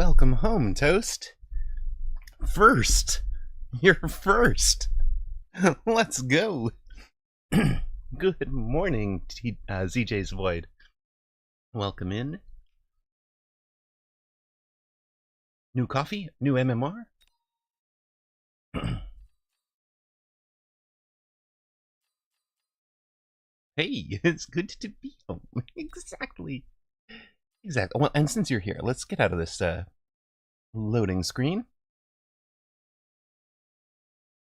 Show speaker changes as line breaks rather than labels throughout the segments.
Welcome home, Toast. First. You're first. Let's go. Good morning, ZJ's Void. Welcome in. New coffee? New MMR? Hey, it's good to be home. Exactly. Well, and since you're here, let's get out of this loading screen.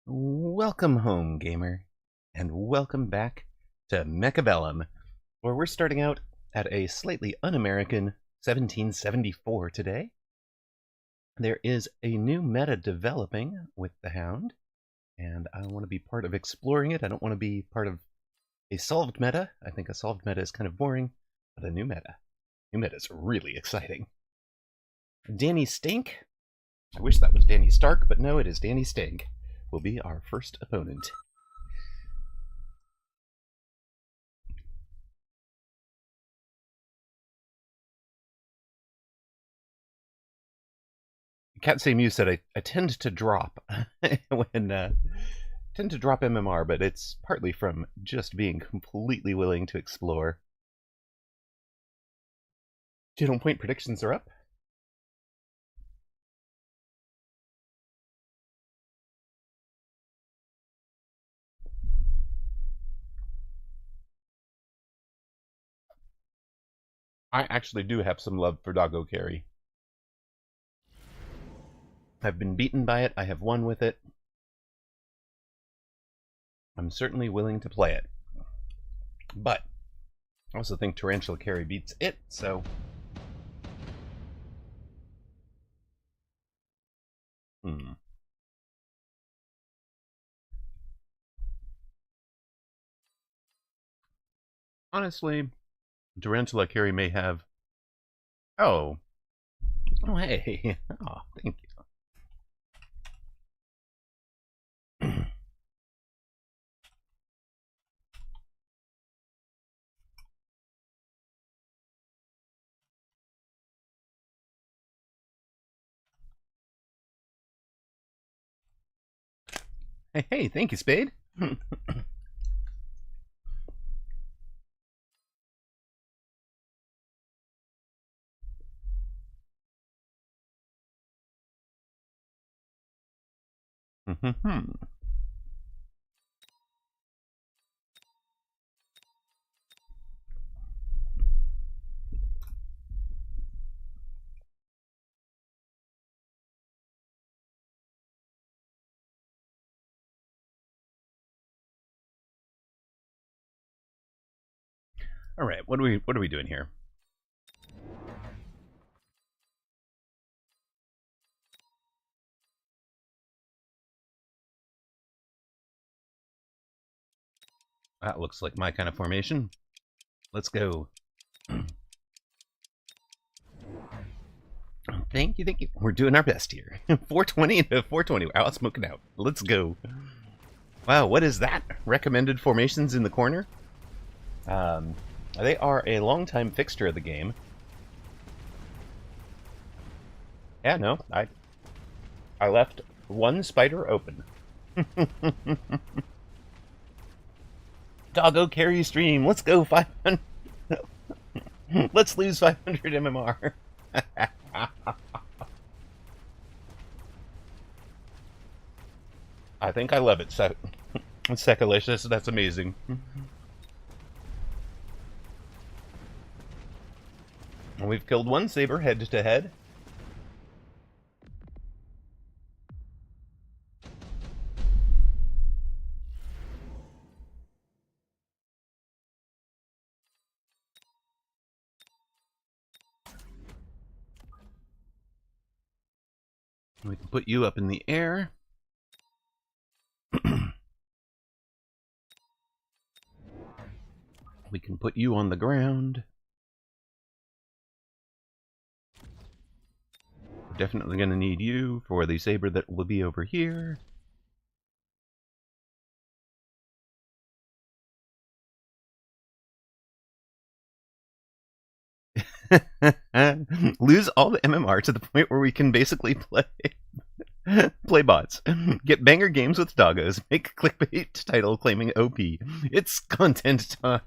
Welcome home, gamer, and welcome back to Mechabellum, where we're starting out at a slightly un-American 1774 today. There is a new meta developing with the Hound, and I want to be part of exploring it. I don't want to be part of a solved meta. I think a solved meta is kind of boring, but a new meta. New meta is really exciting. Danny Stink. I wish that was Danny Stark, but no, it is Danny Stink. Will be our first opponent. Cat Say Mew said I tend to drop when tend to drop MMR, but it's partly from just being completely willing to explore. Channel point predictions are up. I actually do have some love for Doggo Carry. I've been beaten by it. I have won with it. I'm certainly willing to play it. But I also think Tarantula Carry beats it, so... Honestly, Tarantula Carry may have... Oh, hey. Oh, thank you. Hey, thank you, Spade. All right, what are we doing here? That looks like my kind of formation. Let's go. Thank you. We're doing our best here. 420 into 420. Wow, smoking out. Let's go. Wow, what is that? Recommended formations in the corner? They are a long-time fixture of the game. Yeah, no, I left one spider open. Doggo Carry stream. Let's go 500. Let's lose 500 MMR. I think I love it. Sekalicious. That's amazing. We've killed one saber head to head. We can put you up in the air. We can put you on the ground. We're definitely going to need you for the saber that will be over here. Lose all the MMR to the point where we can basically play bots. Get banger games with doggos. Make a clickbait title claiming OP. It's content time.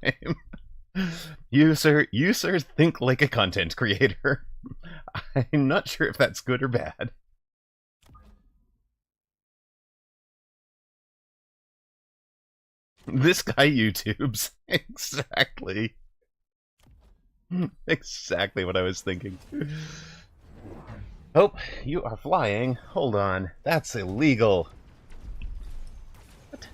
You sir think like a content creator. I'm not sure if that's good or bad. This guy YouTubes. Exactly. Exactly what I was thinking. Oh, you are flying. Hold on. That's illegal. What?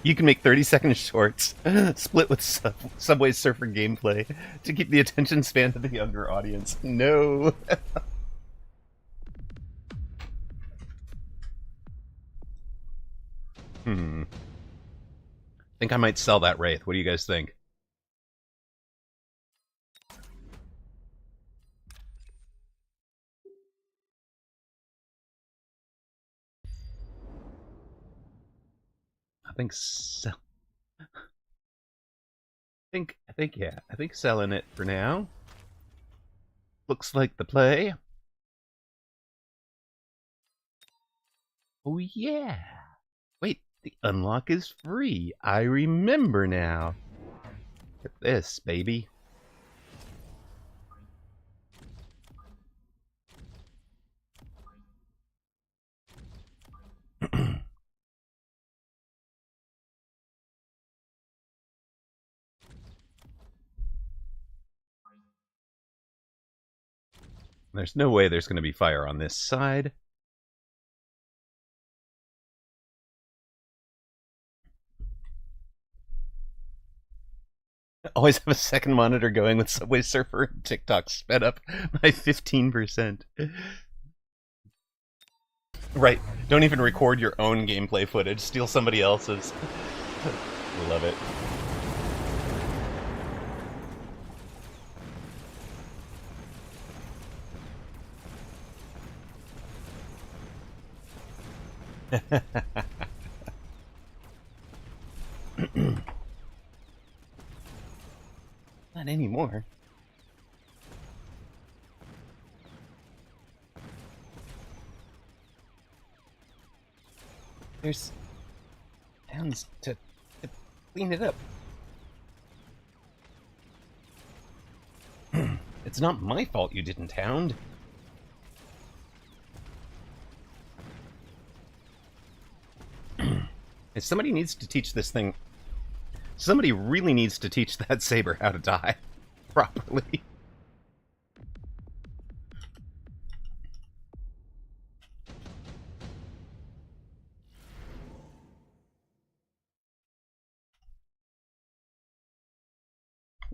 You can make 30-second shorts, split with Subway Surfer gameplay to keep the attention span of the younger audience. No. I think I might sell that Wraith. What do you guys think? I think so. I think yeah. I think selling it for now. Looks like the play. Oh yeah. Wait, the unlock is free. I remember now. Look at this, baby. There's no way there's going to be fire on this side. I always have a second monitor going with Subway Surfer and TikTok sped up by 15%. Right. Don't even record your own gameplay footage. Steal somebody else's. Love it. Not anymore. There's towns to clean it up. It's not my fault you didn't hound. If somebody needs to teach this thing. Somebody really needs to teach that saber how to die properly.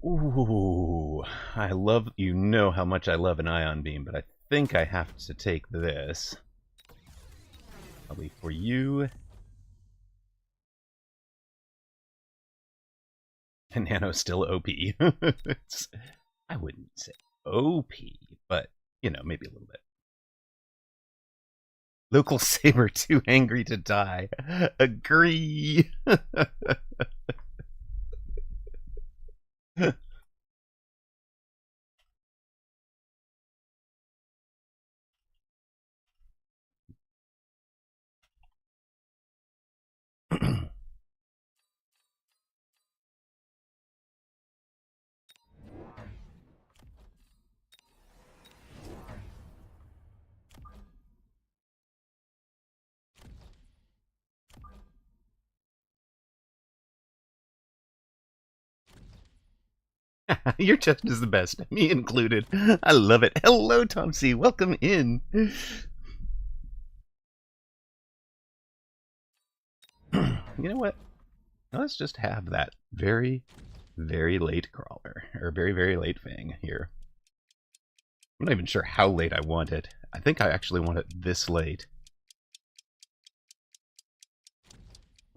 Ooh, I love, you know how much I love an ion beam, but I think I have to take this. Probably for you. And Nano's still OP. I wouldn't say OP, but, you know, maybe a little bit. Local saber too angry to die. Agree. Your chest is the best, me included. I love it. Hello, Tom C. Welcome in. You know what? Let's just have that very, very late crawler, or very, very late fang here. I'm not even sure how late I want it. I think I actually want it this late.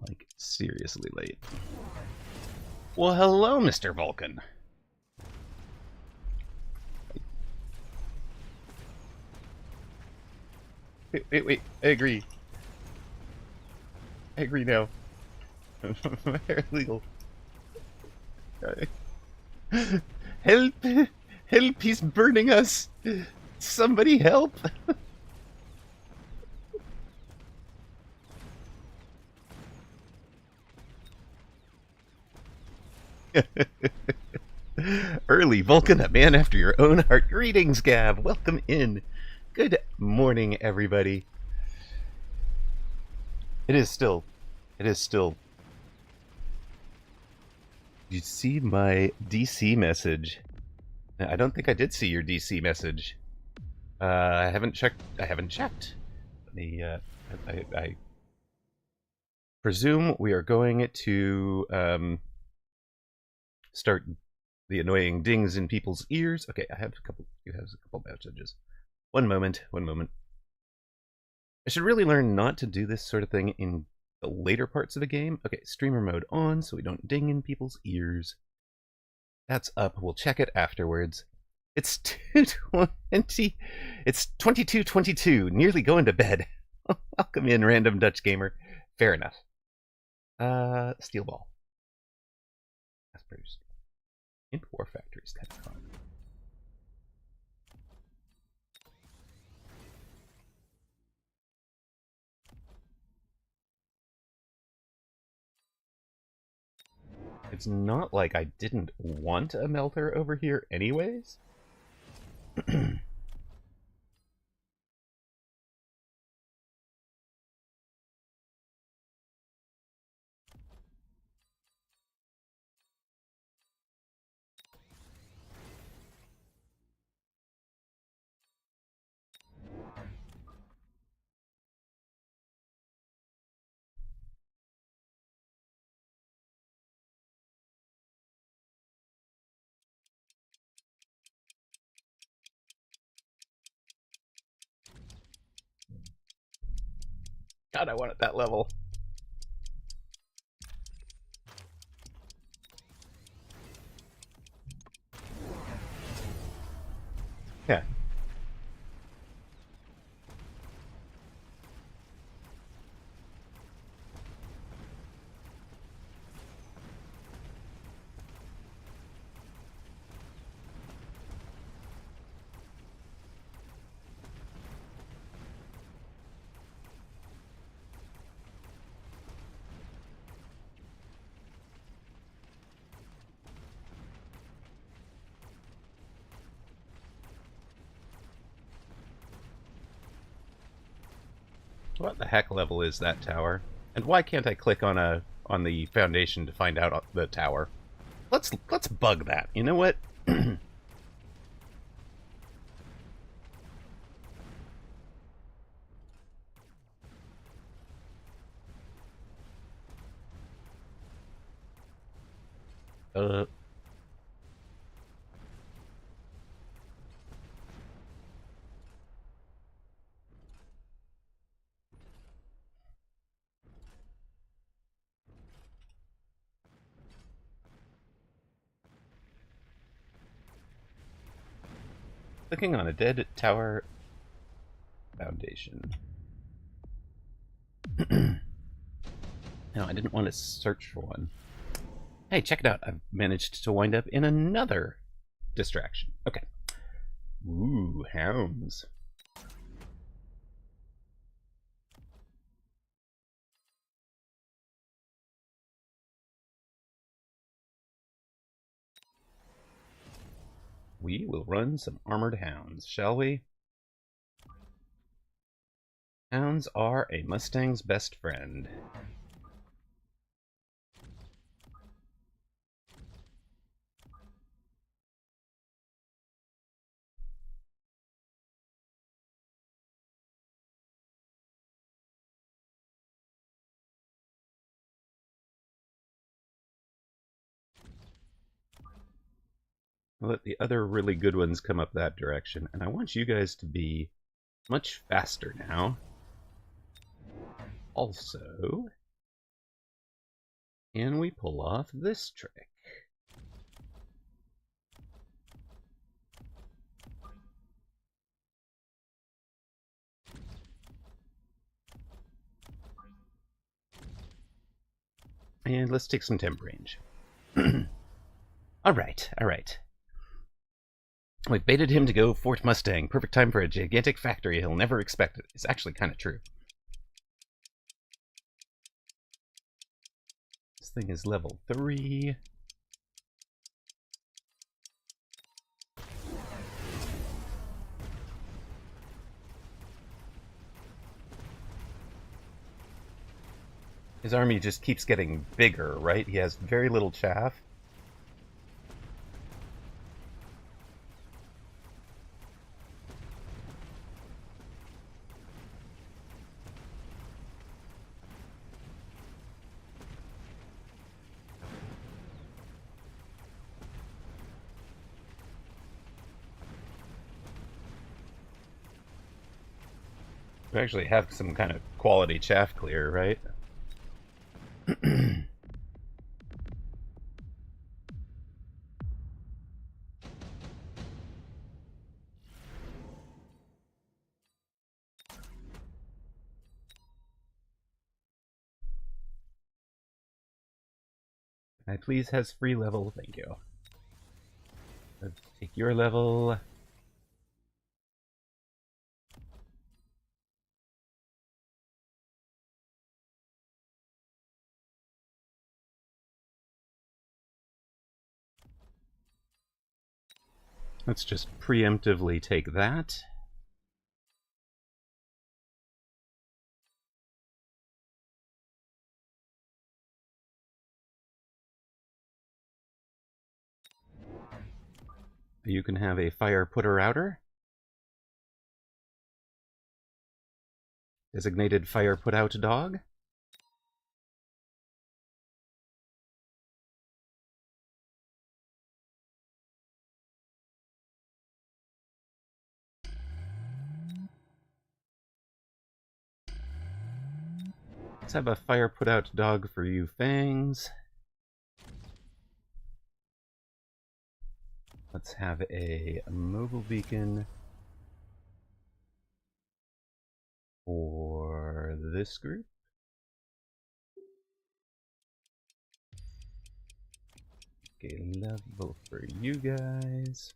Like, seriously late. Well, hello, Mr. Vulcan. Wait. I agree. I agree now. Very legal. Help! Help! He's burning us! Somebody help! Early Vulcan, a man after your own heart. Greetings, Gab. Welcome in. Good morning, everybody. It is still. Did you see my DC message? I don't think I did see your DC message. I haven't checked. Let me, I presume we are going to start the annoying dings in people's ears. Okay, I have a couple. You have a couple messages. One moment. I should really learn not to do this sort of thing in the later parts of the game. Okay, streamer mode on so we don't ding in people's ears. That's up. We'll check it afterwards. It's 2:20. It's 22:22. Nearly going to bed. Welcome in, random Dutch gamer. Fair enough. Steel ball. That's produced. In War Factory is kind of fun. It's not like I didn't want a melter over here anyways. God, I want it that level. Yeah. What the heck level is that tower? And why can't I click on the foundation to find out the tower? Let's bug that. You know what? uh Clicking on a dead tower foundation. No, I didn't want to search for one. Hey, check it out. I've managed to wind up in another distraction. Okay. Ooh, hounds. We will run some armored hounds, shall we? Hounds are a Mustang's best friend. I'll let the other really good ones come up that direction, and I want you guys to be much faster now. Also, can we pull off this trick? And let's take some temp range. Alright, alright. We baited him to go Fort Mustang. Perfect time for a gigantic factory he'll never expect. It's actually kind of true. This thing is level 3. His army just keeps getting bigger, right? He has very little chaff. We actually have some kind of quality chaff clear, right? Can I please has free level? Thank you. Let's take your level. Let's just preemptively take that. You can have a fire putter outer. Designated fire put out dog. Let's have a fire put out dog for you, Fangs. Let's have a mobile beacon for this group. Okay, level for you guys.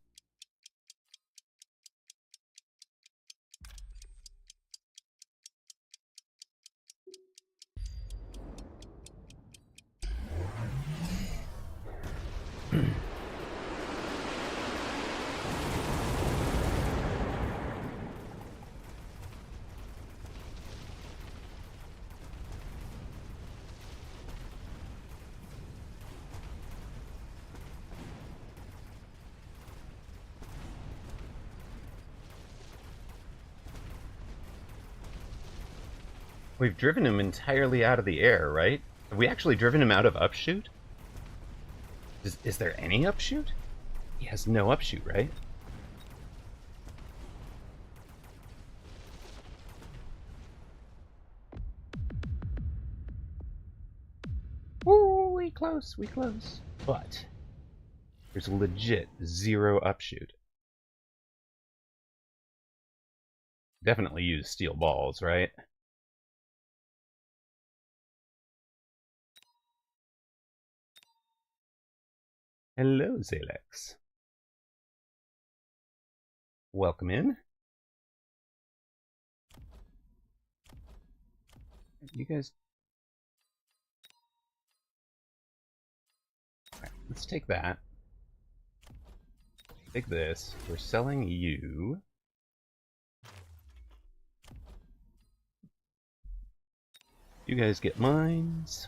We've driven him entirely out of the air, right? Have we actually driven him out of upshoot? Is there any upshoot? He has no upshoot, right? Ooh, we close, we close. But there's legit 0 upshoot. Definitely use steel balls, right? Hello, Zalex. Welcome in. You guys... Alright, let's take that. Take this. We're selling you. You guys get mines.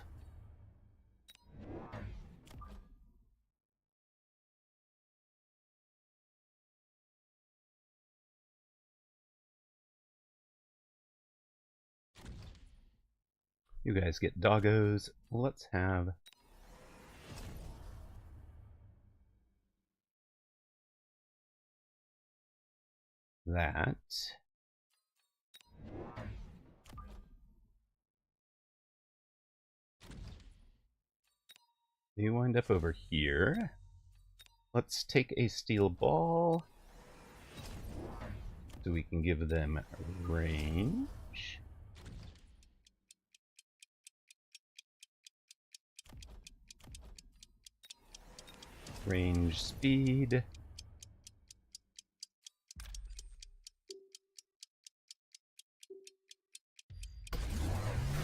You guys get doggos. Let's have that. You wind up over here. Let's take a steel ball so we can give them range. Range, speed.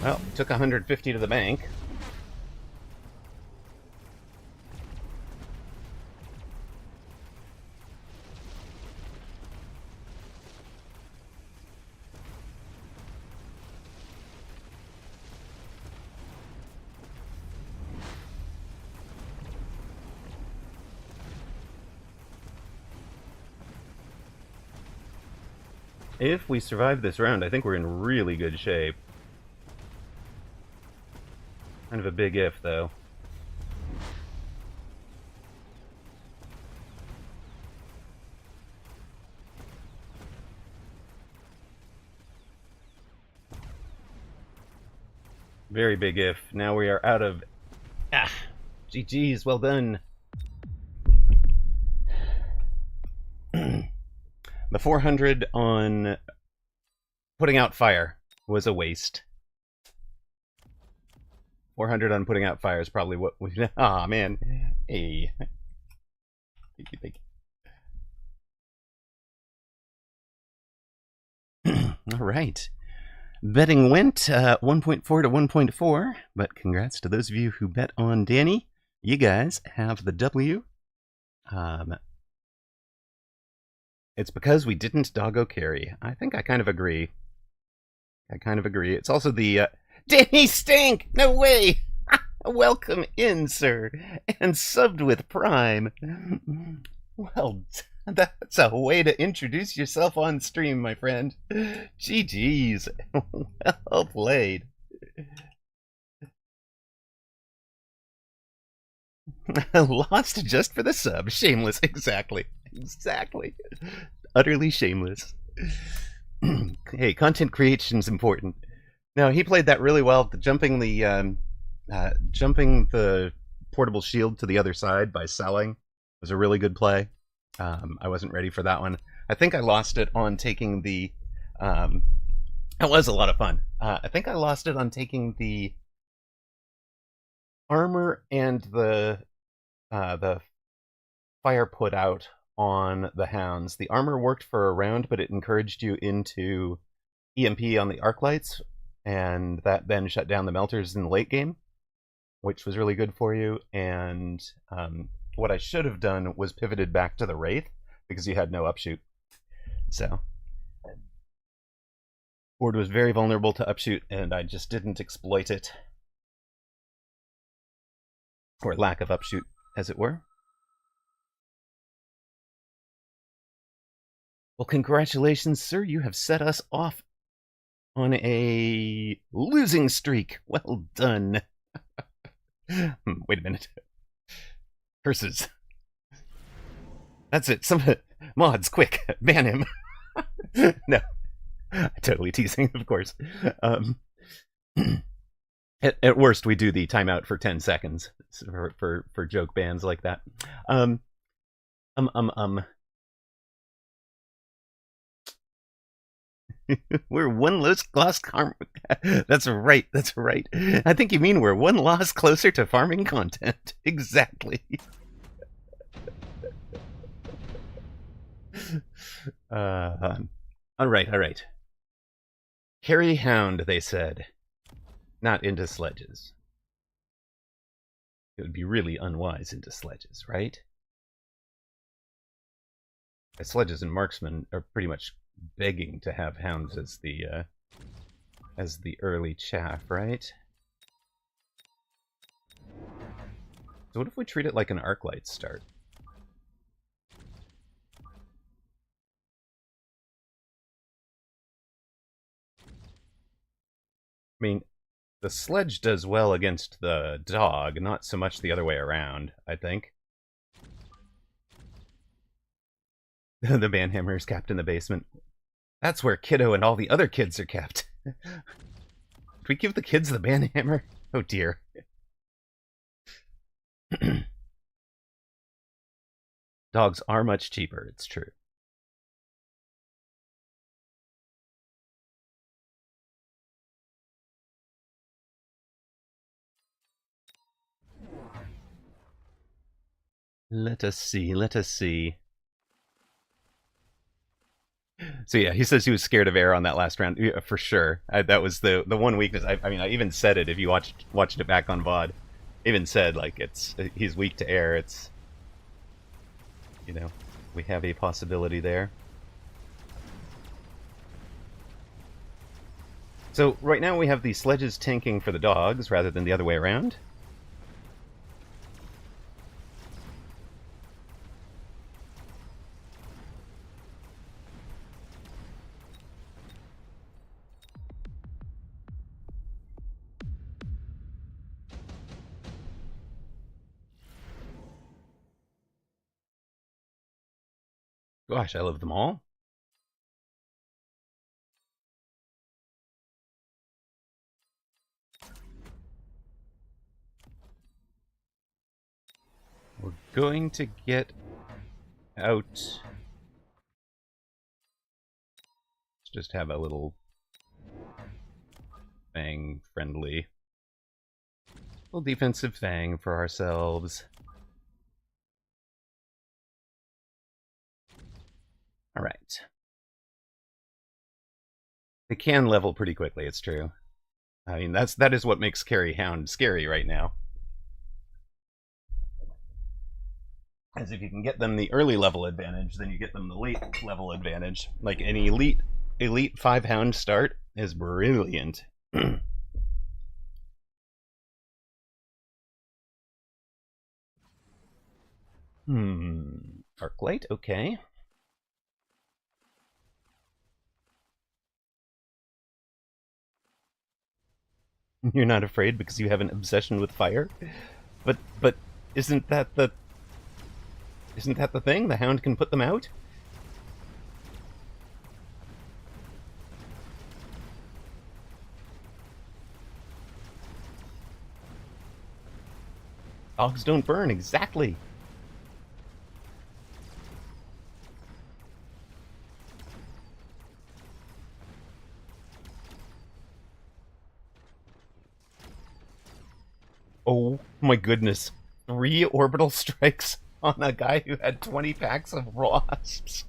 Well, took 150 to the bank. If we survive this round, I think we're in really good shape. Kind of a big if, though. Very big if. Now we are out of... Ah! GG's, well done. The 400 on putting out fire was a waste. 400 on putting out fire is probably what we... Aw, man. Hey. Thank you. All right. Betting went 1.4 to 1.4, but congrats to those of you who bet on Danny. You guys have the W. It's because we didn't doggo carry. I think I kind of agree. It's also the... Danny Stink! No way! Welcome in, sir. And subbed with Prime. Well, that's a way to introduce yourself on stream, my friend. GG's. Well played. Lost just for the sub. Shameless. Exactly. Utterly shameless. Hey, content creation's important. No, he played that really well. Jumping the portable shield to the other side by selling was a really good play. I wasn't ready for that one. I think I lost it on taking the... it was a lot of fun. I think I lost it on taking the armor and the fire put out on the hounds. The armor worked for a round, but it encouraged you into EMP on the arc lights, and that then shut down the melters in the late game, which was really good for you. And what I should have done was pivoted back to the Wraith, because you had no upshoot. So, board was very vulnerable to upshoot, and I just didn't exploit it. Or lack of upshoot, as it were. Well, congratulations, sir. You have set us off on a losing streak. Well done. Wait a minute. Curses. That's it. Some mods, quick, ban him. No, totally teasing, of course. At worst, we do the timeout for 10 seconds for joke bans like that. We're one lost That's right. I think you mean we're one loss closer to farming content. Exactly. All right. Carry hound, they said. Not into sledges. It would be really unwise into sledges, right? Sledges and marksmen are pretty much begging to have hounds as the early chaff, right? So what if we treat it like an arc light start? I mean, the sledge does well against the dog, not so much the other way around, I think. The banhammer is kept in the basement. That's where Kiddo and all the other kids are kept. Do we give the kids the banhammer? Oh dear. Dogs are much cheaper, it's true. Let us see, let us see. So yeah, he says he was scared of air on that last round. Yeah, for sure. That was the one weakness. I mean, I even said it if you watched it back on VOD. Even said like he's weak to air. It's, you know, we have a possibility there. So right now we have the sledges tanking for the dogs rather than the other way around. Gosh, I love them all. We're going to get out. Let's just have a little fang friendly. Little defensive fang for ourselves. Alright. They can level pretty quickly, it's true. I mean, that is what makes Carry Hound scary right now. As if you can get them the early level advantage, then you get them the late level advantage. Like an elite 5 Hound start is brilliant. Arclight, okay. You're not afraid because you have an obsession with fire? But isn't that the thing? The Hound can put them out? Dogs don't burn, exactly. Oh my goodness. 3 orbital strikes on a guy who had 20 packs of wasps.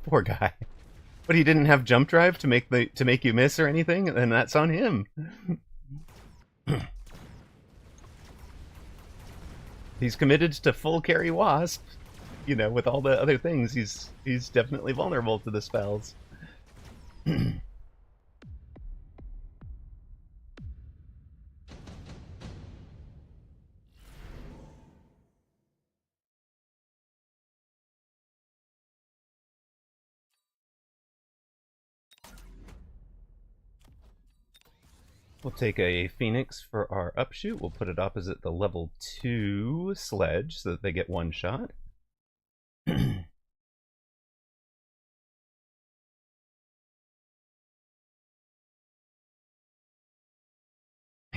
Poor guy. But he didn't have jump drive to make you miss or anything, and that's on him. He's committed to full carry wasp. You know, with all the other things, he's definitely vulnerable to the spells. We'll take a Phoenix for our upshoot. We'll put it opposite the level 2 sledge so that they get one shot.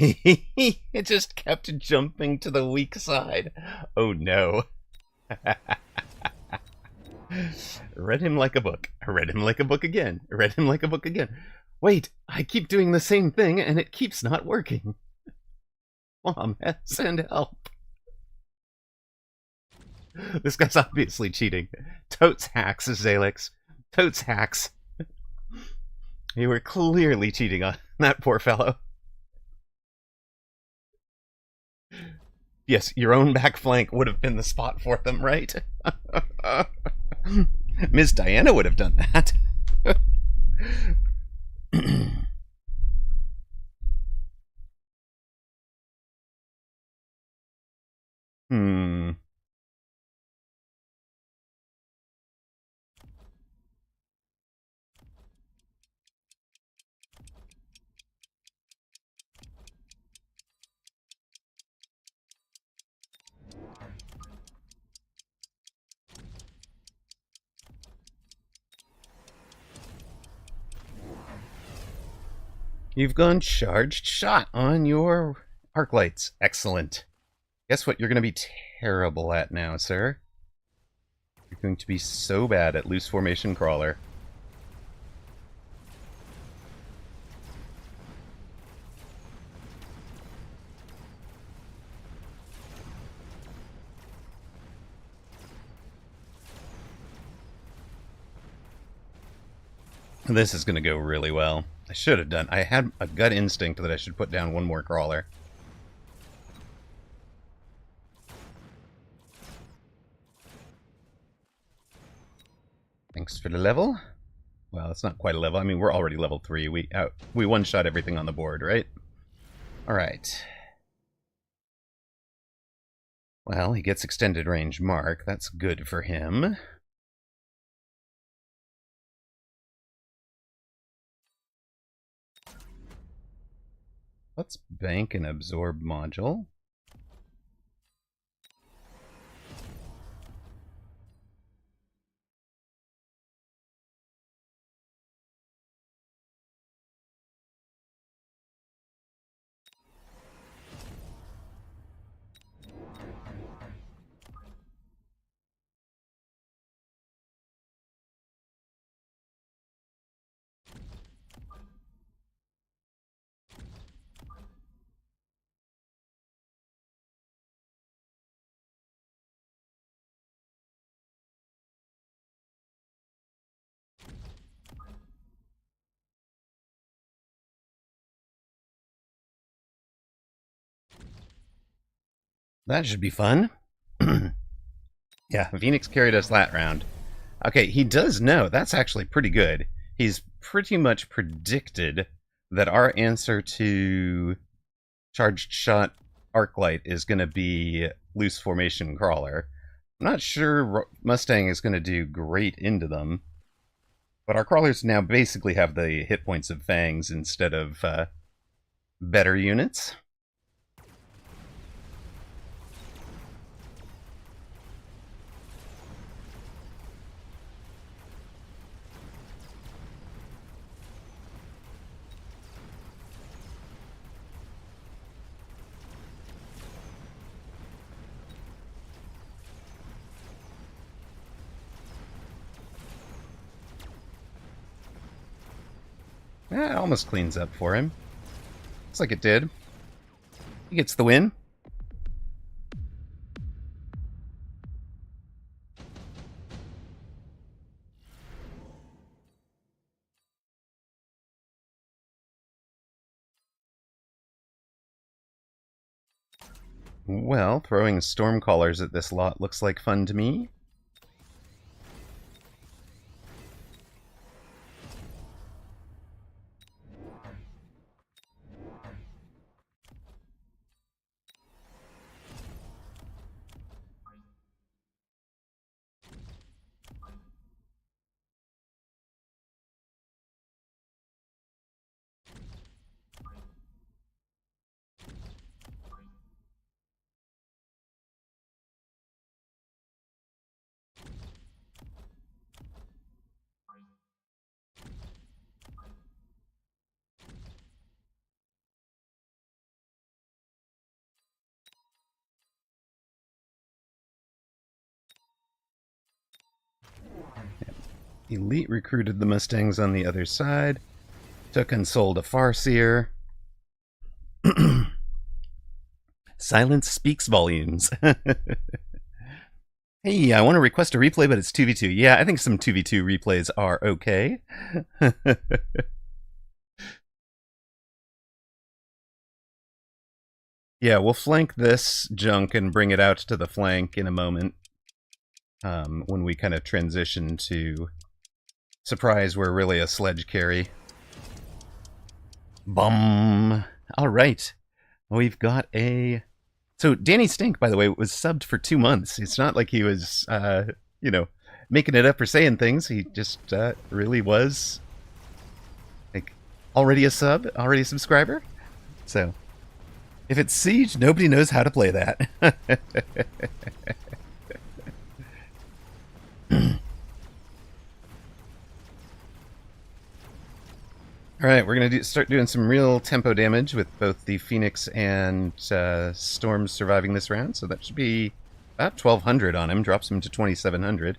It just kept jumping to the weak side. Oh no. Read him like a book. Read him like a book again. Read him like a book again. Wait, I keep doing the same thing and it keeps not working. Mom, send help. This guy's obviously cheating. Totes hacks, Zalix. Totes hacks. You were clearly cheating on that poor fellow. Yes, your own back flank would have been the spot for them, right? Ms. Diana would have done that. You've gone charged shot on your arc lights. Excellent. Guess what you're going to be terrible at now, sir? You're going to be so bad at loose formation crawler. This is going to go really well. I should have done. I had a gut instinct that I should put down one more crawler. Thanks for the level. Well, it's not quite a level. I mean, we're already level 3. We one-shot everything on the board, right? All right. Well, he gets extended range mark. That's good for him. Let's bank an absorb module. That should be fun. Yeah, Phoenix carried us that round. Okay, he does know. That's actually pretty good. He's pretty much predicted that our answer to charged shot arclight is going to be loose formation crawler. I'm not sure Mustang is going to do great into them, but our crawlers now basically have the hit points of Fangs instead of better units. It almost cleans up for him. Looks like it did. He gets the win. Well, throwing Stormcallers at this lot looks like fun to me. Elite recruited the Mustangs on the other side. Took and sold a Farseer. Silence speaks volumes. Hey, I want to request a replay, but it's 2v2. Yeah, I think some 2v2 replays are okay. Yeah, we'll flank this junk and bring it out to the flank in a moment. When we kind of transition to surprise, we're really a sledge carry. Bum. All right. We've got a... So Danny Stink, by the way, was subbed for 2 months. It's not like he was, you know, making it up or saying things. He just really was, like, already a sub, already a subscriber. So, if it's Siege, nobody knows how to play that. Alright, we're going to start doing some real tempo damage with both the Phoenix and Storm surviving this round. So that should be about 1,200 on him. Drops him to 2,700.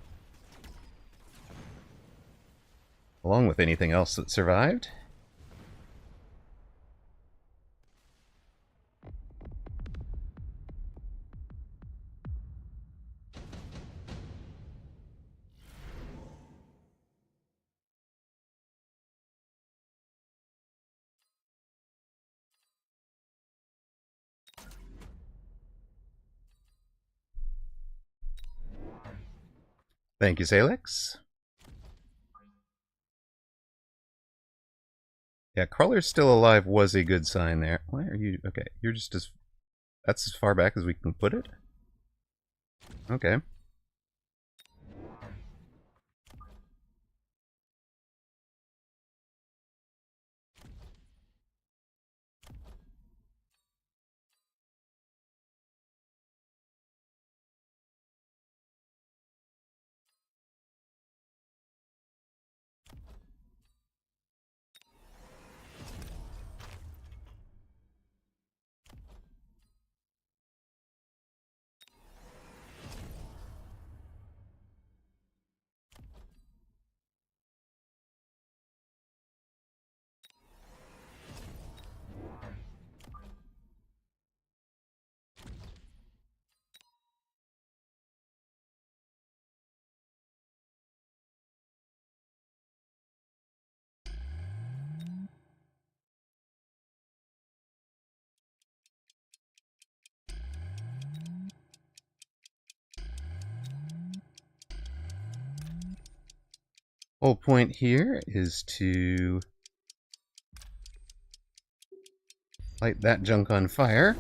Along with anything else that survived. Thank you, Salix. Yeah, Crawler's still alive was a good sign there. Why are you... Okay, you're just as... That's as far back as we can put it? Okay. Whole point here is to light that junk on fire.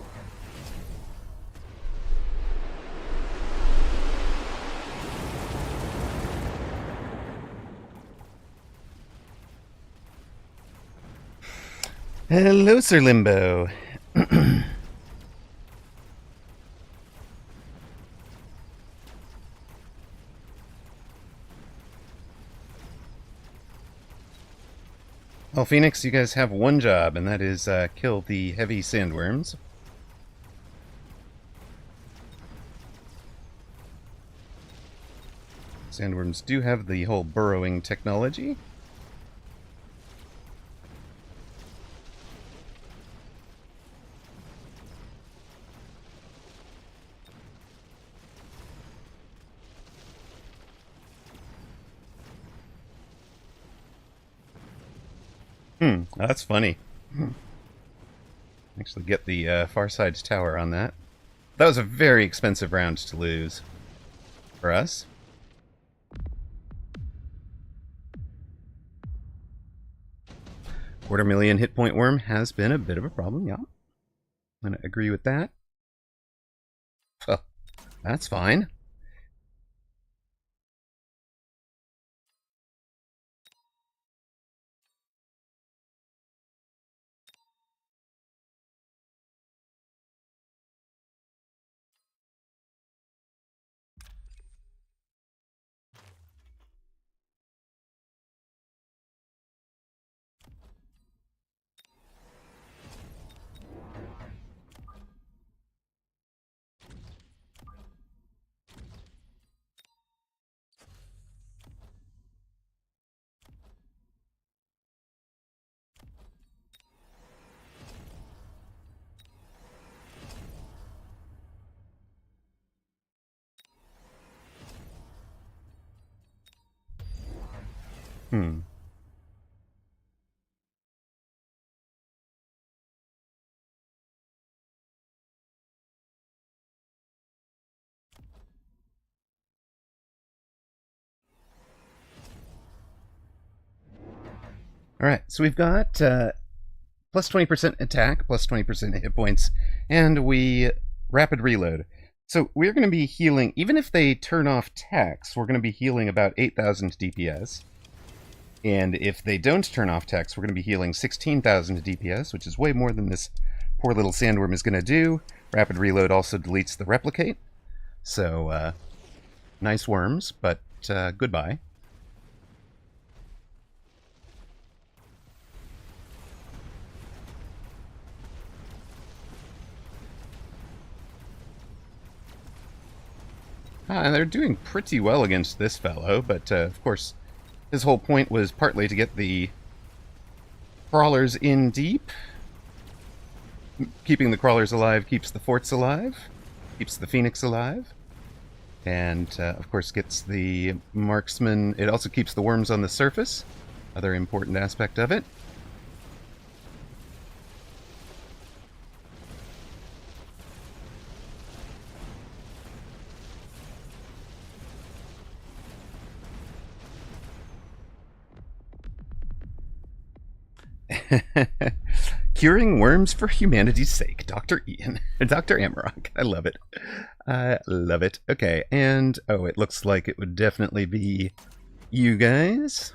Hello, Sir Limbo. Well, Phoenix, you guys have one job, and that is kill the heavy sandworms. Sandworms do have the whole burrowing technology. That's funny. Actually get the far side's tower on that. That was a very expensive round to lose for us. $250,000 hit point worm has been a bit of a problem, yeah. I'm gonna agree with that. Well, that's fine. Alright, so we've got plus 20% attack, plus 20% hit points, and we rapid reload. So we're going to be healing, even if they turn off Tex, we're going to be healing about 8,000 DPS. And if they don't turn off Tex, we're going to be healing 16,000 DPS, which is way more than this poor little sandworm is going to do. Rapid reload also deletes the replicate. So, nice worms, but goodbye. They're doing pretty well against this fellow, but of course, his whole point was partly to get the crawlers in deep. Keeping the crawlers alive keeps the forts alive, keeps the phoenix alive, and of course gets the marksman. It also keeps the worms on the surface, other important aspect of it. Curing worms for humanity's sake, Dr. Ian. Dr. Amarok. I love it. I love it. Okay, and oh, it looks like it would definitely be you guys.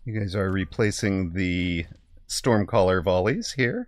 You guys are replacing the Stormcaller volleys here.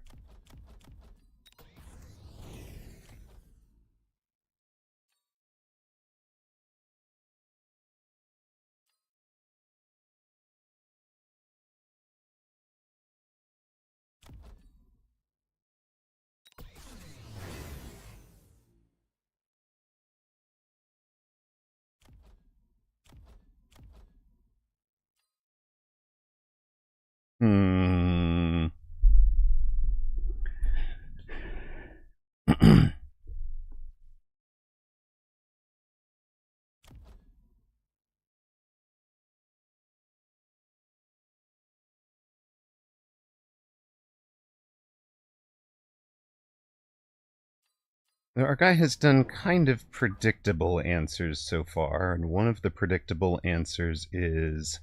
Our guy has done kind of predictable answers so far, and one of the predictable answers is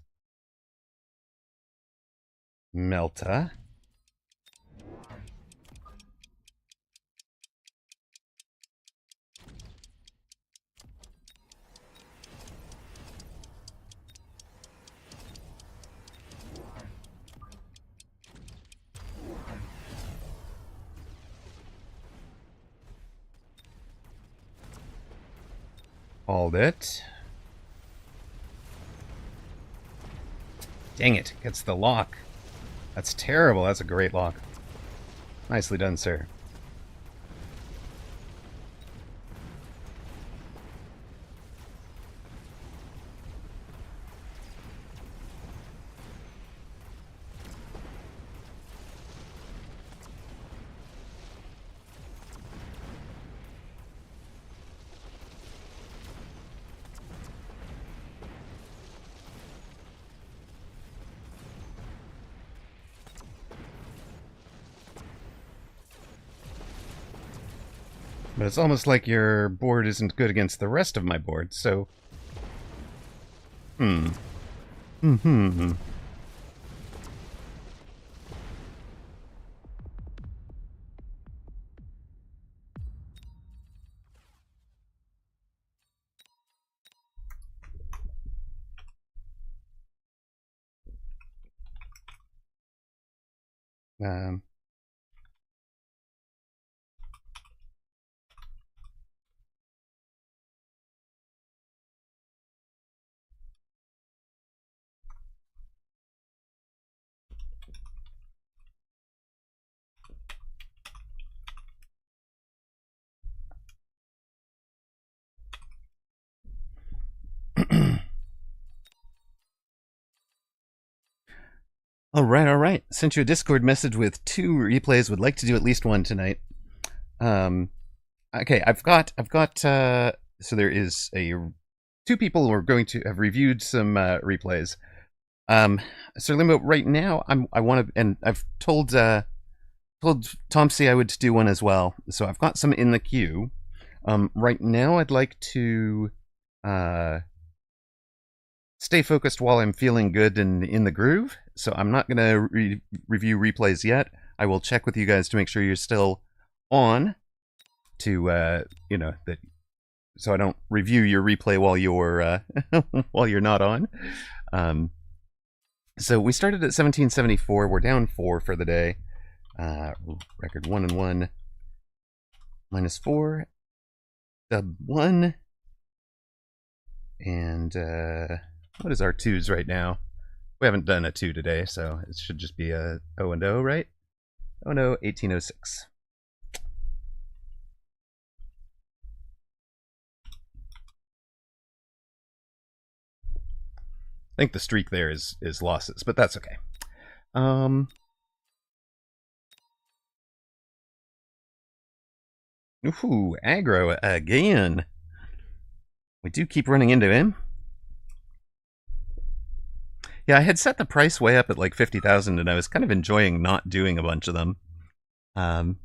Melta. Called it. Dang it, gets the lock. That's terrible. That's a great lock. Nicely done, sir. But it's almost like your board isn't good against the rest of my board, so... Mm-hmm. All right. Sent you a Discord message with 2 replays. Would like to do at least one tonight. Okay, I've got. So there is 2 people who are going to have reviewed some replays. So Limbo, right now, I want to, and I've told Tom C I would do one as well. So I've got some in the queue. Right now, I'd like to stay focused while I'm feeling good and in the groove. So I'm not going to review replays yet. I will check with you guys to make sure you're still on. To that, so I don't review your replay while you're while you're not on. So we started at 1774. We're down 4 for the day. Record 1 and 1 minus 4. Sub 1 and What is our 2s right now? We haven't done a 2 today, so it should just be a 0 and 0, right? Oh no, 1806. I think the streak there is losses, but that's okay. Ooh, aggro again. We do keep running into him. Yeah, I had set the price way up at like 50,000, and I was kind of enjoying not doing a bunch of them. But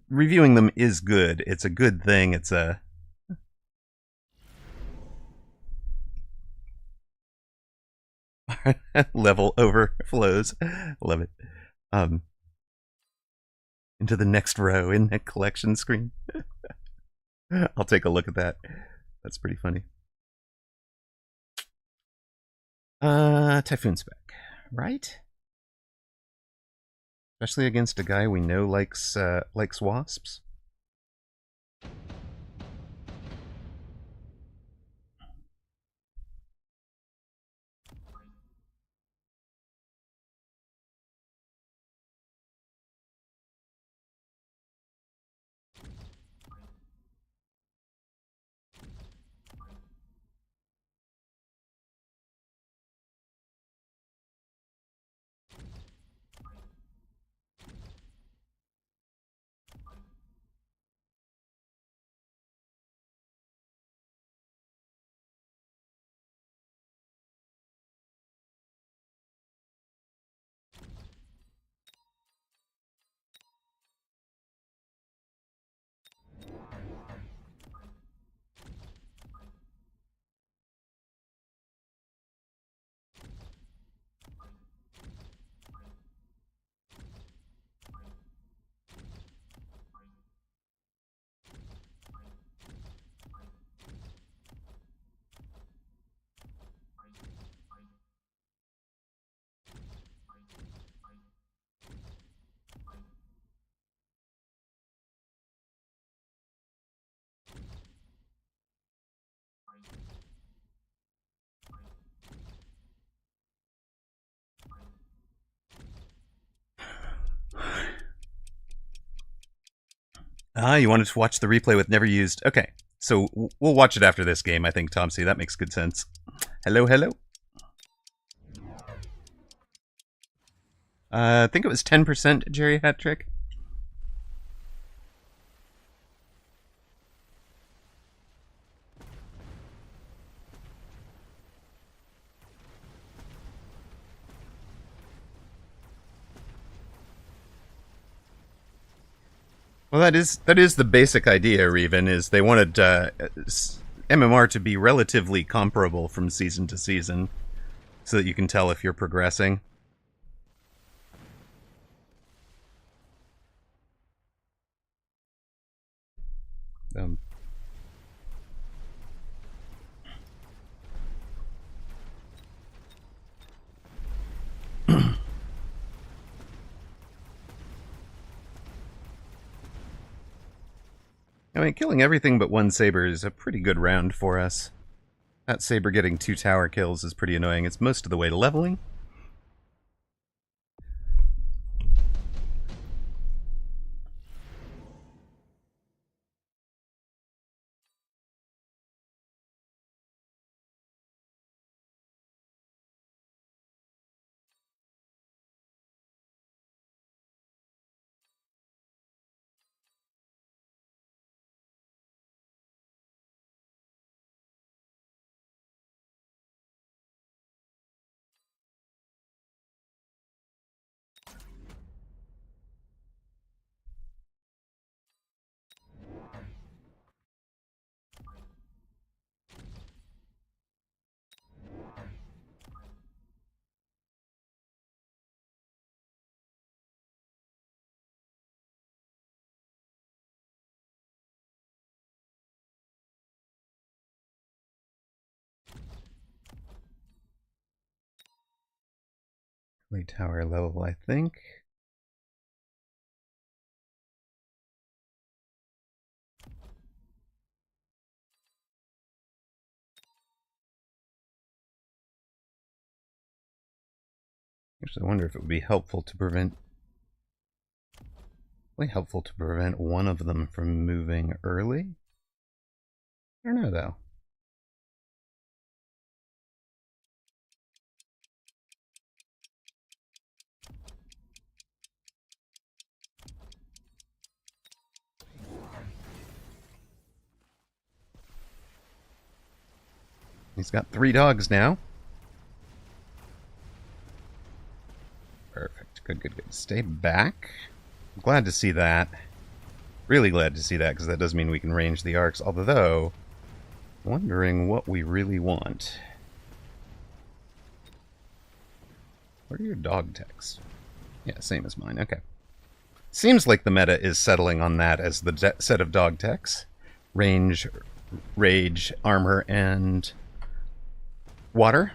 reviewing them is good. It's a good thing. It's a level overflows. Love it. Into the next row in the collection screen. I'll take a look at that. That's pretty funny. Typhoon spec, right? Especially against a guy we know likes wasps. You wanted to watch the replay with never used. Okay, so we'll watch it after this game, I think, Tomsy. That makes good sense. Hello, hello. I think it was 10% Jerry hat trick. Well, that is the basic idea, Reven, is they wanted MMR to be relatively comparable from season to season, so that you can tell if you're progressing. I mean, killing everything but one saber is a pretty good round for us. That saber getting 2 tower kills is pretty annoying. It's most of the way to leveling. Late tower level, I think. Actually, I wonder if it would be helpful to prevent one of them from moving early. I don't know though. He's got 3 dogs now. Perfect. Good, good, good. Stay back. I'm glad to see that. Really glad to see that, because that does mean we can range the arcs. Although, wondering what we really want. What are your dog techs? Yeah, same as mine. Okay. Seems like the meta is settling on that as the set of dog techs. Range, rage, armor, and water.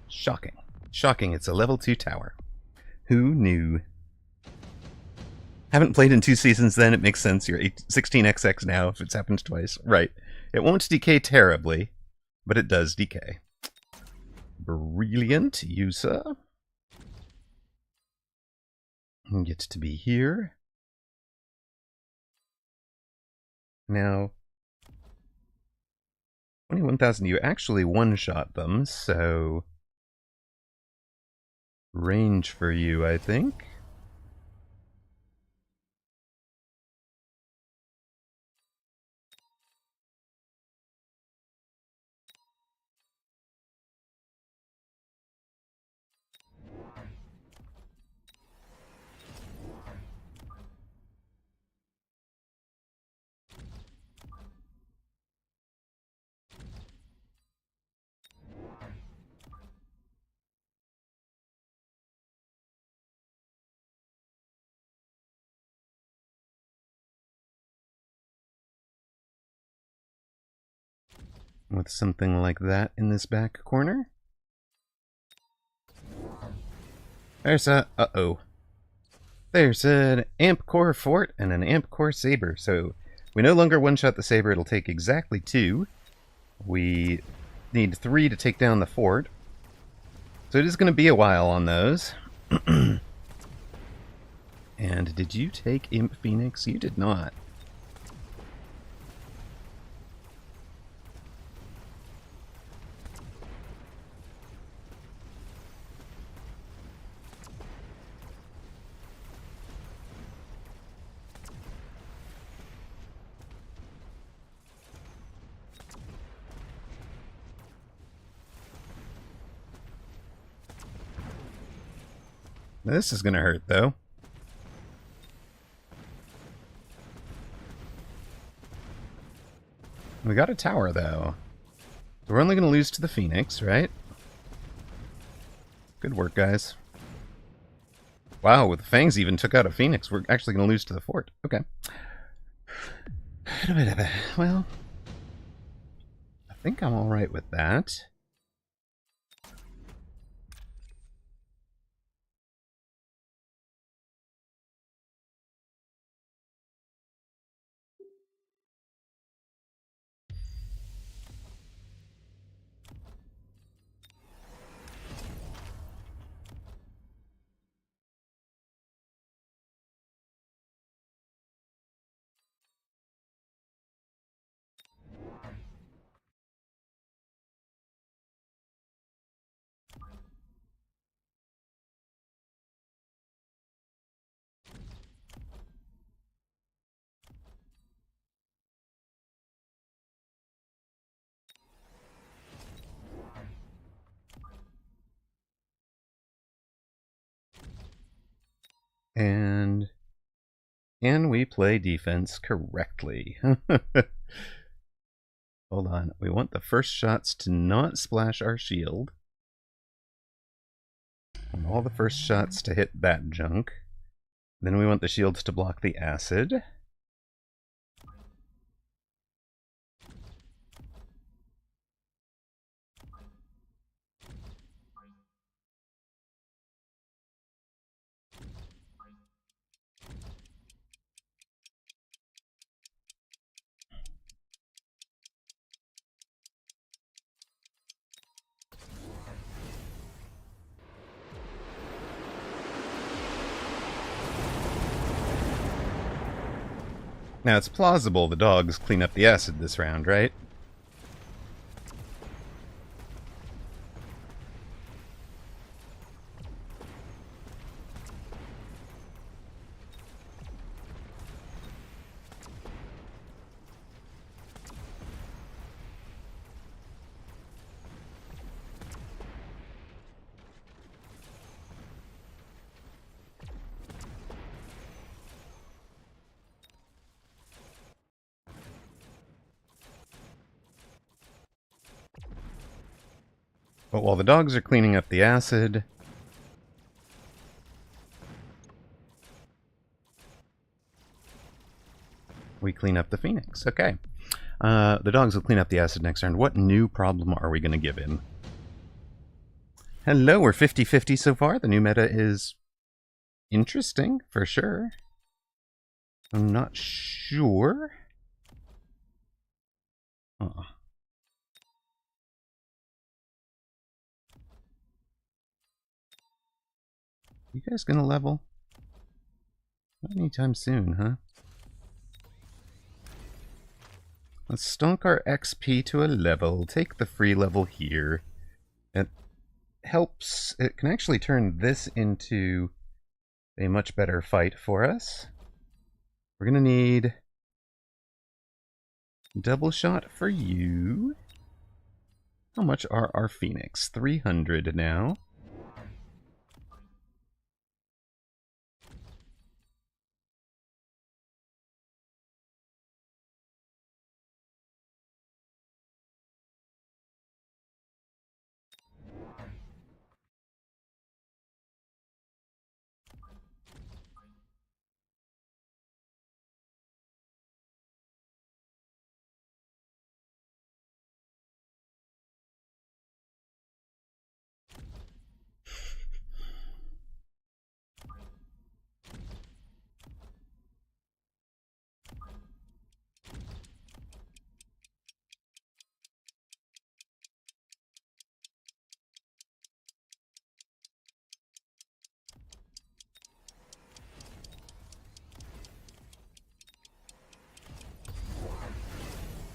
Shocking. Shocking, it's a level 2 tower. Who knew? Haven't played in 2 seasons then, it makes sense. You're 16XX now if it's happened twice. Right. It won't decay terribly, but it does decay. Brilliant, Yusa. Get to be here. Now, 21,000, you actually one-shot them, so range for you, I think. With something like that in this back corner. There's a... uh-oh. There's an Amp Core Fort and an Amp Core Saber. So we no longer one-shot the Saber. It'll take exactly 2. We need 3 to take down the fort. So it is going to be a while on those. And did you take Imp Phoenix? You did not. This is going to hurt, though. We got a tower, though. So we're only going to lose to the Phoenix, right? Good work, guys. Wow, with the Fangs even took out a Phoenix. We're actually going to lose to the fort. Okay. Well, I think I'm alright with that. And can we play defense correctly? Hold on. We want the first shots to not splash our shield. And all the first shots to hit that junk. Then we want the shields to block the acid. Now, it's plausible the dogs clean up the acid this round, right? But while the dogs are cleaning up the acid, we clean up the Phoenix. Okay. The dogs will clean up the acid next turn. What new problem are we going to give in? Hello, we're 50-50 so far. The new meta is interesting, for sure. I'm not sure. You guys gonna level? Not anytime soon, huh? Let's stonk our XP to a level. Take the free level here. It helps. It can actually turn this into a much better fight for us. We're gonna need double shot for you. How much are our Phoenix? 300 now.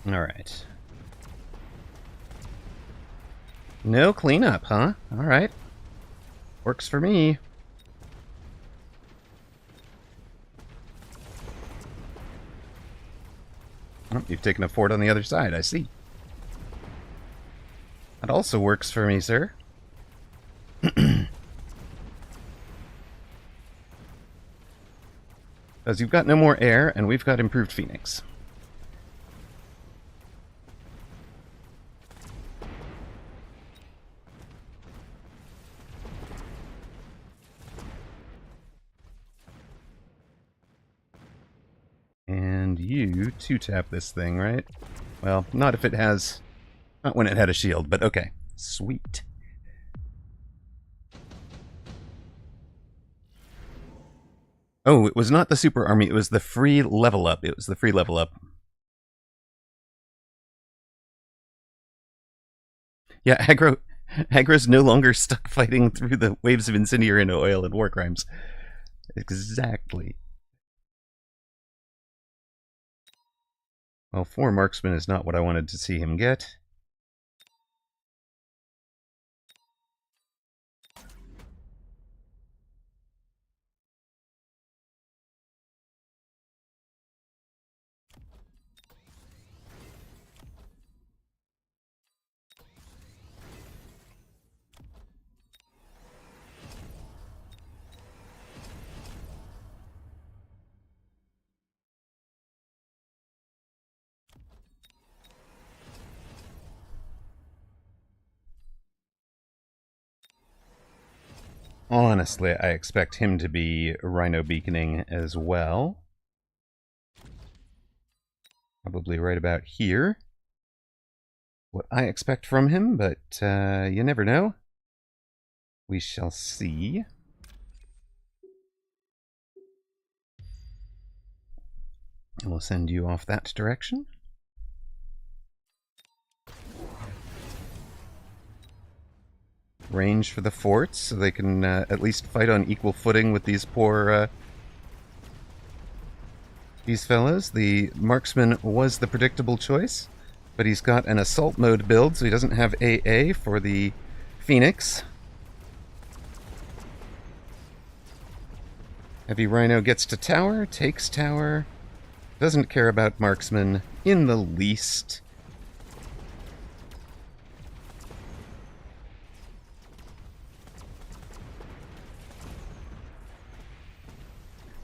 Alright. No cleanup, huh? Alright. Works for me. Oh, you've taken a fort on the other side, I see. That also works for me, sir. Because you've got no more air, and we've got improved Phoenix. And you two-tap this thing, right? Well, not if it has... Not when it had a shield, but okay. Sweet. Oh, it was not the super army, it was the free level up. It was the free level up. Yeah, Aggro's no longer stuck fighting through the waves of incendiary and oil and war crimes. Exactly. Well, 4 marksman is not what I wanted to see him get. Honestly, I expect him to be Rhino Beaconing as well. Probably right about here. What I expect from him, but you never know. We shall see. And we'll send you off that direction. Range for the forts, so they can these fellows. The marksman was the predictable choice, but he's got an assault mode build, so he doesn't have AA for the Phoenix. Heavy Rhino gets to tower, takes tower, doesn't care about marksman in the least.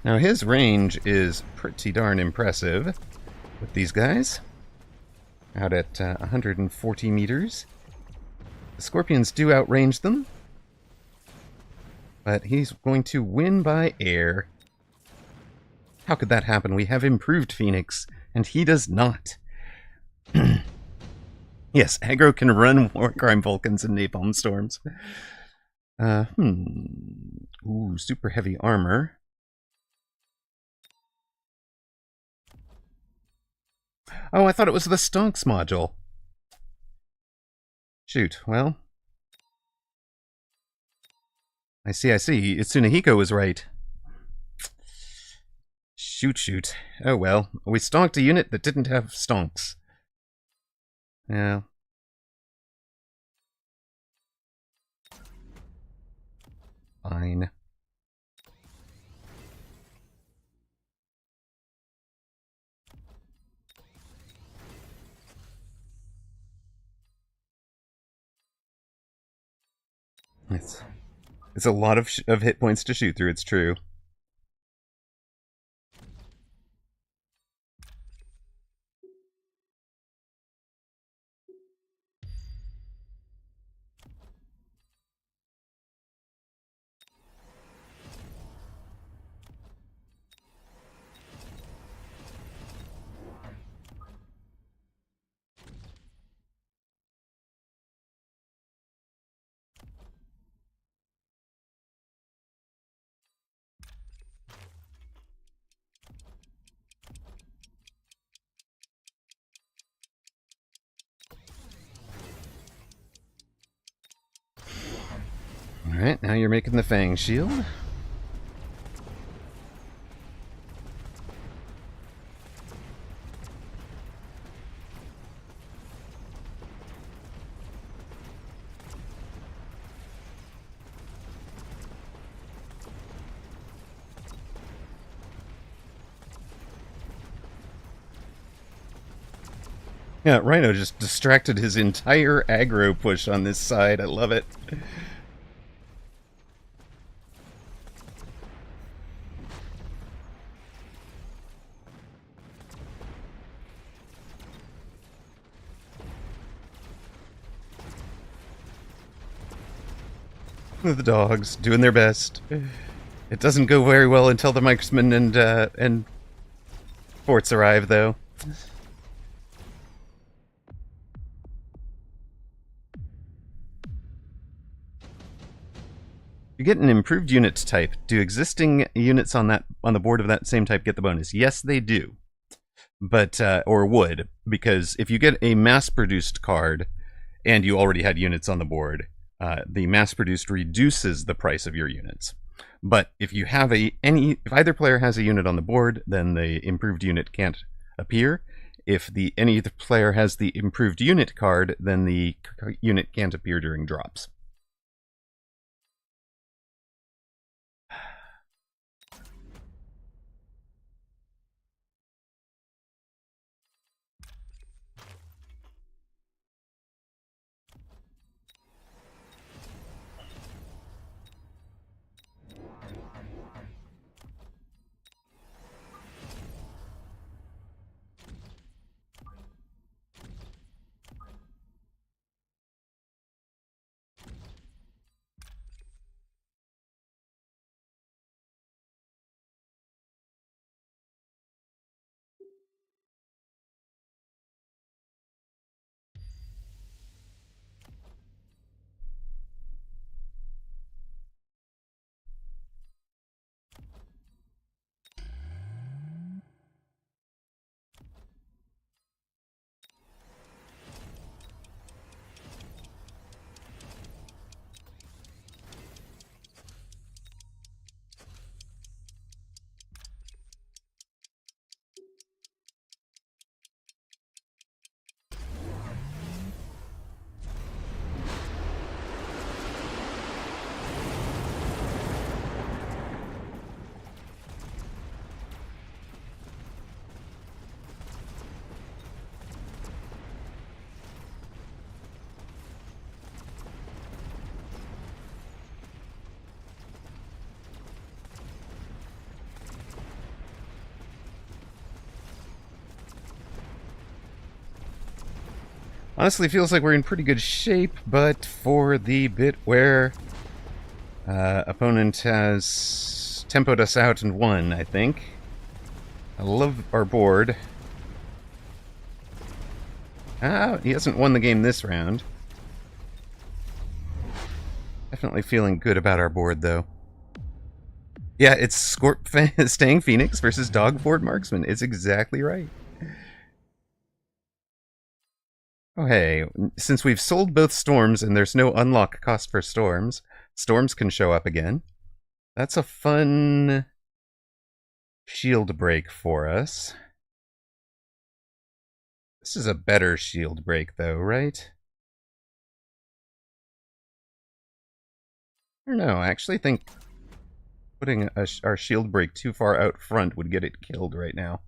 Now his range is pretty darn impressive with these guys. Out at 140 meters. The Scorpions do outrange them, but he's going to win by air. How could that happen? We have improved Phoenix, and he does not. Yes, aggro can run War Crime Vulcans and Napalm Storms. Ooh, super heavy armor. Oh, I thought it was the Stonks module. Shoot, well. I see. Tsunehiko was right. Shoot. Oh well. We stonked a unit that didn't have stonks. Yeah. Fine. It's a lot of hit points to shoot through, it's true. Alright, now you're making the Fang Shield. Yeah, Rhino just distracted his entire aggro push on this side. I love it. The dogs doing their best. It doesn't go very well until the marksmen and forts arrive, though. You get an improved unit type. Do existing units on the board of that same type get the bonus? Yes, they do. But or would, because if you get a mass-produced card and you already had units on the board, the mass-produced reduces the price of your units. But if you have if either player has a unit on the board, then the improved unit can't appear. If any player has the improved unit card, then the unit can't appear during drops. Honestly, feels like we're in pretty good shape, but for the bit where opponent has tempoed us out and won, I think. I love our board. Ah, he hasn't won the game this round. Definitely feeling good about our board, though. Yeah, it's Staying Phoenix versus Dogford Marksman. It's exactly right. Oh, hey, since we've sold both storms and there's no unlock cost for storms, storms can show up again. That's a fun shield break for us. This is a better shield break, though, right? I don't know. I actually think putting our shield break too far out front would get it killed right now.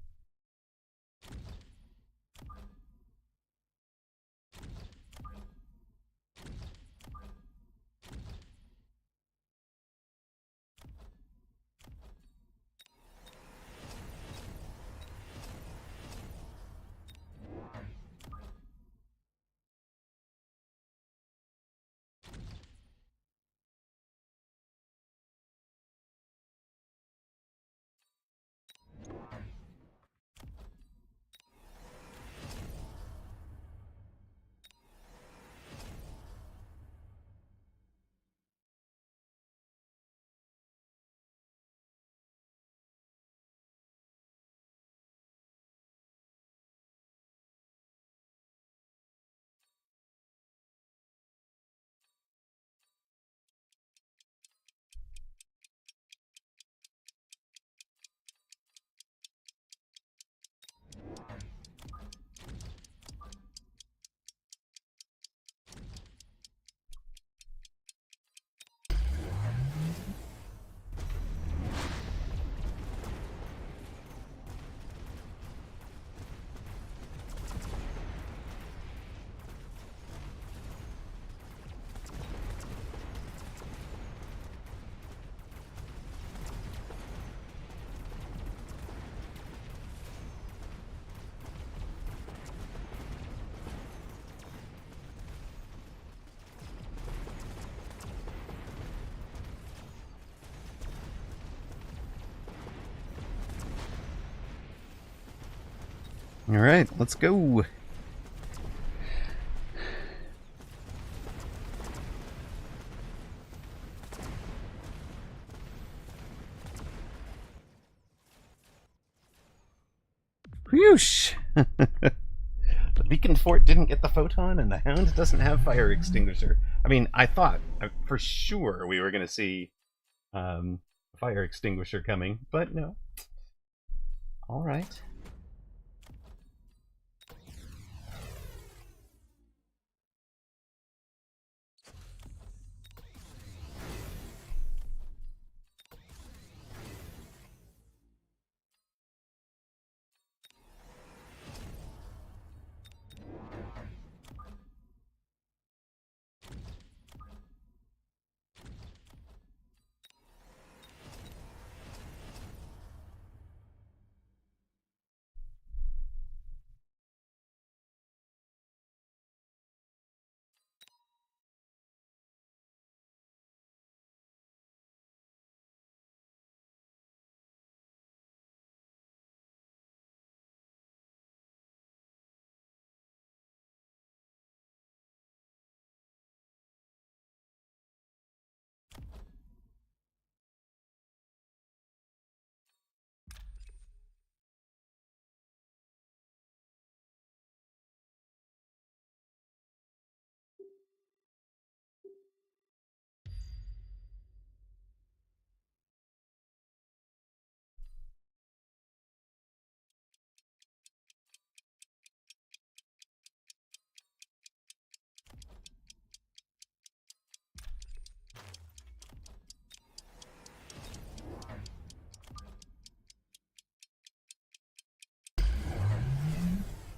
Alright, let's go. Whoosh! The beacon fort didn't get the photon, and the hound doesn't have fire extinguisher. I mean, I thought for sure we were going to see a fire extinguisher coming, but no. Alright.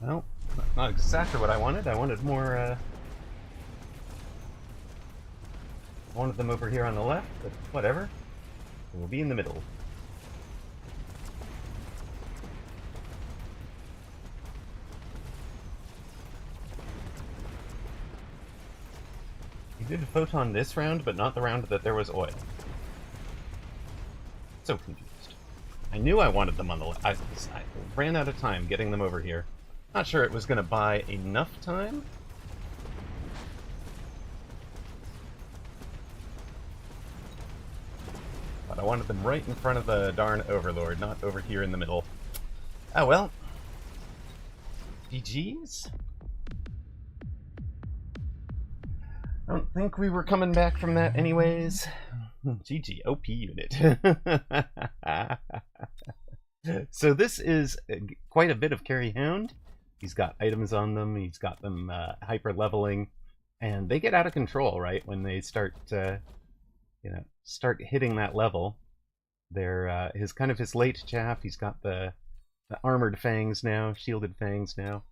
Well, not exactly what I wanted. I wanted more, I wanted them over here on the left, but whatever. We'll be in the middle. did photon this round, but not the round that there was oil. So confused. I knew I wanted them on the left. I ran out of time getting them over here. Not sure it was going to buy enough time. But I wanted them right in front of the darn Overlord, not over here in the middle. Oh well. GG's? I don't think we were coming back from that anyways. GG, OP unit. So this is quite a bit of Carry Hound. He's got items on them, he's got them hyper leveling, and they get out of control, right? When they start, start hitting that level. They're his late chaff. He's got the armored fangs now, shielded fangs now.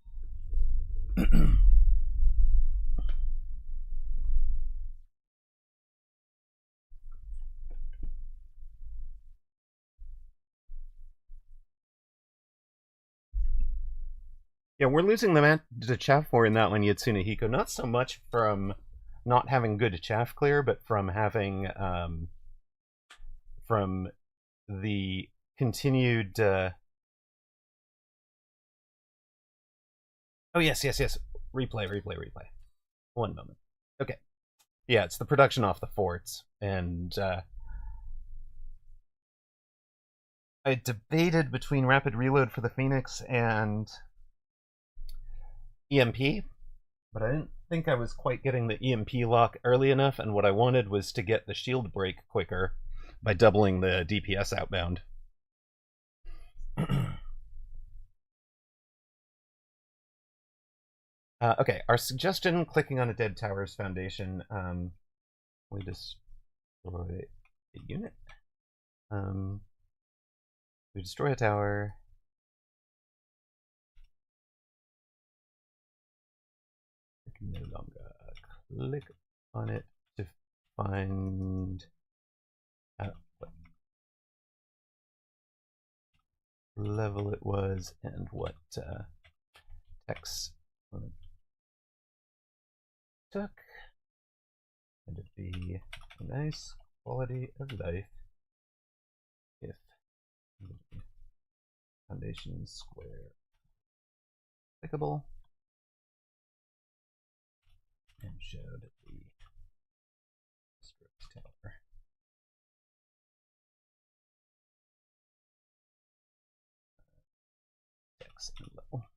Yeah, we're losing the chaff war in that one, Yatsuna Hiko. Not so much from not having good chaff clear, but from having from the continued. Oh yes. Replay. 1 moment. Okay. Yeah, it's the production off the forts, and I debated between rapid reload for the Phoenix and EMP, but I didn't think I was quite getting the EMP lock early enough, and what I wanted was to get the shield break quicker by doubling the DPS outbound. Okay, our suggestion, clicking on a dead tower's foundation, we destroy a unit. We destroy a tower. I can no longer click on it to find what level it was and what text it took. And it'd be a nice quality of life if the foundation square clickable and showed the district tower. Text and level.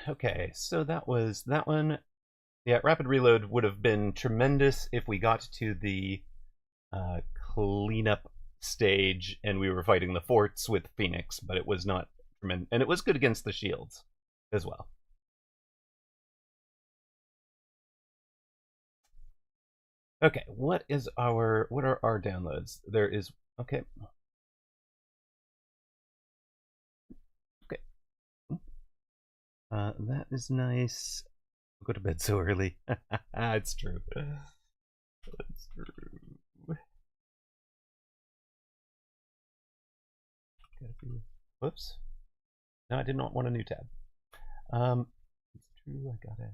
Okay, so that was that one. Yeah, rapid reload would have been tremendous if we got to the cleanup stage and we were fighting the forts with Phoenix, but it was not tremendous, and it was good against the shields as well. Okay, what are our downloads? There is okay. That is nice. I'll go to bed so early. It's true. It's true. Whoops. No, I did not want a new tab. It's true. I gotta.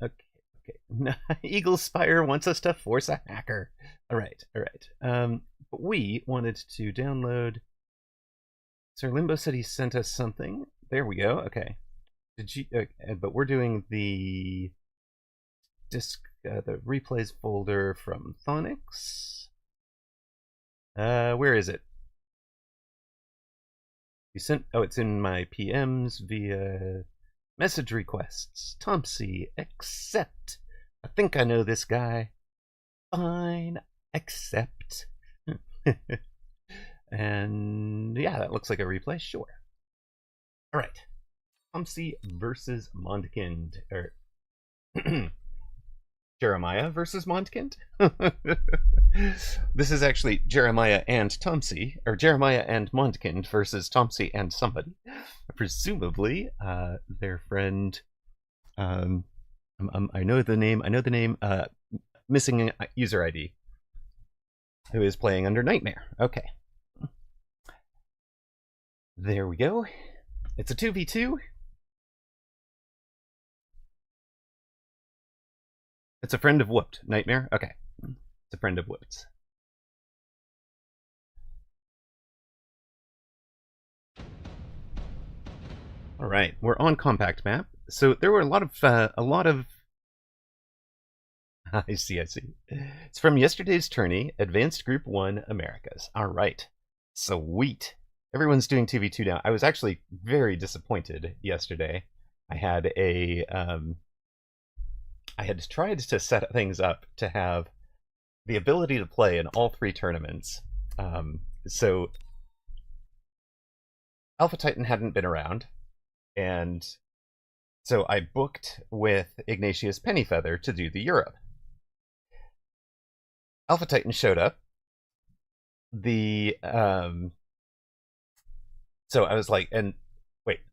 Okay. Eagle Spire wants us to force a hacker. All right. But we wanted to download. Sir Limbo said he sent us something. There we go. Okay. Did you? But we're doing the disk, the replays folder from Thonix. Where is it? You sent. Oh, it's in my PMs via message requests. Tomsy, accept. I think I know this guy. Fine, accept. And yeah, that looks like a replay. Sure. All right. Tomsy versus Mondkind, or Jeremiah versus Mondkind. This is actually Jeremiah and Tomsy, or Jeremiah and Mondkind versus Tomsy and somebody, presumably their friend. I know the name. Missing user ID. Who is playing under Nightmare? Okay. There we go. It's a 2v2. It's a friend of Whooped. Nightmare? Okay. It's a friend of Whooped's. Alright, we're on compact map. So there were a lot of I see. It's from yesterday's tourney, Advanced Group 1 Americas. Alright. Sweet. Everyone's doing 2v2 now. I was actually very disappointed yesterday. I had tried to set things up to have the ability to play in all 3 tournaments. So Alpha Titan hadn't been around, and so I booked with Ignatius Pennyfeather to do the Europe. Alpha Titan showed up. So I was like,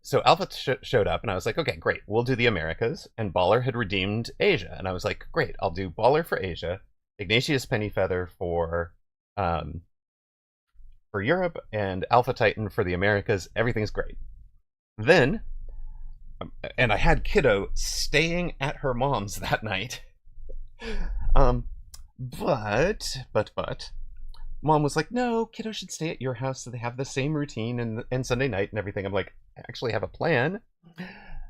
so Alpha showed up, and I was like, okay, great, we'll do the Americas, and Baller had redeemed Asia, and I was like, great, I'll do Baller for Asia, Ignatius Pennyfeather for Europe, and Alpha Titan for the Americas. Everything's great. Then, and I had Kiddo staying at her mom's that night, but Mom was like, no, Kiddo should stay at your house so they have the same routine and Sunday night and everything. I'm like, I actually have a plan.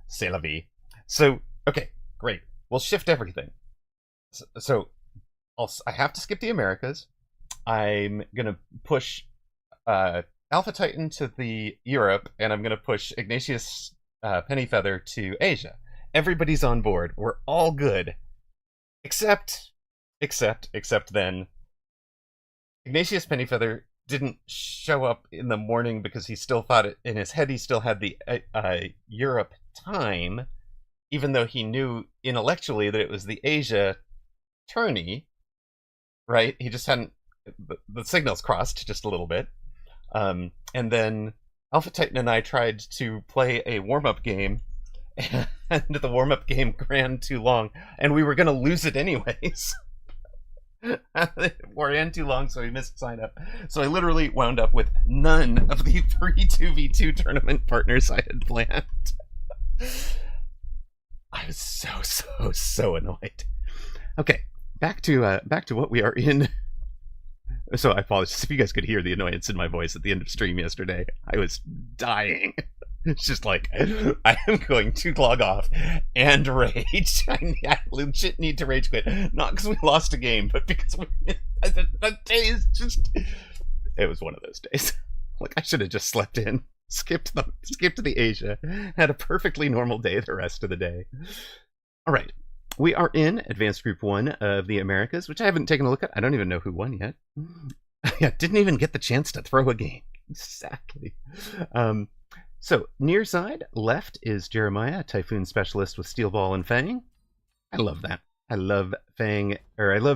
C'est la vie. So, okay, great. We'll shift everything. So I have to skip the Americas. I'm going to push Alpha Titan to the Europe, and I'm going to push Ignatius Pennyfeather to Asia. Everybody's on board. We're all good. Except then Ignatius Pennyfeather didn't show up in the morning because he still thought in his head he still had the Europe time, even though he knew intellectually that it was the Asia tourney, right? He just hadn't, the signals crossed just a little bit. And then Alpha Titan and I tried to play a warm-up game, and the warm-up game ran too long, and we were going to lose it anyways. It ran too long, so we missed sign up. So I literally wound up with none of the 3 2v2 tournament partners I had planned. I was so annoyed. Okay, back to what we are in. So I apologize if you guys could hear the annoyance in my voice at the end of stream yesterday. I was dying. It's just like, I am going to log off and rage. I legit need to rage quit. Not because we lost a game, but because the day is just... It was one of those days. Like, I should have just slept in, skipped the Asia, had a perfectly normal day the rest of the day. All right. We are in Advanced Group 1 of the Americas, which I haven't taken a look at. I don't even know who won yet. I didn't even get the chance to throw a game. Exactly. So, near side, left is Jeremiah, Typhoon Specialist with Steel Ball and Fang. I love that. I love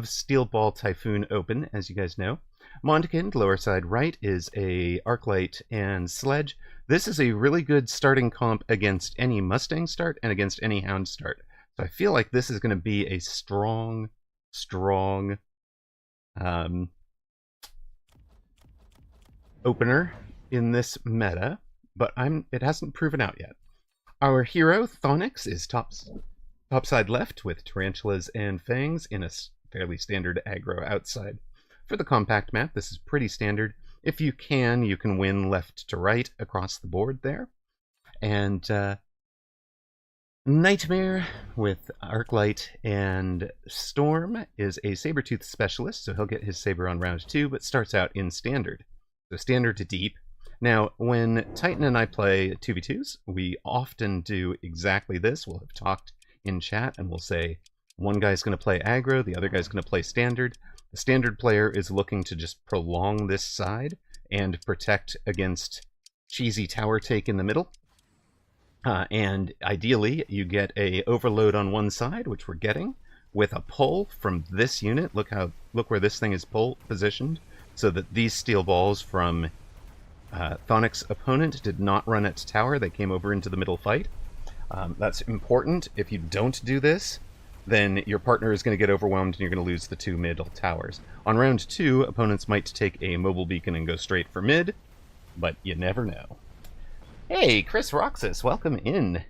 Steel Ball Typhoon Open, as you guys know. Mondkind, lower side right, is a Arclight and Sledge. This is a really good starting comp against any Mustang start and against any Hound start. So I feel like this is going to be a strong opener in this meta. But it hasn't proven out yet. Our hero, Thonix, is topside left with Tarantulas and Fangs in a fairly standard aggro outside. For the compact map, this is pretty standard. If you can win left to right across the board there. And Nightmare with Arclight and Storm is a Sabertooth specialist, so he'll get his Saber on round 2, but starts out in standard. So standard to deep. Now, when Titan and I play 2v2s, we often do exactly this. We'll have talked in chat, and we'll say, one guy's going to play aggro, the other guy's going to play standard. The standard player is looking to just prolong this side and protect against cheesy tower take in the middle. And ideally, you get a overload on one side, which we're getting, with a pull from this unit. Look where this thing is positioned, so that these steel balls from Thonic's opponent did not run at tower. They came over into the middle fight. That's important. If you don't do this, then your partner is going to get overwhelmed and you're going to lose the 2 middle towers. On round 2, opponents might take a mobile beacon and go straight for mid, but you never know. Hey, Chris Roxas, welcome in.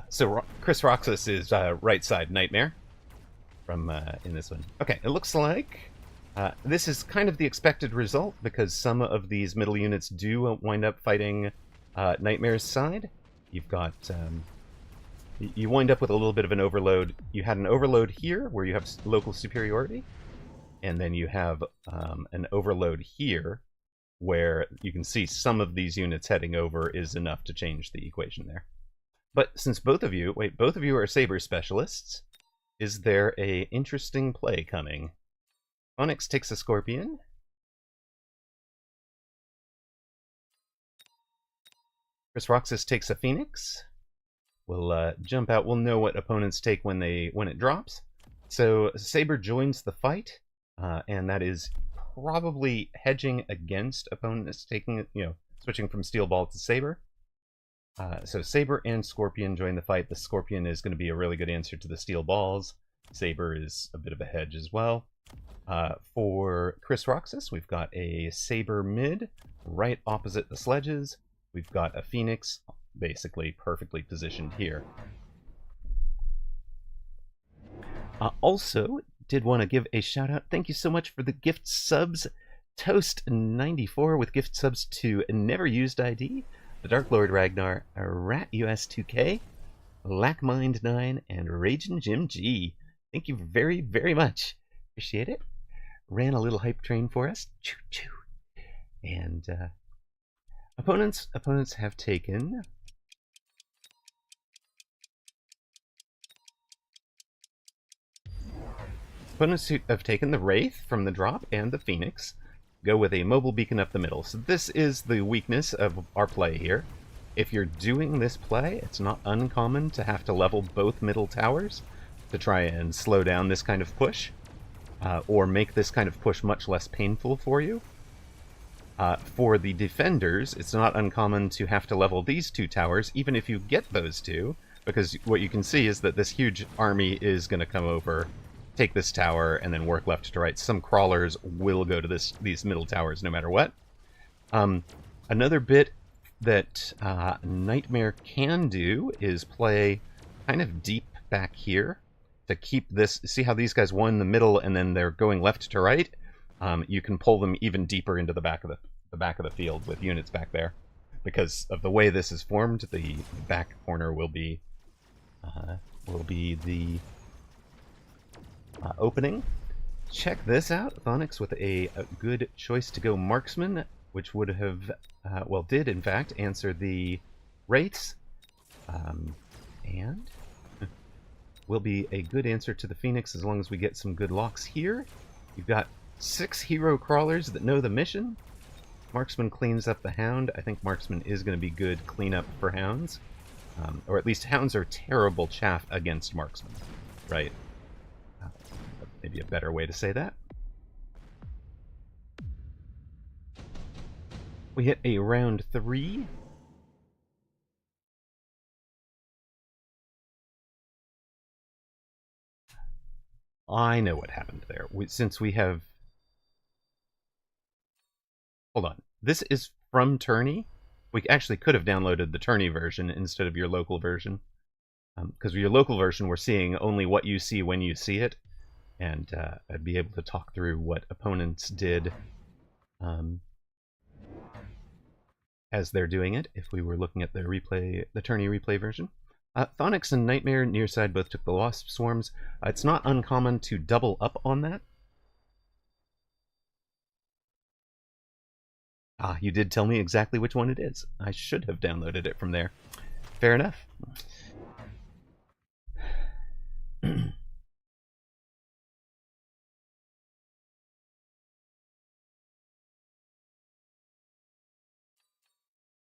So Chris Roxas is right side Nightmare from in this one. Okay, it looks like this is kind of the expected result because some of these middle units do wind up fighting Nightmare's side. You've got you wind up with a little bit of an overload. You had an overload here where you have local superiority, and then you have an overload here where you can see some of these units heading over is enough to change the equation there. But since both of you are Saber specialists, is there a interesting play coming? Onyx takes a Scorpion. Chris Roxas takes a Phoenix. We'll jump out. We'll know what opponents take when it drops. So Saber joins the fight, and that is probably hedging against opponents taking, switching from Steel Ball to Saber. So Saber and Scorpion join the fight. The Scorpion is going to be a really good answer to the Steel Balls. Saber is a bit of a hedge as well. For Chris Roxas, we've got a Saber mid right opposite the sledges. We've got a Phoenix basically perfectly positioned here. Also, did want to give a shout out. Thank you so much for the gift subs. Toast94 with gift subs to Never Used ID. The Dark Lord Ragnar, Rat US2K, Lackmind9, and Ragin' Jim G. Thank you very, very much. Appreciate it. Ran a little hype train for us. Choo choo. And opponents have taken the Wraith from the drop and the Phoenix. Go with a mobile beacon up the middle. So this is the weakness of our play here. If you're doing this play, it's not uncommon to have to level both middle towers to try and slow down this kind of push, or make this kind of push much less painful for you. For the defenders, it's not uncommon to have to level these 2 towers, even if you get those 2, because what you can see is that this huge army is going to come over, take this tower, and then work left to right. Some crawlers will go to these middle towers no matter what. Another bit that Nightmare can do is play kind of deep back here to keep this. See how these guys won the middle and then they're going left to right? You can pull them even deeper into the back of the field with units back there. Because of the way this is formed, the back corner will be the opening. Check this out. Thonix with a good choice to go Marksman, which would have, did in fact answer the Wraiths, and will be a good answer to the Phoenix as long as we get some good locks here. You've got 6 hero crawlers that know the mission. Marksman cleans up the Hound. I think Marksman is going to be good cleanup for Hounds, or at least Hounds are terrible chaff against Marksman, right? Maybe a better way to say that. We hit a round 3. I know what happened there. Since we have... Hold on. This is from Tourney. We actually could have downloaded the Tourney version instead of your local version. Because with your local version, we're seeing only what you see when you see it. And I'd be able to talk through what opponents did as they're doing it, if we were looking at the Tourney replay version. Thonix and Nightmare nearside both took the Wasp Swarms. It's not uncommon to double up on that. Ah, you did tell me exactly which one it is. I should have downloaded it from there. Fair enough.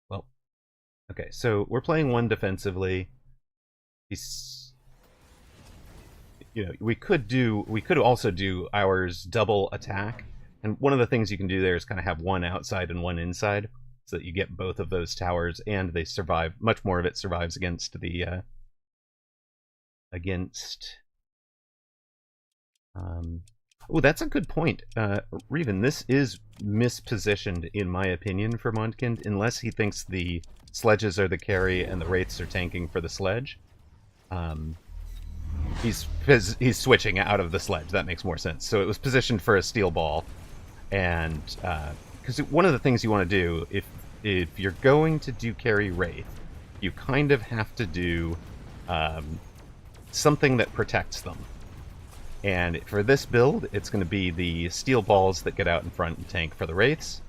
Well, okay, so we're playing one defensively. He's, we could also do ours double attack, and one of the things you can do there is kind of have one outside and one inside, so that you get both of those towers, and they survive. Much more of it survives against the Oh, that's a good point. Revan, this is mispositioned, in my opinion, for Mondkind, unless he thinks the sledges are the carry and the wraiths are tanking for the sledge. He's switching out of the sledge. That makes more sense. So it was positioned for a steel ball, and because one of the things you want to do, if you're going to do carry wraith, you kind of have to do something that protects them. And for this build, it's going to be the steel balls that get out in front and tank for the wraiths.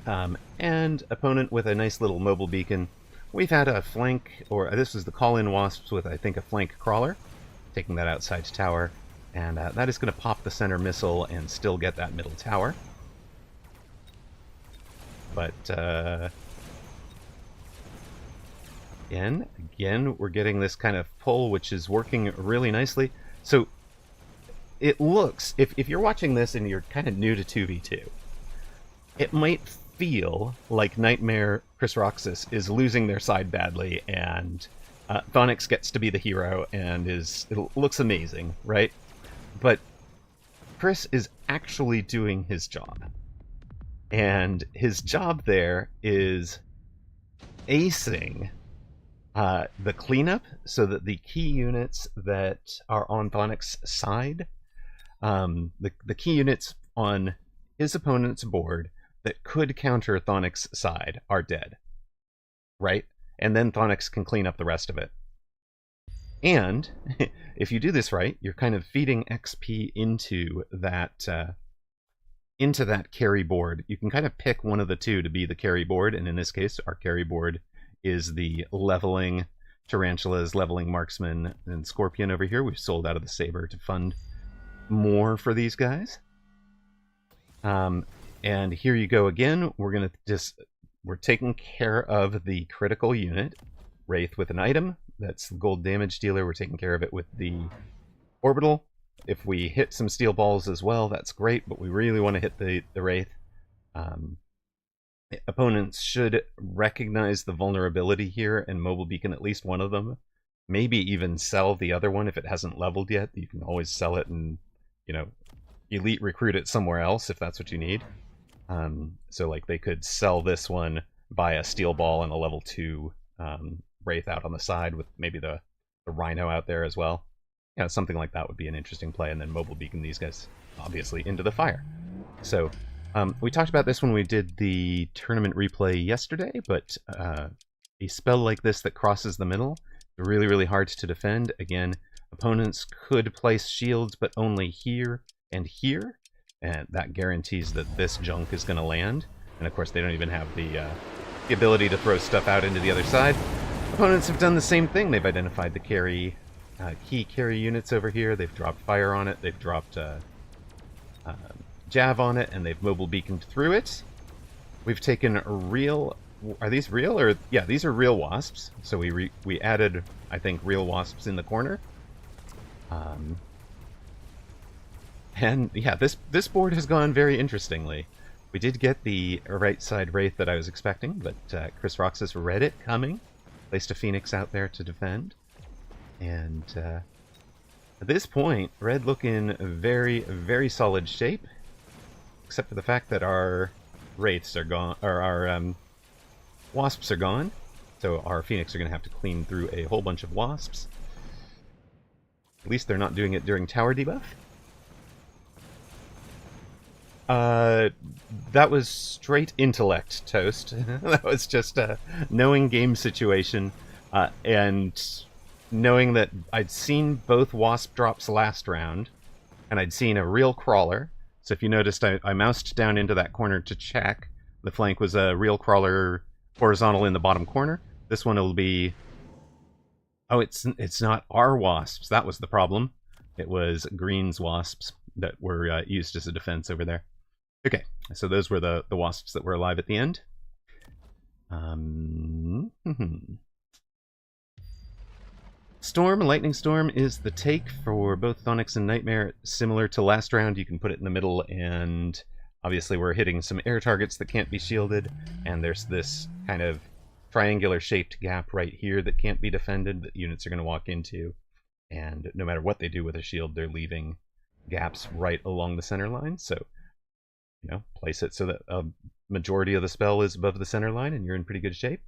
And opponent with a nice little mobile beacon. We've had a flank, or this is the call-in wasps with, I think, a flank crawler, taking that outside tower. And that is going to pop the center missile and still get that middle tower. But again, we're getting this kind of pull, which is working really nicely. So it looks, if you're watching this and you're kind of new to 2v2, it might feel like Nightmare Chris Roxas is losing their side badly, and Thonix gets to be the hero, and it looks amazing, right? But Chris is actually doing his job. And his job there is acing the cleanup, so that the key units that are on Thonix's side, the key units on his opponent's board that could counter Thonix's side are dead, right? And then Thonix can clean up the rest of it. And if you do this right, you're kind of feeding XP into that carry board. You can kind of pick one of the two to be the carry board, and in this case, our carry board is the leveling tarantulas, leveling marksman, and scorpion over here. We've sold out of the saber to fund more for these guys. And here you go again. We're taking care of the critical unit, Wraith, with an item. That's the gold damage dealer. We're taking care of it with the orbital. If we hit some steel balls as well, that's great, but we really want to hit the Wraith. Opponents should recognize the vulnerability here and mobile beacon at least one of them. Maybe even sell the other one if it hasn't leveled yet. You can always sell it and, elite recruit it somewhere else if that's what you need. So like they could sell this one, buy a steel ball and a level 2 Wraith out on the side with maybe the Rhino out there as well. Something like that would be an interesting play, and then mobile beacon these guys obviously into the fire. So we talked about this when we did the tournament replay yesterday, but a spell like this that crosses the middle is really, really hard to defend. Again, opponents could place shields, but only here and here, and that guarantees that this junk is going to land. And of course, they don't even have the ability to throw stuff out into the other side. Opponents have done the same thing. They've identified the key carry units over here. They've dropped fire on it. They've dropped Jav on it, and they've mobile beaconed through it. We've taken real... Are these real? Or yeah, these are real wasps. So we added, I think, real wasps in the corner. And yeah, this board has gone very interestingly. We did get the right side Wraith that I was expecting, but Chris Roxas read it coming. Placed a Phoenix out there to defend. And at this point, Red look in very, very solid shape. Except for the fact that our Wraiths are gone, or our Wasps are gone. So our Phoenix are going to have to clean through a whole bunch of Wasps. At least they're not doing it during tower debuff. That was straight intellect, Toast. That was just a knowing game situation, and knowing that I'd seen both Wasp drops last round, and I'd seen a real crawler, So if you noticed, I moused down into that corner to check. The flank was a real crawler horizontal in the bottom corner. This one will be... Oh, it's not our wasps. That was the problem. It was Green's wasps that were used as a defense over there. Okay, so those were the wasps that were alive at the end. Storm, Lightning Storm is the take for both Thonix and Nightmare. Similar to last round, you can put it in the middle, and obviously we're hitting some air targets that can't be shielded, and there's this kind of triangular-shaped gap right here that can't be defended that units are going to walk into, and no matter what they do with a shield, they're leaving gaps right along the center line, so, you know, place it so that a majority of the spell is above the center line, and you're in pretty good shape.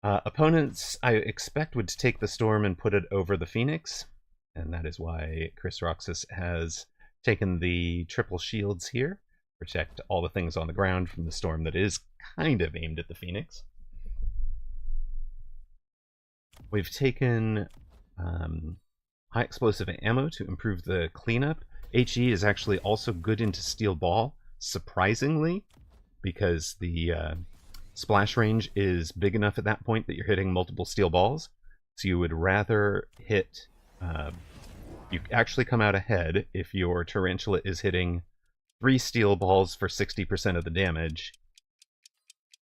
Opponents, I expect, would take the Storm and put it over the Phoenix, and that is why Chris Roxas has taken the triple shields here, protect all the things on the ground from the Storm that is kind of aimed at the Phoenix. We've taken high explosive ammo to improve the cleanup. HE is actually also good into steel ball, surprisingly, because the splash range is big enough at that point that you're hitting multiple steel balls. So you would rather hit... you actually come out ahead if your Tarantula is hitting 3 steel balls for 60% of the damage,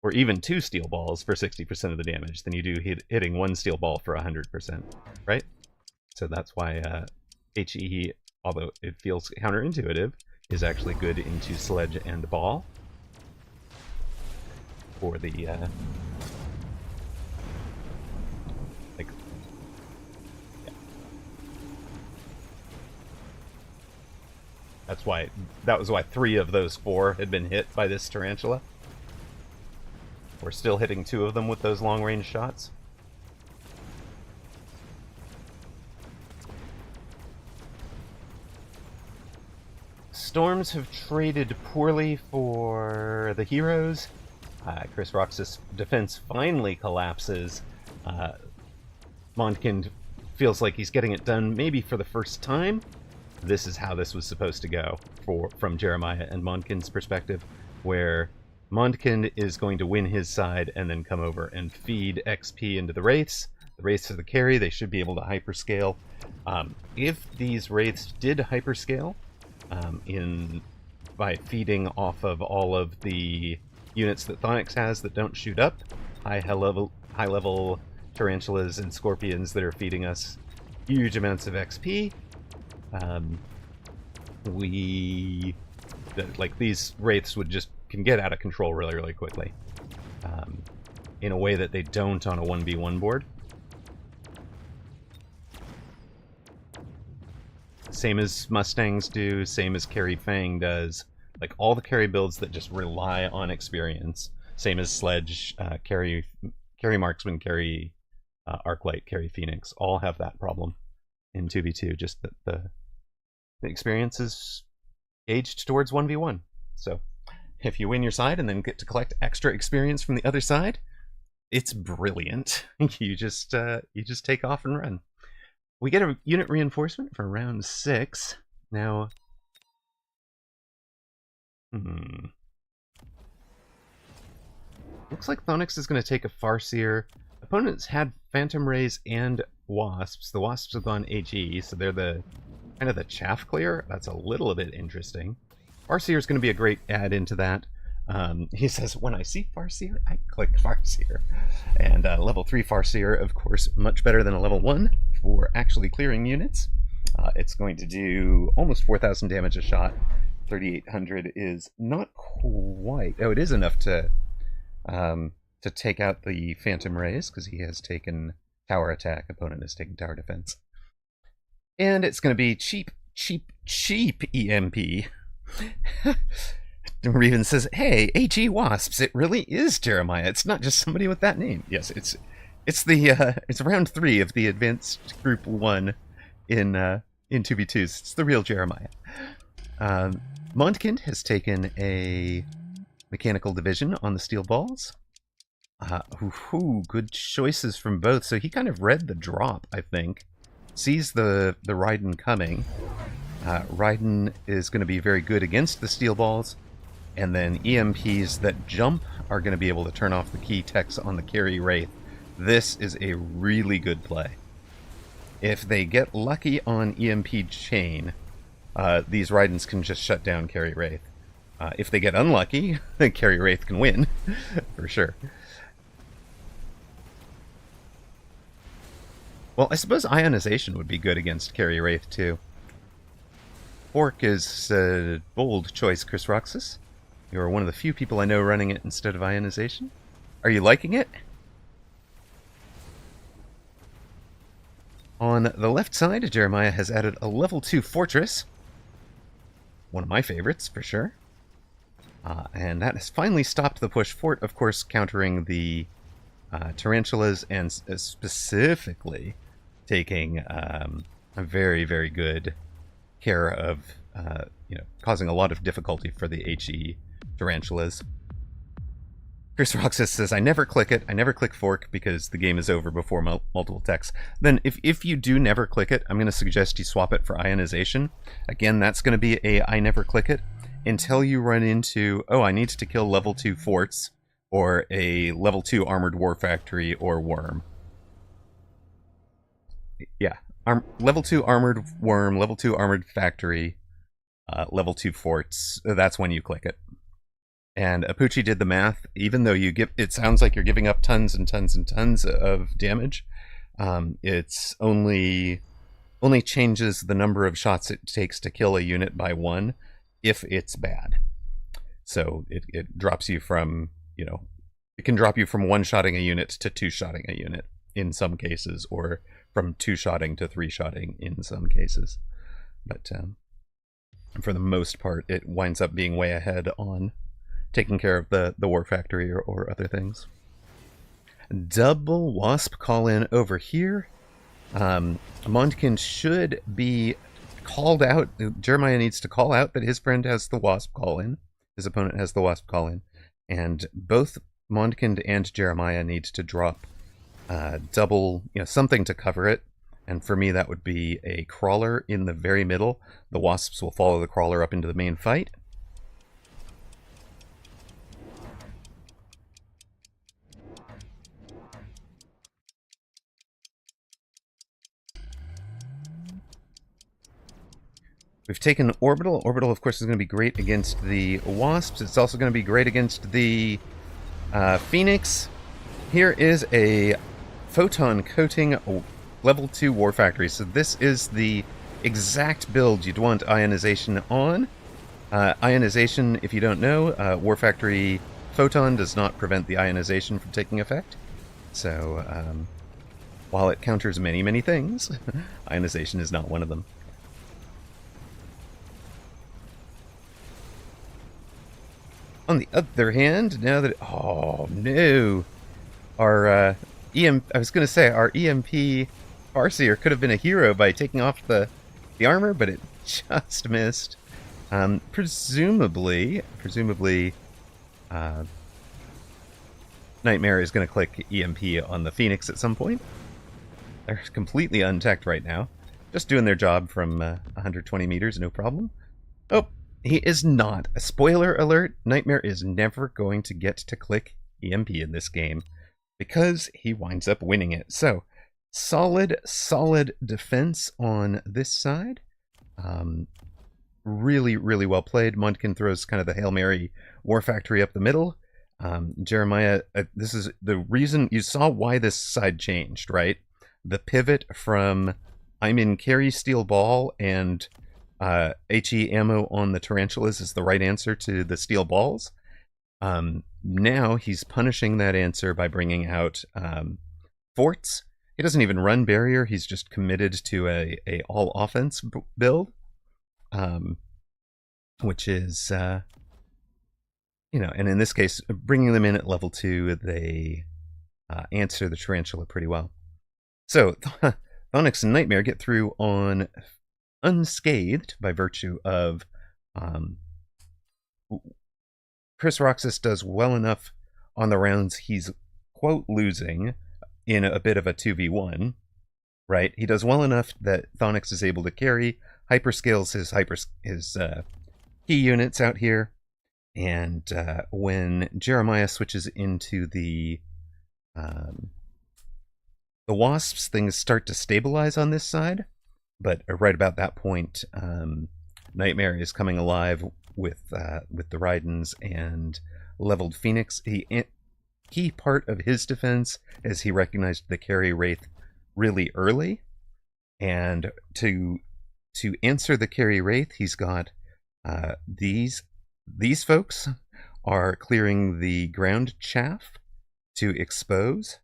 or even 2 steel balls for 60% of the damage, than you do hitting 1 steel ball for 100%, right? So that's why HE, although it feels counterintuitive, is actually good into sledge and ball. For the, like, yeah. That was why 3 of those 4 had been hit by this Tarantula. We're still hitting 2 of them with those long-range shots. Storms have traded poorly for the heroes. Chris Roxas' defense finally collapses. Mondkind feels like he's getting it done maybe for the first time. This is how this was supposed to go from Jeremiah and Mondkind's perspective, where Mondkind is going to win his side and then come over and feed XP into the Wraiths. The Wraiths are the carry. They should be able to hyperscale. If these Wraiths did hyperscale by feeding off of all of the units that Thonix has that don't shoot up, high level tarantulas and scorpions that are feeding us huge amounts of XP, these Wraiths can get out of control really, really quickly, in a way that they don't on a 1v1 board. Same as Mustangs do, same as Carry Fang does. Like, all the carry builds that just rely on experience, same as Sledge, Carry Marksman, Carry Arclight, Carry Phoenix, all have that problem in 2v2, just that the experience is gauged towards 1v1. So, if you win your side and then get to collect extra experience from the other side, it's brilliant. You just take off and run. We get a unit reinforcement for round 6. Now, looks like Thonix is going to take a Farseer. Opponents had Phantom Rays and Wasps. The Wasps have gone HE, so they're the kind of the chaff clear. That's a little bit interesting. Farseer is going to be a great add into that. He says, when I see Farseer, I click Farseer. And level 3 Farseer, of course, much better than a level 1 for actually clearing units. It's going to do almost 4,000 damage a shot. 3,800 is not quite... Oh, it is enough to take out the Phantom Rays, because he has taken tower attack. Opponent has taken tower defense. And it's going to be cheap EMP. Reven says, hey, HE Wasps, it really is Jeremiah. It's not just somebody with that name. Yes, it's round 3 of the advanced group 1 in 2v2s. It's the real Jeremiah. Mondkind has taken a mechanical division on the steel balls. Good choices from both. So he kind of read the drop, I think. Sees the Raiden coming. Raiden is going to be very good against the steel balls, and then EMPs that jump are going to be able to turn off the key techs on the carry Wraith. This is a really good play. If they get lucky on EMP chain, these Raidens can just shut down carry Wraith. If they get unlucky, carry Wraith can win, for sure. Well, I suppose Ionization would be good against carry Wraith, too. Fork is a bold choice, Chris Roxas. You are one of the few people I know running it instead of Ionization. Are you liking it? On the left side, Jeremiah has added a level 2 fortress. One of my favorites, for sure. And that has finally stopped the push. Fort, of course, countering the tarantulas and specifically taking a very, very good care of, causing a lot of difficulty for the HE tarantulas. Chris Roxas says, I never click it. I never click fork because the game is over before multiple techs. Then if you do never click it, I'm going to suggest you swap it for Ionization. Again, that's going to be a I never click it until you run into, oh, I need to kill level 2 forts or a level 2 armored war factory or worm. Yeah, level 2 armored worm, level 2 armored factory, level 2 forts. That's when you click it. And Apucci did the math. Even though it sounds like you're giving up tons and tons and tons of damage, it's only changes the number of shots it takes to kill a unit by 1 if it's bad. So it drops you from, it can drop you from 1-shotting a unit to 2-shotting a unit in some cases, or from 2-shotting to 3-shotting in some cases. But for the most part, it winds up being way ahead on taking care of the war factory or other things. Double wasp call in over here. Mondkin should be called out. Jeremiah needs to call out that his friend has the wasp call in. His opponent has the wasp call in. And both Mondkin and Jeremiah need to drop double, something to cover it. And for me, that would be a crawler in the very middle. The wasps will follow the crawler up into the main fight. We've taken Orbital. Orbital, of course, is going to be great against the Wasps. It's also going to be great against the Phoenix. Here is a Photon Coating Level 2 War Factory. So this is the exact build you'd want Ionization on. Ionization, if you don't know, War Factory Photon does not prevent the ionization from taking effect. So, while it counters many, many things, ionization is not one of them. On the other hand, now that... Oh, no! Our, I was going to say, our EMP Farseer could have been a hero by taking off the armor, but it just missed. Presumably, Nightmare is going to click EMP on the Phoenix at some point. They're completely untech'd right now. Just doing their job from 120 meters, no problem. Oh! He is not. A spoiler alert, Nightmare is never going to get to click EMP in this game because he winds up winning it. So, solid defense on this side. Really, really well played. Mondkin throws kind of the Hail Mary War Factory up the middle. Jeremiah, this is the reason you saw why this side changed, right? The pivot from I'm in carry steel ball and HE ammo on the tarantulas is the right answer to the steel balls. Now he's punishing that answer by bringing out forts. He doesn't even run barrier. He's just committed to a all offense build, which is and in this case, bringing them in at level 2, they answer the tarantula pretty well. So Thonix and Nightmare get through on unscathed by virtue of Chris Roxas does well enough on the rounds he's, quote, losing in a bit of a 2v1, right? He does well enough that Thonix is able to carry hyperscales his key units out here, and when Jeremiah switches into the wasps, things start to stabilize on this side. But right about that point, Nightmare is coming alive with the Raidens and leveled Phoenix. Key part of his defense is he recognized the Carry Wraith really early, and to answer the Carry Wraith, he's got these folks are clearing the ground chaff to expose.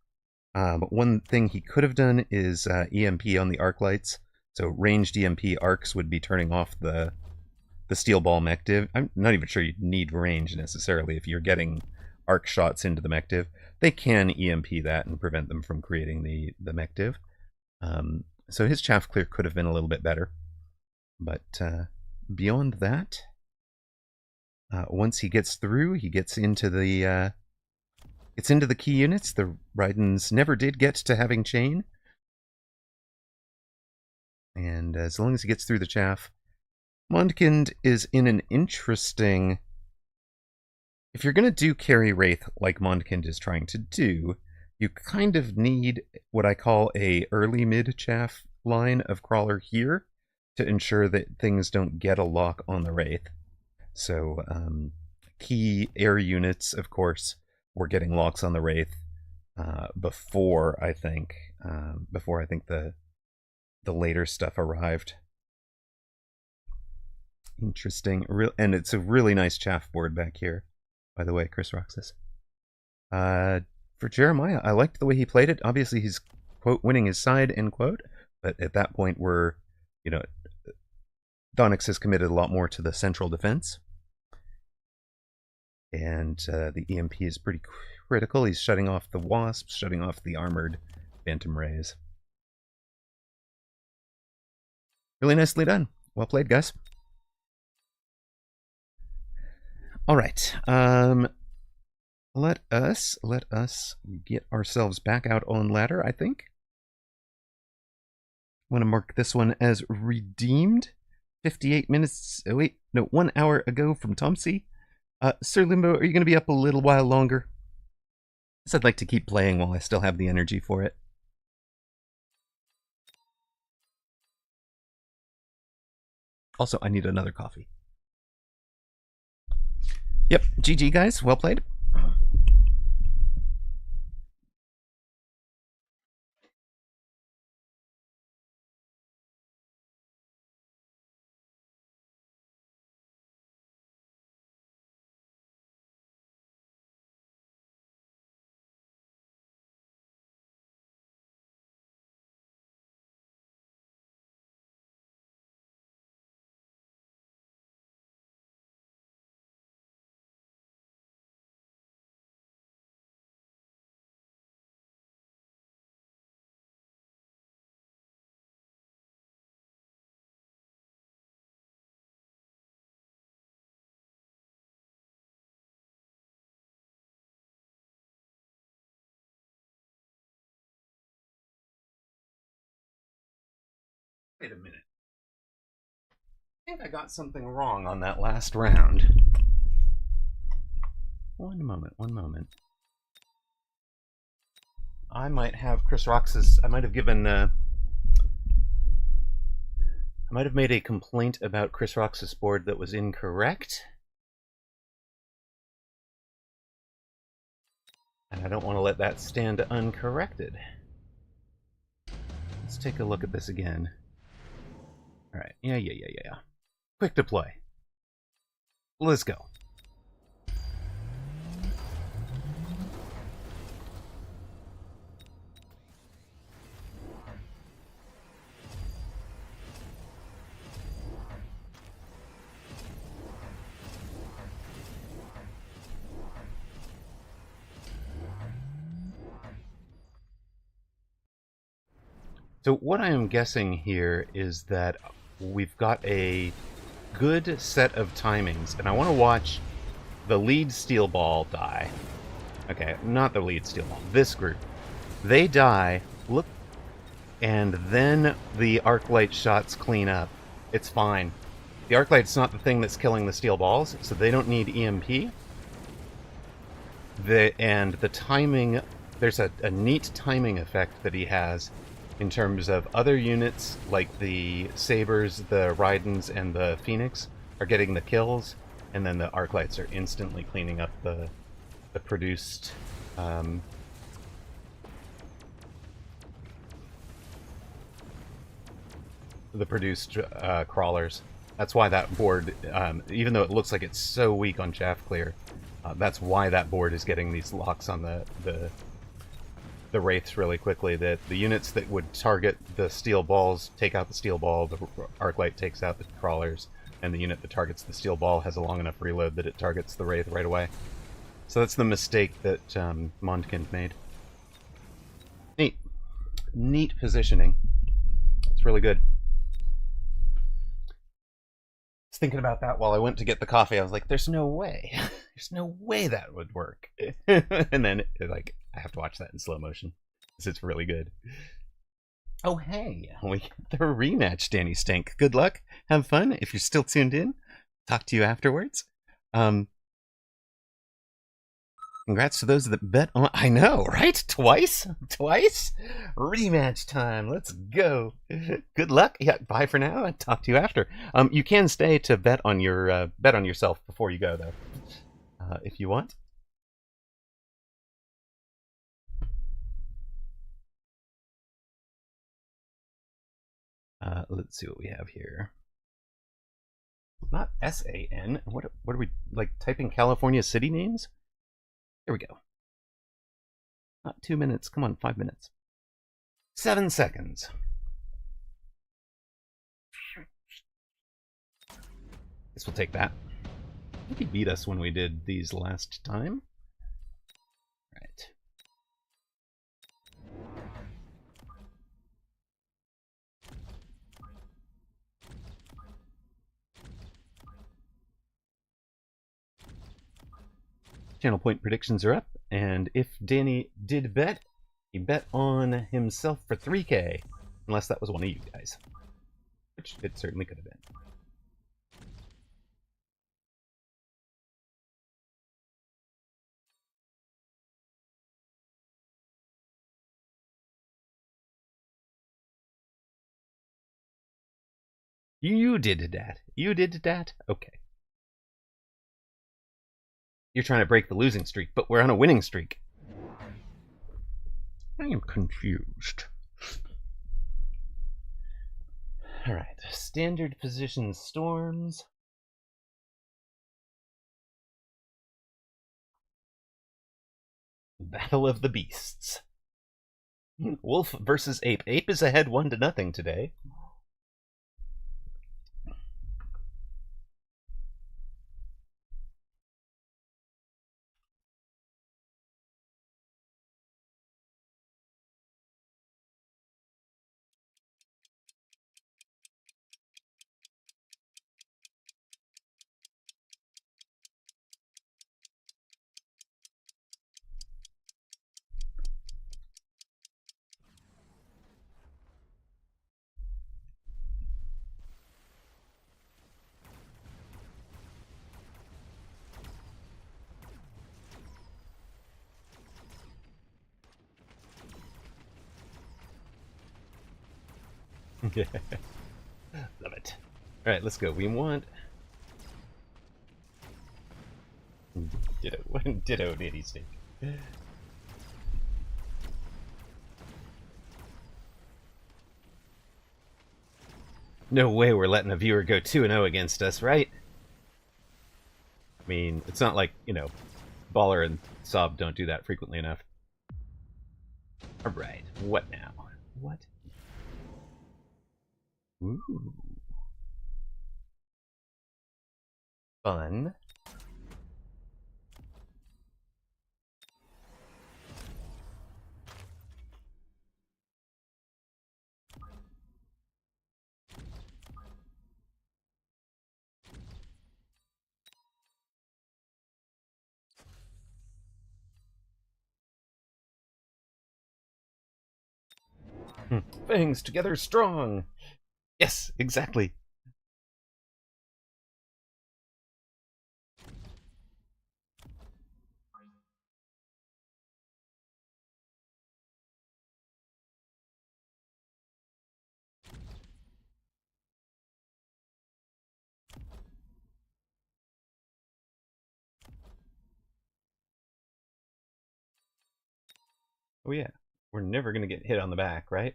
But one thing he could have done is EMP on the arc lights. So ranged EMP arcs would be turning off the steel ball mech div. I'm not even sure you'd need range necessarily if you're getting arc shots into the mech div. They can EMP that and prevent them from creating the mech div. So his chaff clear could have been a little bit better. But beyond that, once he gets through, he gets into the key units. The Raidens never did get to having chain. And as long as he gets through the chaff, Mondkind is in an interesting... If you're going to do Carry Wraith like Mondkind is trying to do, you kind of need what I call a early mid chaff line of crawler here to ensure that things don't get a lock on the Wraith. So key air units, of course, were getting locks on the Wraith before I think the later stuff arrived. Interesting. And it's a really nice chaff board back here, by the way, Chris Roxas. For Jeremiah, I liked the way he played it. Obviously, he's, quote, winning his side, end quote. But at that point, Donix has committed a lot more to the central defense. And the EMP is pretty critical. He's shutting off the wasps, shutting off the armored phantom rays. Really nicely done. Well played, guys. All right. Let us get ourselves back out on ladder, I think. I want to mark this one as redeemed. 58 minutes, 1 hour ago from Tomsey. Sir Limbo, are you going to be up a little while longer? Because I'd like to keep playing while I still have the energy for it. Also, I need another coffee. Yep, GG guys, well played. Wait a minute. I think I got something wrong on that last round. One moment. I might have Chris Roxas. I might have given. I might have made a complaint about Chris Roxas' board that was incorrect. And I don't want to let that stand uncorrected. Let's take a look at this again. Alright, yeah. Quick deploy. Let's go. So what I am guessing here is that we've got a good set of timings, and I want to watch the lead steel ball die. Okay, not the lead steel ball, this group. They die, look, and then the arc light shots clean up. It's fine. The Arclight's not the thing that's killing the steel balls, so they don't need EMP. And the timing, there's a neat timing effect that he has in terms of other units like the Sabers, the Raidens, and the Phoenix are getting the kills, and then the Arclights are instantly cleaning up the produced crawlers. That's why that board, even though it looks like it's so weak on chaff clear, that's why that board is getting these locks on the wraiths really quickly. That the units that would target the steel balls take out the steel ball, the Arclight takes out the crawlers, and the unit that targets the steel ball has a long enough reload that it targets the wraith right away. So that's the mistake that Mondkind made. Neat positioning. It's really good. I was thinking about that while I went to get the coffee. I was like, there's no way. There's no way that would work. And then, like, I have to watch that in slow motion because it's really good. Oh, hey, we get the rematch, Danny Stink. Good luck. Have fun. If you're still tuned in, talk to you afterwards. Congrats to those that bet on... I know, right? Twice? Rematch time. Let's go. Good luck. Yeah, bye for now. I'll talk to you after. You can stay to bet on your bet on yourself before you go, though, if you want. Let's see what we have here. Not SAN. What are we, like, typing California city names? Here we go. Not 2 minutes. Come on, 5 minutes. 7 seconds. Guess we'll take that. I think he beat us when we did these last time. Right. Channel point predictions are up, and if Danny did bet, he bet on himself for 3K, unless that was one of you guys, which it certainly could have been. You did that. You did that? Okay. You're trying to break the losing streak, but we're on a winning streak. I am confused. Alright, standard position storms. Battle of the Beasts. Wolf versus Ape. Ape is ahead 1-0 today. Love it. Alright, let's go. We want... Ditto nitty steak. No way we're letting a viewer go 2-0 against us, right? I mean, it's not like, you know, Baller and Sob don't do that frequently enough. Alright, what now? What? Ooh. Fun. Fangs together strong. Yes, exactly. Oh yeah, we're never gonna get hit on the back, right?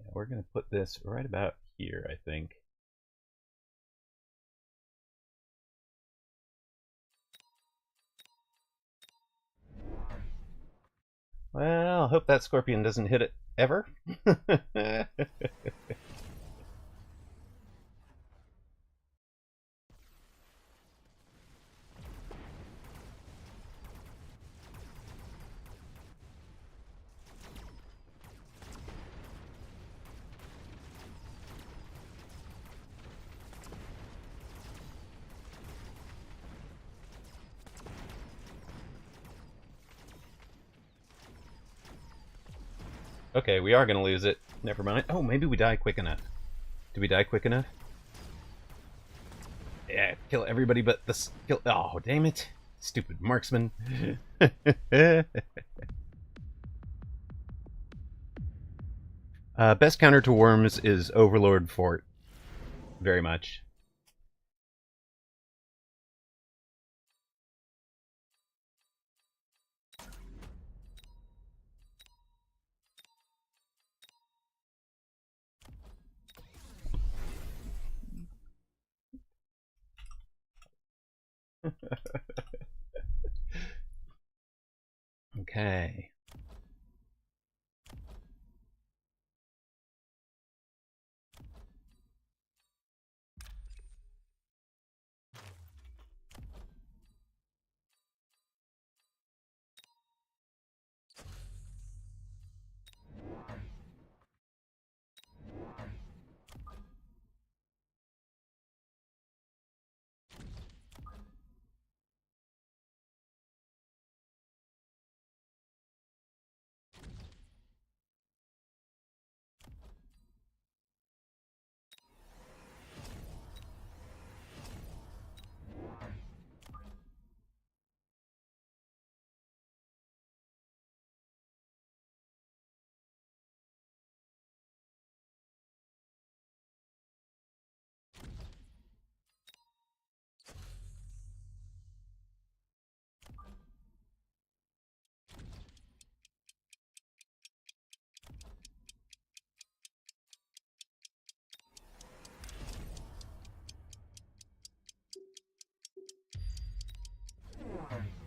Yeah, we're gonna put this right about here, I think. Well, I hope that scorpion doesn't hit it ever. Okay, we are gonna lose it. Never mind. Oh, maybe we die quick enough. Did we die quick enough? Yeah, kill everybody but the kill. Oh, damn it! Stupid marksman. Best counter to worms is Overlord Fort. Very much. Okay.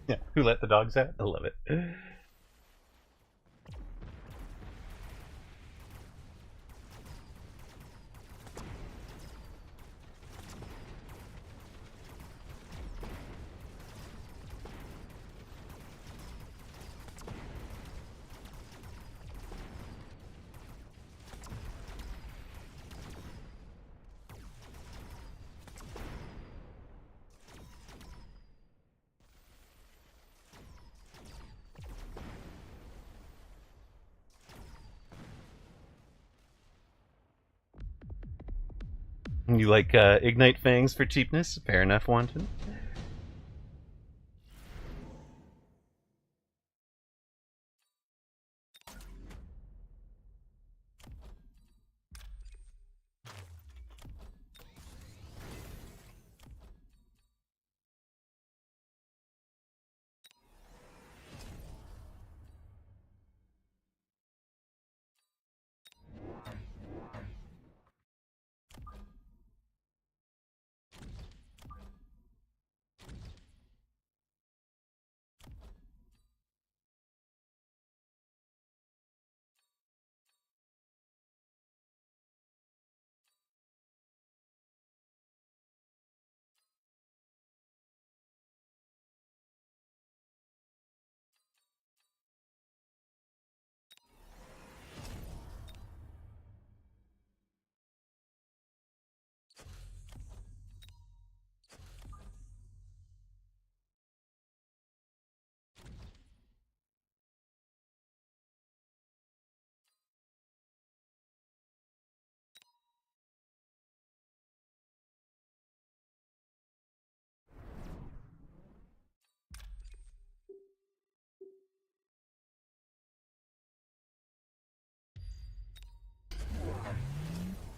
Yeah, who let the dogs out? I love it. You like Ignite Fangs for cheapness? Fair enough, Wanton.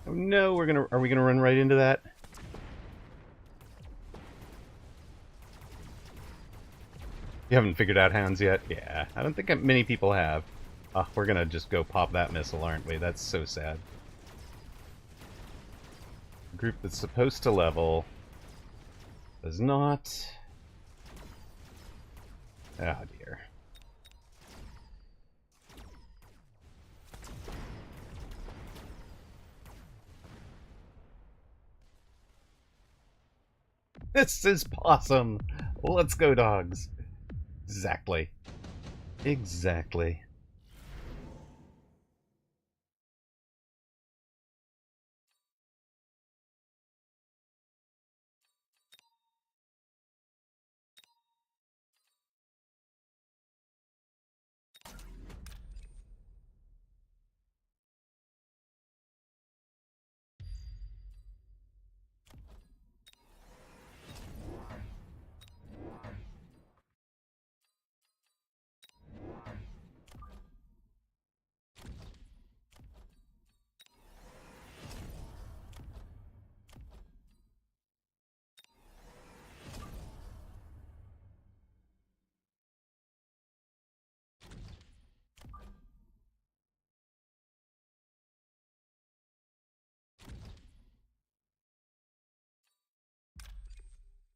Oh no, are we gonna run right into that? You haven't figured out hounds yet? Yeah, I don't think many people have. Oh, we're gonna just go pop that missile, aren't we? That's so sad. The group that's supposed to level does not. Oh dear. This is Possum! Let's go, dogs! Exactly. Exactly.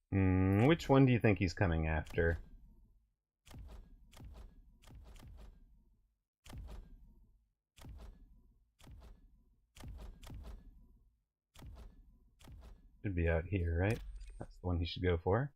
Which one do you think he's coming after? Should be out here, right? That's the one he should go for.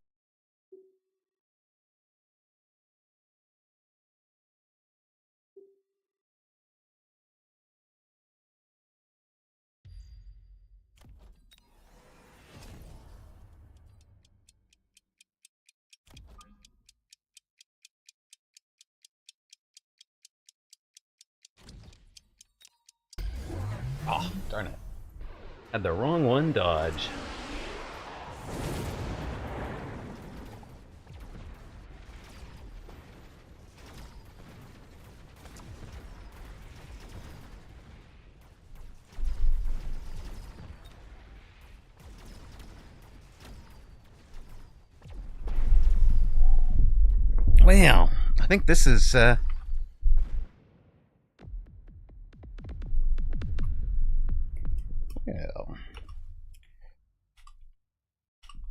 Oh, darn it. Had the wrong one dodge. Well, I think this is, well...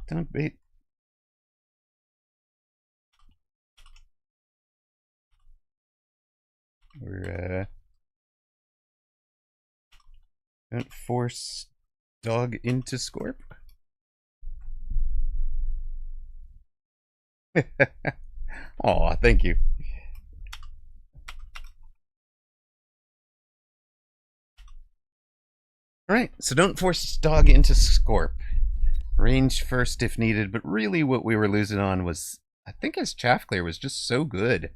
Don't bait. We're, don't force dog into Scorp. Aw, thank you. Alright, so don't force dog into Scorp. Range first if needed, but really what we were losing on was, I think his chaff clear was just so good.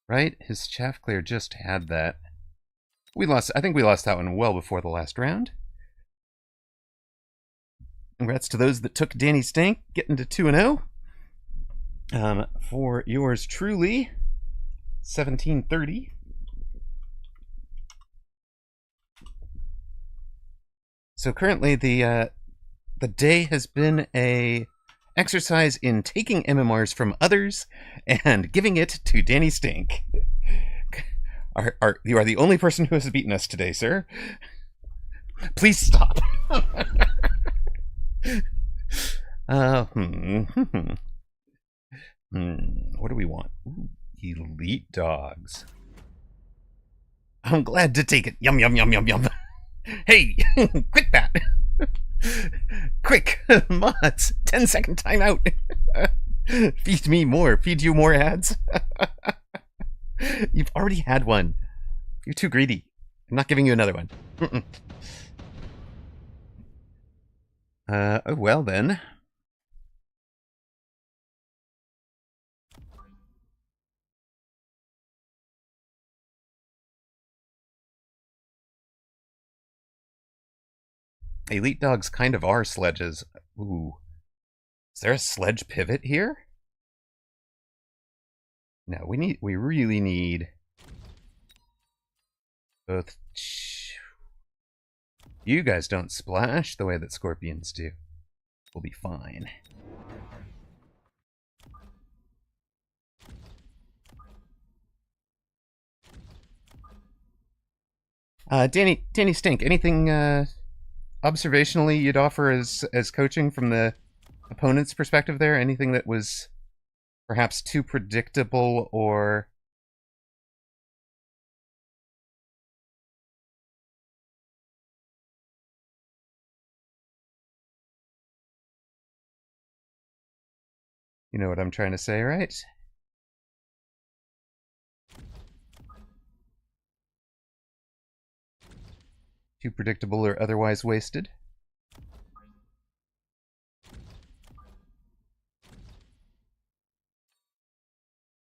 Right? His chaff clear just had that. I think we lost that one well before the last round. Congrats to those that took Danny Stank, getting to 2-0. For yours truly, 1730. So currently the day has been a exercise in taking MMRs from others and giving it to Danny Stink. You are the only person who has beaten us today, sir. Please stop. What do we want? Ooh, elite dogs. I'm glad to take it. Yum, yum, yum, yum, yum. Hey, quit that. Quick, mods, 10-second timeout. Feed me more. Feed you more ads. You've already had one. You're too greedy. I'm not giving you another one. Oh well then. Elite dogs kind of are sledges. Ooh. Is there a sledge pivot here? No, we really need both. You guys don't splash the way that scorpions do. We'll be fine. Danny Stink, anything observationally you'd offer as coaching from the opponent's perspective there? Anything that was perhaps too predictable or you know what I'm trying to say, right? Too predictable or otherwise wasted?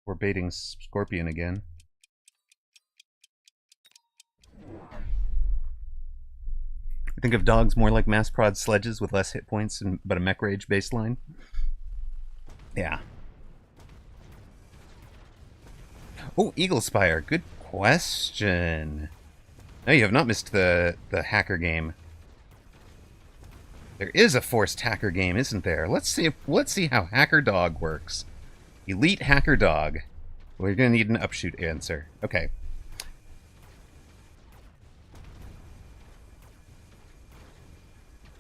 We're baiting Scorpion again. I think of dogs more like mass prod sledges with less hit points, but a mech rage baseline. Yeah. Oh, Eagle Spire. Good question. No, you have not missed the hacker game. There is a forced hacker game, isn't there? Let's see how Hacker Dog works. Elite Hacker Dog. We're gonna need an upshoot answer. Okay.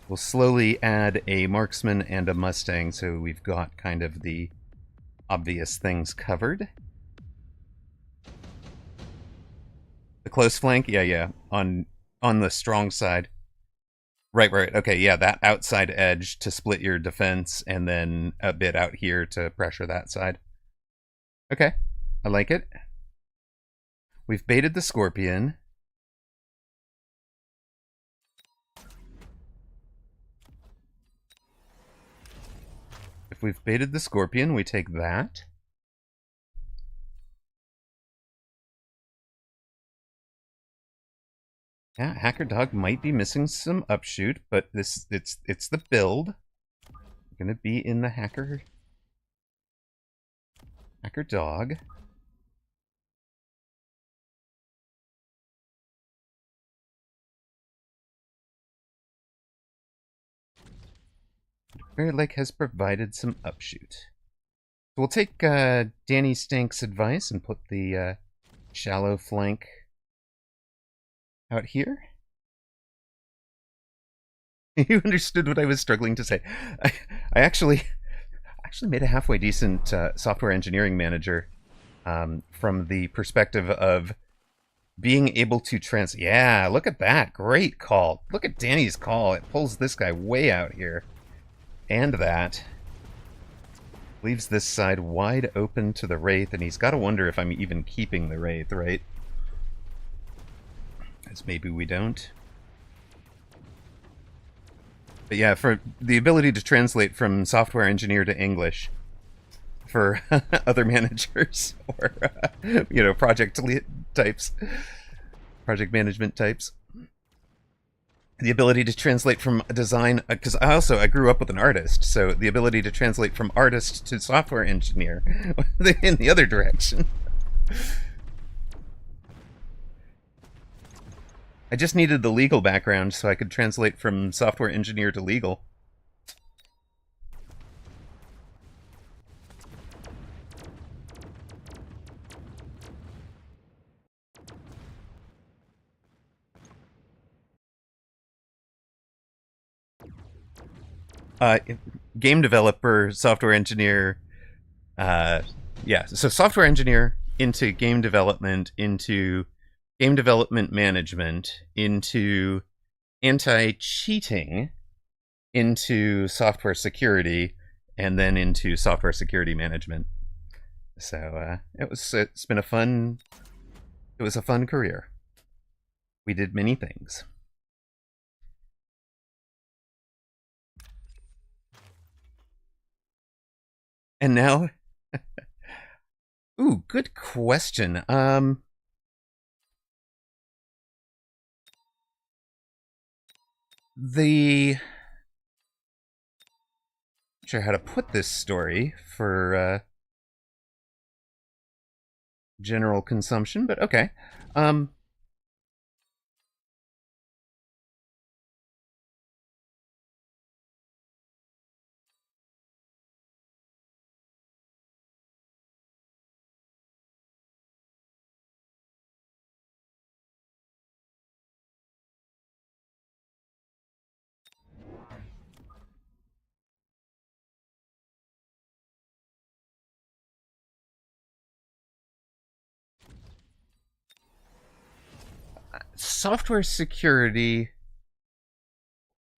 We'll slowly add a marksman and a Mustang, so we've got kind of the obvious things covered. The close flank, yeah. On the strong side. Right. Okay, yeah, that outside edge to split your defense, and then a bit out here to pressure that side. Okay, I like it. We've baited the Scorpion. If we've baited the Scorpion, we take that. Yeah, Hacker Dog might be missing some upshoot, but it's the build. We're gonna be in the Hacker Dog. Bear Lake has provided some upshoot. So we'll take Danny Stink's advice and put the shallow flank out here. You understood what I was struggling to say. I actually made a halfway decent software engineering manager from the perspective of being able to Yeah, look at that. Great call. Look at Danny's call. It pulls this guy way out here. And that leaves this side wide open to the Wraith, and he's got to wonder if I'm even keeping the Wraith, right? As maybe we don't. But yeah, for the ability to translate from software engineer to English for other managers or, project types, project management types. The ability to translate from design, because I grew up with an artist, so the ability to translate from artist to software engineer in the other direction. I just needed the legal background so I could translate from software engineer to legal. Game developer, software engineer, yeah, so software engineer into game development, into game development management, into anti-cheating, into software security, and then into software security management. So it's been a fun career. We did many things. And now ooh, good question. The not sure how to put this story for general consumption, but okay. software security,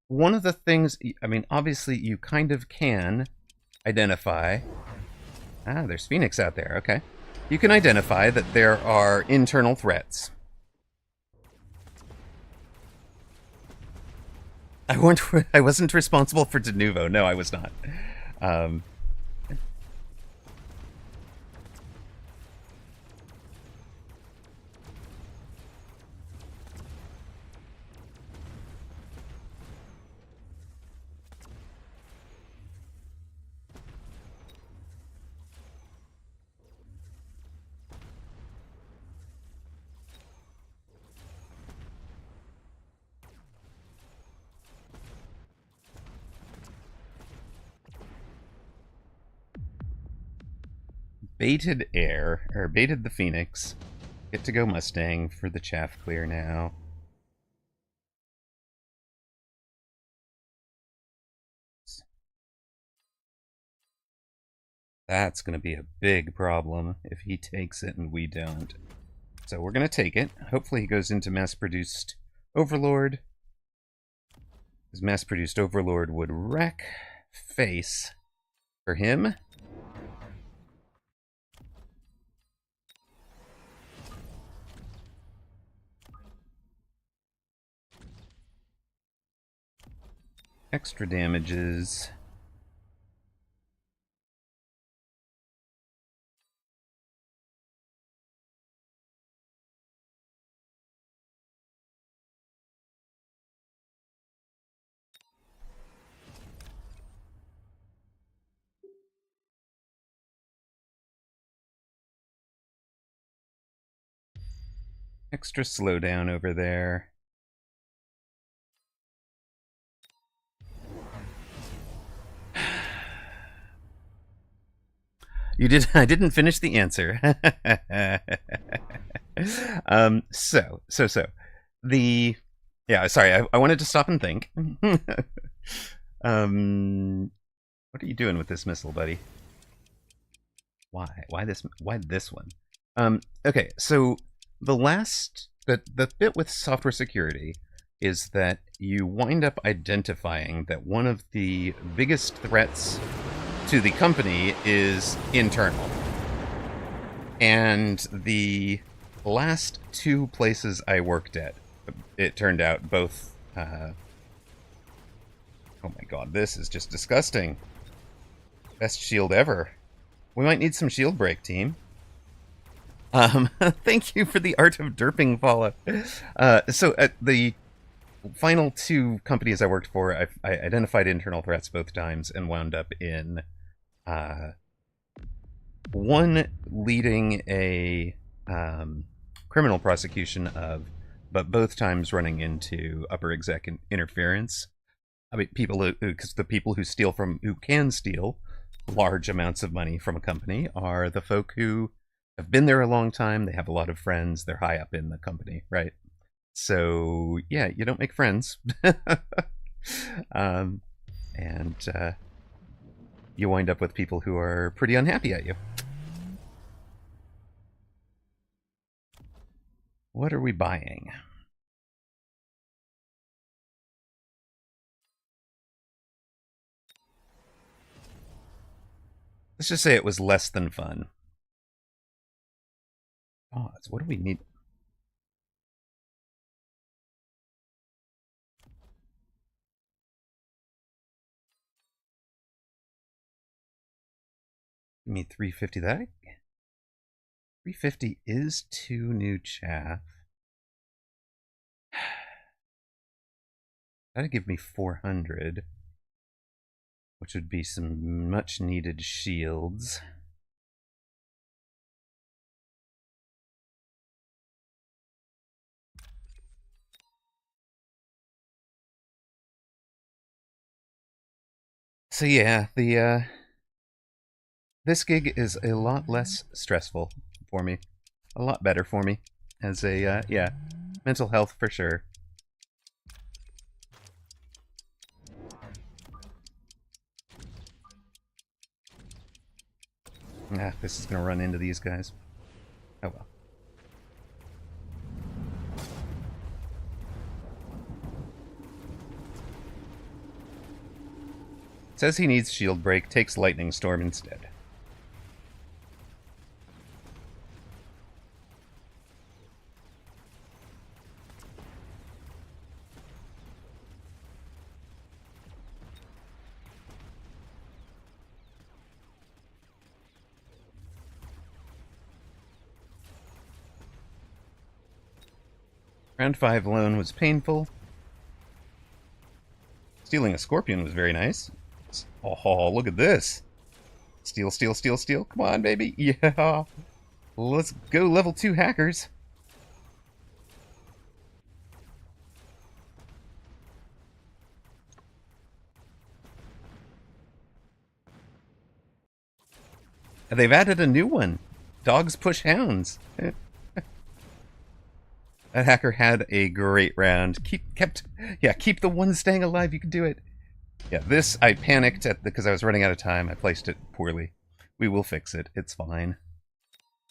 one of the things, I mean, obviously you kind of can identify... Ah, there's Phoenix out there, okay. You can identify that there are internal threats. I wasn't responsible for Denuvo. No, I was not. Baited air, or baited the Phoenix. Get to go Mustang for the chaff clear now. That's going to be a big problem if he takes it and we don't. So we're going to take it. Hopefully he goes into mass-produced Overlord. His mass-produced Overlord would wreck face for him. Extra damages. Extra slowdown over there. You did. I didn't finish the answer. So. Yeah, sorry. I wanted to stop and think. What are you doing with this missile, buddy? Why? Why this one? Okay, so the bit with software security is that you wind up identifying that one of the biggest threats to the company is internal. And the last two places I worked at, it turned out both... oh my god, this is just disgusting. Best shield ever. We might need some shield break, team. Thank you for the art of derping, Paula. So at the final two companies I worked for, I identified internal threats both times and wound up in one leading a criminal prosecution of, but both times running into upper exec interference. I mean, because the people who can steal large amounts of money from a company are the folk who have been there a long time. They have a lot of friends. They're high up in the company, right? So yeah, you don't make friends. You wind up with people who are pretty unhappy at you. What are we buying? Let's just say it was less than fun. Oh, what do we need? Give me 350. That 350 is 2 new chaff. That'd give me 400, which would be some much needed shields. So yeah, this gig is a lot less stressful for me. A lot better for me. As a, yeah, mental health for sure. Ah, this is gonna run into these guys. Oh well. Says he needs shield break, takes lightning storm instead. Round 5 alone was painful. Stealing a scorpion was very nice. Oh, look at this. Steal, steal, steal, steal. Come on, baby. Yeah. Let's go, level 2 hackers. They've added a new one. Dogs push hounds. That hacker had a great round. Keep the one staying alive. You can do it. Yeah, this I panicked at because I was running out of time. I placed it poorly. We will fix it. It's fine.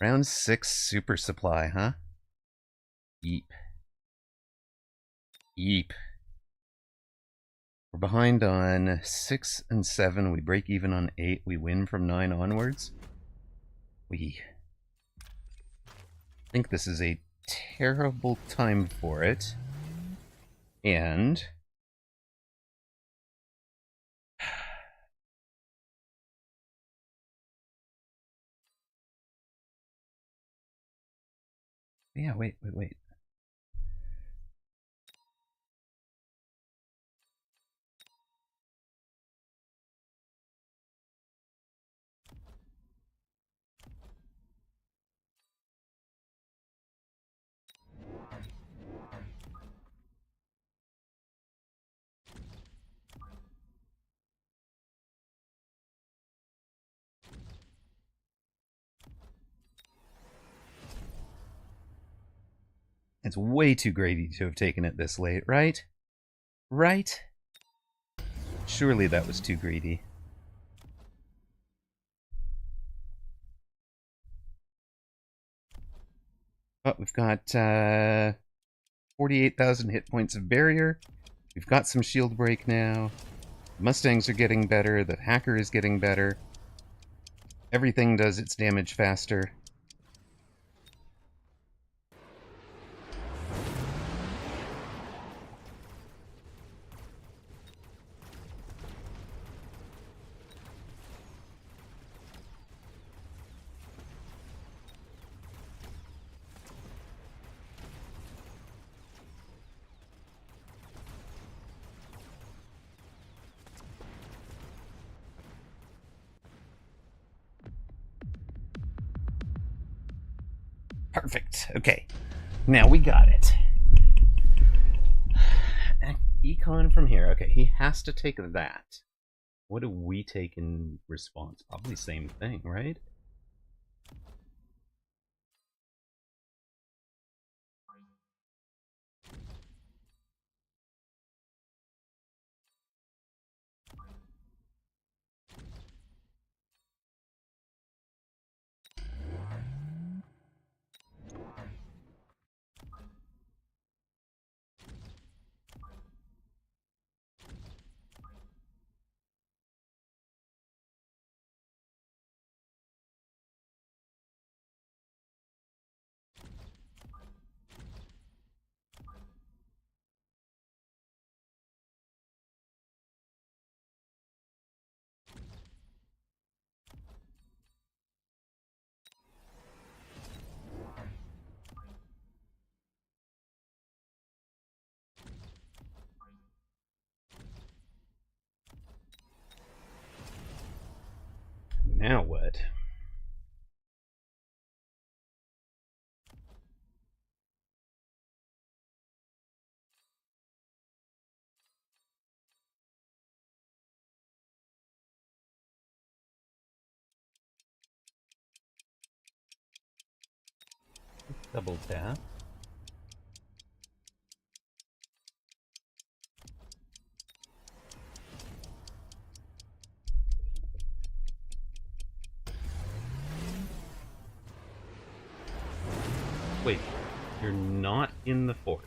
Round 6 super supply, huh? Yeep. Yeep. We're behind on 6 and 7. We break even on 8. We win from 9 onwards. We think this is a terrible time for it. And yeah, wait. It's way too greedy to have taken it this late, right? Right? Surely that was too greedy. But we've got 48,000 hit points of barrier. We've got some shield break now. Mustangs are getting better. The hacker is getting better. Everything does its damage faster. Perfect. Okay. Now we got it. Econ from here. Okay, he has to take that. What do we take in response? Probably same thing, right? Now what? Double tap. Wait, you're not in the fort.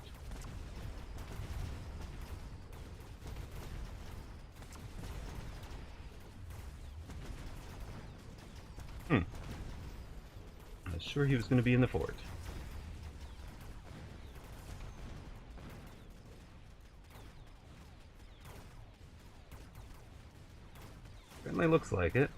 sure he was going to be in the fort. Certainly looks like it.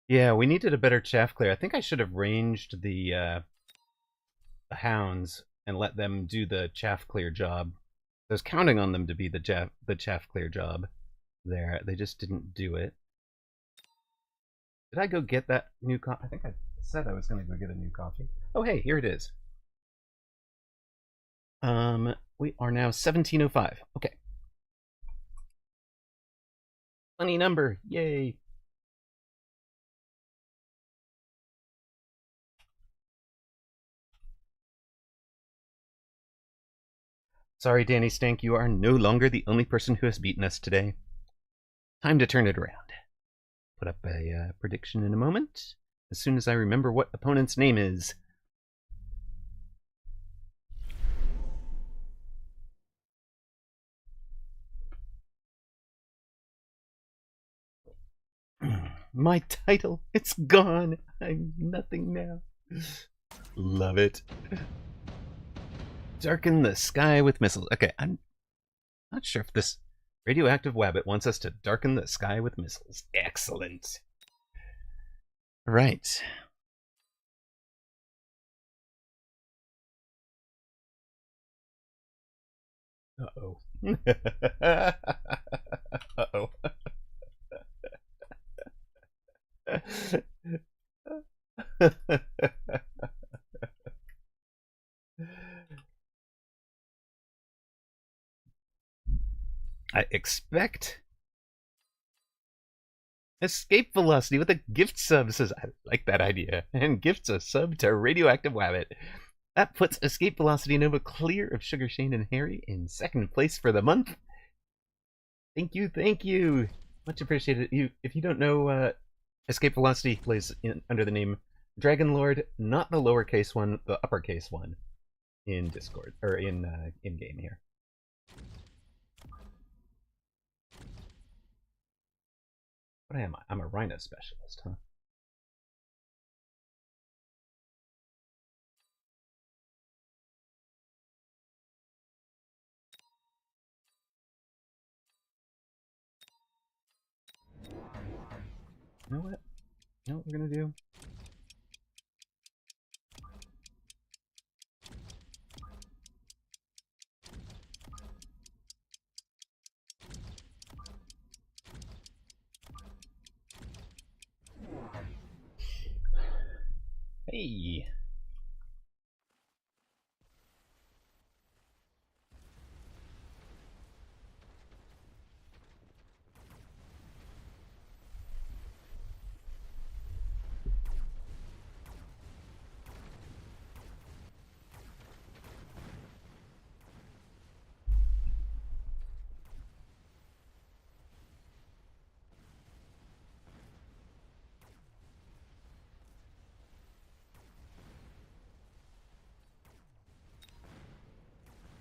Yeah, we needed a better chaff clear. I think I should have ranged the hounds and let them do the chaff clear job. I was counting on them to be the chaff clear job there. They just didn't do it. Did I go get that new coffee? I think I said I was going to go get a new coffee. Oh, hey, here it is. We are now 17:05. Okay. Funny number. Yay. Sorry, Danny Stank, you are no longer the only person who has beaten us today. Time to turn it around. Put up a prediction in a moment, as soon as I remember what opponent's name is. My title, it's gone. I'm nothing now. Love it. Darken the sky with missiles. Okay, I'm not sure if this radioactive wabbit wants us to darken the sky with missiles. Excellent. Right. Uh-oh. Uh-oh. I expect escape velocity with a gift sub. Says I like that idea, and gifts a sub to radioactive wabbit. That puts escape velocity Nova clear of Sugar Shane and Harry in second place for the month. Thank you, much appreciated. If you don't know, escape velocity plays under the name Dragon Lord, not the lowercase one, the uppercase one, in Discord or in game here. What am I? I'm a Rhino specialist, huh? You know what? You know what we're gonna do? Hey.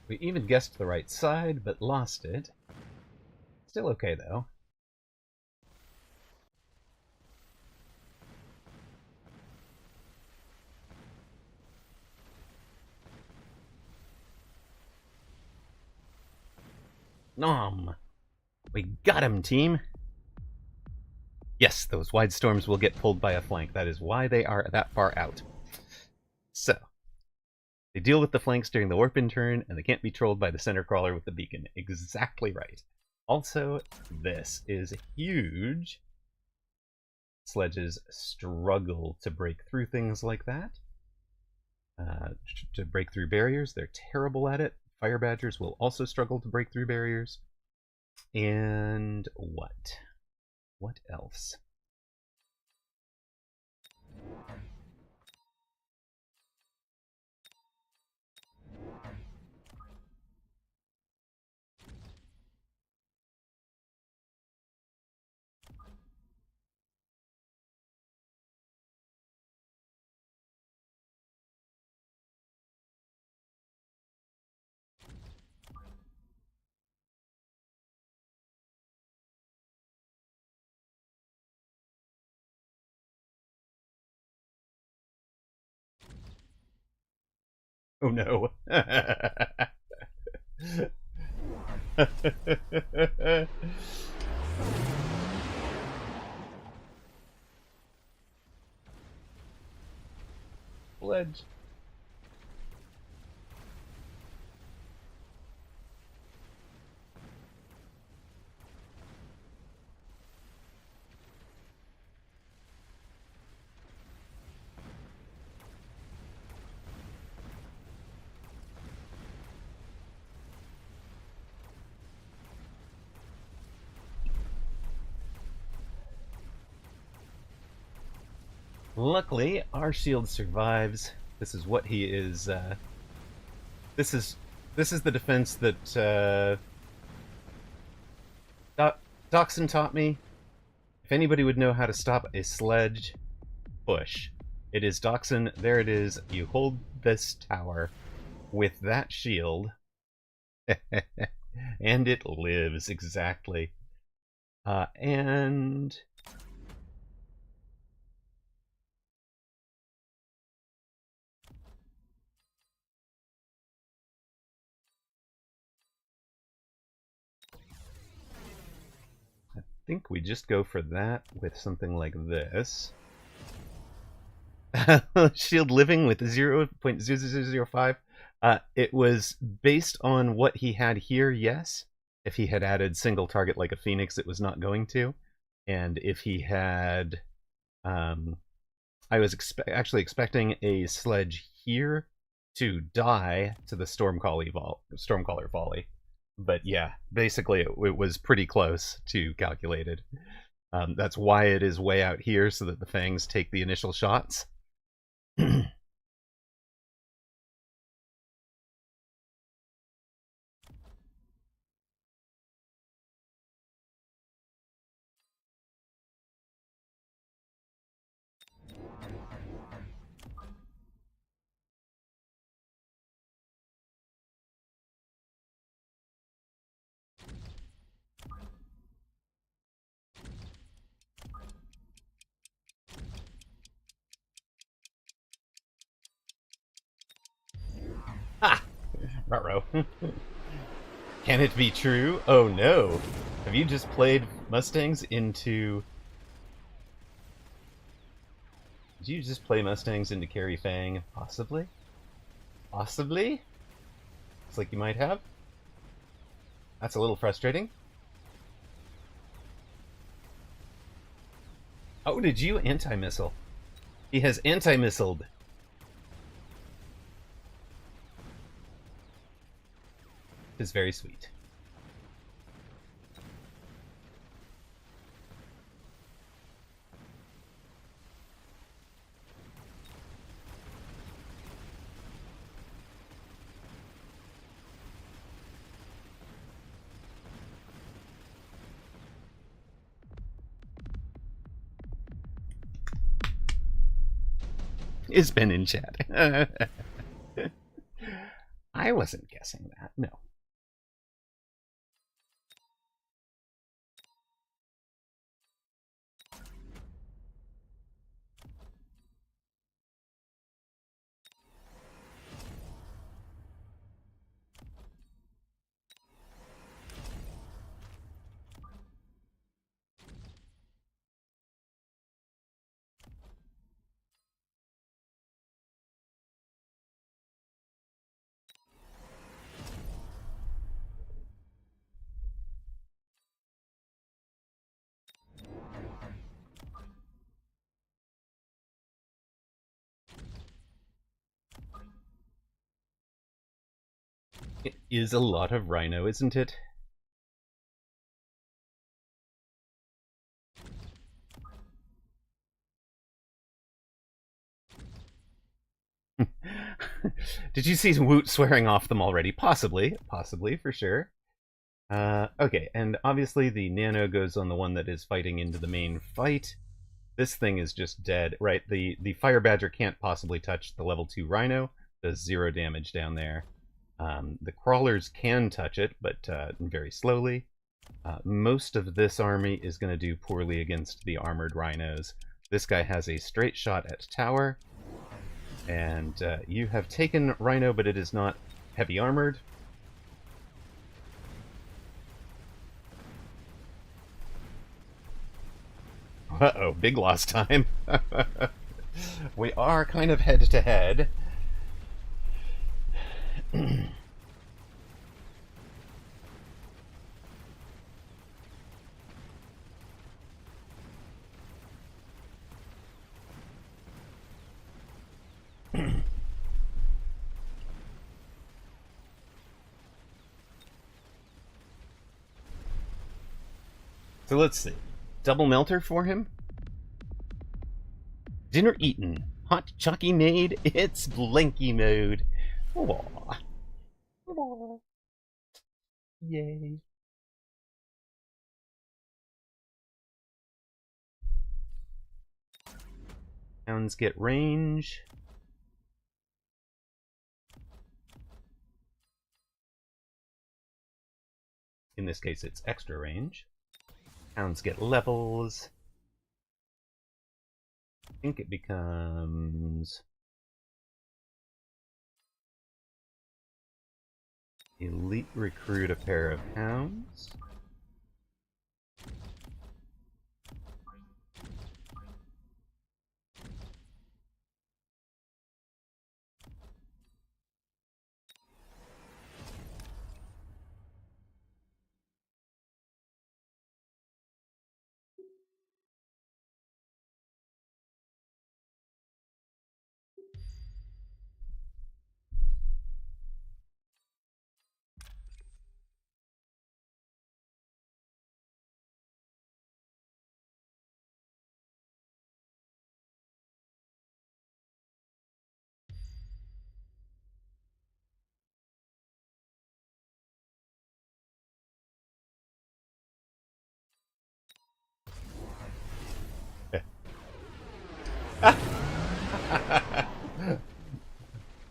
We even guessed the right side, but lost it. Still okay, though. Nom! We got him, team! Yes, those wide storms will get pulled by a flank. That is why they are that far out. So, they deal with the flanks during the warp in turn, and they can't be trolled by the center crawler with the beacon. Exactly right. Also, this is huge. Sledges struggle to break through things like that. To break through barriers, they're terrible at it. Fire badgers will also struggle to break through barriers. And what? What else? Oh no. Sledge. Luckily, our shield survives. This is what he is. This is the defense that Doxson taught me. If anybody would know how to stop a sledge push, it is Doxson. There it is. You hold this tower with that shield, and it lives exactly. And I think we just go for that with something like this. Shield living with 0.0005. It was based on what he had here, yes. If he had added single target like a Phoenix, it was not going to. And if he had... I was actually expecting a sledge here to die to the Stormcaller volley. But yeah, basically it was pretty close to calculated. That's why it is way out here, so that the Fangs take the initial shots. Ha! Ruh-roh. Can it be true? Oh no! Have you just played Mustangs into... Did you just play Mustangs into Carry Fang? Possibly? Possibly? Looks like you might have. That's a little frustrating. Oh, did you anti-missile? He has anti-missiled. Is very sweet. It's been in chat. I wasn't guessing that, no. It is a lot of Rhino, isn't it? Did you see Woot swearing off them already? Possibly, for sure. Okay, and obviously the Nano goes on the one that is fighting into the main fight. This thing is just dead, right? The Fire Badger can't possibly touch the level 2 Rhino. Does 0 damage down there. The Crawlers can touch it, but very slowly. Most of this army is going to do poorly against the armored Rhinos. This guy has a straight shot at tower. And you have taken Rhino, but it is not heavy armored. Uh-oh, big loss time. We are kind of head to head. So let's see. Double melter for him. Dinner eaten. Hot chalky nade. It's blanky mode. Aww. Aww. Yay. Hounds get range. In this case, it's extra range. Hounds get levels. I think it becomes elite recruit a pair of hounds.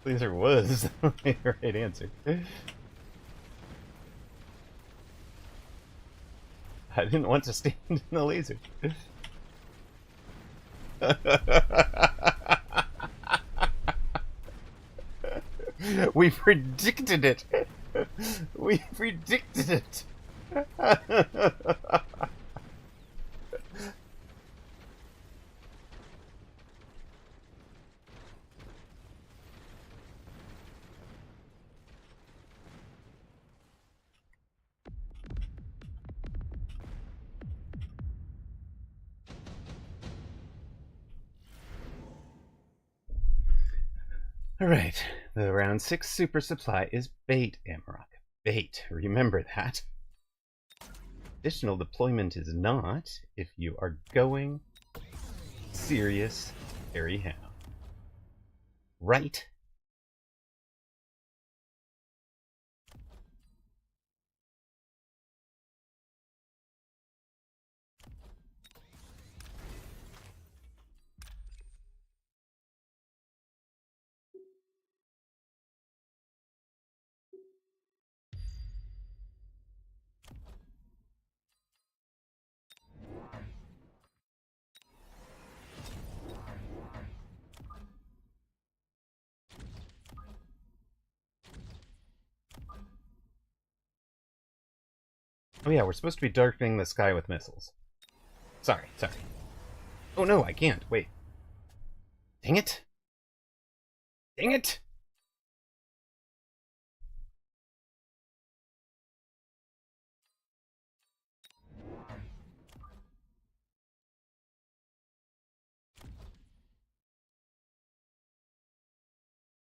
Laser was the right answer. I didn't want to stand in the laser. We predicted it. We predicted it. Alright, the round 6 super supply is bait, Amarok. Bait, remember that. Additional deployment is not if you are going serious Harry Hound. Right? Oh yeah, we're supposed to be darkening the sky with missiles. Sorry. Oh no, I can't. Wait. Dang it! Dang it!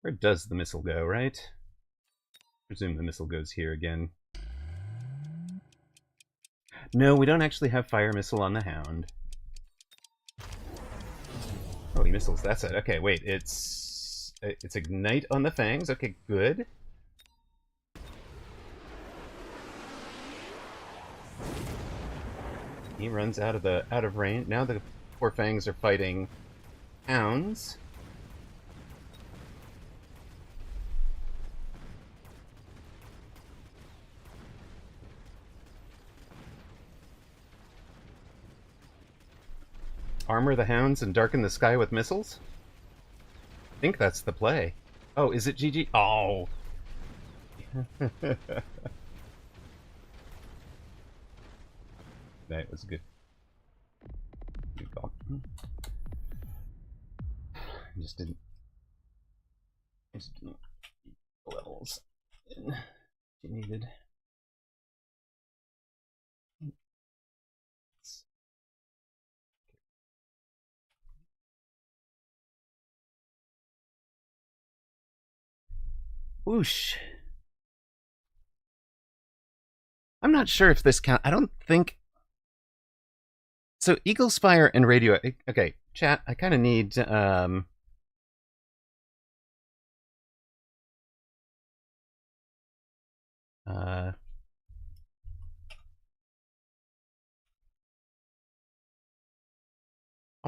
Where does the missile go, right? Presume the missile goes here again. No, we don't actually have fire missile on the Hound. Oh, he missiles, that's it. Okay, wait, it's ignite on the fangs. Okay, good. He runs out of range. Now the poor fangs are fighting hounds. Armor the hounds and darken the sky with missiles? think that's the play. Oh, is it GG? Oh. That was good. Good call. I just didn't levels you needed. Whoosh. I'm not sure if this count. I don't think. So Eagle Spire and Radio. Okay, chat. I kind of need. I'm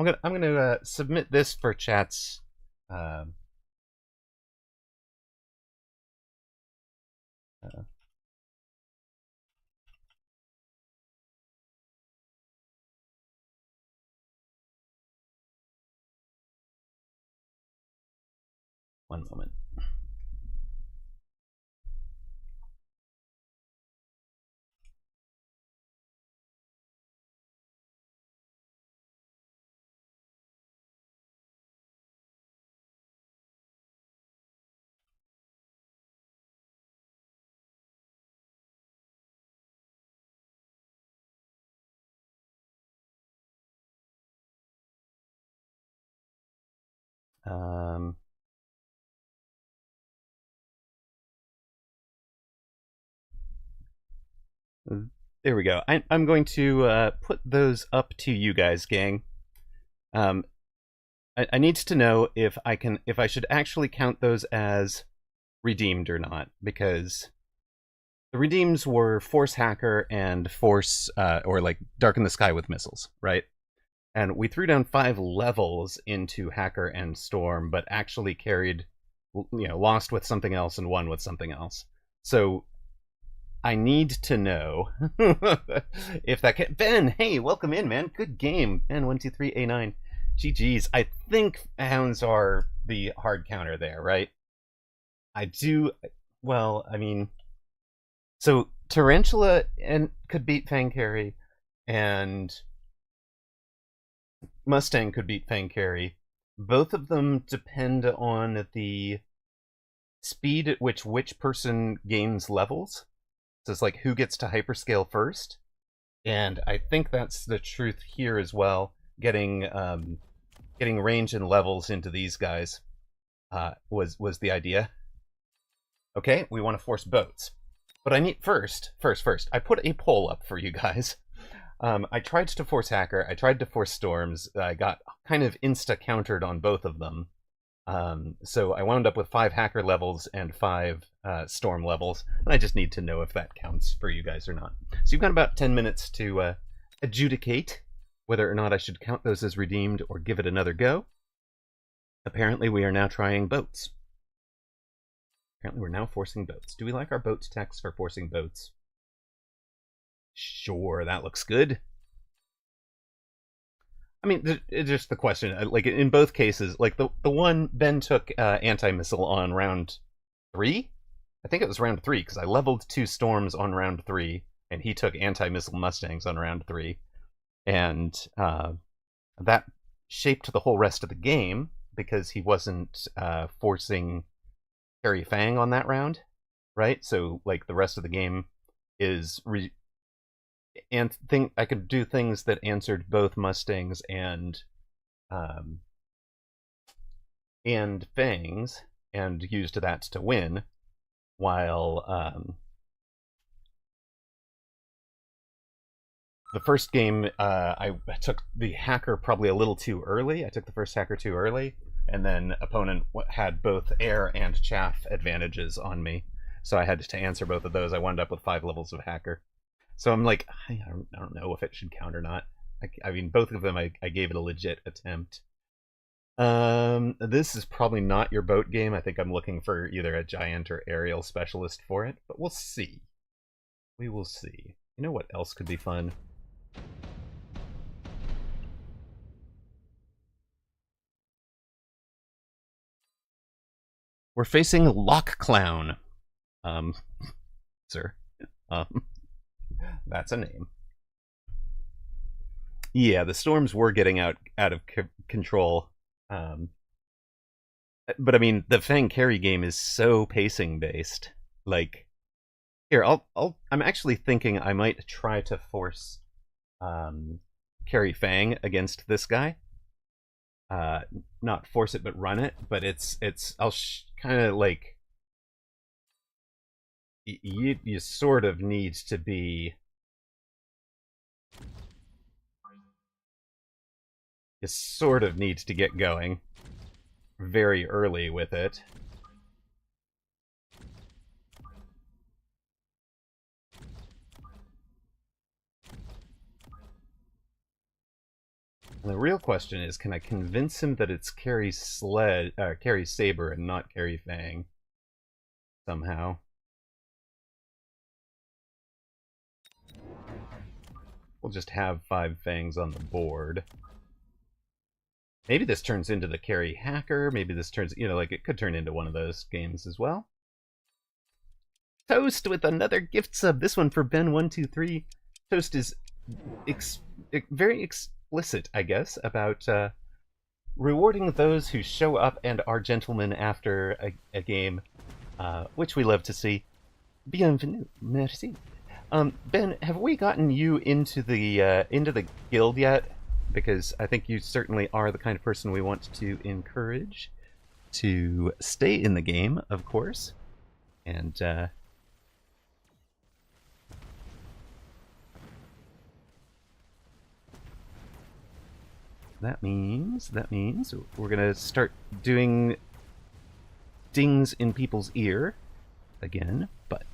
gonna submit this for chat's. One moment. There we go. I'm going to put those up to you guys, gang. I need to know if I should actually count those as redeemed or not, because the redeems were Force Hacker and Force, or like Darken the Sky with Missiles, right? And we threw down 5 levels into Hacker and Storm, but actually carried, lost with something else and won with something else. So I need to know if that can. Ben, hey, welcome in, man. Good game. Ben123A9. GG's. I think hounds are the hard counter there, right? I do. Well, I mean, so Tarantula could beat Fang Carry, and Mustang could beat Fang Carry. Both of them depend on the speed at which person gains levels. So it's like who gets to hyperscale first. And I think that's the truth here as well. Getting range and levels into these guys was the idea. Okay, we want to force boats. But I need first, I put a poll up for you guys. I tried to force Hacker, I tried to force Storms, I got kind of insta-countered on both of them. So I wound up with 5 Hacker levels and 5 Storm levels, and I just need to know if that counts for you guys or not. So you've got about 10 minutes to adjudicate whether or not I should count those as redeemed or give it another go. Apparently we are now trying boats. Apparently we're now forcing boats. Do we like our boats text for forcing boats? Sure, that looks good. I mean, it's just the question. Like in both cases, like the one Ben took anti-missile on round 3. I think it was round 3 because I leveled 2 storms on round 3, and he took anti-missile Mustangs on round 3, and that shaped the whole rest of the game because he wasn't forcing Harry Fang on that round, right? So like the rest of the game is and I could do things that answered both Mustangs and Fangs, and used that to win, while the first game I took the Hacker probably a little too early. I took the first Hacker too early, and then opponent had both air and chaff advantages on me, so I had to answer both of those. I wound up with 5 levels of Hacker. So I'm like, I don't know if it should count or not. I mean, both of them, I gave it a legit attempt. This is probably not your boat game. I think I'm looking for either a giant or aerial specialist for it, but we'll see. We will see. You know what else could be fun? We're facing Lock Clown. Um, sir. Um, that's a name. Yeah, the storms were getting out of control. But I mean, the Fang carry game is so pacing based. Like, here, I'm actually thinking I might try to force carry Fang against this guy. Not force it, but run it. But I'll kind of like, you sort of need to be. You sort of need to get going very early with it. And the real question is, can I convince him that it's carry Saber and not carry Fang? Somehow. We'll just have 5 Fangs on the board. Maybe this turns into the carry hacker. Maybe this turns, like it could turn into one of those games as well. Toast with another gift sub. This one for Ben123. Toast is very explicit, I guess, about rewarding those who show up and are gentlemen after a game, which we love to see. Bienvenue, merci. Ben, have we gotten you into the guild yet? Because I think you certainly are the kind of person we want to encourage to stay in the game, of course. And that means we're gonna start doing dings in people's ear again. But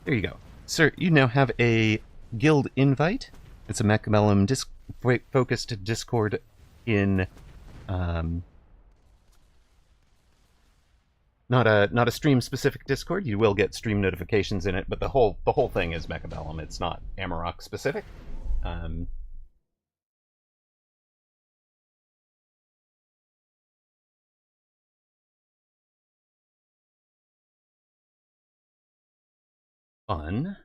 there you go, sir. You now have a guild invite. It's a Mechabellum focused Discord in not a stream specific Discord. You will get stream notifications in it, but the whole thing is Mechabellum. It's not Amarok specific. Fun.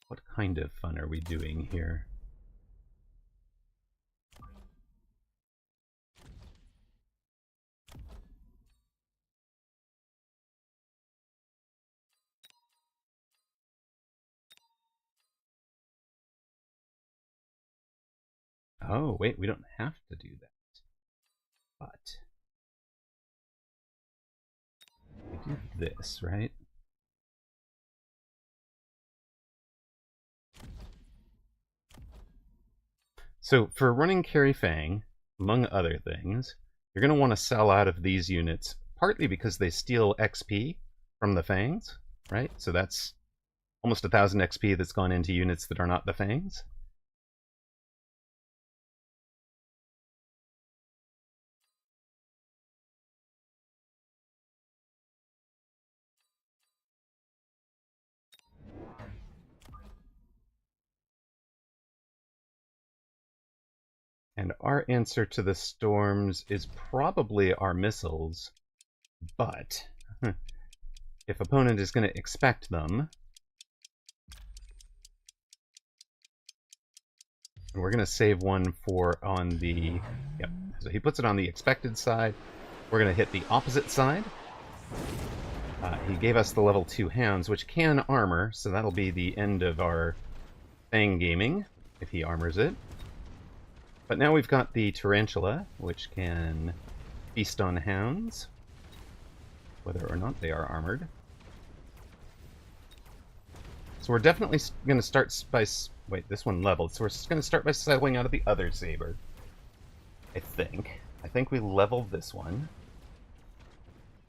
What kind of fun are we doing here? Oh, wait, we don't have to do that. But we do this, right? So for running Carry Fang, among other things, you're going to want to sell out of these units, partly because they steal XP from the Fangs, right? So that's almost 1,000 XP that's gone into units that are not the Fangs. And our answer to the storms is probably our missiles, but if opponent is going to expect them, and we're going to save one for on the, yep, so he puts it on the expected side. We're going to hit the opposite side. He gave us the level 2 hounds, which can armor, so that'll be the end of our Fang gaming, if he armors it. But now we've got the Tarantula, which can feast on hounds, whether or not they are armored. So we're definitely going to start by... Wait, this one leveled, so we're going to start by settling out of the other saber. I think we leveled this one.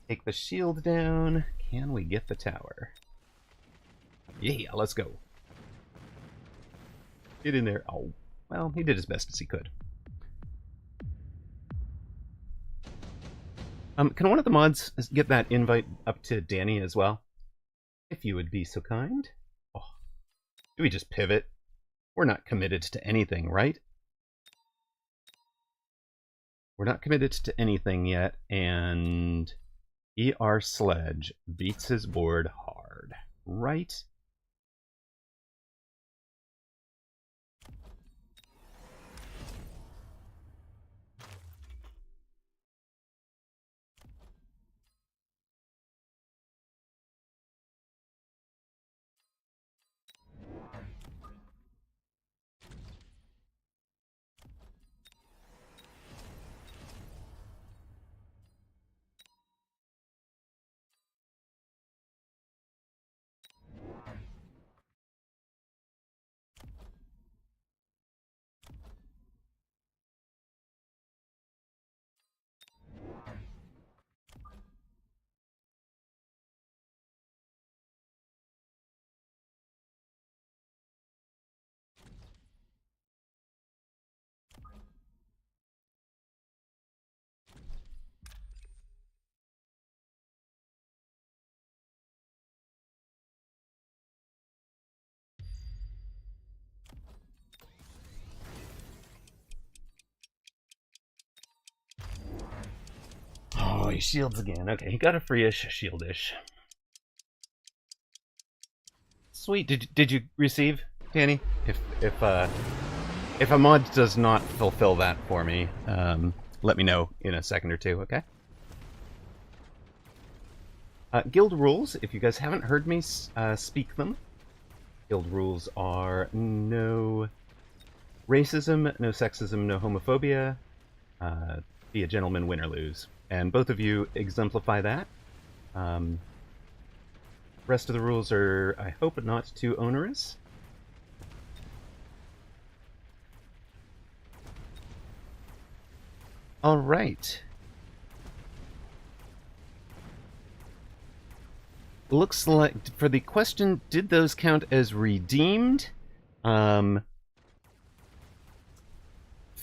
Take the shield down. Can we get the tower? Yeah, let's go. Get in there. Oh, well, he did as best as he could. Can one of the mods get that invite up to Danny as well? If you would be so kind. Oh, do we just pivot? We're not committed to anything, right? We're not committed to anything yet, and ER Sledge beats his board hard. Right? Oh, he shields again. Okay, he got a free-ish, shield-ish. Sweet. Did you receive, Danny? If a mod does not fulfill that for me, let me know in a second or two, okay? Guild rules, if you guys haven't heard me speak them. Guild rules are no racism, no sexism, no homophobia, be a gentleman, win or lose. And both of you exemplify that. Rest of the rules are, I hope, not too onerous. All right. Looks like, for the question, did those count as redeemed?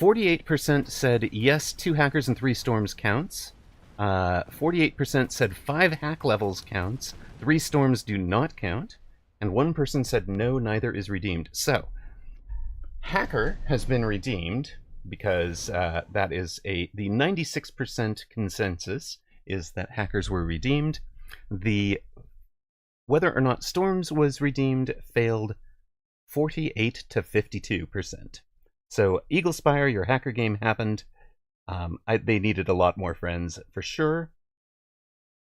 48% said yes, 2 hackers and 3 storms counts. 48% said 5 hack levels counts, 3 storms do not count, and 1 person said no, neither is redeemed. So, hacker has been redeemed because that is the 96% consensus is that hackers were redeemed. The whether or not storms was redeemed failed 48 to 52%. So Eagle Spire, your hacker game happened. They needed a lot more friends for sure,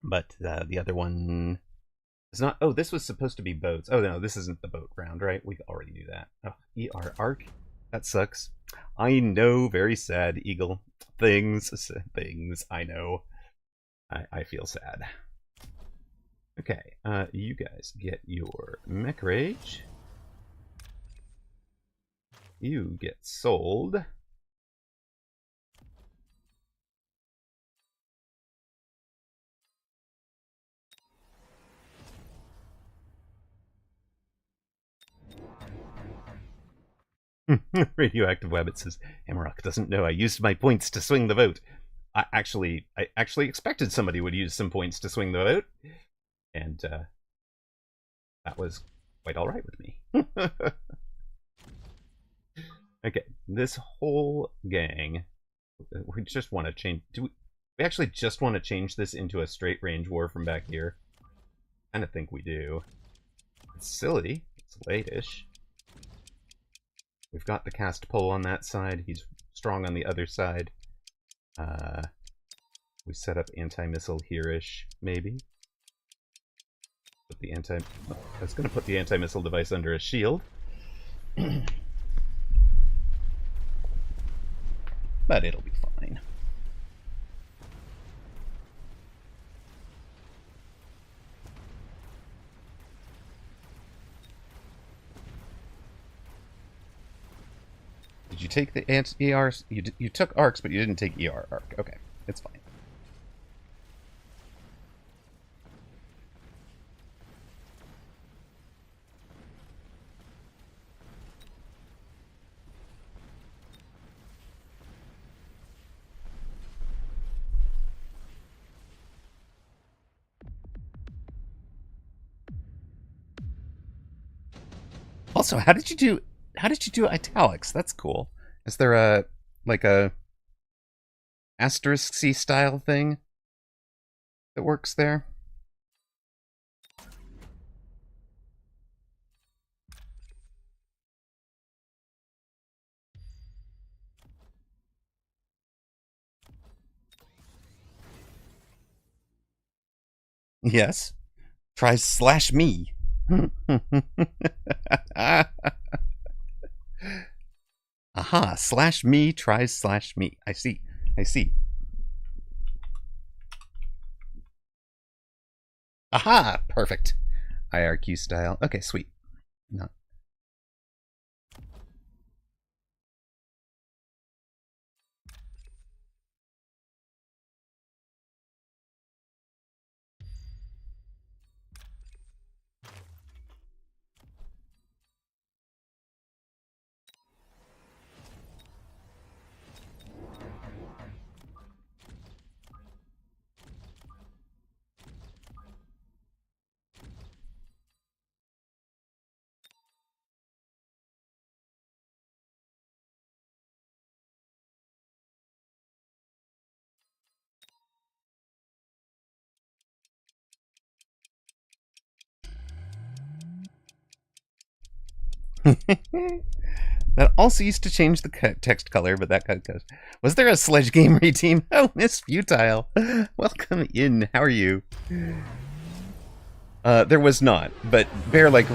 but the other one is not. Oh, this was supposed to be boats. Oh no, this isn't the boat round, right? We already knew that. Oh, ER Arc, that sucks. I know, very sad. Eagle things. I know. I feel sad. Okay, you guys get your mech rage. You get sold. Radioactive Wabbit says, Amarok doesn't know I used my points to swing the vote. I actually expected somebody would use some points to swing the vote. And that was quite alright with me. Okay, this whole gang, we just want to change. We actually just want to change this into a straight range war from back here? I kind of think we do. It's silly. It's late-ish. We've got the cast pull on that side. He's strong on the other side. We set up anti-missile here-ish, maybe. Put the that's going to put the anti-missile device under a shield. But it'll be fine. Did you take the ERs? You took arcs, but you didn't take ER arc. Okay, it's fine. Also, how did you do italics? That's cool. Is there a asterisk-y style thing that works there. Yes. Try slash me. Aha, slash me tries slash me. I see. I see. Aha! Perfect. IRQ style. Okay, sweet. No. That also used to change the text color, but that goes. Was there a sledge game reteam? Oh, Miss Futile. Welcome in. How are you? There was not, but Bear like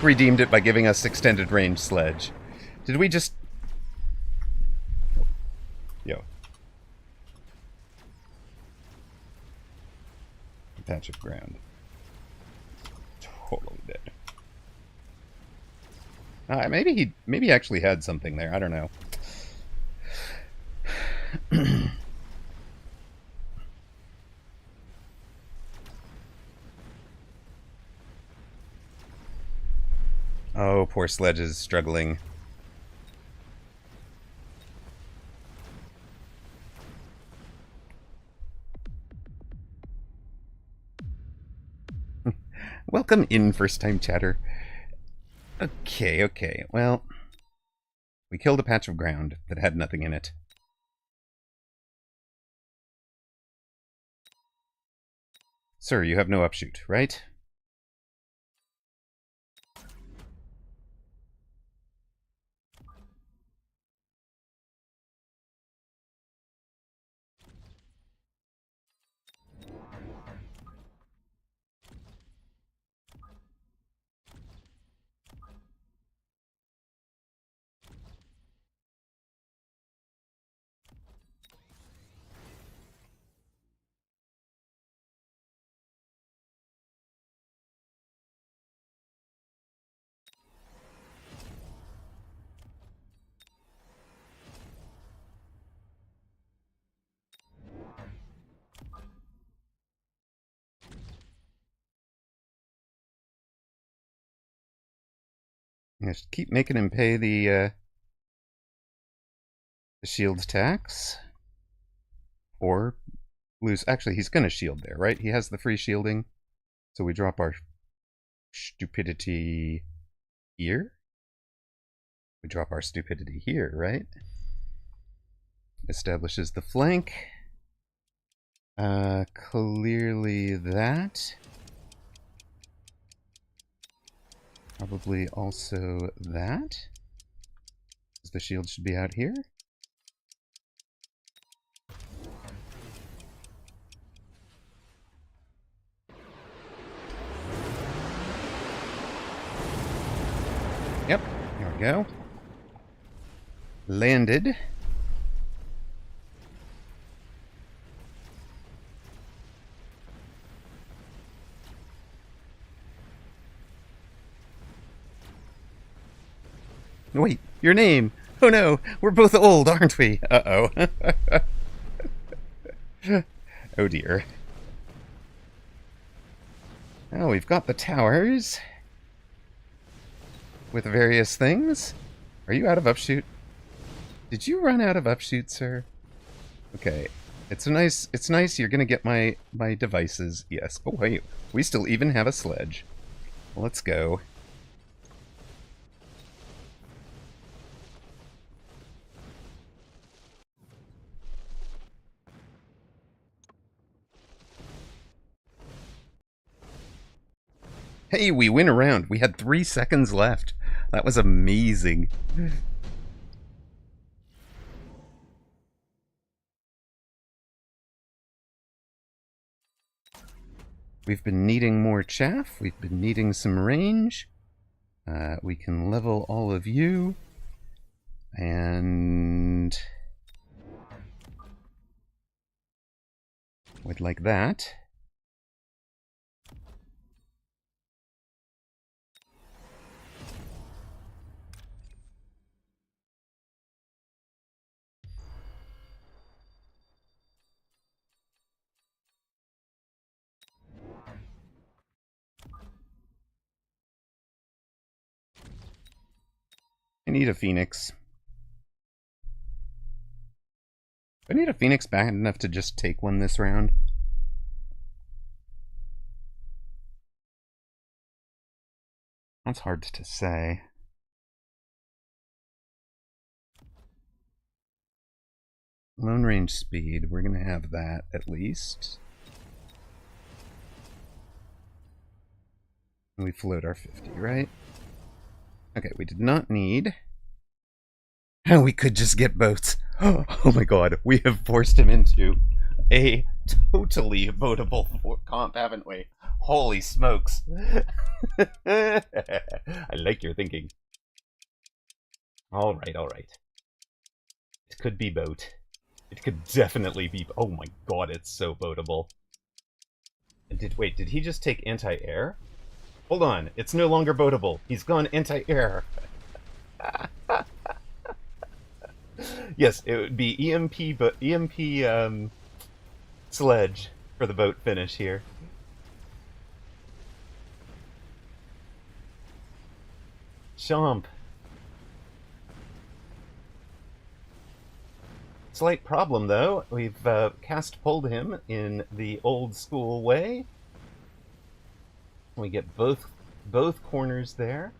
redeemed it by giving us extended range sledge. Did we just... Yo. Patch of ground. Totally dead. Maybe he actually had something there. I don't know. Oh, poor Sledge is struggling. Welcome in, first-time chatter. Okay. Well, we killed a patch of ground that had nothing in it. Sir, you have no upshoot, right? Just keep making him pay the shield tax. Or lose... Actually, he's going to shield there, right? He has the free shielding. So we drop our stupidity here. We drop our stupidity here, right? Establishes the flank. Clearly that. Probably also that. The shield should be out here. Yep, here we go. Landed. Wait, your name! Oh no, we're both old, aren't we? Uh-oh. Oh dear. Oh, we've got the towers. With various things. Are you out of upshoot? Did you run out of upshoot, sir? Okay. It's nice you're gonna get my devices. Yes. Oh wait, we still even have a sledge. Let's go. Hey, we win a round. We had 3 seconds left. That was amazing. We've been needing more chaff. We've been needing some range. We can level all of you. And would like that. I need a phoenix. I need a phoenix bad enough to just take one this round. That's hard to say. Long range speed, we're gonna have that at least. We float our 50, right? Okay, we did not need. And we could just get boats. Oh my god, we have forced him into a totally votable comp, haven't we? Holy smokes. I like your thinking. Alright, alright. It could be boat. It could definitely be. Oh my god, it's so votable. Wait, did he just take anti-air? Hold on, it's no longer boatable. He's gone anti-air. Yes, it would be EMP, but EMP sledge for the boat finish here. Chomp. Slight problem though. We've cast pulled him in the old school way. We get both corners there.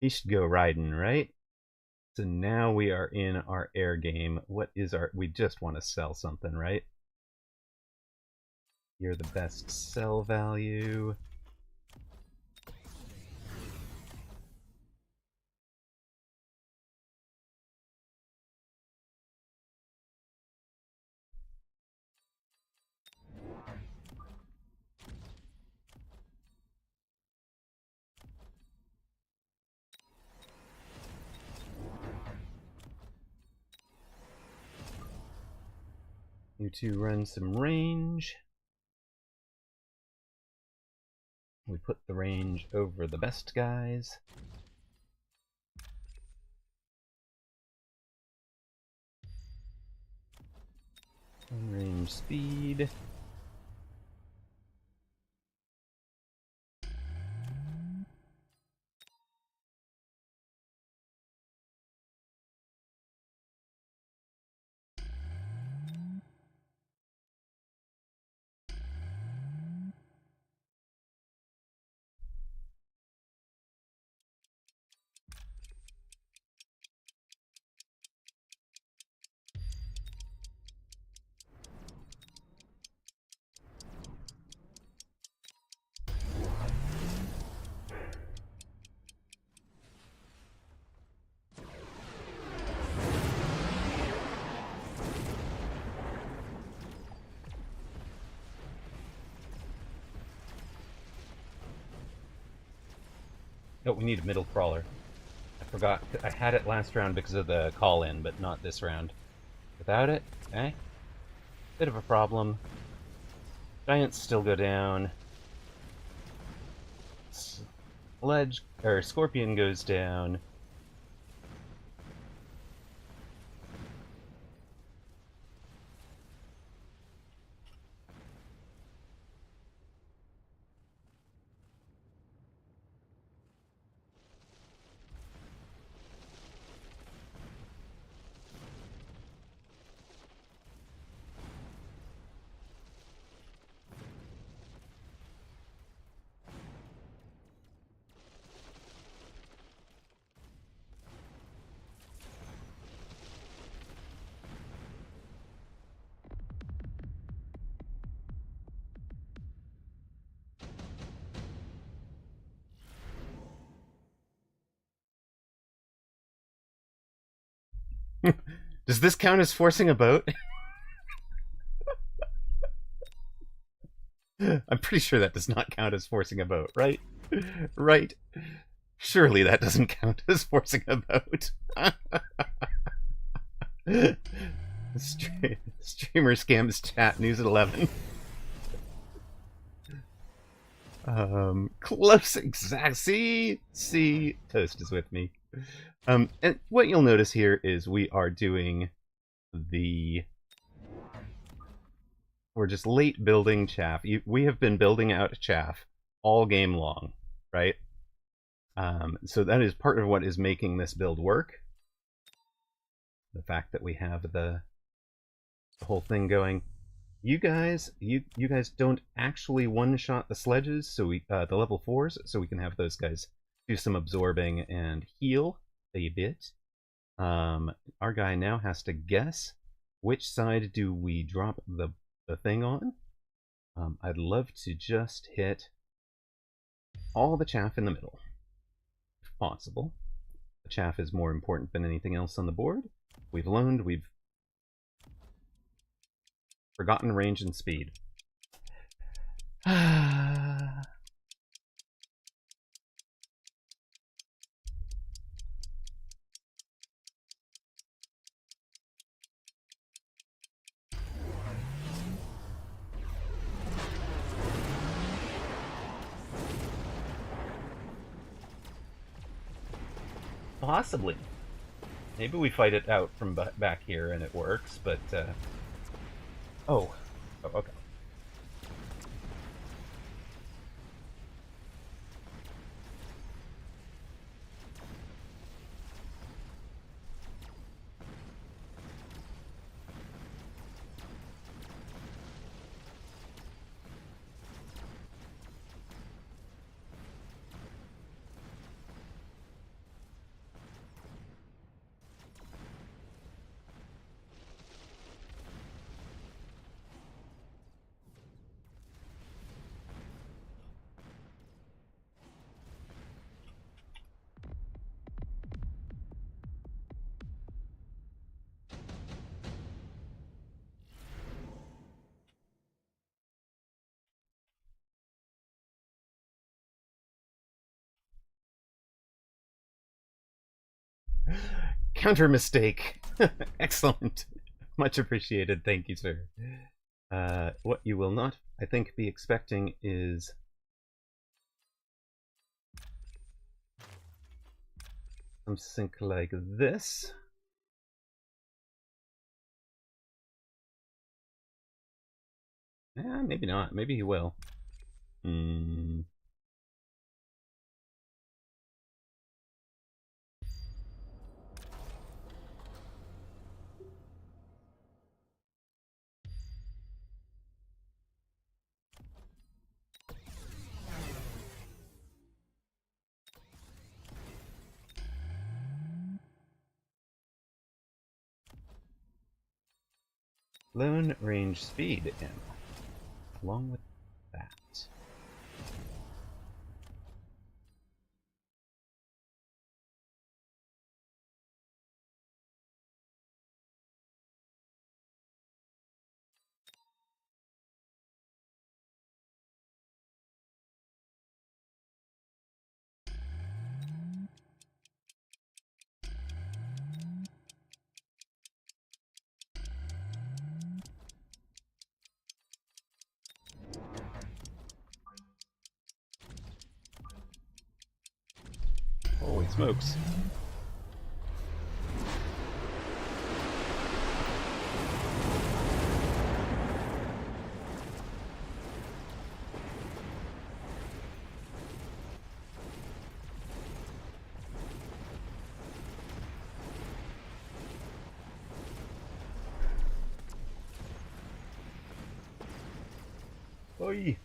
He should go riding, right? So now we are in our air game. What is our... We just want to sell something, right? You're the best sell value. You two run some range. We put the range over the best guys. Range speed. Oh, we need a middle crawler. I forgot. I had it last round because of the call-in, but not this round. Without it, okay? Bit of a problem. Giants still go down. Scorpion goes down. Does this count as forcing a boat? I'm pretty sure that does not count as forcing a boat, right? Right. Surely that doesn't count as forcing a boat. Streamer scams chat news at 11. Close, exact. See, Toast is with me. And what you'll notice here is we are doing we're just late building chaff. We have been building out chaff all game long, right? So that is part of what is making this build work. The fact that we have the whole thing going. You guys don't actually one-shot the sledges, so the level 4s, so we can have those guys do some absorbing and heal a bit. Our guy now has to guess which side do we drop the thing on. I'd love to just hit all the chaff in the middle, if possible. The chaff is more important than anything else on the board. We've loaned, we've forgotten range and speed. Possibly. Maybe we fight it out from back here and it works, but oh, okay. Counter mistake. Excellent. Much appreciated. Thank you, sir. What you will not, I think, be expecting is something like this. Maybe not. Maybe he will. Lone range speed ammo. Along with that. Holy smokes. Oi.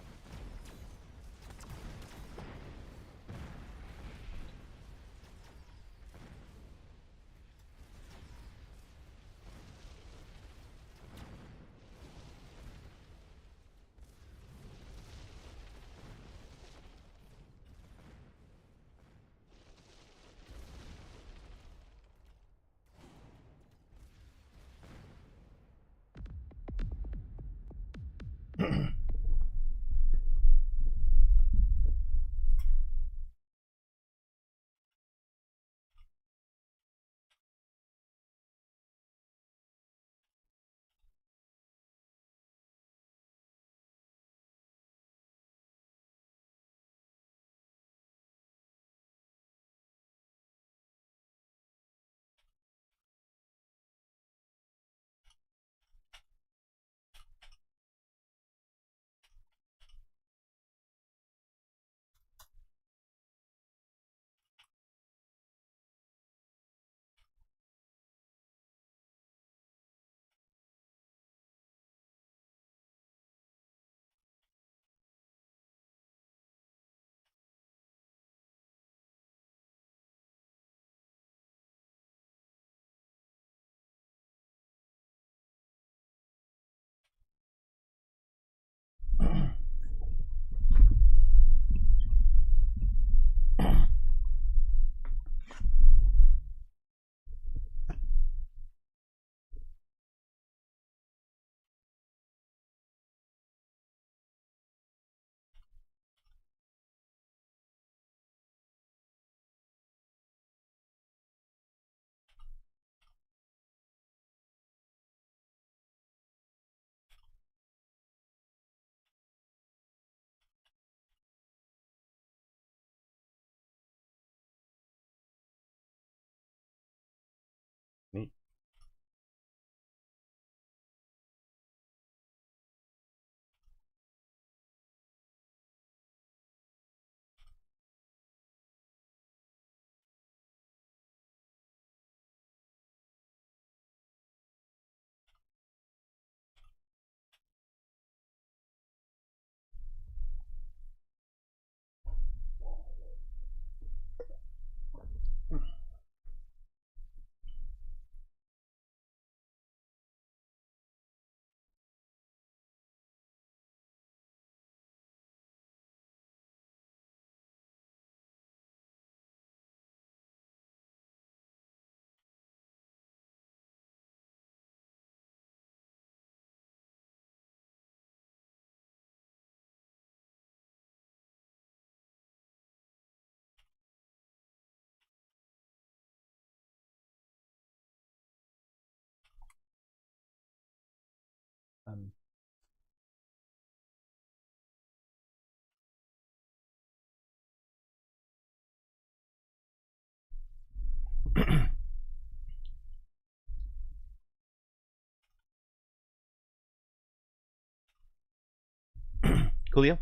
Coolio?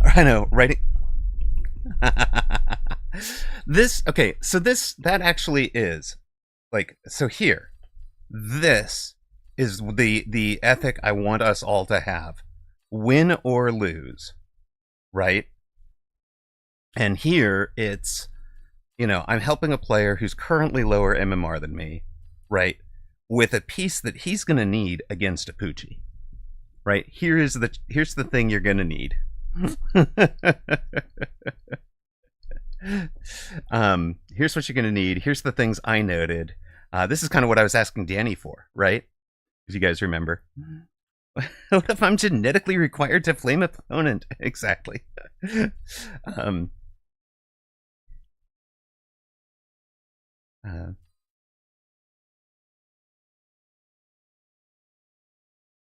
I know, right? Okay, so that actually is, like, so here, this is the ethic I want us all to have. Win or lose, right? And here it's, I'm helping a player who's currently lower MMR than me, right? With a piece that he's going to need against a Poochie, right? Here's the thing you're going to need. Here's what you're going to need. Here's the things I noted. This is kind of what I was asking Danny for, right? If you guys remember. What if I'm genetically required to flame opponent? Exactly.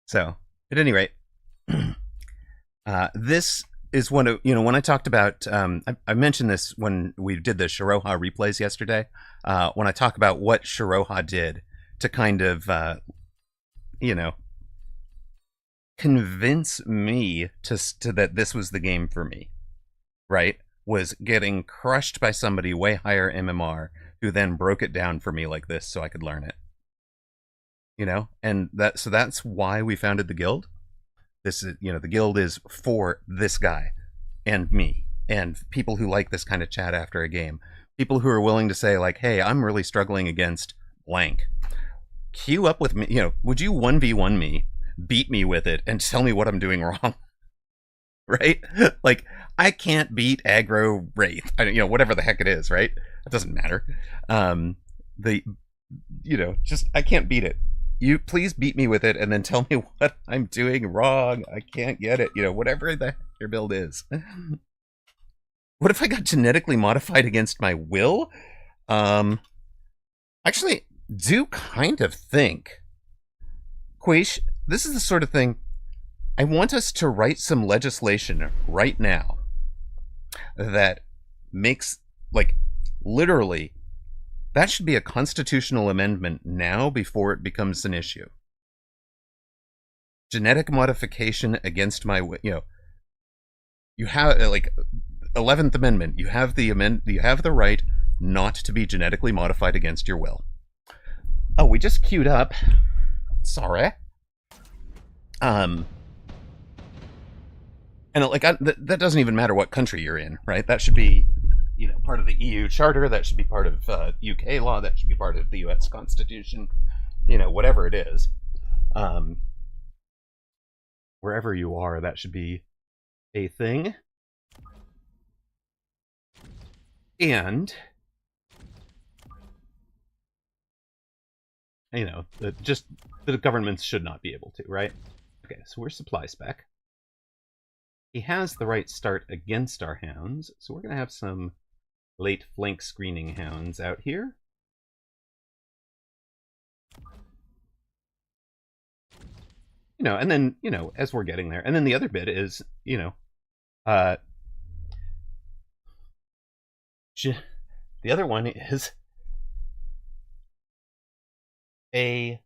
So, at any rate, this is one of, when I talked about, I mentioned this when we did the Shiroha replays yesterday, when I talk about what Shiroha did to kind of, convince me to that this was the game for me, right? Was getting crushed by somebody way higher MMR who then broke it down for me like this so I could learn it. And that's why we founded the guild. This is, the guild is for this guy and me and people who like this kind of chat after a game. People who are willing to say, like, hey, I'm really struggling against blank. Queue up with me. Would you 1v1 me, beat me with it, and tell me what I'm doing wrong? Right? Like, I can't beat aggro Wraith. Whatever the heck it is, right? It doesn't matter. Just, I can't beat it. You please beat me with it and then tell me what I'm doing wrong. I can't get it. Whatever the heck your build is. What if I got genetically modified against my will? Actually, do kind of think, Quish, this is the sort of thing I want us to write some legislation right now that makes, like, literally, that should be a constitutional amendment now before it becomes an issue. Genetic modification against my, you have, like, 11th Amendment. You have the right not to be genetically modified against your will. Oh, we just queued up. Sorry. And like, that doesn't even matter what country you're in, right? That should be, part of the EU Charter. That should be part of UK law. That should be part of the US Constitution. Whatever it is. Wherever you are, that should be a thing. And, just the governments should not be able to, right? Okay, so we're supply spec. He has the right start against our hounds, so we're going to have some late flank screening hounds out here. And then, as we're getting there. And then the other bit is, the other one is a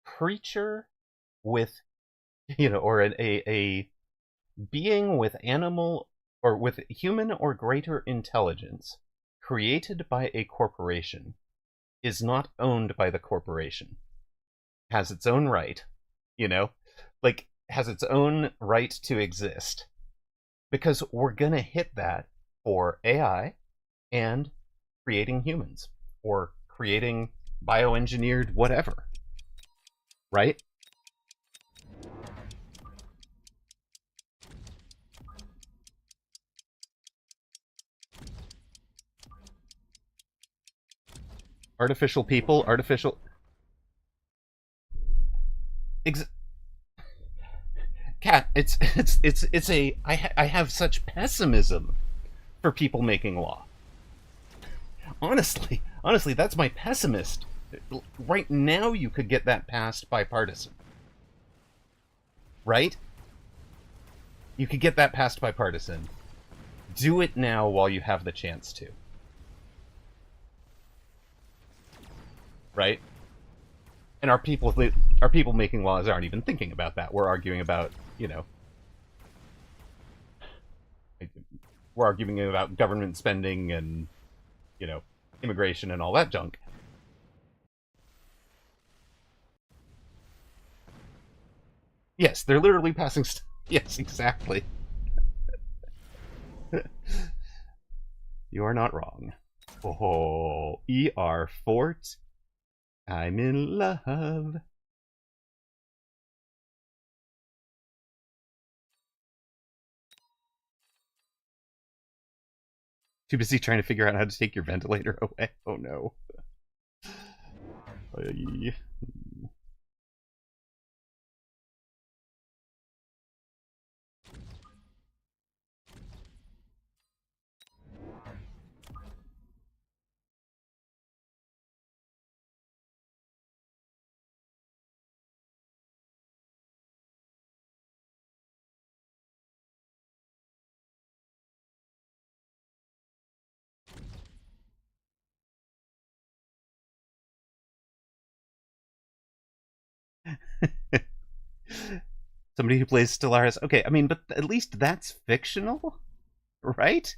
creature with, or a being with animal or with human or greater intelligence created by a corporation is not owned by the corporation. Has its own right, like, has its own right to exist. Because we're going to hit that for AI and creating humans or creating bioengineered whatever, right? Artificial people, artificial... Cat, I have such pessimism for people making law. Honestly, that's my pessimist. Right now, you could get that passed bipartisan. Right? You could get that passed bipartisan. Do it now while you have the chance to. Right? And our people making laws aren't even thinking about that. We're arguing about, we're arguing about government spending and, immigration and all that junk. Yes, they're literally passing yes, exactly. You are not wrong. Oh, ER Fort. I'm in love. Too busy trying to figure out how to take your ventilator away. Oh no. Somebody who plays Stellaris. Okay, I mean, but at least that's fictional, right?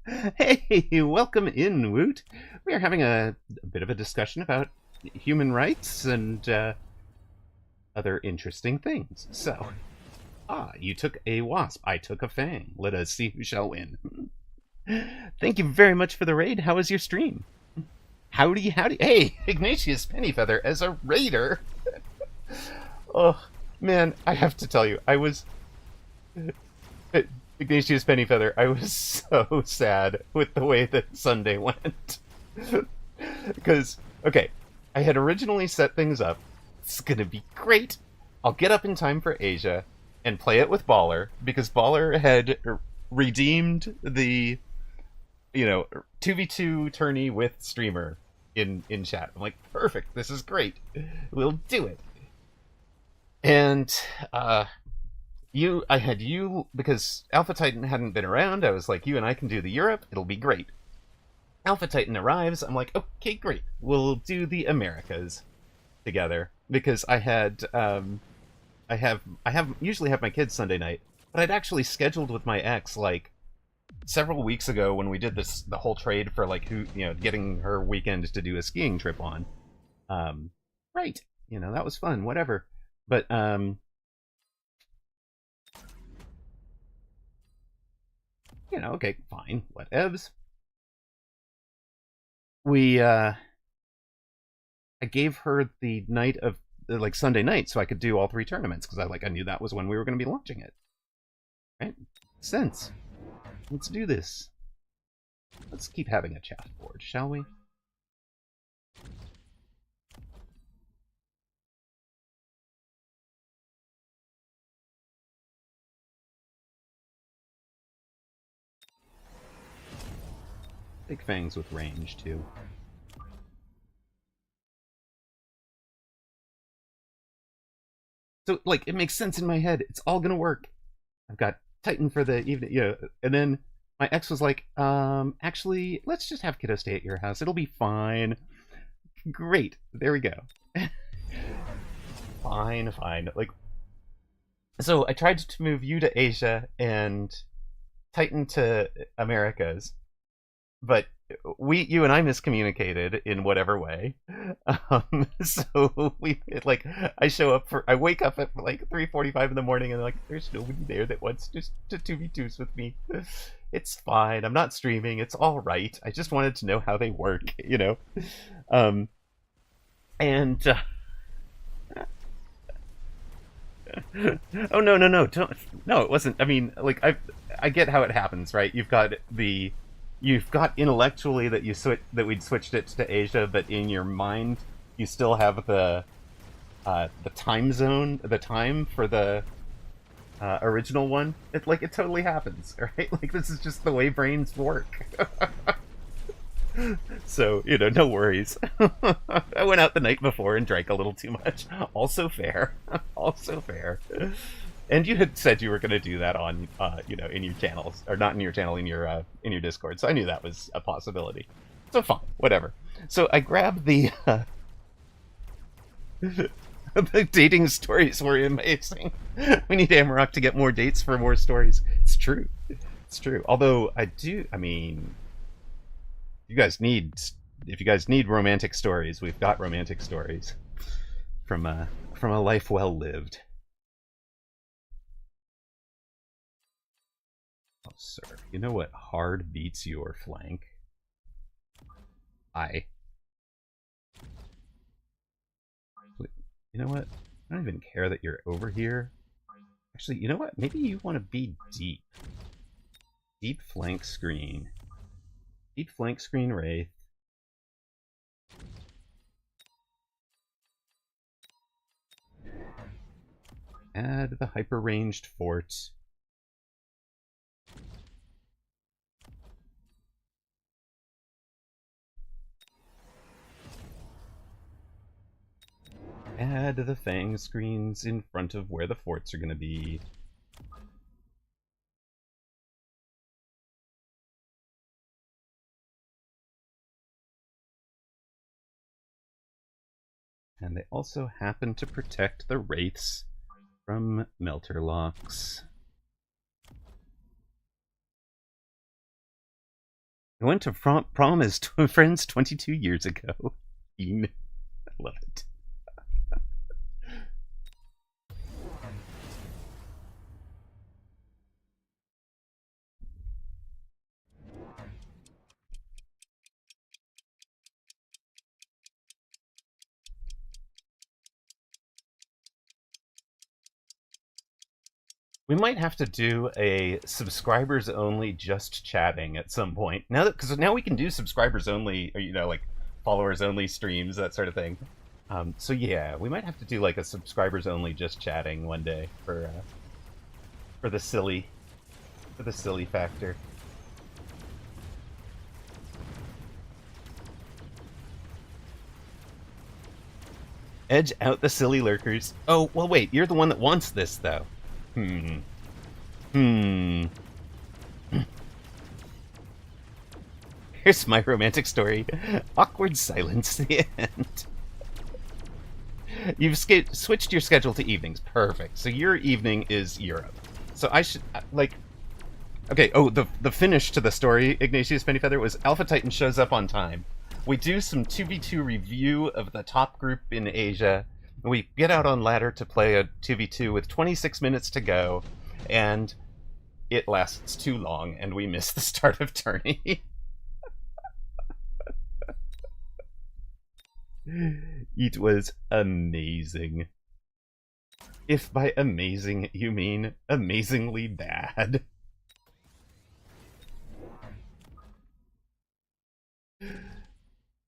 Hey, welcome in, Woot. We are having a bit of a discussion about human rights and other interesting things. So, you took a wasp. I took a fang. Let us see who shall win. Thank you very much for the raid. How was your stream? Howdy. Hey, Ignatius Pennyfeather as a raider. Oh, man, I have to tell you, I was... Ignatius Pennyfeather, I was so sad with the way that Sunday went. Because, okay, I had originally set things up. It's gonna be great. I'll get up in time for Asia and play it with Baller, because Baller had redeemed the, 2v2 tourney with streamer in chat. I'm like, perfect, this is great. We'll do it. And, I had you, because Alpha Titan hadn't been around, I was like, you and I can do the Europe, it'll be great. Alpha Titan arrives, I'm like, okay, great, we'll do the Americas together. Because I had, usually have my kids Sunday night, but I'd actually scheduled with my ex, like, several weeks ago when we did the whole trade for, like, getting her weekend to do a skiing trip on. Right, that was fun, whatever. But, okay, fine, whatevs. I gave her the night of, like, Sunday night so I could do all 3 tournaments, because I knew that was when we were going to be launching it. Right? Sense. Let's do this. Let's keep having a chat board, shall we? Big fangs with range, too. So, like, it makes sense in my head. It's all gonna work. I've got Titan for the evening, and then my ex was like, actually, let's just have kiddo stay at your house. It'll be fine. Great. There we go. Fine. Like, so I tried to move you to Asia and Titan to Americas, but you and I miscommunicated in whatever way. So I wake up at like 3:45 in the morning and like, there's nobody there that wants to 2v2s with me. It's fine. I'm not streaming. It's all right. I just wanted to know how they work, and oh no, it wasn't. I mean, like, I get how it happens, right? You've got intellectually that we'd switched it to Asia, but in your mind you still have the time zone, the time for the original one. It totally happens, right? Like, this is just the way brains work. So, no worries. I went out the night before and drank a little too much. Also fair. Also fair. And you had said you were going to do that on, in your channels, or not in your channel, in your Discord. So I knew that was a possibility. So fine, whatever. So I grabbed the the dating stories were amazing. We need Amarok to get more dates for more stories. It's true. It's true. Although I mean, if you guys need romantic stories, we've got romantic stories from a life well lived. Oh, sir, you know what hard beats your flank? You know what? I don't even care that you're over here. Actually, you know what? Maybe you want to be deep. Deep flank screen. Deep flank screen Wraith. Add the hyper-ranged fort. Add the fang screens in front of where the forts are going to be. And they also happen to protect the wraiths from melter locks. I went to prom as friends 22 years ago. I love it. We might have to do a subscribers only just chatting at some point. Now that because now we can do subscribers only, or like followers only streams, that sort of thing. So yeah, we might have to do like a subscribers only just chatting one day for the silly factor. Edge out the silly lurkers. Oh, well wait, you're the one that wants this though. Here's my romantic story. Awkward silence. The end. You've switched your schedule to evenings. Perfect. So your evening is Europe. So I should, Okay, oh, the finish to the story, Ignatius Pennyfeather, was Alpha Titan shows up on time. We do some 2v2 review of the top group in Asia. We get out on ladder to play a 2v2 with 26 minutes to go, and it lasts too long, and we miss the start of tourney. It was amazing. If by amazing you mean amazingly bad.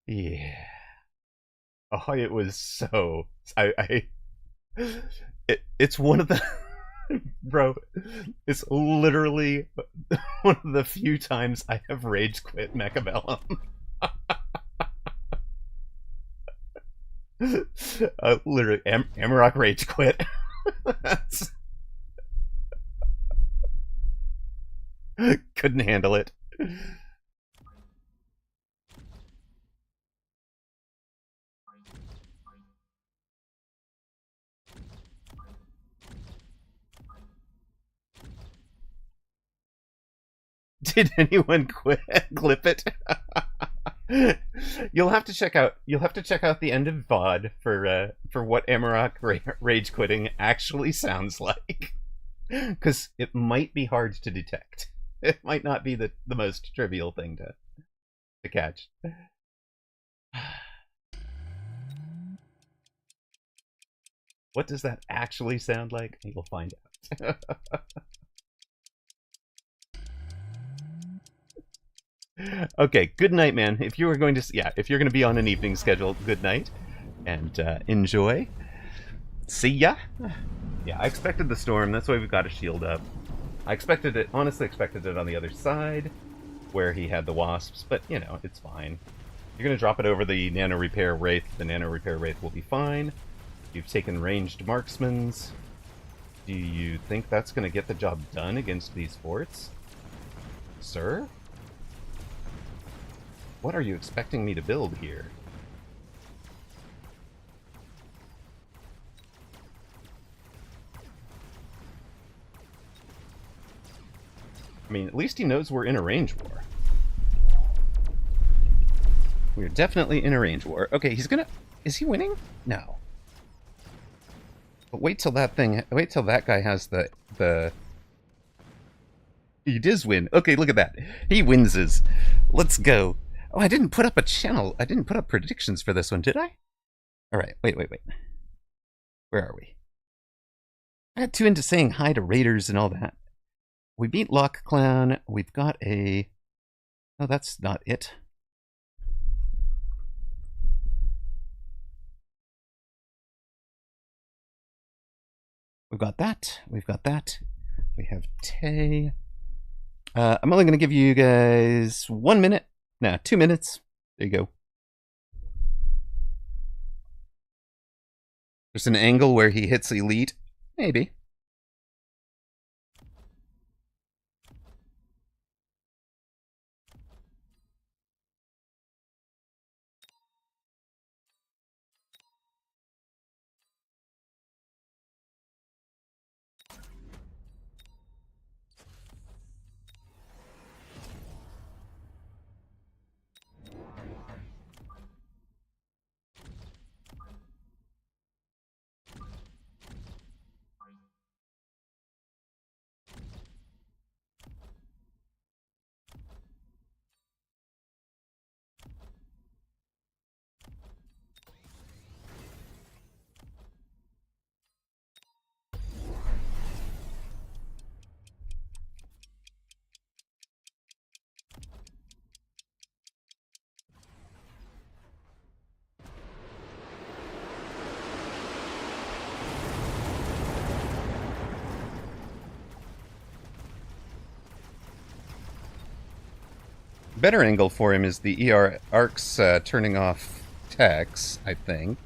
Yeah. Oh, it was so... It's one of the... Bro, it's literally one of the few times I have rage quit Mechabellum. Literally, Amarok rage quit. Couldn't handle it. Did anyone clip it? You'll have to check out the end of VOD for what Amarok rage quitting actually sounds like. Because it might be hard to detect. It might not be the most trivial thing to catch. What does that actually sound like? You'll find out. Okay, good night, man. If you were going to, if you're going to be on an evening schedule, good night, and enjoy. See ya. Yeah, I expected the storm. That's why we've got a shield up. I expected it, honestly expected it on the other side, where he had the wasps, but it's fine. You're going to drop it over the Nano Repair Wraith. The Nano Repair Wraith will be fine. You've taken ranged marksmans. Do you think that's going to get the job done against these forts? Sir? What are you expecting me to build here? I mean, at least he knows we're in a range war. We're definitely in a range war. Okay, he's gonna... Is he winning? No. But wait till that thing... Wait till that guy has the... He does win. Okay, look at that. He wins. Let's go. Oh, I didn't put up a channel. I didn't put up predictions for this one, did I? Alright, wait. Where are we? I got too into saying hi to raiders and all that. We beat Lock Clan. We've got a... Oh, that's not it. We've got that. We've got that. We have Tay. I'm only going to give you guys 1 minute. Nah, 2 minutes. There you go. There's an angle where he hits elite. Maybe. Better angle for him is the ER arcs turning off techs, I think.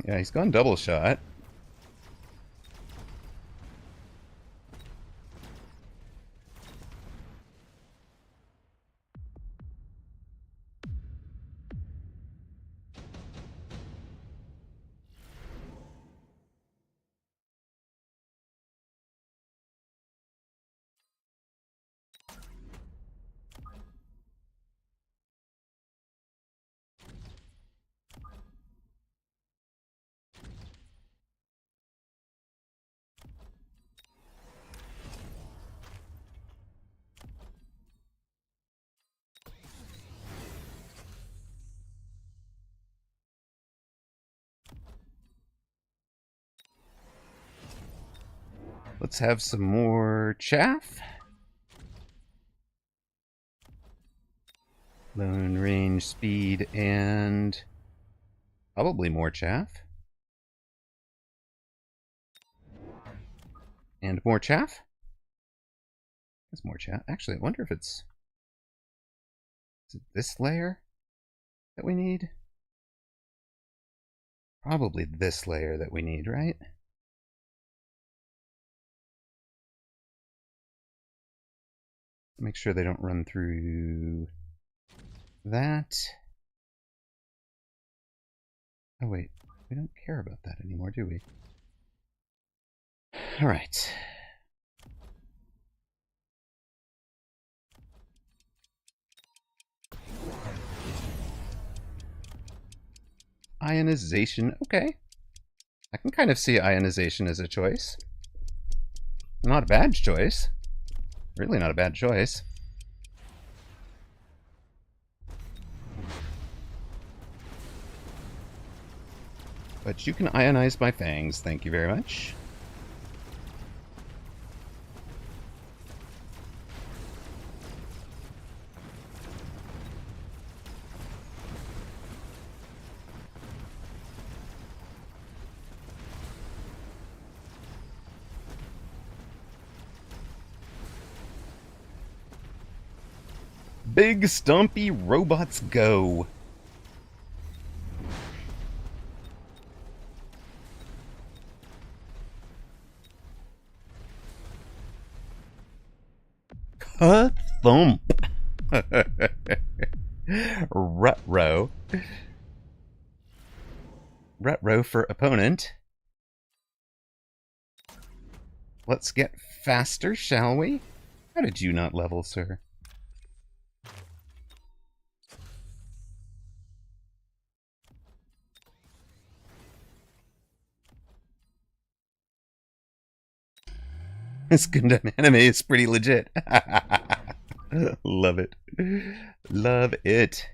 Yeah, he's gone double shot. Let's have some more chaff. Lone range, speed, and probably more chaff. And more chaff? There's more chaff. Actually, I wonder if it's... Is it this layer that we need? Probably this layer that we need, right? Make sure they don't run through that. Oh wait, we don't care about that anymore, do we? All right. Ionization, okay. I can kind of see ionization as a choice. Not a bad choice. Really not a bad choice. But you can ionize my fangs, thank you very much. Big stompy robots go. Thump. Rut-row. Rut-row for opponent. Let's get faster, shall we? How did you not level, sir? This Gundam anime is pretty legit. Love it. Love it.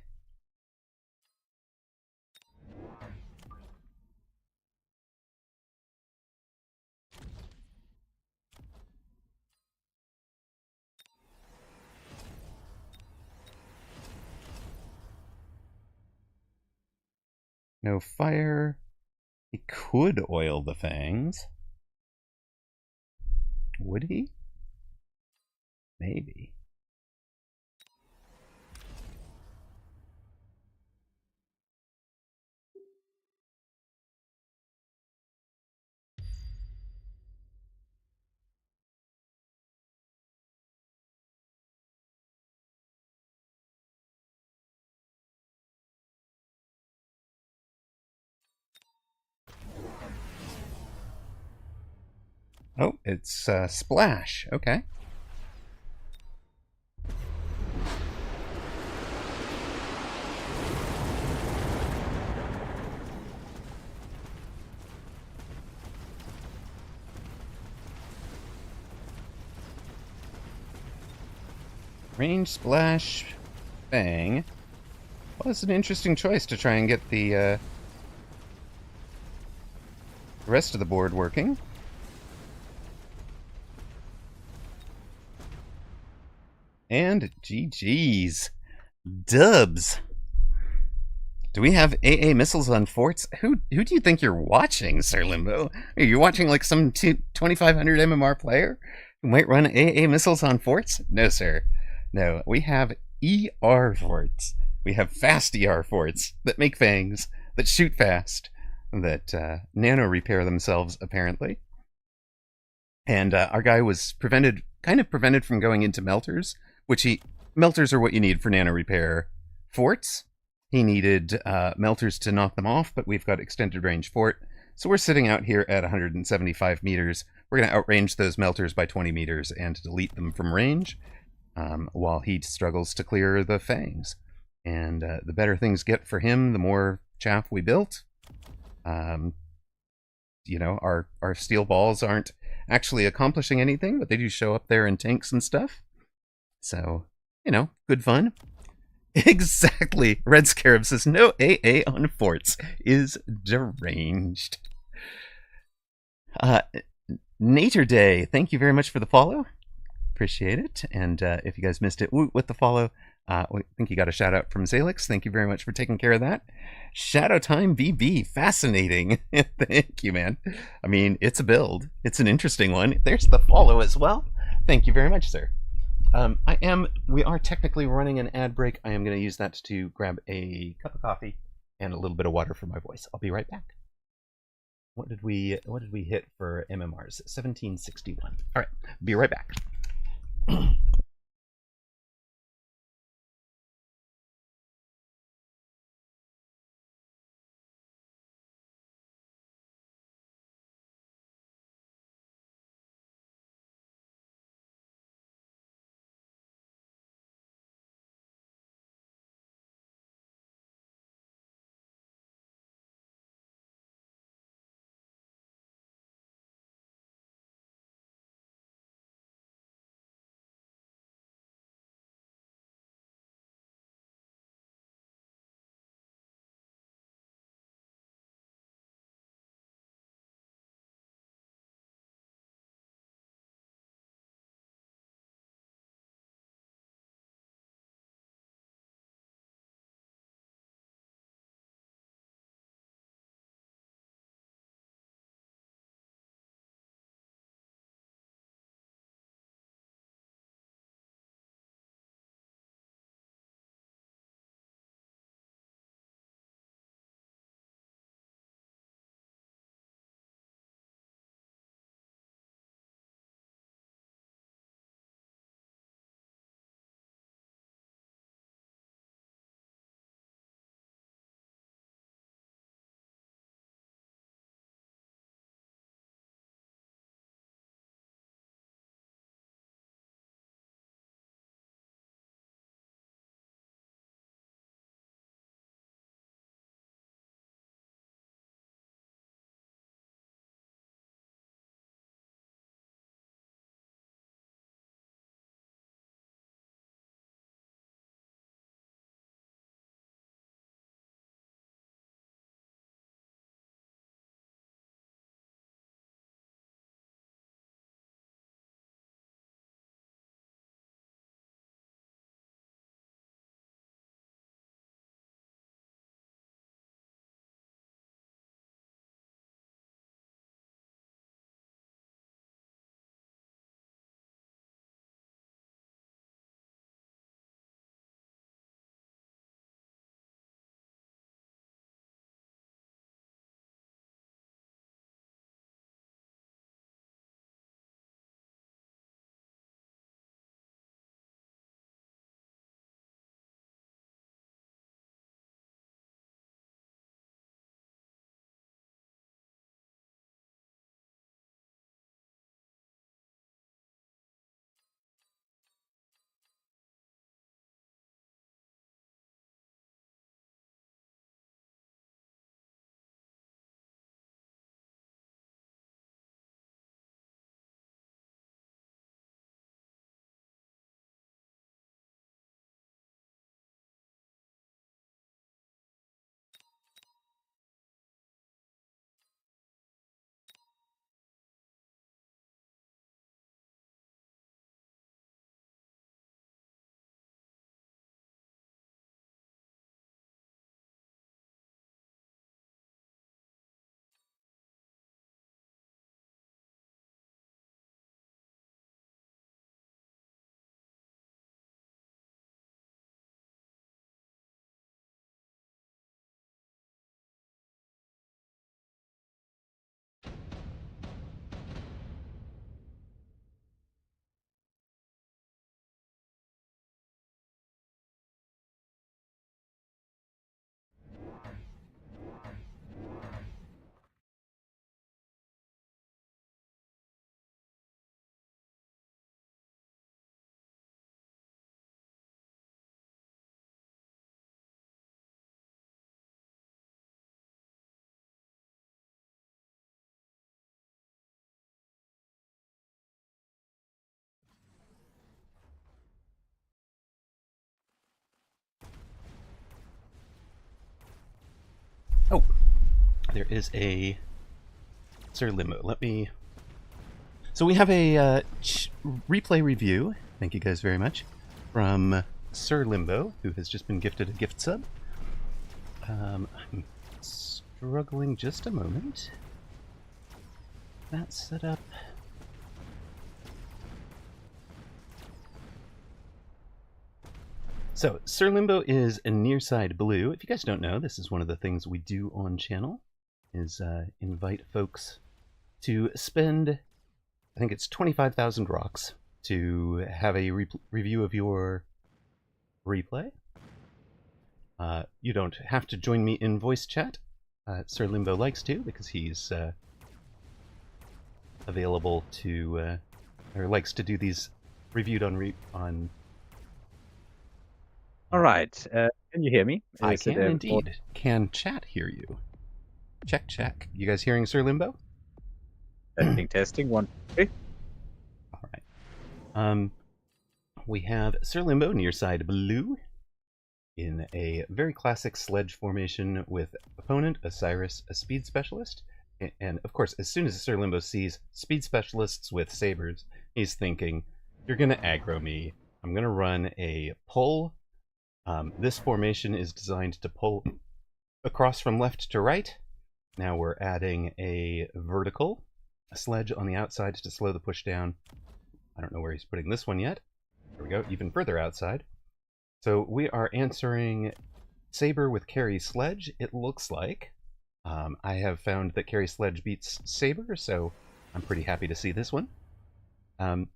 No fire. He could oil the fangs. Would he? Maybe. Oh, it's Splash. Okay. Range Splash Fang. Well, it's an interesting choice to try and get the rest of the board working. And GG's. Dubs. Do we have AA missiles on forts? Who do you think you're watching, Sir Limbo? Are you watching like some 2500 MMR player who might run AA missiles on forts? No, sir. No, we have ER forts. We have fast ER forts that make fangs, that shoot fast, that nano repair themselves, apparently. And our guy was kind of prevented from going into melters, melters are what you need for nano repair forts. He needed melters to knock them off, but we've got extended range fort. So we're sitting out here at 175 meters. We're going to outrange those melters by 20 meters and delete them from range while he struggles to clear the fangs. And the better things get for him, the more chaff we built. You know, our steel balls aren't actually accomplishing anything, but they do show up there in tanks and stuff. So, you know, good fun. Exactly. Red Scarab says, no AA on forts is deranged. Nater Day, thank you very much for the follow. Appreciate it. And if you guys missed it with the follow, I think you got a shout out from Zalix. Thank you very much for taking care of that. Shadow Time BB, fascinating. Thank you, man. I mean, it's a build. It's an interesting one. There's the follow as well. Thank you very much, sir. We are technically running an ad break. I am going to use that to grab a cup of coffee and a little bit of water for my voice. I'll be right back. What did we hit for MMRs? 1761. All right, be right back. there is a Sir Limbo. Let me... So we have a replay review, thank you guys very much, from Sir Limbo, who has just been gifted a gift sub. I'm struggling just a moment. That's set up. So, Sir Limbo is a Nearside Blue. If you guys don't know, this is one of the things we do on channel, is invite folks to spend, I think it's 25,000 rocks to have a review of your replay. You don't have to join me in voice chat. Sir Limbo likes to, because he's available to, or likes to do these reviewed on...
All right. Can you hear me?
I can indeed. Can chat hear you? Check, check. You guys hearing Sir Limbo?
Testing. 1, 2, 3.
All right. We have Sir Limbo Nearside Blue in a very classic sledge formation with opponent, Osiris, a speed specialist. And of course, as soon as Sir Limbo sees speed specialists with sabers, he's thinking, you're going to aggro me. I'm going to run a pull. This formation is designed to pull across from left to right. Now we're adding a vertical, a sledge on the outside to slow the push down. I don't know where he's putting this one yet. There we go, even further outside. So we are answering Saber with Carry Sledge, it looks like. I have found that Carry Sledge beats Saber, so I'm pretty happy to see this one. And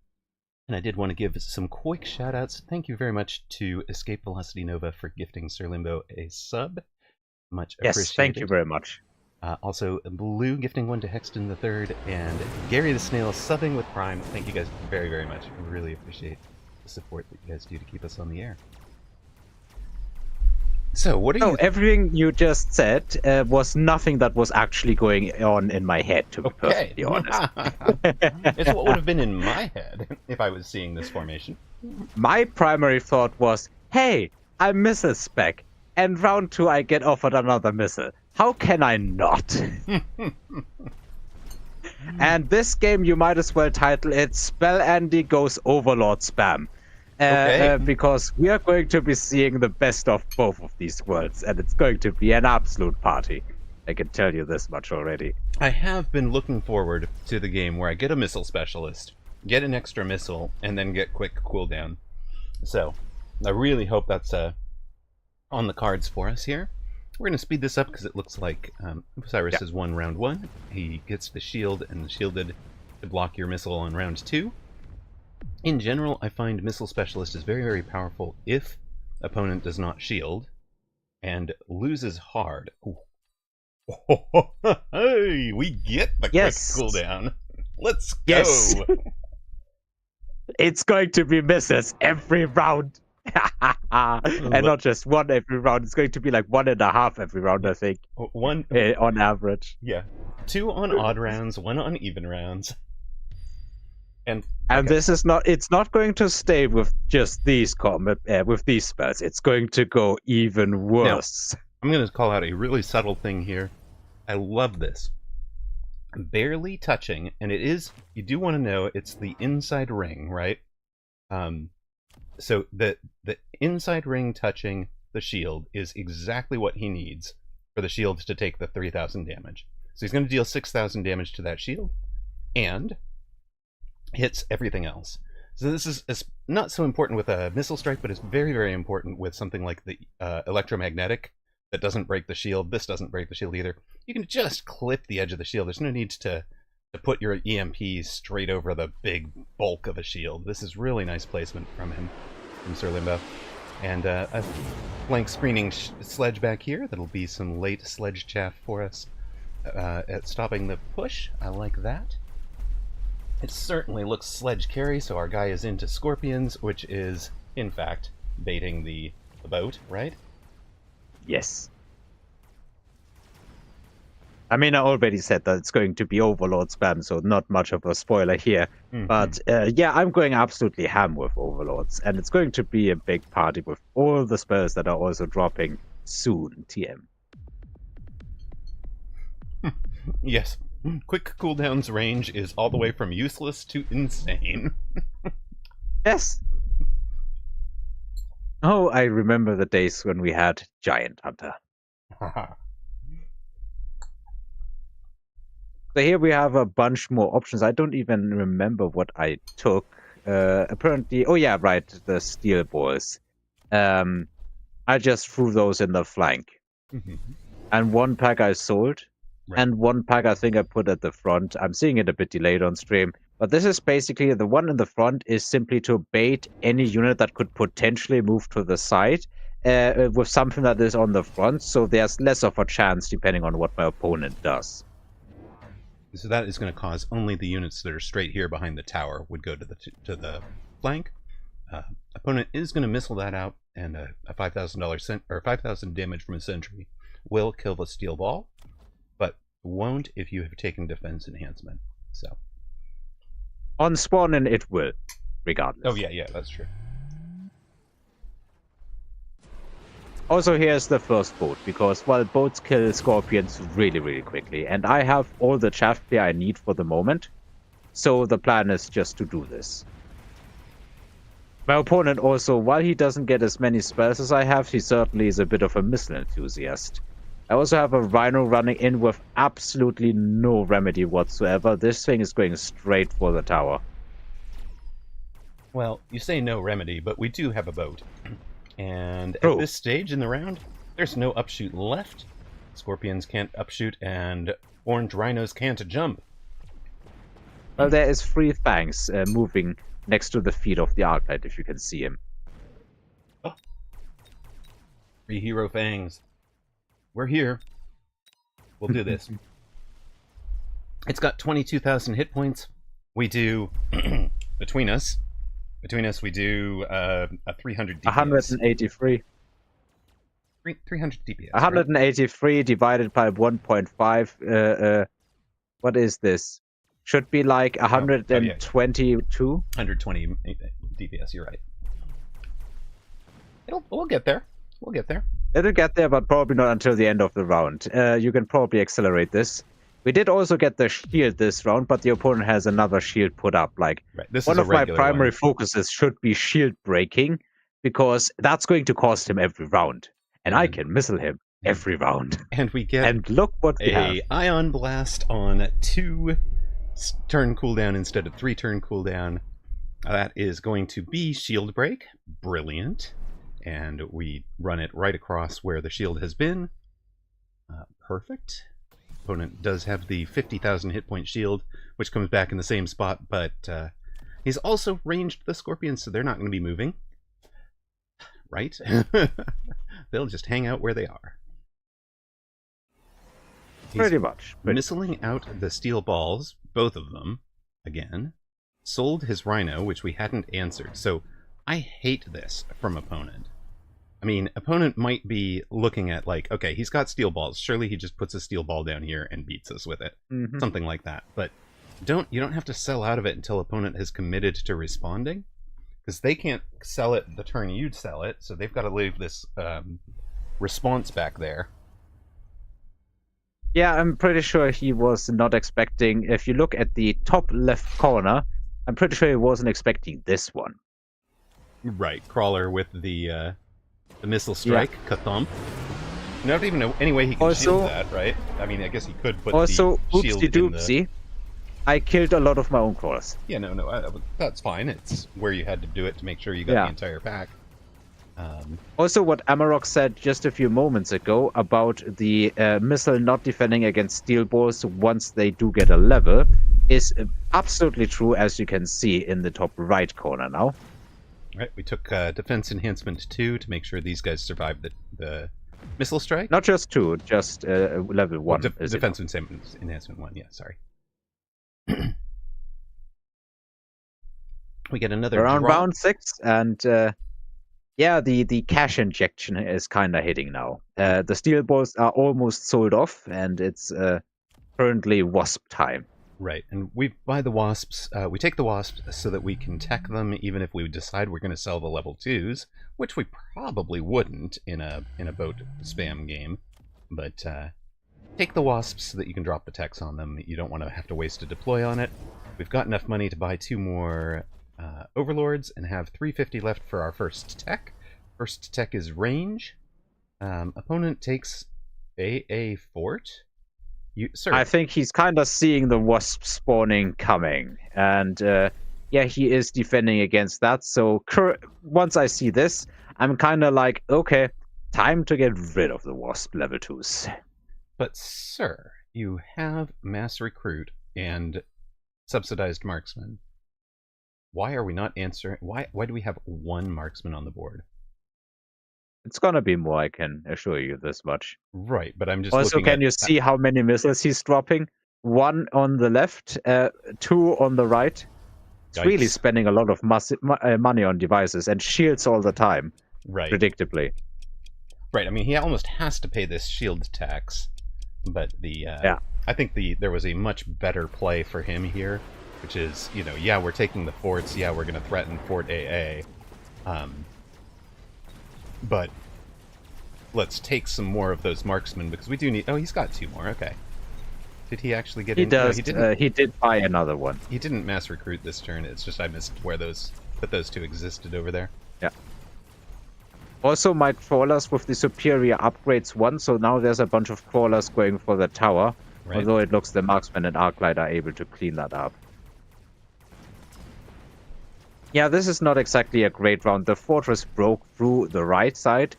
I did want to give some quick shout-outs. Thank you very much to Escape Velocity Nova for gifting Sir Limbo a sub. Much appreciated.
Yes, thank you very much.
Also, Blue gifting one to Hexton III, and Gary the Snail subbing with Prime. Thank you guys very, very much. I really appreciate the support that you guys do to keep us on the air. So, what are you...
everything you just said was nothing that was actually going on in my head, to be perfectly honest.
It's what would have been in my head if I was seeing this formation.
My primary thought was, hey, I miss a spec, and round 2 I get offered another missile. How can I not? And this game, you might as well title it Spell Andy Goes Overlord Spam. Because we are going to be seeing the best of both of these worlds, and it's going to be an absolute party. I can tell you this much already.
I have been looking forward to the game where I get a missile specialist, get an extra missile, and then get quick cooldown. So, I really hope that's on the cards for us here. We're going to speed this up because it looks like Osiris has won round 1. He gets the shield and the shielded to block your missile on round 2. In general, I find Missile Specialist is very, very powerful if opponent does not shield and loses hard. Hey, we get the quick cooldown. Let's go. Yes.
It's going to be misses every round. And not just one every round. It's going to be like 1.5 every round, I think.
One
on average.
Yeah. 2 on odd rounds, 1 on even rounds. And
this is not, it's not going to stay with just these with these spells. It's going to go even worse.
Now, I'm going to call out a really subtle thing here. I love this. Barely touching, and it is, you do want to know, it's the inside ring, right? So the inside ring touching the shield is exactly what he needs for the shield to take the 3,000 damage. So he's going to deal 6,000 damage to that shield, and hits everything else. So this is not so important with a missile strike, but it's very, very important with something like the electromagnetic that doesn't break the shield. This doesn't break the shield either. You can just clip the edge of the shield. There's no need to put your EMP straight over the big bulk of a shield. This is really nice placement from him, from Sir Limbo. And a flank screening sledge back here. That'll be some late sledge chaff for us at stopping the push. I like that. It certainly looks sledge carry, so our guy is into scorpions, which is, in fact, baiting the boat, right?
Yes. I mean, I already said that it's going to be Overlord spam, so not much of a spoiler here. Mm-hmm. But yeah, I'm going absolutely ham with Overlords, and it's going to be a big party with all the spells that are also dropping soon, TM.
Yes. Quick cooldown's range is all the way from useless to insane.
Yes. Oh, I remember the days when we had Giant Hunter. So here we have a bunch more options. I don't even remember what I took. Apparently, oh yeah, right, the steel balls. I just threw those in the flank. And one pack I sold. Right. And one pack I think I put at the front. I'm seeing it a bit delayed on stream. But this is basically, the one in the front is simply to bait any unit that could potentially move to the side with something that is on the front. So there's less of a chance depending on what my opponent does.
So that is going to cause only the units that are straight here behind the tower would go to the flank. Opponent is going to missile that out, and a $5,000 or 5,000 damage from a sentry will kill the steel ball, but won't if you have taken defense enhancement. So
on spawning it will, regardless.
Oh yeah, that's true.
Also, here's the first boat, because while boats kill scorpions really quickly, and I have all the chaff gear I need for the moment, so the plan is just to do this. My opponent also, while he doesn't get as many spells as I have, he certainly is a bit of a missile enthusiast. I also have a Rhino running in with absolutely no remedy whatsoever. This thing is going straight for the tower.
Well, you say no remedy, but we do have a boat. And at this stage in the round, there's no upshoot left. Scorpions can't upshoot, and orange rhinos can't jump.
Well, there is 3 fangs moving next to the feet of the Arclight, if you can see him.
Oh. 3 hero fangs. We're here. We'll do this. It's got 22,000 hit points. We do, between us, we do a 300 DPS.
183.
300 DPS.
183 right? Divided by 1.5. What is this? Should be like 122.
120 DPS. You're right. We'll get there. We'll get there.
It'll get there, but probably not until the end of the round. You can probably accelerate this. We did also get the shield this round, but the opponent has another shield put up. Like,
this
one
is
of my primary focuses should be shield breaking, because that's going to cost him every round. And I can missile him every round.
And we get
look what we have.
Ion Blast on 2 turn cooldown instead of 3 turn cooldown. That is going to be shield break. Brilliant. And we run it right across where the shield has been. Perfect. Opponent does have the 50,000 hit point shield, which comes back in the same spot, but he's also ranged the scorpions, so they're not going to be moving. Right? They'll just hang out where they are. He's
pretty much.
Missiling out the steel balls, both of them, again. Sold his rhino, which we hadn't answered. So I hate this from opponent. I mean, opponent might be looking at, like, okay, he's got steel balls. Surely he just puts a steel ball down here and beats us with it. Something like that. But you don't have to sell out of it until opponent has committed to responding. Because they can't sell it the turn you'd sell it, so they've got to leave this response back there.
Yeah, I'm pretty sure he was not expecting... If you look at the top left corner, I'm pretty sure he wasn't expecting this one.
Right, Crawler with the missile strike, Kathump. Not even any way he can shield that, right? I mean, I guess he could put the shield in the...
I killed a lot of my own crawlers.
Yeah, no, that's fine. It's where you had to do it to make sure you got the entire pack.
Also, what Amarok said just a few moments ago about the missile not defending against steel balls once they do get a level is absolutely true, as you can see in the top right corner now.
Right, we took defense enhancement 2 to make sure these guys survive the missile strike.
Not just 2, just level 1.
Defense enhancement 1, yeah, sorry. We get another
around round 6, and yeah, the cash injection is kind of hitting now. The steel balls are almost sold off, and it's currently wasp time.
Right, and we buy the wasps. We take the wasps so that we can tech them, even if we decide we're going to sell the level 2s, which we probably wouldn't in a boat spam game. But take the wasps so that you can drop the techs on them. You don't want to have to waste a deploy on it. We've got enough money to buy 2 more overlords and have 350 left for our first tech. First tech is range. Opponent takes a fort. Sir.
I think he's kind of seeing the wasp spawning coming, and yeah, he is defending against that. So once I see this, I'm kind of like, okay, time to get rid of the wasp level 2s.
But sir, you have mass recruit and subsidized marksman. Why are we not answering? Why do we have 1 marksman on the board?
It's gonna be more, I can assure you this much.
Right, but I'm just
also, can you see how many missiles he's dropping? 1 on the left, 2 on the right. It's really spending a lot of money on devices and shields all the time.
Right.
Predictably.
Right. I mean, he almost has to pay this shield tax, but I think there was a much better play for him here, which is, yeah, we're taking the forts, yeah, we're going to threaten Fort AA, but let's take some more of those marksmen because we do need. Oh, he's got 2 more. Okay. Did he actually get?
He
in?
does.
No,
he did buy another one.
He didn't mass recruit this turn. It's just I missed where those 2 existed over there.
Yeah. Also, my crawlers with the superior upgrades won, so now there's a bunch of crawlers going for the tower. Right. Although it looks the marksman and arclight are able to clean that up. Yeah, this is not exactly a great round. The fortress broke through the right side,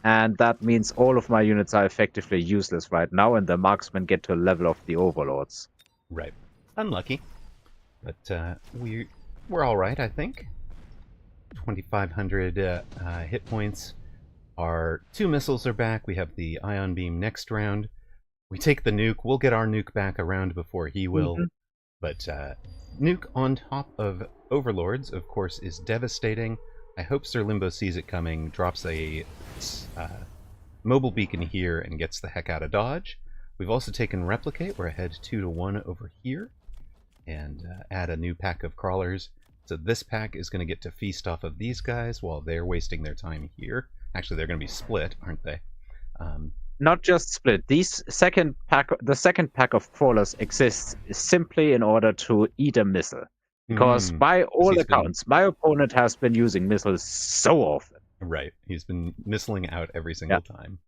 and that means all of my units are effectively useless right now, and the marksmen get to a level of the overlords.
Right. Unlucky. But we're all right, I think. 2,500 hit points. Our 2 missiles are back. We have the ion beam next round. We take the nuke. We'll get our nuke back a round before he will. But nuke on top of overlords, of course, is devastating. I hope Sir Limbo sees it coming, drops a mobile beacon here, and gets the heck out of dodge. We've also taken replicate. We're ahead 2-1 over here. And add a new pack of crawlers. So this pack is going to get to feast off of these guys while they're wasting their time here. Actually, they're going to be split, aren't they?
Not just split. The second pack of crawlers exists simply in order to eat a missile. Because by all accounts, my opponent has been using missiles so often.
Right. He's been missiling out every single time.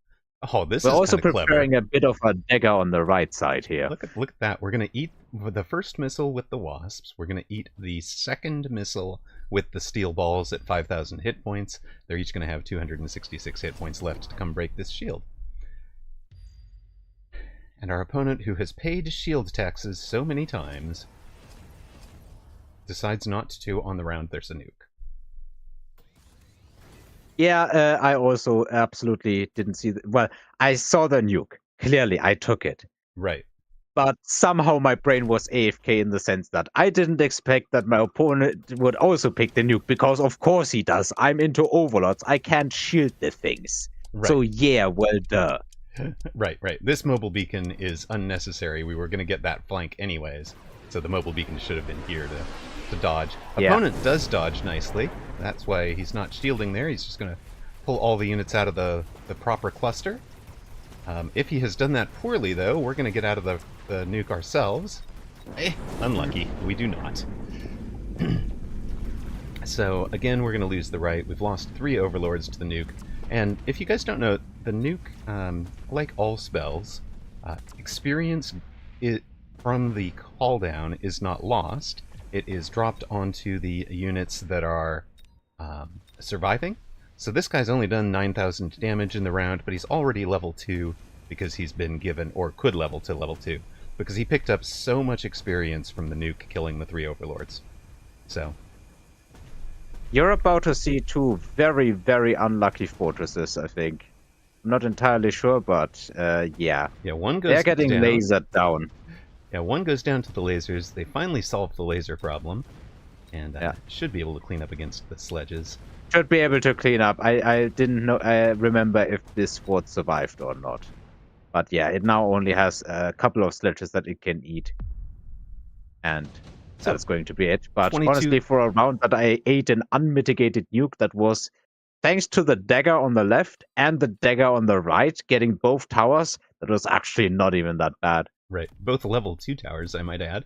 Oh, this
We're
is
also
clever.
preparing a bit of a dagger on the right side here.
Look at that. We're going to eat the first missile with the wasps. We're going to eat the second missile with the steel balls at 5,000 hit points. They're each going to have 266 hit points left to come break this shield. And our opponent, who has paid shield taxes so many times, decides not to on the round there's a nuke.
Yeah, I also absolutely didn't see... Well, I saw the nuke. Clearly, I took it.
Right.
But somehow my brain was AFK in the sense that I didn't expect that my opponent would also pick the nuke, because of course he does. I'm into overlords. I can't shield the things. Right. So yeah, well, duh.
Right. This mobile beacon is unnecessary. We were going to get that flank anyways. So the mobile beacon should have been here to dodge. Opponent does dodge nicely. That's why he's not shielding there. He's just going to pull all the units out of the proper cluster. If he has done that poorly, though, we're going to get out of the nuke ourselves. Unlucky. We do not. So, again, we're going to lose the right. We've lost 3 overlords to the nuke. And if you guys don't know, the nuke, like all spells, experience from the call down is not lost. It is dropped onto the units that are surviving. So this guy's only done 9,000 damage in the round, but he's already level 2 because he's been given, or could level to level 2, because he picked up so much experience from the nuke killing the 3 overlords. So
you're about to see 2 very, very unlucky fortresses, I think. I'm not entirely sure, but yeah.
Yeah, one goes
They're getting
down.
lasered down.
Yeah, one goes down to the lasers. They finally solved the laser problem, and should be able to clean up against the sledges.
Should be able to clean up. I didn't know. I remember if this fort survived or not. But yeah, it now only has a couple of sledges that it can eat, and that's going to be it. But
22...
honestly, for a round that I ate an unmitigated nuke, that was thanks to the dagger on the left and the dagger on the right, getting both towers. That was actually not even that bad.
Right. Both level 2 towers, I might add.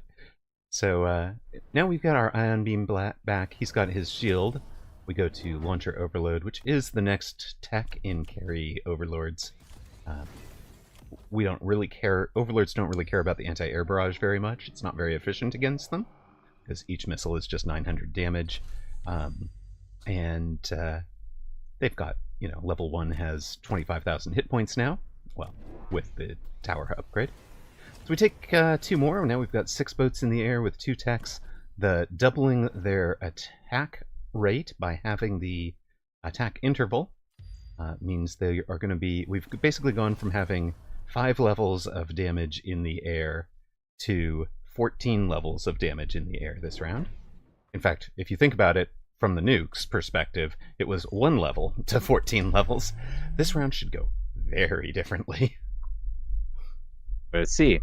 So now we've got our Ion Beam back. He's got his shield. We go to Launcher Overload, which is the next tech in carry Overlords. We don't really care. Overlords don't really care about the anti-air barrage very much. It's not very efficient against them, because each missile is just 900 damage. And they've got, level 1 has 25,000 hit points now. Well, with the tower upgrade. So we take 2 more. Now we've got 6 boats in the air with 2 techs. The doubling their attack rate by having the attack interval means they are going to be... We've basically gone from having 5 levels of damage in the air to 14 levels of damage in the air this round. In fact, if you think about it from the nukes perspective, it was 1 level to 14 levels. This round should go very differently.
We'll see.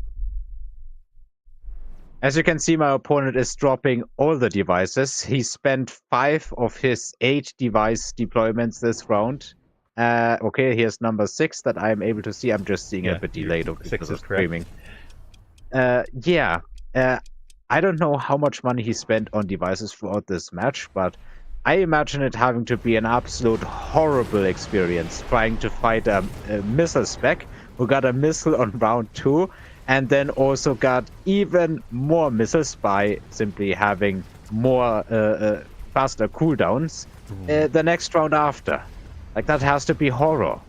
As you can see, my opponent is dropping all the devices. He spent 5 of his 8 device deployments this round. Okay, here's number 6 that I'm able to see. I'm just seeing it a bit delayed because of streaming. I don't know how much money he spent on devices throughout this match, but I imagine it having to be an absolute horrible experience trying to fight a missile spec who got a missile on round 2 and then also got even more missiles by simply having more faster cooldowns the next round after. Like, that has to be horror.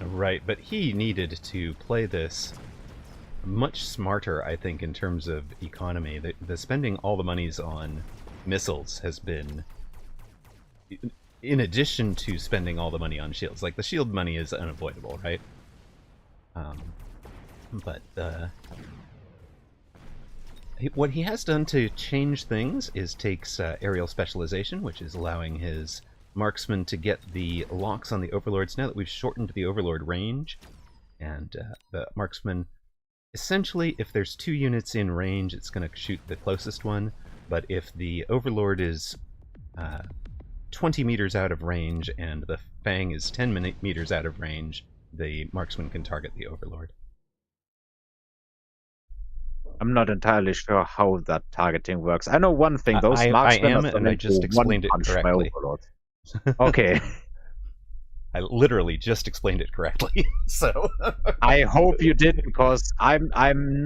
Right, but he needed to play this much smarter, I think, in terms of economy. The spending all the monies on missiles has been, in addition to spending all the money on shields. Like, the shield money is unavoidable, right? But what he has done to change things is takes aerial specialization, which is allowing his marksman to get the locks on the overlords. Now that we've shortened the overlord range, and the marksman, essentially, if there's 2 units in range, it's going to shoot the closest one. But if the overlord is 20 meters out of range and the fang is 10 meters out of range, the marksman can target the overlord.
I'm not entirely sure how that targeting works. I know one thing: those marksmen
I am, and I just explained it correctly.
Okay.
I literally just explained it correctly, so...
I hope you did, because I'm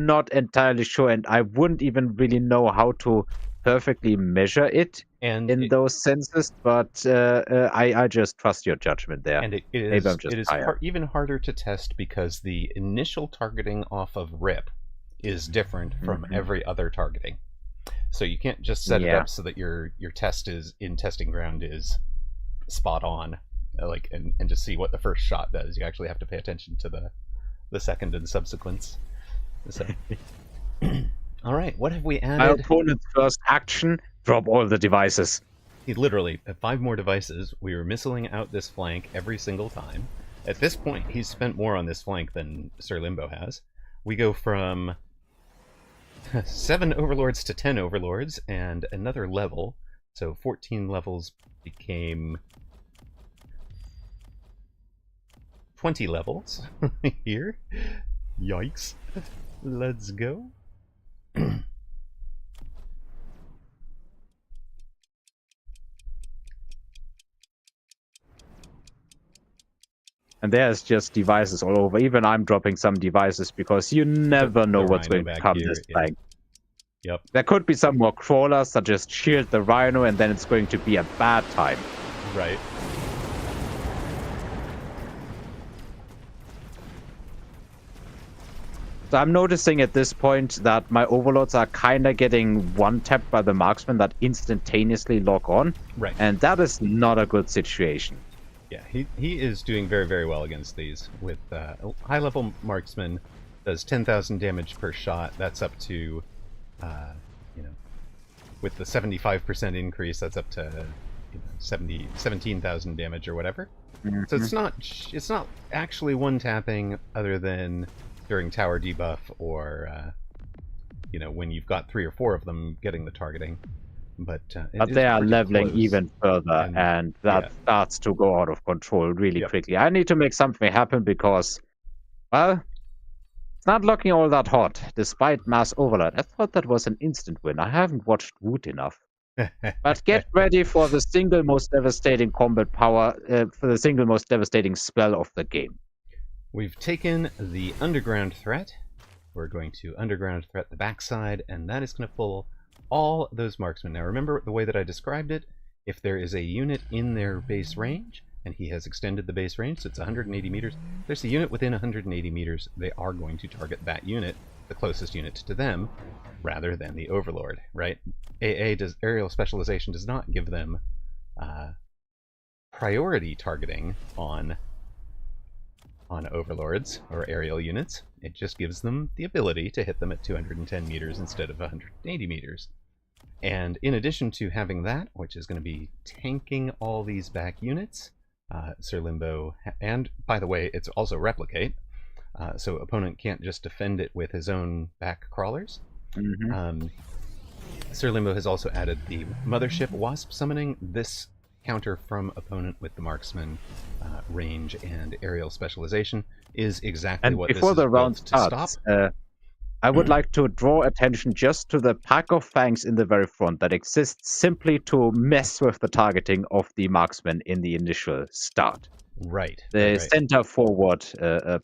not entirely sure, and I wouldn't even really know how to perfectly measure it in those senses, but I just trust your judgment there.
And it is even harder to test because the initial targeting off of RIP is different from every other targeting. So you can't just set it up so that your test is in testing ground is spot on, like and just see what the first shot does. You actually have to pay attention to the second and subsequents. So all right, what have we added?
My opponent's first action: drop all the devices.
He literally, at 5 more devices, we were missiling out this flank every single time. At this point, he's spent more on this flank than Sir Limbo has. We go from 7 overlords to 10 overlords and another level. So 14 levels became 20 levels here. Yikes. Let's go.
And there's just devices all over. Even I'm dropping some devices because you never know what's going to come this time.
Yep.
There could be some more crawlers that just shield the Rhino, and then it's going to be a bad time.
Right.
So I'm noticing at this point that my overlords are kind of getting one-tapped by the marksman that instantaneously lock on.
Right.
And that is not a good situation.
Yeah, he is doing very, very well against these. With high-level marksman does 10,000 damage per shot. That's up to, with the 75% increase, that's up to 17,000 damage or whatever. Mm-hmm. So it's not actually one-tapping, other than during tower debuff or when you've got 3 or 4 of them getting the targeting. But
they are leveling close, even further, and that starts to go out of control really quickly. I need to make something happen because, well, It's not looking all that hot, despite mass overload. I thought that was an instant win. I haven't watched Woot enough. But get ready for the single most devastating combat power, for the single most devastating spell of the game.
We've taken the underground threat. We're going to underground threat the backside, and that is going to pull all those marksmen. Now remember the way that I described it. If there is a unit in their base range, and he has extended the base range, so it's 180 meters, if there's a unit within 180 meters, they are going to target that unit, the closest unit to them, rather than the Overlord, right? Aerial Specialization does not give them priority targeting on Overlords or aerial units. It just gives them the ability to hit them at 210 meters instead of 180 meters. And in addition to having that, which is going to be tanking all these back units, Sir Limbo, and by the way, it's also replicate, so opponent can't just defend it with his own back crawlers. Sir Limbo has also added the Mothership Wasp summoning. This counter from opponent with the marksman range and aerial specialization is exactly
and
what
before
this
the
is
round
built to
starts,
stop.
I would like to draw attention just to the pack of fangs in the very front that exists simply to mess with the targeting of the marksman in the initial start.
Right.
The
right.
center forward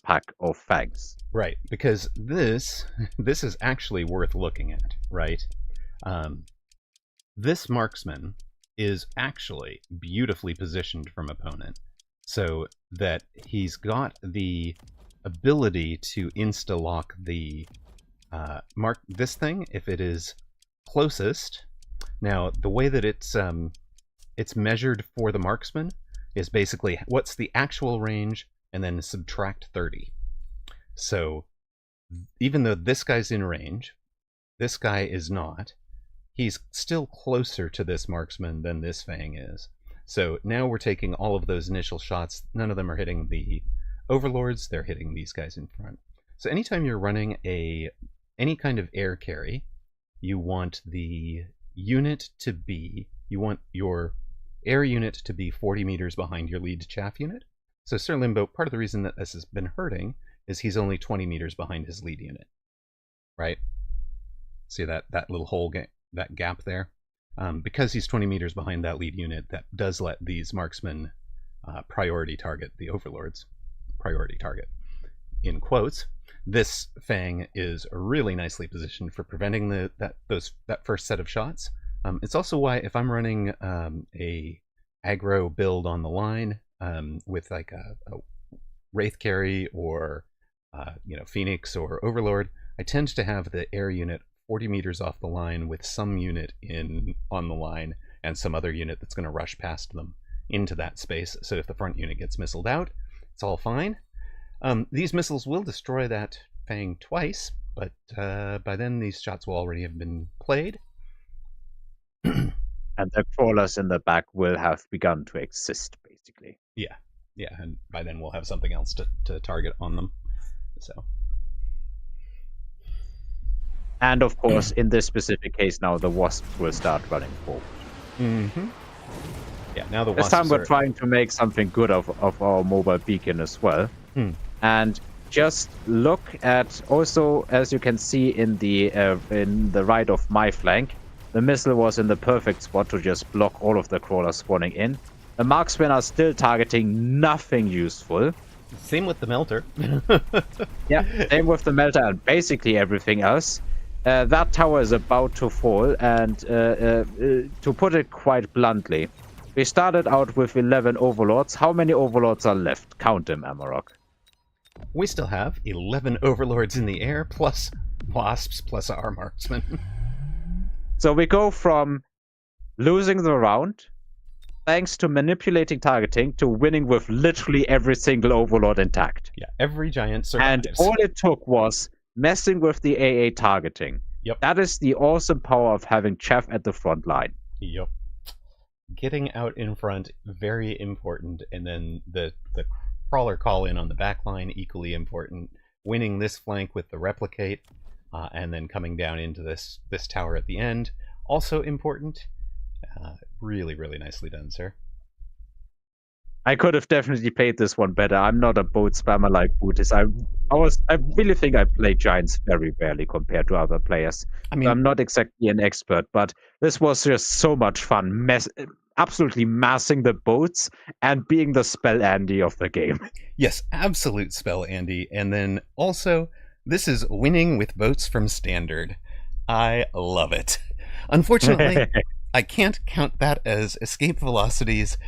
pack of fangs.
Right, because this is actually worth looking at, right? This marksman is actually beautifully positioned from opponent, so that he's got the ability to insta-lock the mark this thing if it is closest. Now, the way that it's measured for the marksman is basically what's the actual range and then subtract 30. So even though this guy's in range, this guy is not, he's still closer to this marksman than this fang is. So now we're taking all of those initial shots. None of them are hitting the overlords, they're hitting these guys in front. So anytime you're running any kind of air carry, you want the unit to be, you want your air unit to be 40 meters behind your lead chaff unit. So Sir Limbo, part of the reason that this has been hurting is he's only 20 meters behind his lead unit, right? See that little hole, that gap there? Because he's 20 meters behind that lead unit, that does let these marksmen priority target the overlords. Priority target, in quotes. This fang is really nicely positioned for preventing that first set of shots. It's also why if I'm running a aggro build on the line with like a Wraith carry or Phoenix or Overlord, I tend to have the air unit 40 meters off the line with some unit on the line and some other unit that's going to rush past them into that space. So if the front unit gets missiled out, it's all fine. These missiles will destroy that fang twice, but by then these shots will already have been played.
And the crawlers in the back will have begun to exist, basically.
Yeah, and by then we'll have something else to target on them. So.
And of course, in this specific case now, the wasps will start running forward.
Yeah, now the
wasps. This time we're trying to make something good of our mobile beacon as well. And just look at, also as you can see in the right of my flank, the missile was in the perfect spot to just block all of the crawlers spawning in. The marksmen are still targeting nothing useful.
Same with the melter.
Yeah, same with the melter and basically everything else. That tower is about to fall, and to put it quite bluntly, we started out with 11 overlords. How many overlords are left? Count them, Amarok.
We still have 11 overlords in the air, plus wasps, plus our marksmen.
So we go from losing the round, thanks to manipulating targeting, to winning with literally every single overlord intact.
Yeah, every giant survives.
And all it took was messing with the AA targeting.
Yep.
That is the awesome power of having Chaff at the front line.
Yep. Getting out in front, very important, and then the crawler call in on the back line, equally important. Winning this flank with the replicate, and then coming down into this tower at the end, also important. Really, really nicely done, sir.
I could have definitely played this one better. I'm not a boat spammer like Bootis. I really think I play Giants very rarely compared to other players.
I
So
mean,
I'm not exactly an expert, but this was just so much fun. Absolutely massing the boats and being the spell Andy of the game.
yes, absolute spell Andy. And then also, this is winning with boats from standard. I love it. Unfortunately, I can't count that as escape velocities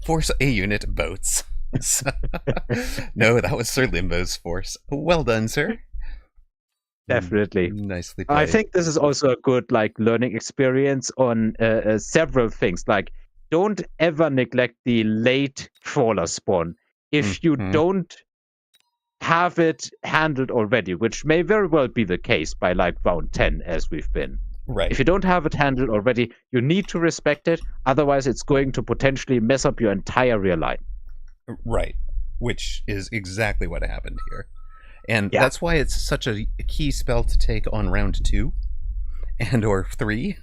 force a unit boats. So, no, that was Sir Limbo's force. Well done, sir.
Definitely.
Nicely played.
I think this is also a good learning experience on several things. Like, don't ever neglect the late Trawler spawn. If you don't have it handled already, which may very well be the case by round 10 as we've been.
Right.
If you don't have it handled already, you need to respect it. Otherwise, it's going to potentially mess up your entire rear line.
Right. Which is exactly what happened here. And that's why it's such a key spell to take on round 2 and or 3,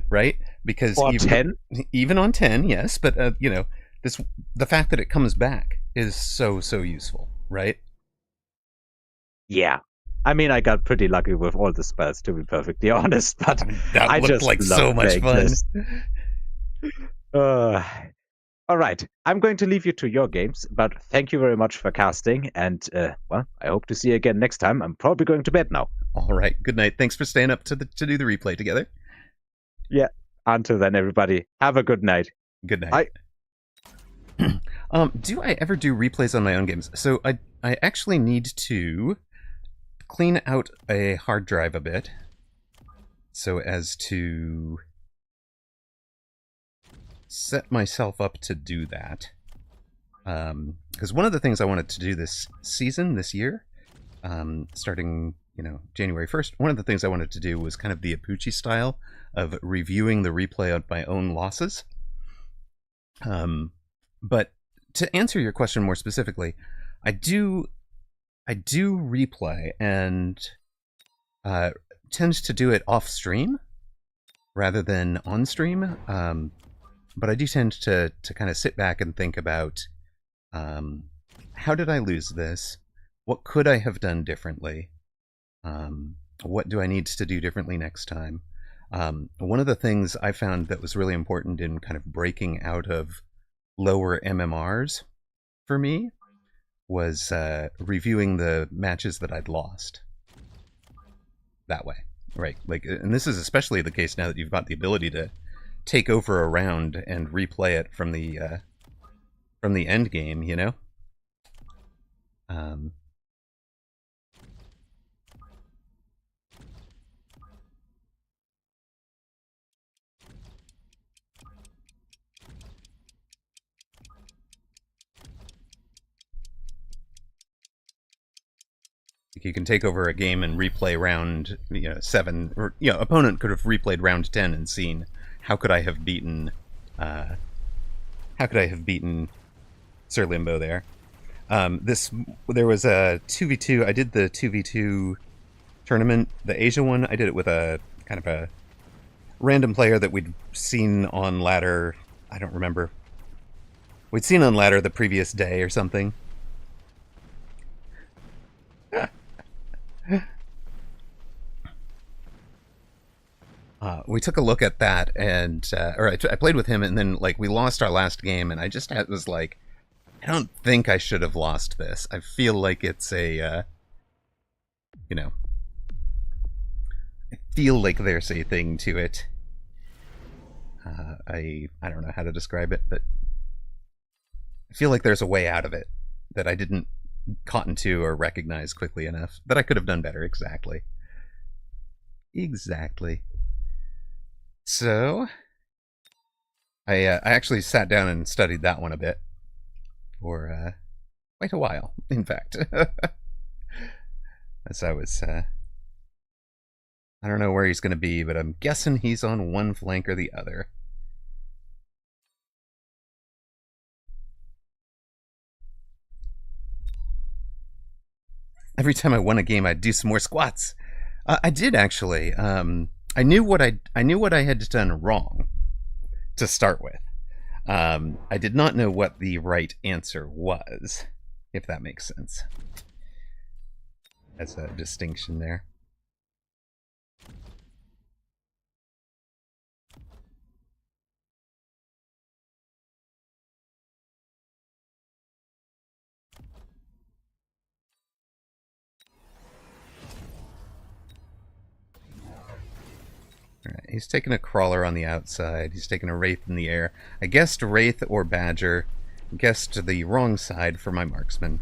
right? Because even on 10, yes, but the fact that it comes back is so useful, right?
Yeah. I mean, I got pretty lucky with all the spells, to be perfectly honest, but
that looked just like so much fun.
All right, I'm going to leave you to your games, but thank you very much for casting, and, well, I hope to see you again next time. I'm probably going to bed now.
All right, good night. Thanks for staying up to do the replay together.
Yeah, until then, everybody, have a good night.
Good night. Do I ever do replays on my own games? So I actually need to clean out a hard drive a bit so as to set myself up to do that. Because one of the things I wanted to do this year, starting, January 1st, one of the things I wanted to do was kind of the Apucci style of reviewing the replay of my own losses. But to answer your question more specifically, I do replay and tend to do it off stream rather than on stream. But I do tend to kind of sit back and think about how did I lose this? What could I have done differently? What do I need to do differently next time? One of the things I found that was really important in kind of breaking out of lower MMRs for me was reviewing the matches that I'd lost that way, right? And this is especially the case now that you've got the ability to take over a round and replay it from the end game, You can take over a game and replay round 7, or opponent could have replayed round 10 and seen how could I have beaten Sir Limbo there. There was a 2v2. I did the 2v2 tournament, the Asia one. I did it with a kind of a random player that we'd seen on ladder. I don't remember. We'd seen on ladder the previous day or something. We took a look at that, and I played with him, and then we lost our last game, and I just was like, I don't think I should have lost this. I feel like it's a, I feel like there's a thing to it. I don't know how to describe it, but I feel like there's a way out of it that I didn't cotton to or recognize quickly enough, that I could have done better. Exactly. So, I actually sat down and studied that one a bit for quite a while, in fact. As I was, I don't know where he's going to be, but I'm guessing he's on one flank or the other. Every time I won a game, I'd do some more squats. I did actually. I knew what I had done wrong to start with. I did not know what the right answer was, if that makes sense. That's a distinction there. Alright, he's taking a crawler on the outside. He's taking a wraith in the air. I guessed wraith or badger. Guessed the wrong side for my marksman.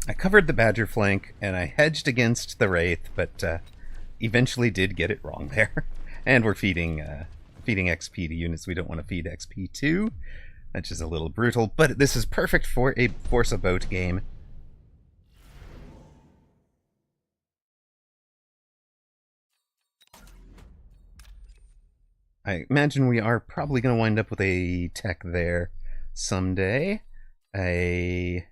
I covered the badger flank, and I hedged against the wraith, but eventually did get it wrong there. And we're feeding XP to units we don't want to feed XP to, which is a little brutal, but this is perfect for a Force a Boat game. I imagine we are probably going to wind up with a tech there someday. A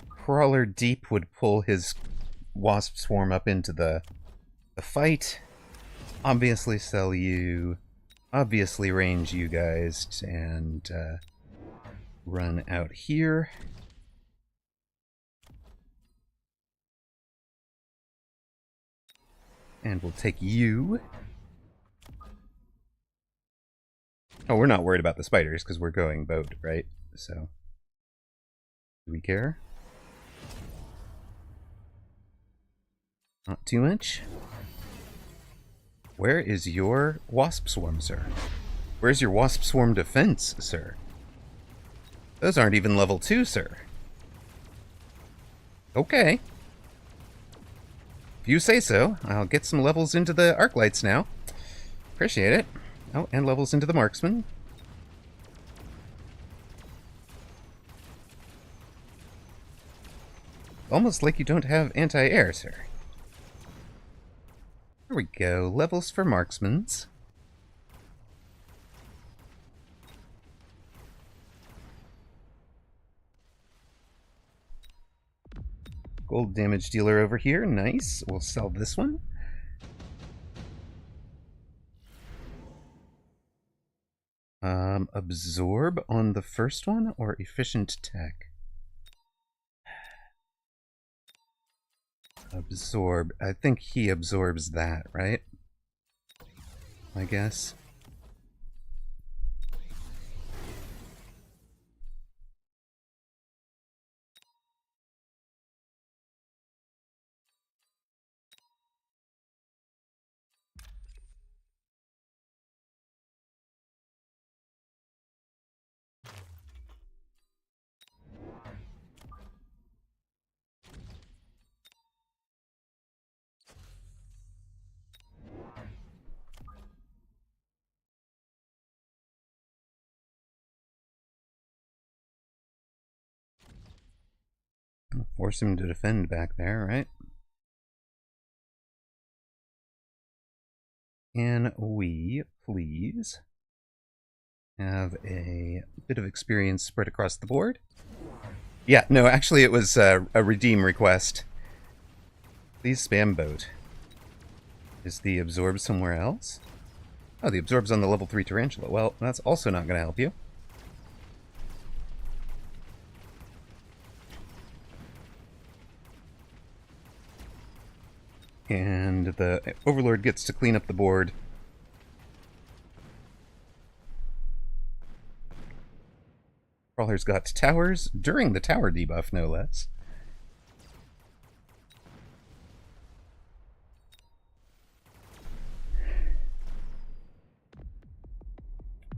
crawler deep would pull his wasp swarm up into the fight. Obviously sell you. Obviously range you guys and run out here. And we'll take you. Oh, we're not worried about the spiders because we're going boat, right? So, do we care? Not too much. Where is your wasp swarm, sir? Where's your wasp swarm defense, sir? Those aren't even level 2, sir. Okay. If you say so, I'll get some levels into the arc lights now. Appreciate it. Oh, and levels into the marksman. Almost like you don't have anti-air, sir. There we go. Levels for marksmans. Gold damage dealer over here. Nice. We'll sell this one. Absorb on the first one or efficient tech? Absorb. I think he absorbs that, right? I guess. Force him to defend back there, right? Can we please have a bit of experience spread across the board? Yeah, no, actually it was a redeem request. Please spam boat. Is the absorb somewhere else? Oh, the absorb's on the level 3 tarantula. Well, that's also not going to help you. And the Overlord gets to clean up the board. Crawler's got towers during the tower debuff, no less.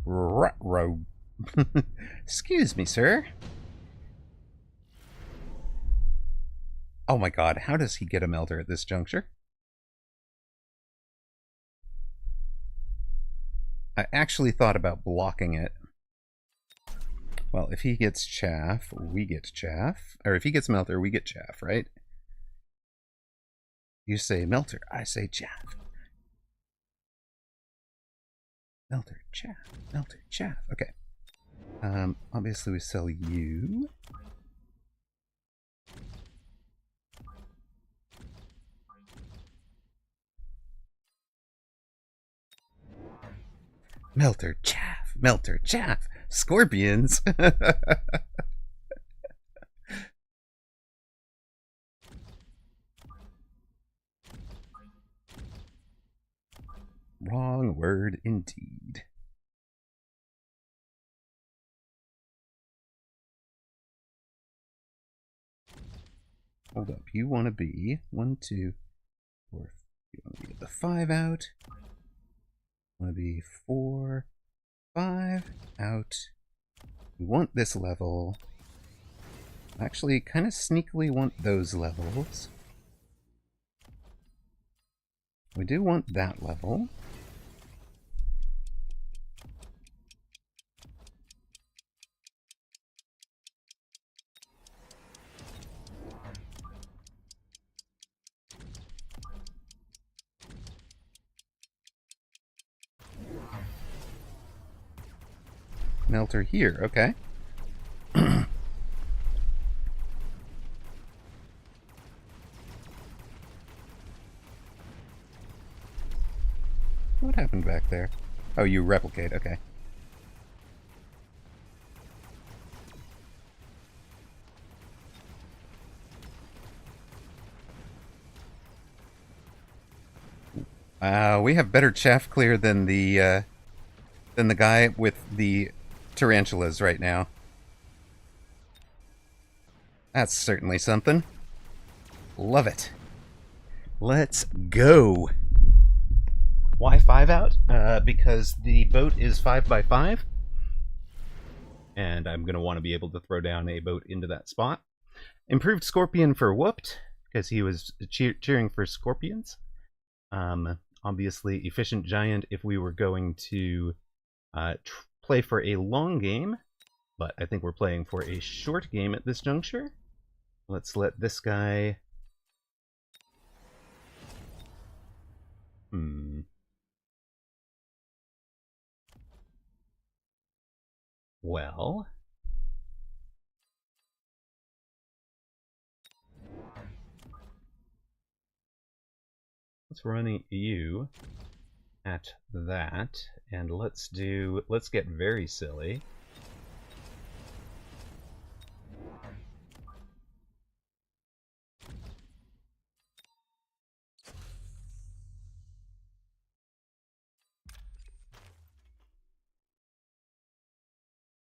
Ruh-roh. Excuse me, sir. Oh my god, how does he get a melter at this juncture? I actually thought about blocking it. Well, if he gets chaff, we get chaff. Or if he gets melter, we get chaff, right? You say melter, I say chaff. Melter, chaff, melter, chaff. Okay. Obviously we sell you. Melter, chaff, melter, chaff. Scorpions. Wrong word indeed. Hold up. You want to be 1, 2, 4. You want to be the 5 out. You want to be 4, 5 out. We want this level. Actually, kind of sneakily want those levels. We do want that level. Melter here, okay. What happened back there? Oh, you replicate, okay. We have better chaff clear than the guy with the tarantulas right now. That's certainly something. Love it. Let's go. Why 5 out? Because the boat is 5x5. And I'm going to want to be able to throw down a boat into that spot. Improved Scorpion for Whooped, because he was cheering for Scorpions. Obviously, Efficient Giant if we were going to play for a long game. But I think we're playing for a short game at this juncture. Let's let this guy... Well... Let's run you at that, and let's get very silly.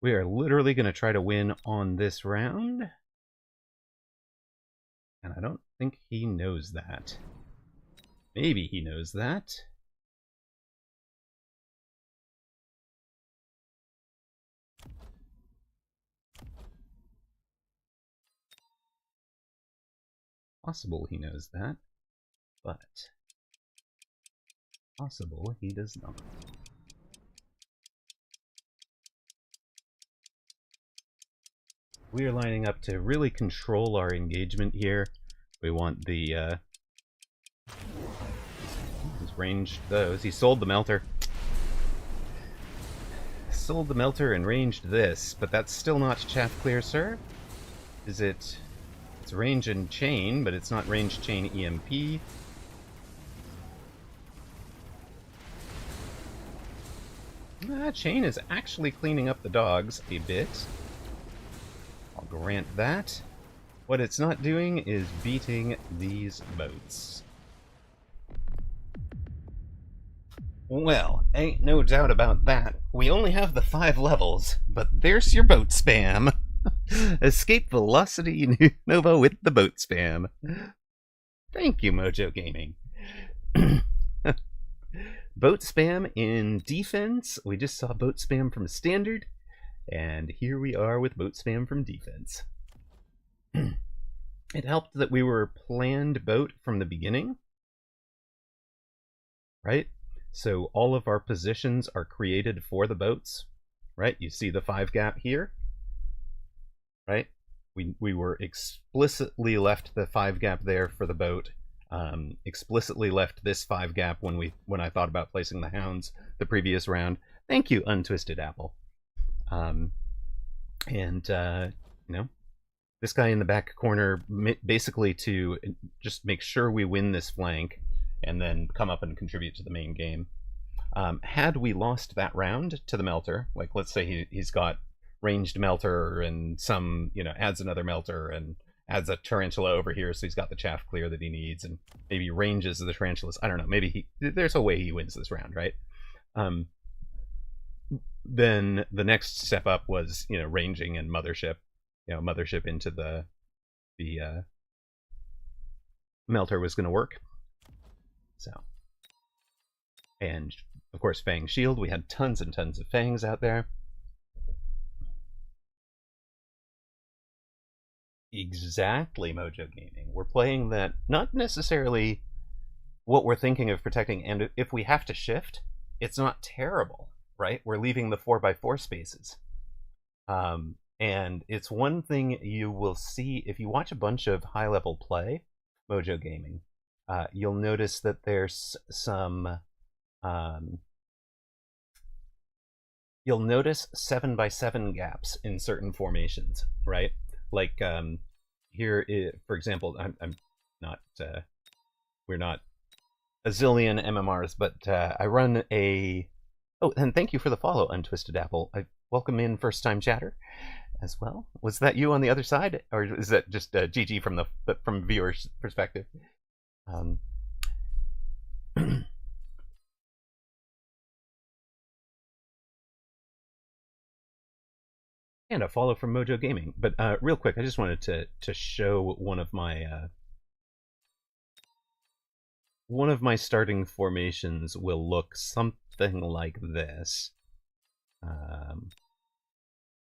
We are literally going to try to win on this round. And I don't think he knows that. Maybe he knows that. Possible he knows that, but possible he does not. We are lining up to really control our engagement here. We want the he's ranged those. He sold the melter. Sold the melter and ranged this, but that's still not chaff clear, sir. Is it? It's range and chain, but it's not range chain EMP. Chain is actually cleaning up the dogs a bit. I'll grant that. What it's not doing is beating these boats. Well, ain't no doubt about that. We only have the 5 levels, but there's your boat spam. Escape Velocity Nova with the boat spam. Thank you, Mojo Gaming. Boat spam in defense. We just saw boat spam from standard, and here we are with boat spam from defense. It helped that we were planned boat from the beginning, right? So all of our positions are created for the boats, right? You see the 5 gap here. right? We were explicitly left the 5 gap there for the boat. Explicitly left this 5 gap when I thought about placing the hounds the previous round. Thank you, Untwisted Apple. This guy in the back corner, basically to just make sure we win this flank and then come up and contribute to the main game. Had we lost that round to the melter, like let's say he's got ranged melter and some, adds another melter and adds a tarantula over here, so he's got the chaff clear that he needs, and maybe ranges the tarantulas. I don't know. Maybe there's a way he wins this round, right? Then the next step up was, ranging and mothership. Mothership into the melter was going to work. So, and of course, Fang Shield. We had tons and tons of Fangs out there. Exactly, Mojo Gaming. We're playing that, not necessarily what we're thinking of protecting, and if we have to shift, it's not terrible, right? We're leaving the 4x4 spaces. And it's one thing you will see if you watch a bunch of high-level play, Mojo Gaming, you'll notice that there's some... you'll notice 7x7 gaps in certain formations, right? Like here, for example, I'm not, we're not a zillion MMRs, but I run a, oh, and thank you for the follow, Untwisted Apple. I welcome in first-time chatter as well. Was that you on the other side, or is that just GG from viewer's perspective? And a follow from Mojo Gaming. But real quick, I just wanted to show one of my starting formations will look something like this.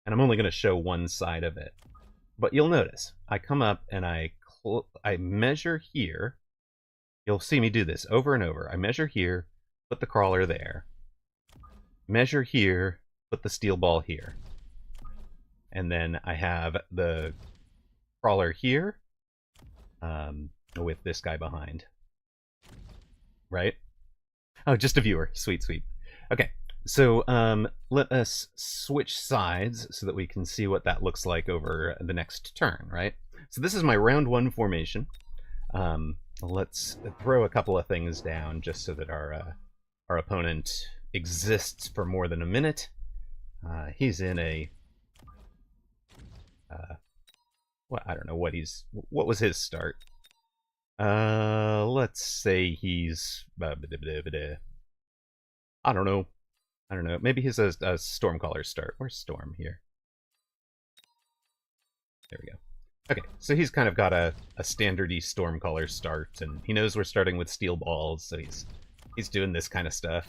And I'm only going to show one side of it. But you'll notice, I come up and I measure here. You'll see me do this over and over. I measure here, put the crawler there. Measure here, put the steel ball here. And then I have the crawler here with this guy behind. Right? Oh, just a viewer. Sweet, sweet. Okay, so let us switch sides so that we can see what that looks like over the next turn, right? So this is my round 1 formation. Let's throw a couple of things down just so that our opponent exists for more than a minute. He's in a... well, I don't know what was his start. Let's say he's I don't know. Maybe he's a Stormcaller start. Where's Storm here? There we go. Okay, so he's kind of got a standard-y Stormcaller start, and he knows we're starting with steel balls, so he's doing this kind of stuff.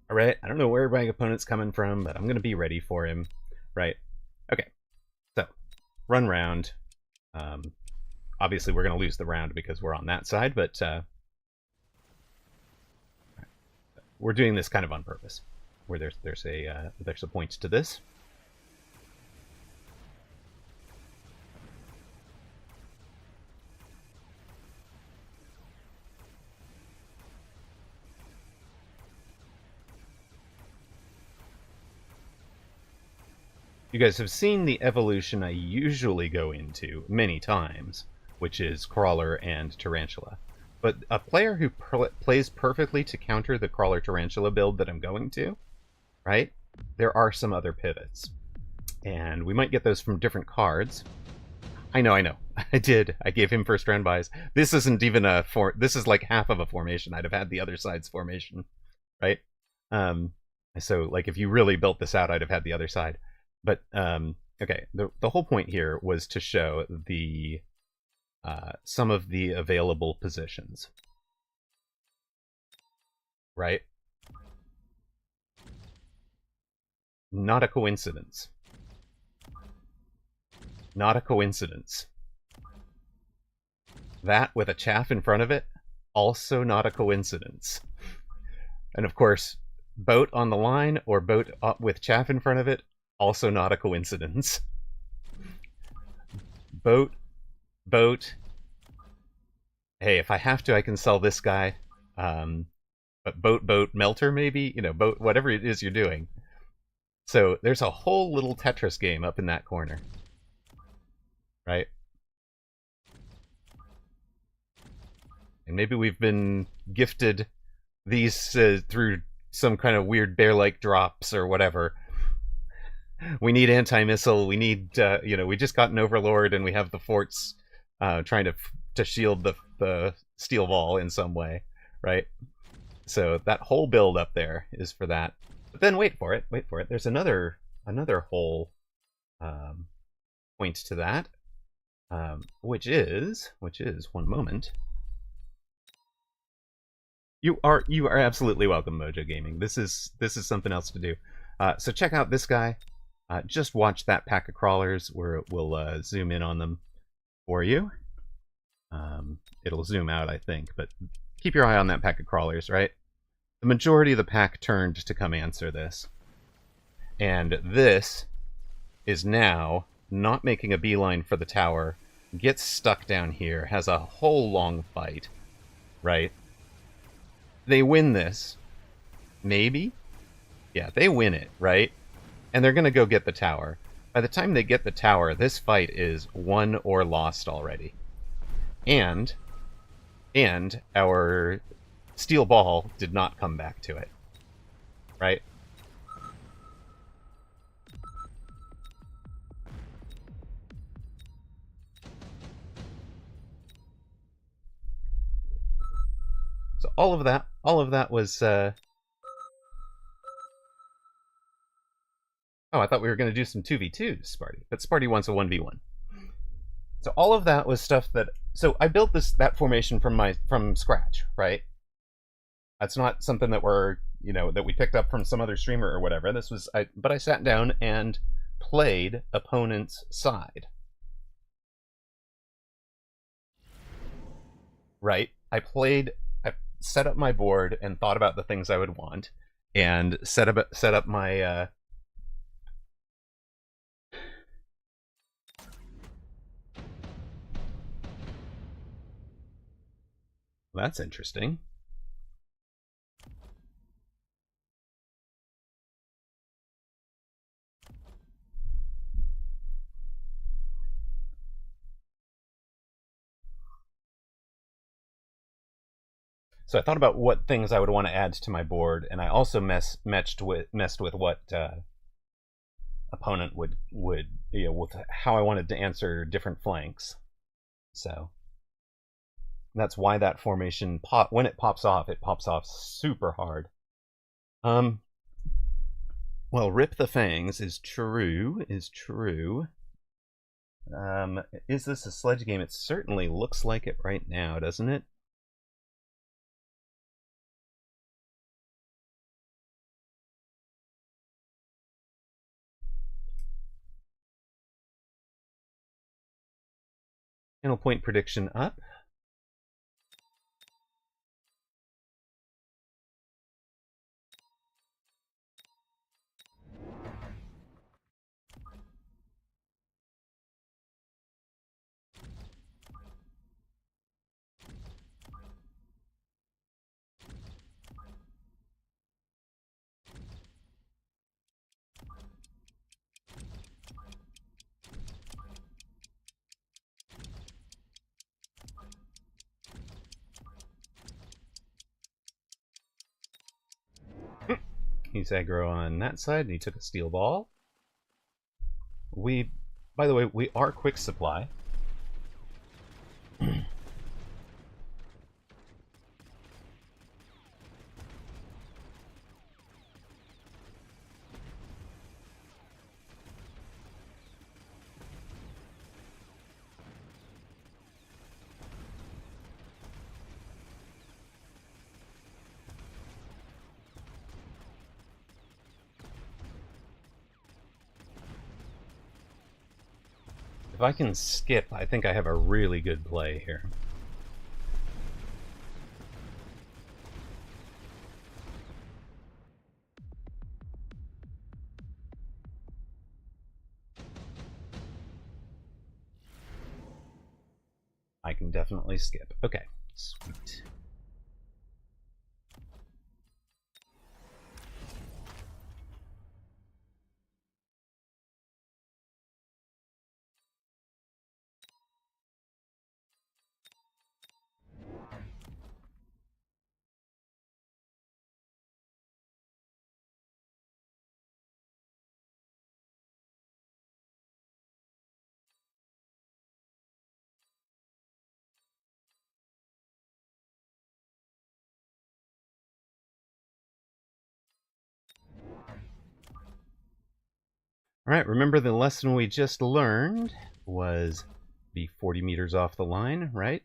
Alright, I don't know where my opponent's coming from, but I'm gonna be ready for him. Right. Okay. So, run round. Obviously, we're going to lose the round because we're on that side, but we're doing this kind of on purpose, where there's a point to this. You guys have seen the evolution I usually go into many times, which is Crawler and Tarantula. But a player who plays perfectly to counter the Crawler Tarantula build that I'm going to, right? There are some other pivots. And we might get those from different cards. I know. I did. I gave him first round buys. This isn't even this is like half of a formation. I'd have had the other side's formation, right? So, like, if you really built this out, I'd have had the other side. But, okay, the whole point here was to show the some of the available positions. Right? Not a coincidence. Not a coincidence. That with a chaff in front of it, also not a coincidence. And of course, boat on the line or boat with chaff in front of it, also not a coincidence. boat, boat. Hey, if I have to, I can sell this guy. But boat, melter, maybe? You know, boat, whatever it is you're doing. So there's a whole little Tetris game up in that corner. Right? And maybe we've been gifted these through some kind of weird bear-like drops or whatever. We need anti-missile. We need, you know, we just got an overlord and we have the forts trying to shield the steel ball in some way, right? So that whole build up there is for that. But then wait for it. There's another whole point to that, which is 1 moment. You are absolutely welcome, Mojo Gaming. This is something else to do. So check out this guy. Just watch that pack of crawlers where we'll zoom in on them for you. It'll zoom out, I think, but keep your eye on that pack of crawlers, right? The majority of the pack turned to come answer this. And this is now not making a beeline for the tower, gets stuck down here, has a whole long fight, right? They win this. Maybe? Yeah, they win it, right? And they're going to go get the tower. By the time they get the tower, this fight is won or lost already. And our steel ball did not come back to it. Right? So all of that was oh, I thought we were going to do some 2v2s, Sparty. But Sparty wants a 1v1. So all of that was stuff that... So I built that formation from scratch, right? That's not something that that we picked up from some other streamer or whatever. But I sat down and played opponent's side. Right? I set up my board and thought about the things I would want, and set up my that's interesting. So I thought about what things I would want to add to my board, and I also messed with what opponent would with how I wanted to answer different flanks. So that's why that formation when it pops off super hard. Well, Rip the Fangs is true. Is this a sledge game? It certainly looks like it right now, doesn't it? Final point prediction up. He's aggro on that side, and he took a steel ball. By the way, we are quick supply. If I can skip, I think I have a really good play here. definitely skip. Okay, sweet. All right, remember the lesson we just learned was be 40 meters off the line, right?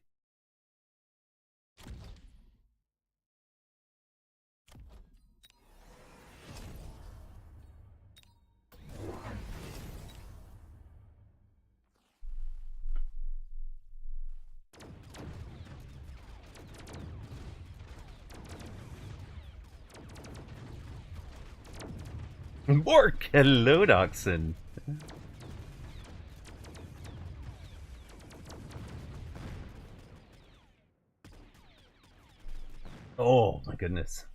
Bork! Hello, Dachshund. Oh, my goodness.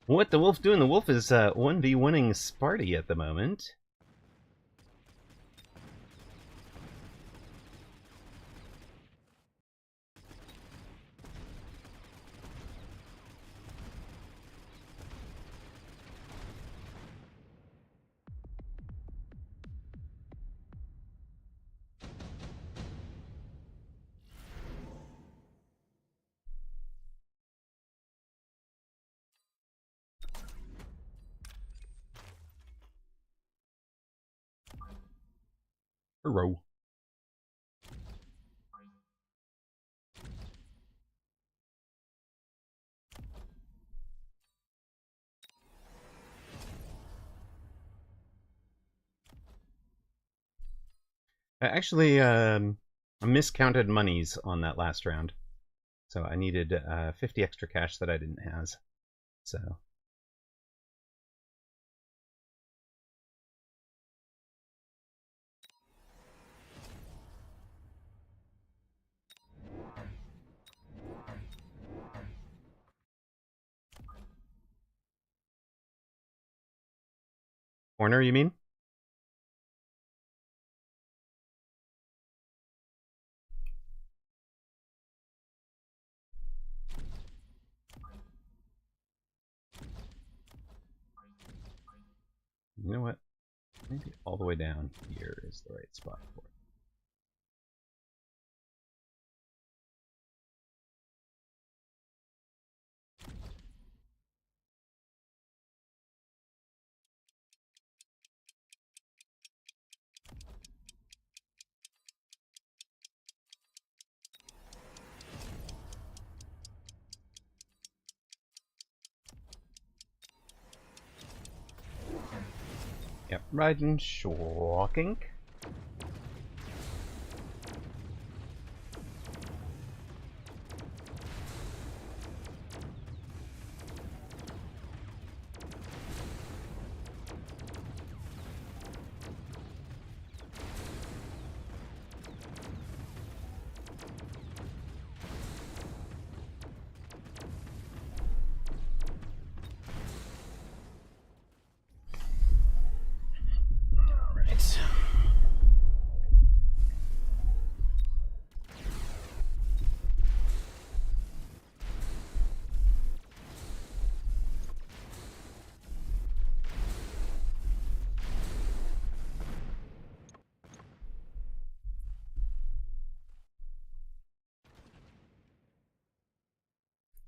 What the wolf doing? The wolf is 1v1ing Sparty at the moment. Hurrah. I actually miscounted monies on that last round. So I needed 50 extra cash that I didn't have. So. Corner, you mean? You know what? Maybe all the way down here is the right spot for it. Yep, riding shocking.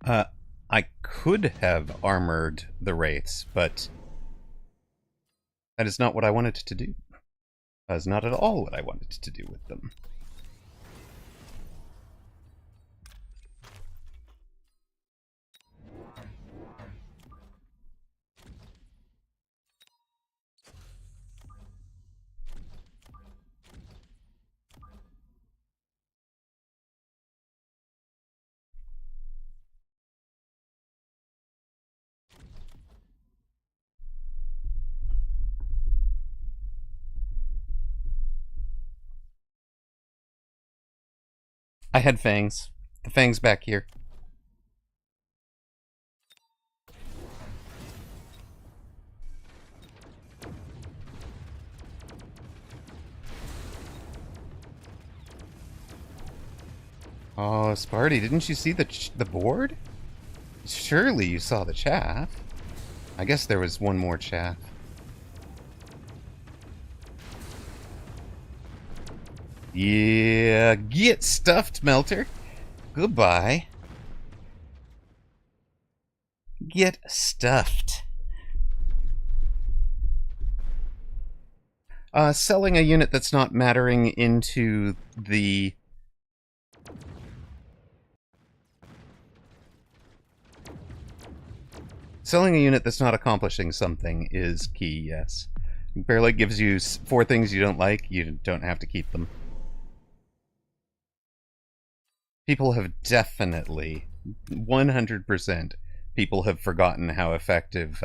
Alright. I could have armored the wraiths, but that is not what I wanted to do. That is not at all what I wanted to do with them. I had fangs. The fangs back here. Oh, Sparty, didn't you see the board? Surely you saw the chaff. I guess there was one more chaff. Yeah, get stuffed, Melter. Goodbye. Get stuffed. Selling a unit that's not mattering into the... Selling a unit that's not accomplishing something is key, yes. Barely gives you 4 things you don't like, you don't have to keep them. People have definitely, 100%, people have forgotten how effective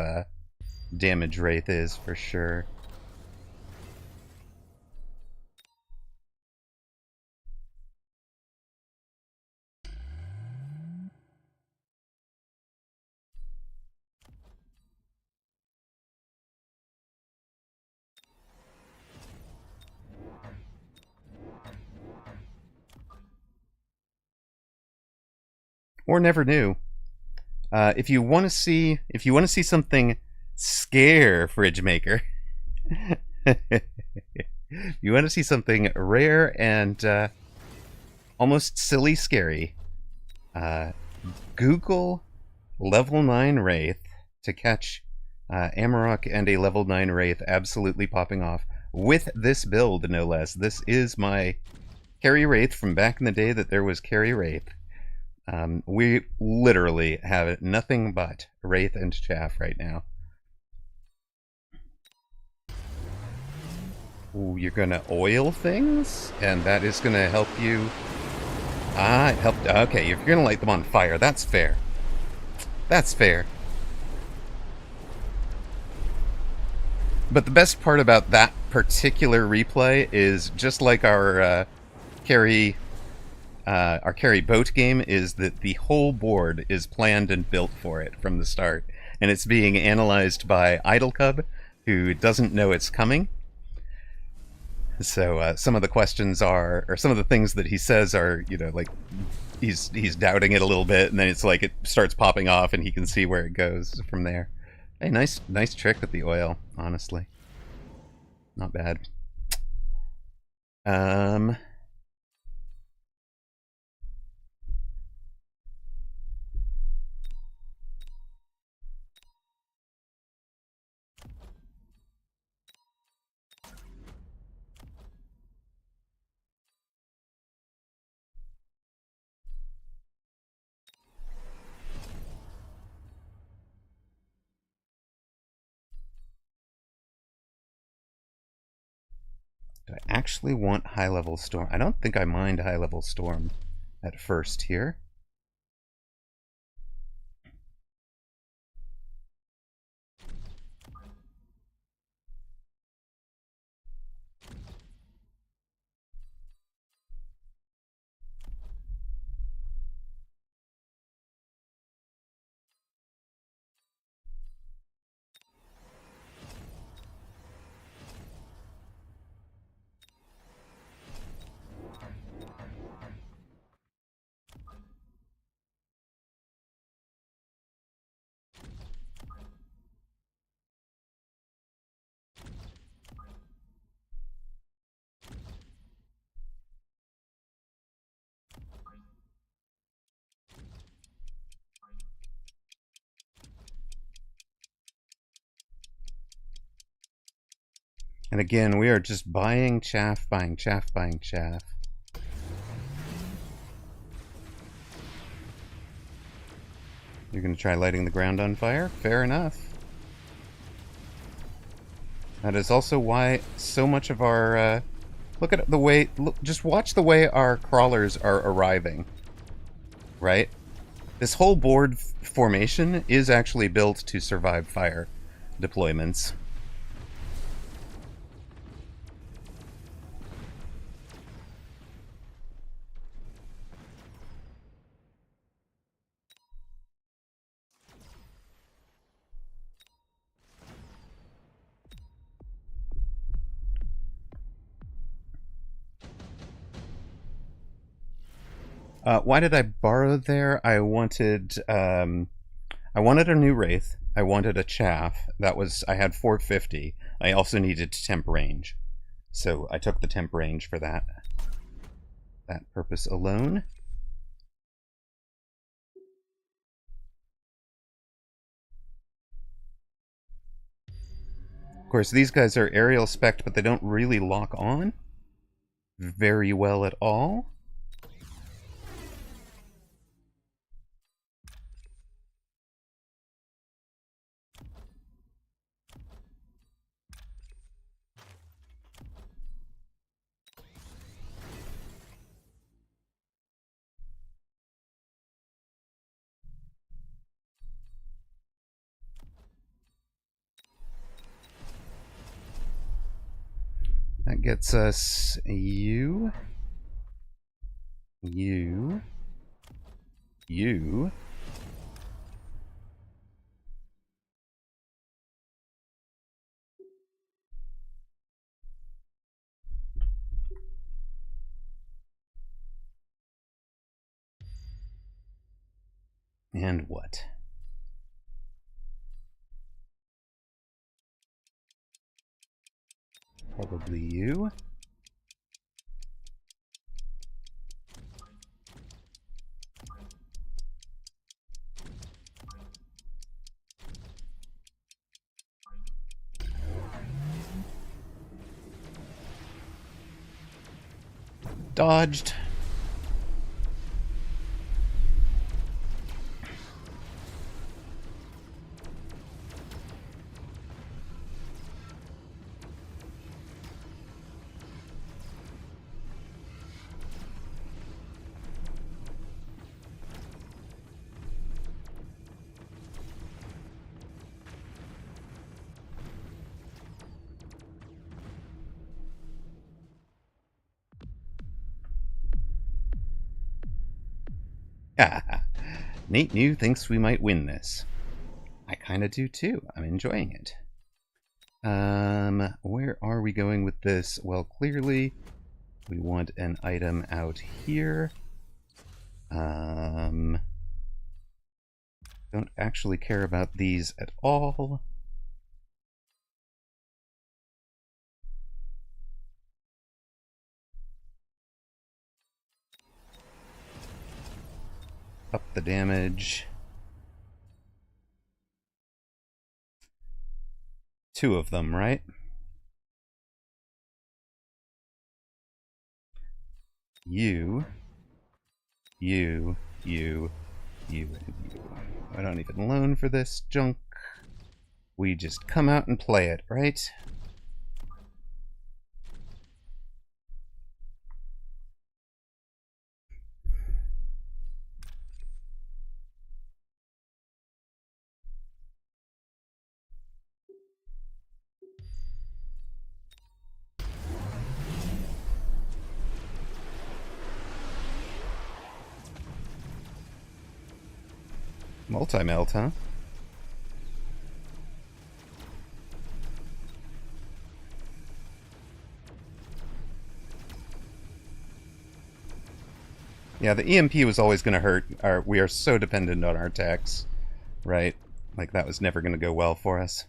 damage Wraith is, for sure. Or never knew. If you want to see something scare Fridge Maker, you want to see something rare and almost silly scary, Google level 9 Wraith to catch Amarok and a level 9 Wraith absolutely popping off with this build, no less. This is my carry Wraith from back in the day that there was carry Wraith. We literally have nothing but Wraith and Chaff right now. Ooh, you're gonna oil things? And that is gonna help you... Ah, it helped... Okay, if you're gonna light them on fire, that's fair. That's fair. But the best part about that particular replay is, just like our carry boat game, is that the whole board is planned and built for it from the start, and it's being analyzed by Idle Cub, who doesn't know it's coming. So some of the questions are, or some of the things that he says are, you know, like he's doubting it a little bit, and then it's like it starts popping off, and he can see where it goes from there. Hey, nice trick with the oil, honestly. Not bad. Do I actually want high-level storm? I don't think I mind high-level storm at first here. And again, we are just buying chaff, buying chaff, buying chaff. You're going to try lighting the ground on fire? Fair enough. That is also why so much of our... look at the way... just watch the way our crawlers are arriving. Right? This whole board formation is actually built to survive fire deployments. Why did I borrow there? I wanted a new Wraith. I wanted a Chaff. I had 450. I also needed temp range. So I took the temp range for that purpose alone. Of course, these guys are aerial spec, but they don't really lock on very well at all. That gets us you. And what? Probably you. Dodged. Nate New thinks we might win this. I kind of do too. I'm enjoying it. Where are we going with this? Well, clearly we want an item out here. Don't actually care about these at all. Up the damage. 2 of them, right? You, and you. I don't even loan for this junk. We just come out and play it, right? Multi-melt, huh? Yeah, the EMP was always going to hurt. We are so dependent on our attacks, right? Like, that was never going to go well for us.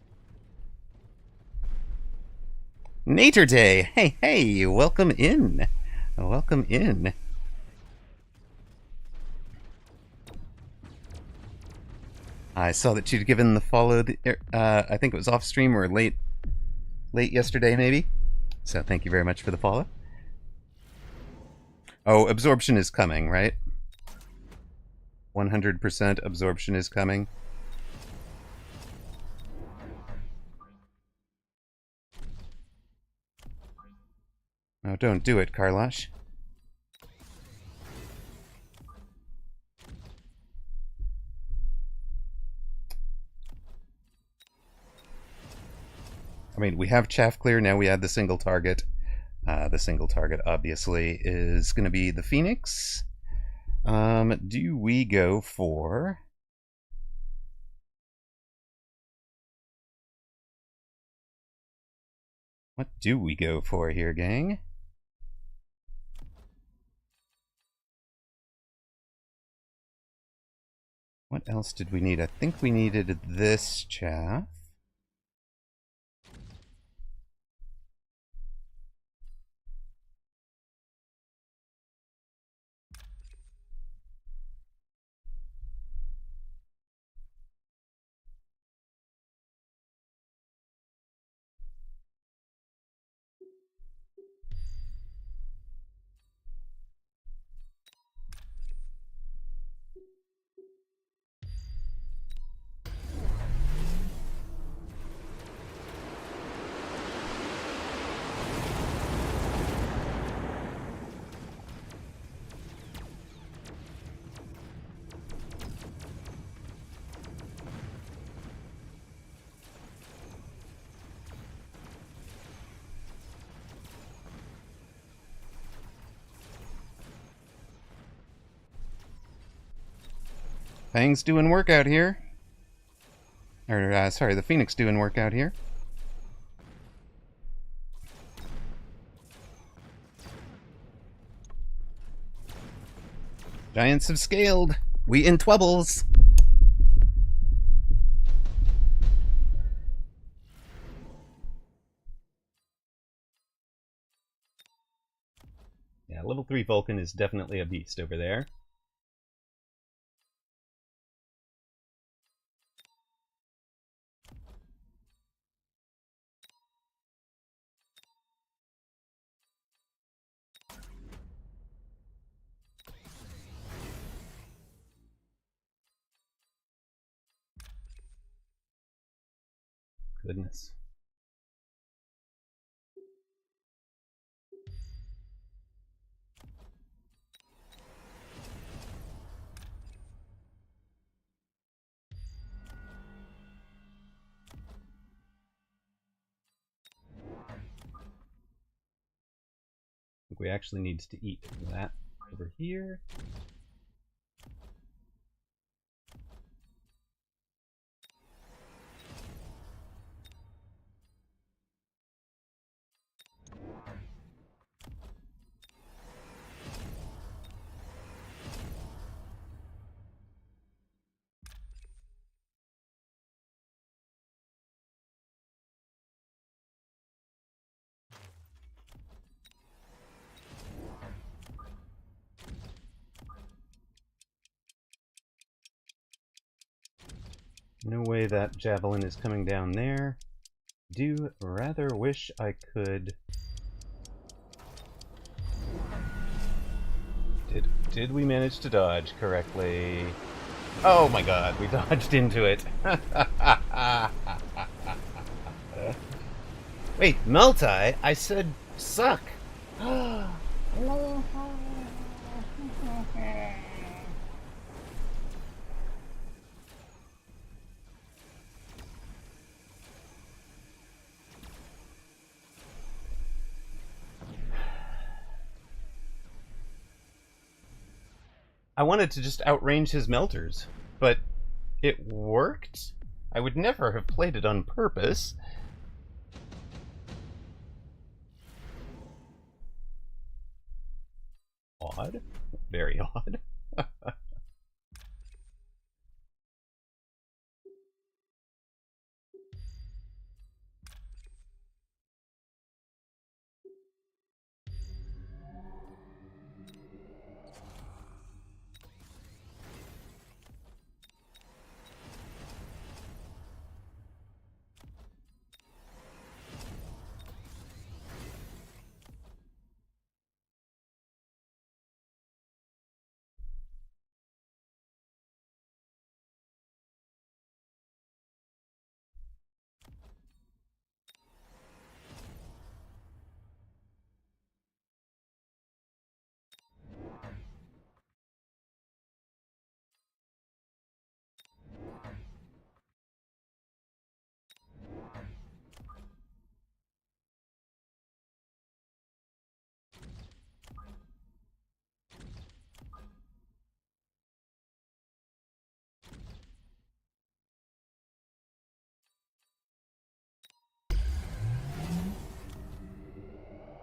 Nater Day! Hey, hey! Welcome in! Welcome in. I saw that you'd given the follow, I think it was off stream or late yesterday, maybe? So thank you very much for the follow. Oh, absorption is coming, right? 100% absorption is coming. Oh, don't do it, Karlash. I mean, we have chaff clear, now we add the single target. The single target, obviously, is going to be the Phoenix. Do we go for... What do we go for here, gang? What else did we need? I think we needed this chaff. Fang's doing work out here. Or, sorry, the Phoenix doing work out here. Giants have scaled. We in twubbles. Yeah, level 3 Vulcan is definitely a beast over there. Goodness. I think we actually need to eat that over here. No way that javelin is coming down there. Do rather wish I could... Did we manage to dodge correctly? Oh my god, we dodged into it. Wait, multi? I said suck. I wanted to just outrange his melters, but it worked? I would never have played it on purpose. Odd. Very odd.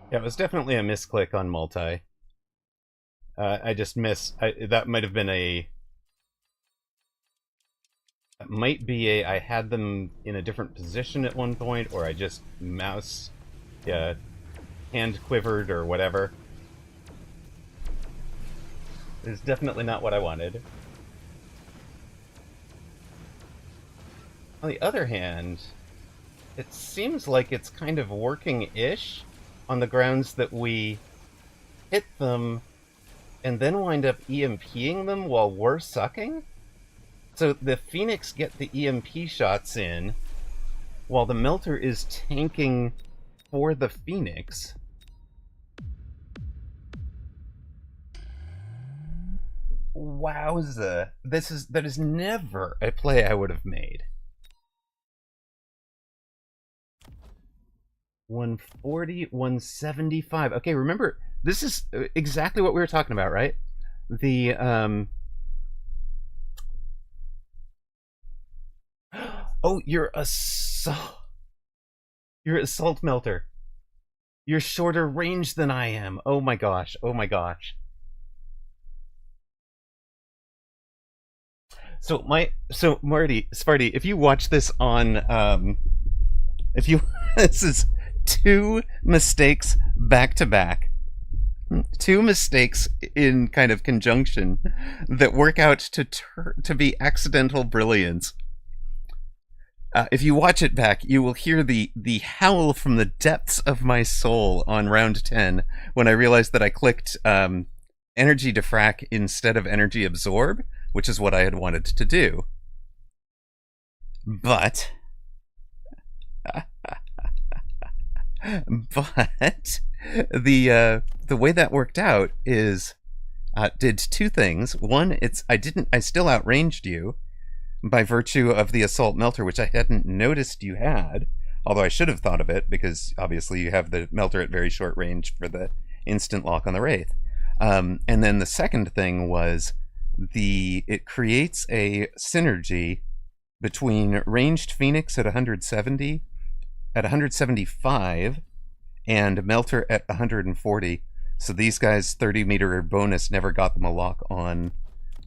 Yeah, it was definitely a misclick on multi. I just missed. That might have been a might be I had them in a different position at one point, or I just mouse hand quivered or whatever. It's definitely not what I wanted. On the other hand, it seems like it's kind of working-ish on the grounds that we hit them and then wind up EMPing them while we're sucking. So the Phoenix get the EMP shots in while the Melter is tanking for the Phoenix. Wowza. That is never a play I would have made. 140, 175. Okay, remember, this is exactly what we were talking about, right? The, oh, you're a Assault Melter. You're shorter range than I am. Oh my gosh, oh my gosh. So Marty, Sparty, if you watch this on, this is 2 mistakes back to back. 2 mistakes in kind of conjunction that work out to be accidental brilliance. If you watch it back, you will hear the howl from the depths of my soul on round 10 when I realized that I clicked energy diffract instead of energy absorb, which is what I had wanted to do. But the way that worked out is did 2 things. One, I still outranged you by virtue of the Assault Melter, which I hadn't noticed you had, although I should have thought of it because obviously you have the Melter at very short range for the instant lock on the Wraith. And then the second thing was it creates a synergy between ranged Phoenix at 170, at 175, and Melter at 140. So these guys' 30-meter bonus never got them a lock on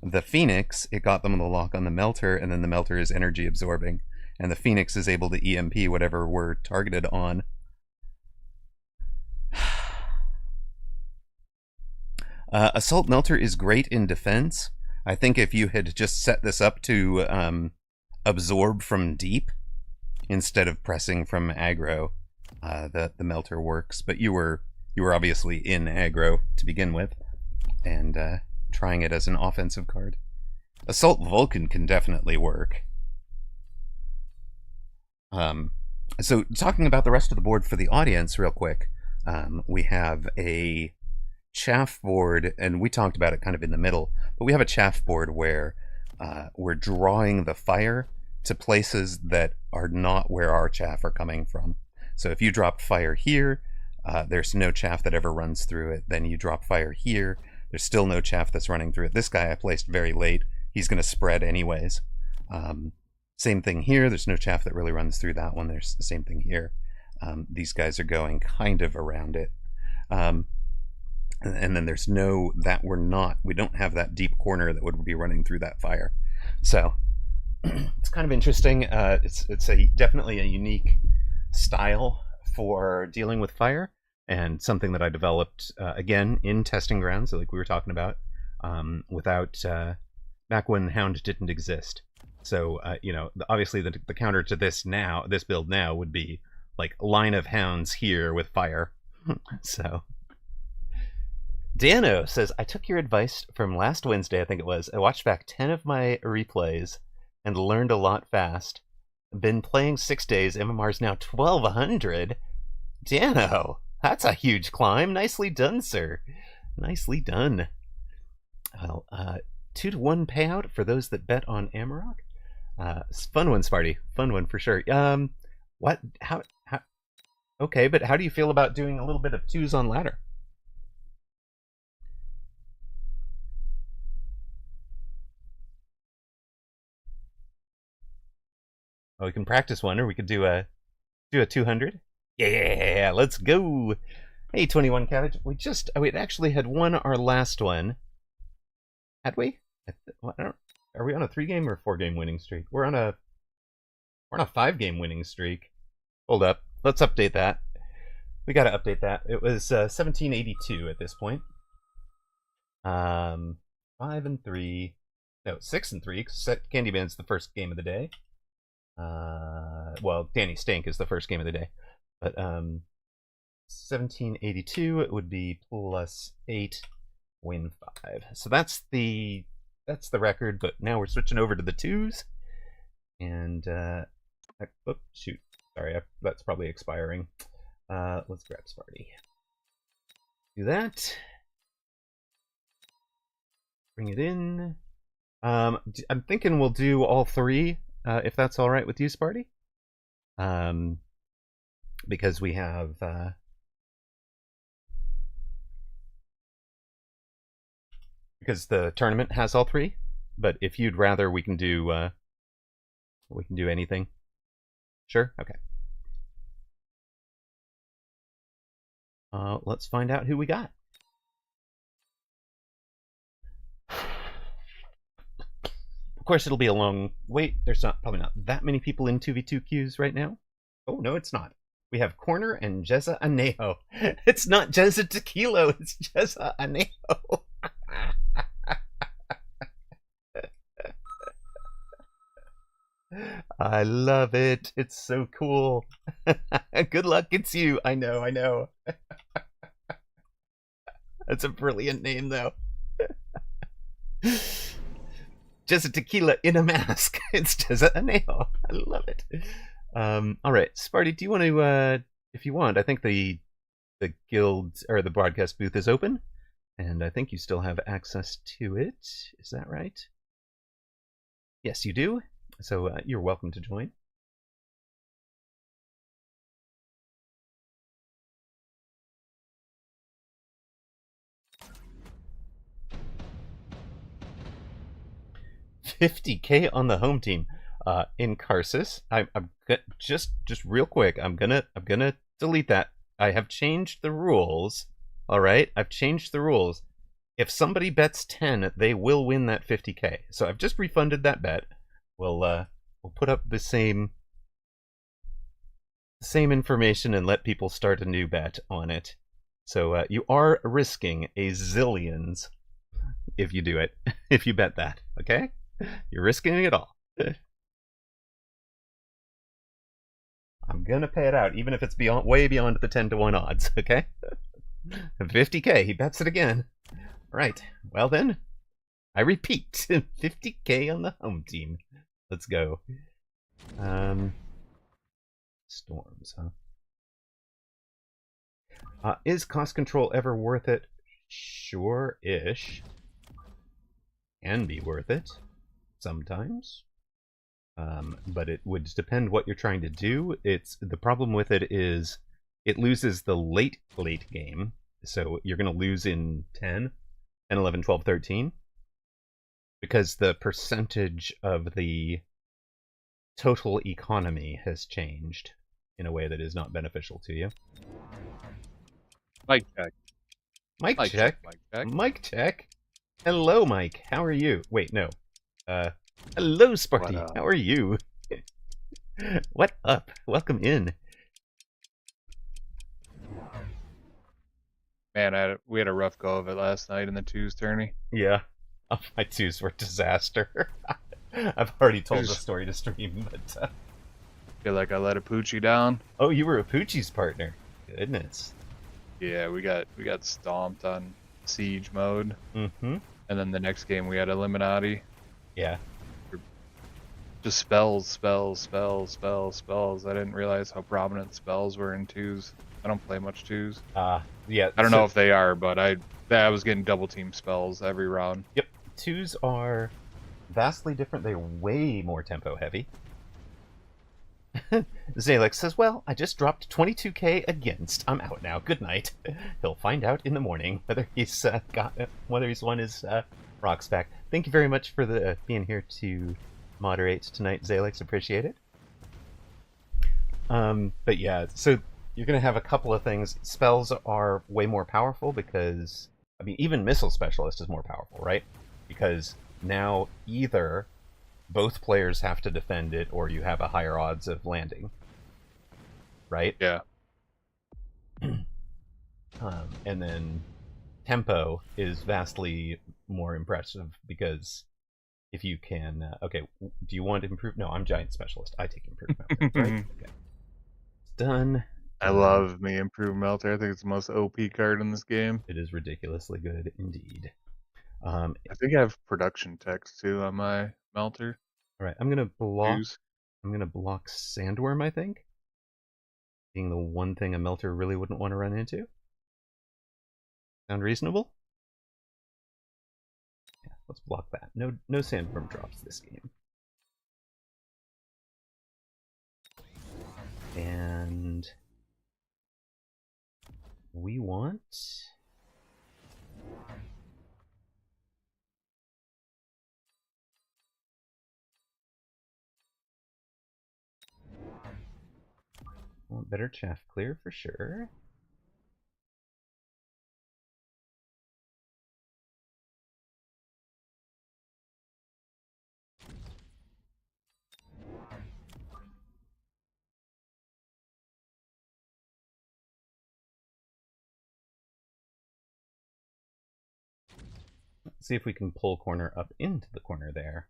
the Phoenix. It got them a lock on the Melter, and then the Melter is energy absorbing, and the Phoenix is able to EMP whatever we're targeted on. Assault Melter is great in defense. I think if you had just set this up to absorb from deep instead of pressing from aggro, the Melter works. But you were obviously in aggro to begin with, and trying it as an offensive card. Assault Vulcan can definitely work. So talking about the rest of the board for the audience real quick, we have a chaff board, and we talked about it kind of in the middle, but we have a chaff board where we're drawing the fire to places that are not where our chaff are coming from. So if you drop fire here, there's no chaff that ever runs through it. Then you drop fire here, there's still no chaff that's running through it. This guy I placed very late. He's going to spread anyways. Same thing here. There's no chaff that really runs through that one. There's the same thing here. These guys are going kind of around it. And then there's no, we don't have that deep corner that would be running through that fire. So it's kind of interesting. It's definitely a unique style for dealing with fire, and something that I developed again in testing grounds, like we were talking about, without back when Hound didn't exist. So obviously the counter to this build now would be like line of Hounds here with fire. So Dano says, I took your advice from last Wednesday, I think it was. I watched back 10 of my replays and learned a lot fast. Been playing 6 days. MMR's now 1200. Dano, that's a huge climb. Nicely done, sir. Nicely done. Well, 2-to-1 payout for those that bet on Amarok. Fun one, Sparty. Fun one for sure. What? How? Okay, but how do you feel about doing a little bit of 2s on ladder? Oh, we can practice one, or we could do a 200. Yeah, let's go. Hey, 21 Cabbage. We actually had won our last one. Had we? Are we on a 3-game or 4-game winning streak? We're on a 5-game winning streak. Hold up. Let's update that. We got to update that. It was 1782 at this point. 5 and 3. No, 6 and 3. Candyman's the first game of the day. Well, Danny Stink is the first game of the day. But 1782, it would be +8, win 5. So that's the record. But now we're switching over to the 2s. And oops, shoot. Sorry, that's probably expiring. Let's grab Sparty. Do that. Bring it in. I'm thinking we'll do all 3, if that's all right with you, Sparty. Because we have because the tournament has all 3. But if you'd rather, we can do anything. Sure. Okay. Let's find out who we got. Of course, it'll be a long wait. There's probably not that many people in 2v2 queues right now. Oh, no, it's not. We have Corner and Jezza Anejo. It's not Jezza Tequilo, it's Jezza Anejo. I love it. It's so cool. Good luck, it's you. I know. That's a brilliant name, though. Jezza Tequila in a mask. It's Jezza Anejo. I love it. All right, Sparty, do you want to, if you want, I think the guild, or the broadcast booth is open, and I think you still have access to it. Is that right? Yes, you do. So you're welcome to join. $50K on the home team. In Karsus, I'm just real quick. I'm gonna delete that. I have changed the rules. All right, I've changed the rules. If somebody bets 10, they will win that 50K. So I've just refunded that bet. We'll put up the same information and let people start a new bet on it. So you are risking a zillions if you do it. If you bet that, okay? You're risking it all. I'm gonna pay it out, even if it's way beyond the 10-to-1 odds, okay? 50K, he bets it again. Right, well then, I repeat, 50K on the home team. Let's go. Storms, huh? Is cost control ever worth it? Sure-ish. Can be worth it. Sometimes. But it would depend what you're trying to do. The problem with it is it loses the late game. So you're going to lose in 10, 11, 12, 13. Because the percentage of the total economy has changed in a way that is not beneficial to you.
Mic check.
Mic check. Mic check. Hello, Mike. How are you? Wait, no. Hello, Sparty. How are you? What up? Welcome in.
Man, we had a rough go of it last night in the 2s tourney.
Yeah. Oh, my 2s were a disaster. I've already told the story to stream, but...
Feel like I let a Poochie down.
Oh, you were a Poochie's partner. Goodness.
Yeah, we got stomped on siege mode.
Mm-hmm.
And then the next game we had Illuminati.
Yeah.
Just spells. I didn't realize how prominent spells were in 2s. I don't play much 2s.
Yeah.
I don't know if they are, but I was getting double team spells every round.
Yep. 2s are vastly different. They're way more tempo heavy. Zalek says, well, I just dropped 22K against. I'm out now. Good night. He'll find out in the morning whether he's won his rocks back. Thank you very much for being here to moderate tonight, Zalex. Appreciate it. But yeah, so you're going to have a couple of things. Spells are way more powerful because, I mean, even Missile Specialist is more powerful, right? Because now either both players have to defend it or you have a higher odds of landing. Right?
Yeah.
And then tempo is vastly more impressive because if you can... okay, do you want improved? No, I'm giant specialist. I take improved mountains, right? Okay. Done.
I love me improved melter. I think it's the most OP card in this game.
It is ridiculously good indeed.
I think I have production text too on my melter.
All right, I'm gonna block.
Use.
I'm gonna block Sandworm. I think, being the one thing a melter really wouldn't want to run into. Sound reasonable? Yeah, let's block that. No Sandworm drops this game. And we want... want better chaff clear for sure. Let's see if we can pull corner up into the corner there.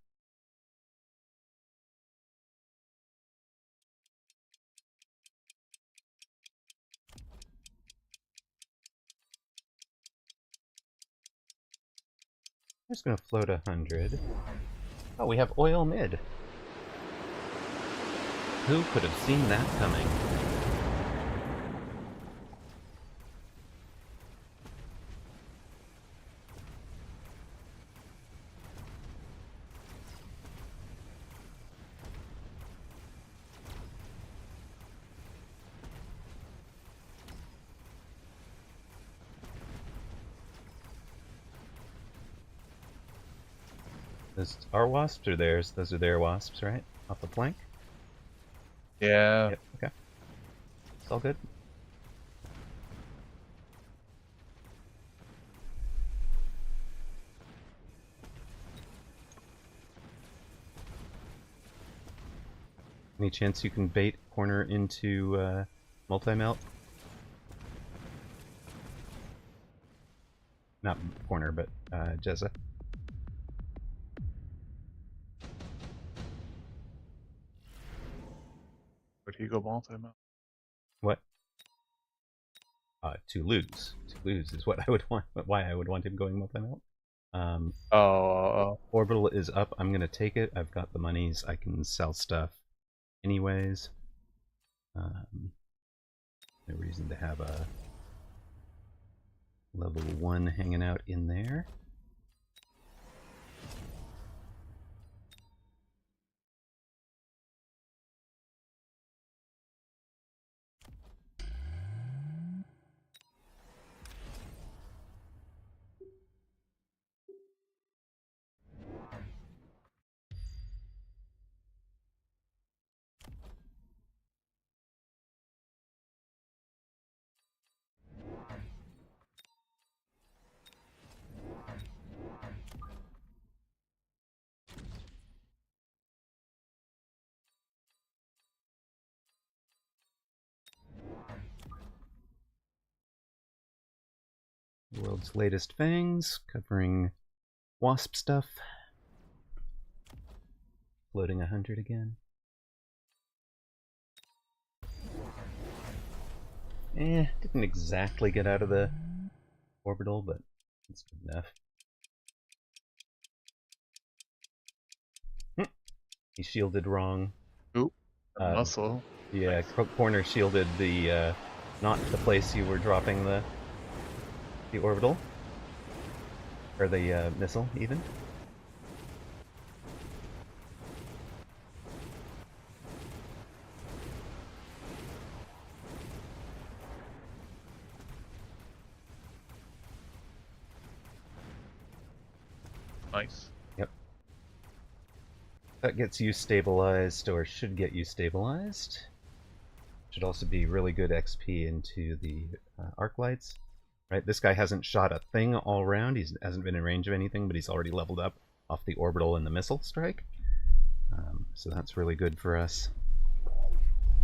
I'm just going to float 100. Oh, we have oil mid. Who could have seen that coming? Those our wasps or theirs? Those are their wasps, right? Off the flank?
Yeah.
Yep, okay. It's all good. Any chance you can bait corner into multi-melt? Not corner, but Jezza.
Would he go multi-melt?
What? To lose. To lose is what I would want. Why I would want him going multi-melt. Orbital is up. I'm gonna take it. I've got the monies. I can sell stuff anyways. No reason to have a level 1 hanging out in there. World's latest fangs, covering wasp stuff. Floating 100 again. Didn't exactly get out of the orbital, but it's good enough. He shielded wrong.
Oop, muscle.
Yeah, corner shielded the not the place you were dropping the orbital or the missile even.
Nice.
Yep. That gets you stabilized, or should get you stabilized. Should also be really good XP into the arc lights. Right, this guy hasn't shot a thing all round. He hasn't been in range of anything, but he's already leveled up off the orbital and the missile strike. So that's really good for us.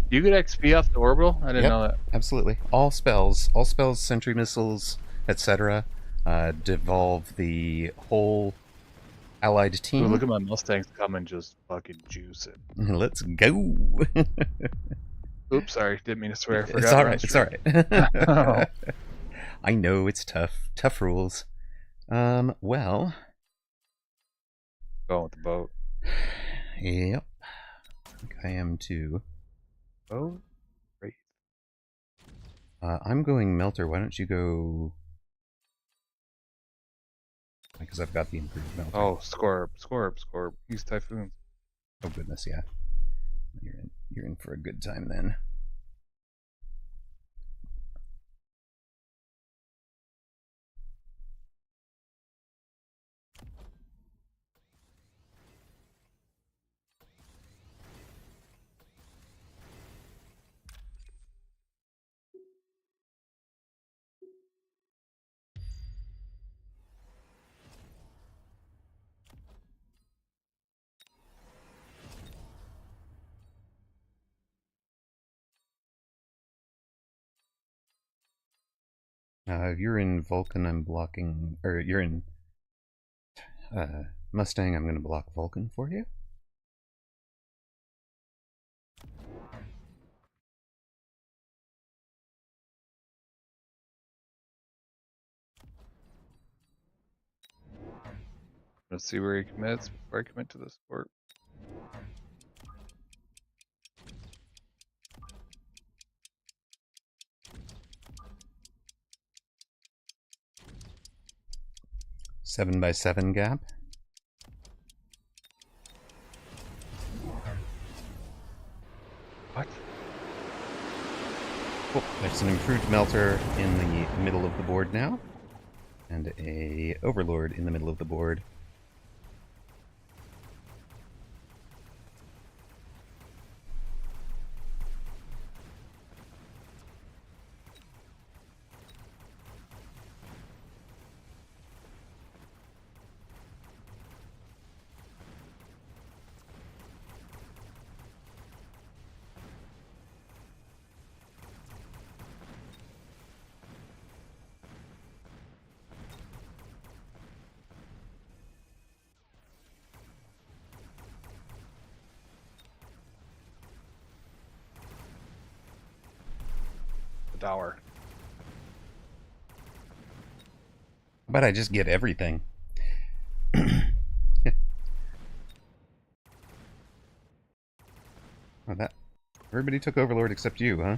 You get XP off the orbital? I didn't know that.
Absolutely. All spells, sentry missiles, etc. Devolve the whole allied team.
Ooh, look at my Mustangs come and just fucking juice it.
Let's go.
Oops, sorry, didn't mean to swear.
It's all right. It's all right. I know it's tough. Tough rules. Well.
Going with the boat.
Yep. I think I am too.
Oh, great.
I'm going Melter. Why don't you go? Because I've got the improved Melter.
Oh, Scorp. Use Typhoons.
Oh goodness, yeah. You're in for a good time then. You're in Vulcan, I'm blocking, or you're in Mustang, I'm going to block Vulcan for you.
Let's see where he commits before I commit to this sport.
Seven by 7 gap.
What?
Cool. There's an improved Melter in the middle of the board now, and a Overlord in the middle of the board.
The Dower.
How about I just get everything? Oh, that everybody took Overlord except you, huh?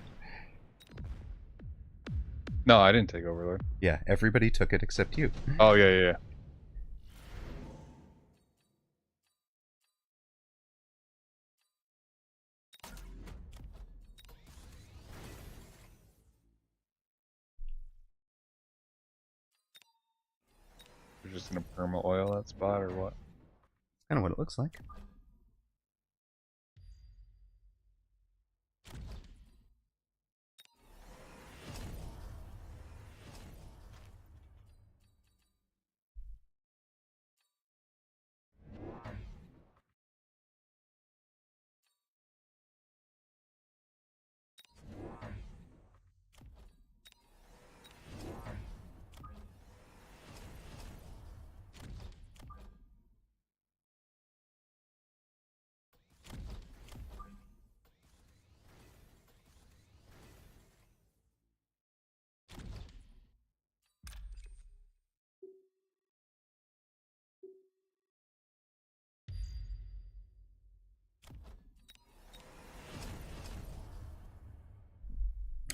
No, I didn't take Overlord.
Yeah, everybody took it except you.
Oh, yeah. You're just gonna perma oil that spot or what?
Kind of what it looks like.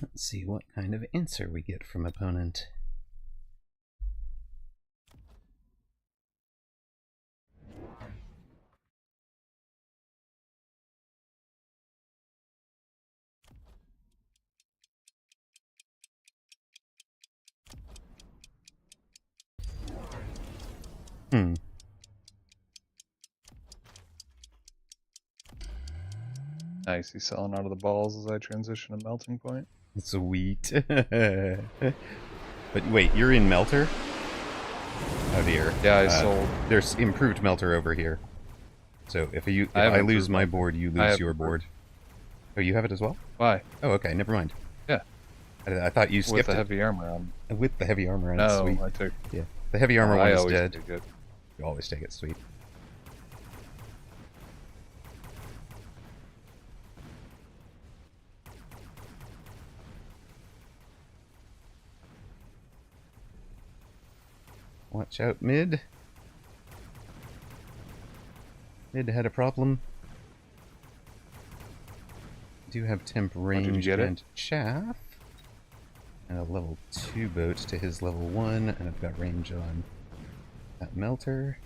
Let's see what kind of answer we get from opponent.
Nice, he's selling out of the balls as I transition to melting point.
Sweet. But wait, you're in Melter? Heavier.
Yeah, I sold.
There's improved melter over here. So if I lose my board, you lose your board. Oh, you have it as well?
Why?
Oh, okay. Never mind.
Yeah.
I thought you skipped
with the
it.
heavy armor on.
With the heavy armor on.
No,
Sweet.
I took.
Yeah. The heavy armor one is dead.
Take it.
You always take it. Sweet. Watch out, mid. Mid had a problem. Do have temp range and chaff. And a level 2 boat to his level 1, and I've got range on that melter.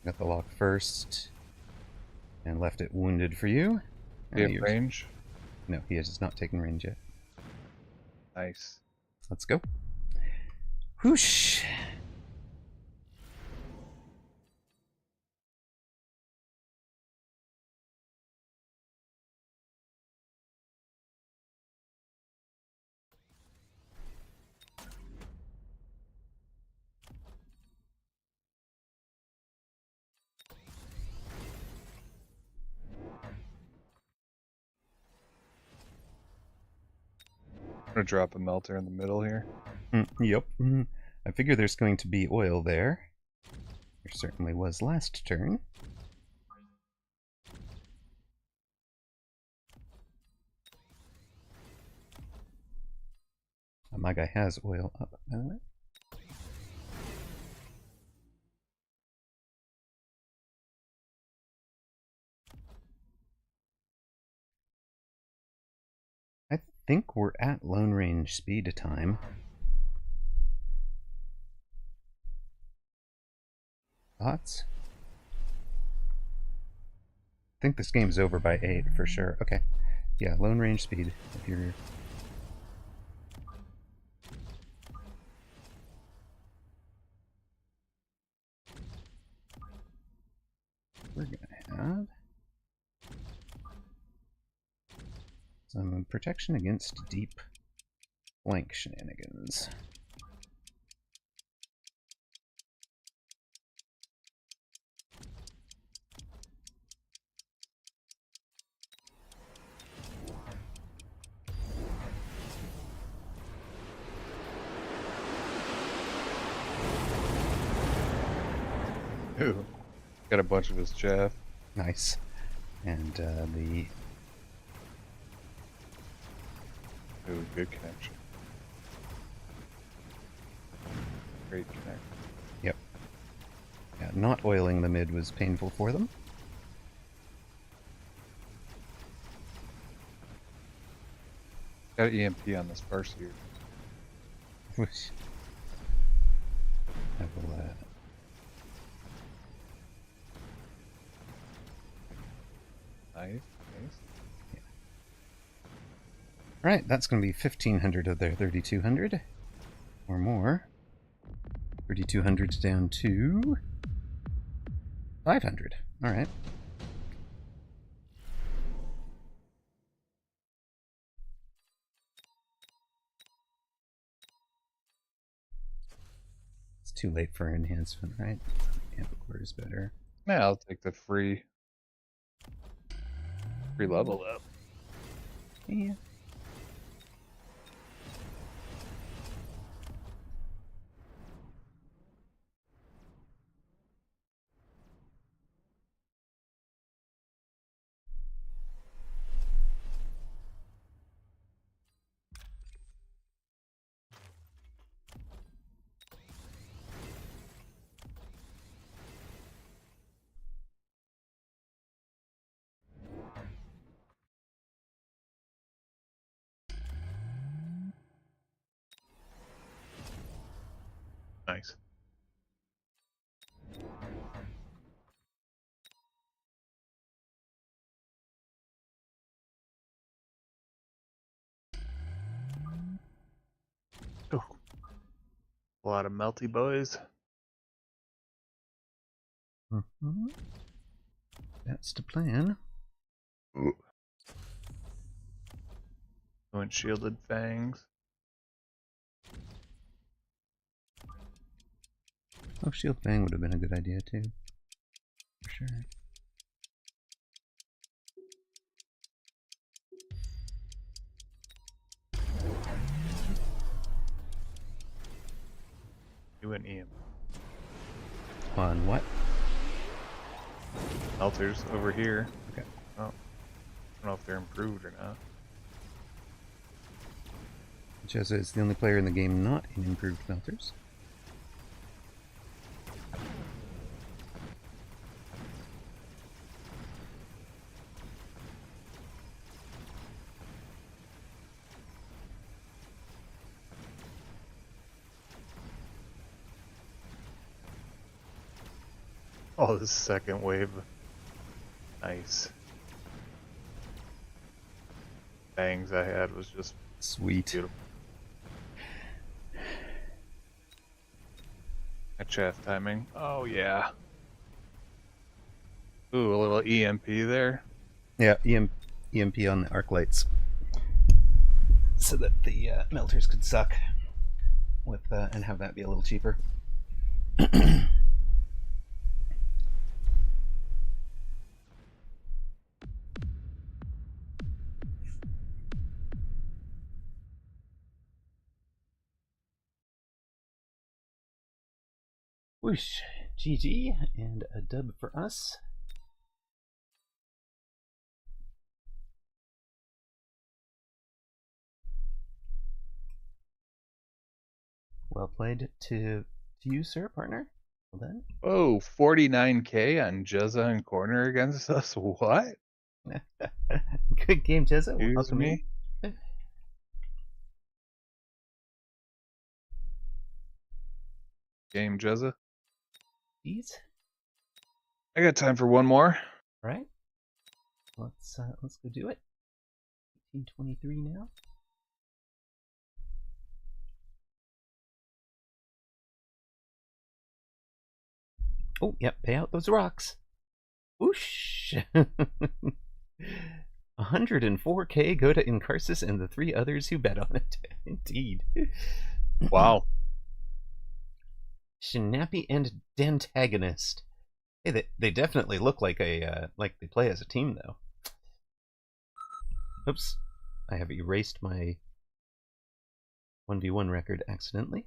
Got the lock first. And left it wounded for you.
Do you have range?
No, he has not taken range yet.
Nice.
Let's go. Whoosh!
I'm gonna drop a melter in the middle here.
Yep. I figure there's going to be oil there. There certainly was last turn. My guy has oil up, by the way. I think we're at long range speed time. Thoughts? I think this game's over by 8 for sure. Okay. Yeah, lone range speed. If you're... We're gonna have some protection against deep flank shenanigans.
Ooh. Got a bunch of his chaff.
Nice. And the...
Ooh, good connection. Great connection.
Yep. Yeah, not oiling the mid was painful for them.
Got an EMP on this first here.
I will,
Nice, nice.
Yeah. Alright, that's going to be 1,500 of their 3,200. Or more. 3,200's down to 500. Alright. It's too late for enhancement, right? Amphicore is better.
Yeah, I'll take the free level up.
Yeah.
Nice. Oh. A lot of melty boys.
Mm-hmm. That's the plan.
Going shielded fangs.
Oh, Shield Fang would have been a good idea too. For sure.
You and Ian.
On what?
Melters over here.
Okay.
Oh. I don't know if they're improved or not.
Jezza is the only player in the game not in improved melters.
Oh, this second wave. Nice. Bangs I had was just
Sweet.
beautiful. That chaff timing. Oh, yeah. Ooh, a little EMP there.
Yeah, EMP on the arc lights. So that the melters could suck with and have that be a little cheaper. Whoosh. GG, and a dub for us. Well played to you, sir, partner. Well done.
Oh, 49k on Jezza and corner against us? What?
Good game, Jezza.
Excuse
Welcome
me?
in.
Game Jezza.
Jeez.
I got time for one more.
Right. Let's go do it. 1823 now. Oh, yep. Pay out those rocks. Whoosh. 104k go to Incarsus and the 3 others who bet on it. Indeed.
Wow.
Snappy and Dantagonist. Hey, they definitely look like like they play as a team, though. Oops, I have erased my 1v1 record accidentally.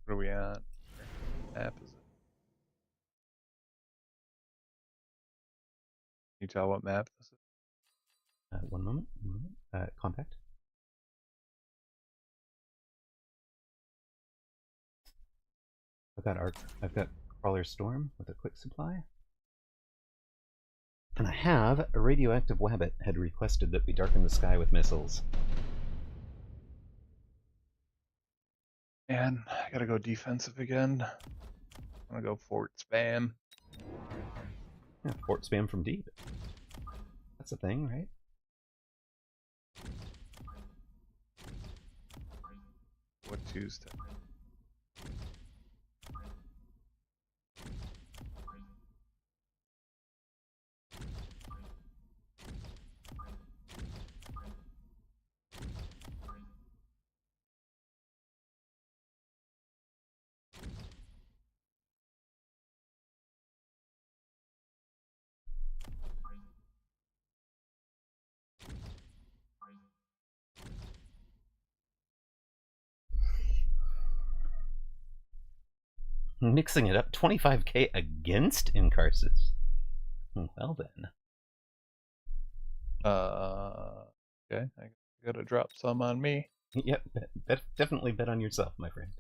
What are we on? Map is it? Can you tell what map this is?
One moment. Compact. I've got Crawler Storm with a quick supply. And I have a radioactive Wabbit had requested that we darken the sky with missiles.
And I gotta go defensive again. I'm gonna go fort spam.
Yeah, fort spam from deep. That's a thing, right?
What Tuesday?
Mixing it up, 25k against Incarsus. Well then.
Okay, I gotta drop some on me.
Yep, definitely bet on yourself, my friend.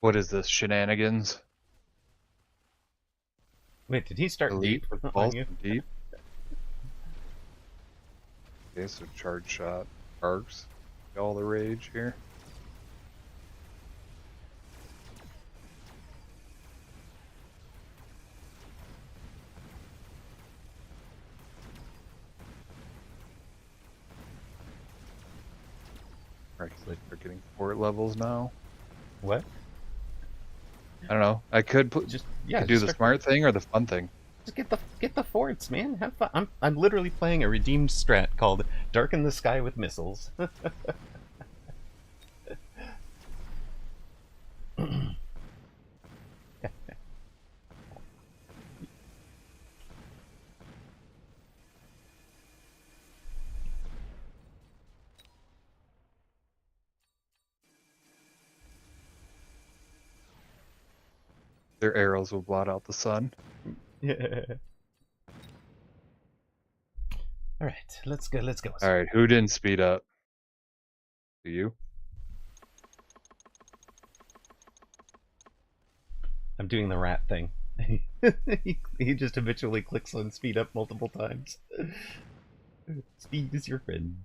What is this, shenanigans?
Wait, did he start
Elite
deep
with
on
balls
you?
from deep. Okay, so charge shot, arcs, all the rage here. Right, like we're getting fort levels now.
What?
I don't know. I could
Just
do
just
the
start
smart thing or the fun thing.
Just get the forts, man. Have fun. I'm literally playing a redeemed strat called Darken the Sky with Missiles.
Their arrows will blot out the sun.
Yeah. All right, let's go. Let's go.
All right, who didn't speed up? Do you?
I'm doing the rat thing. he just habitually clicks on speed up multiple times. Speed is your friend.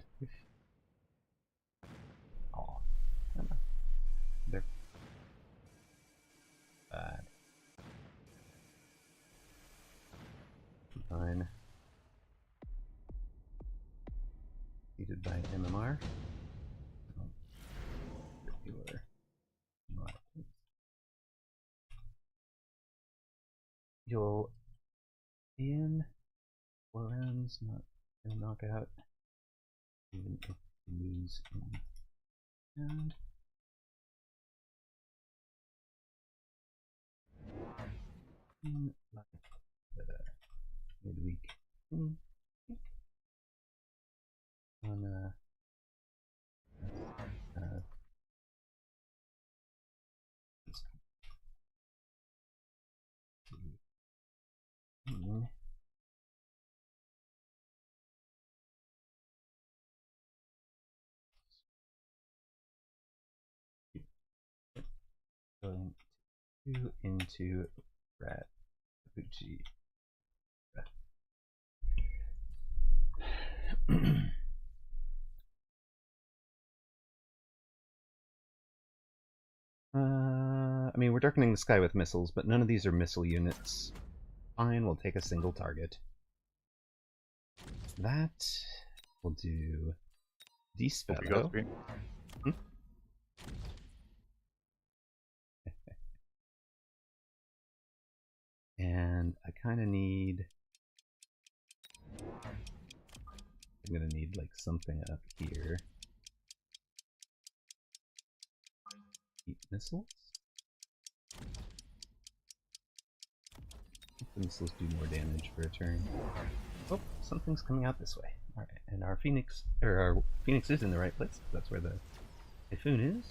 Aw. They're bad. Fine. Defeated by MMR. Regular. You'll be in 4 rounds, not gonna knock out, even if you lose in round. Like midweek on going to into rat Gucci. I mean, we're darkening the sky with missiles, but none of these are missile units. Fine, we'll take a single target. That we'll do Dispello. Hmm? And I kind of need... I'm gonna need like something up here. Heat missiles? The missiles do more damage for a turn. Oh, something's coming out this way. Alright, and our Phoenix is in the right place. That's where the Typhoon is.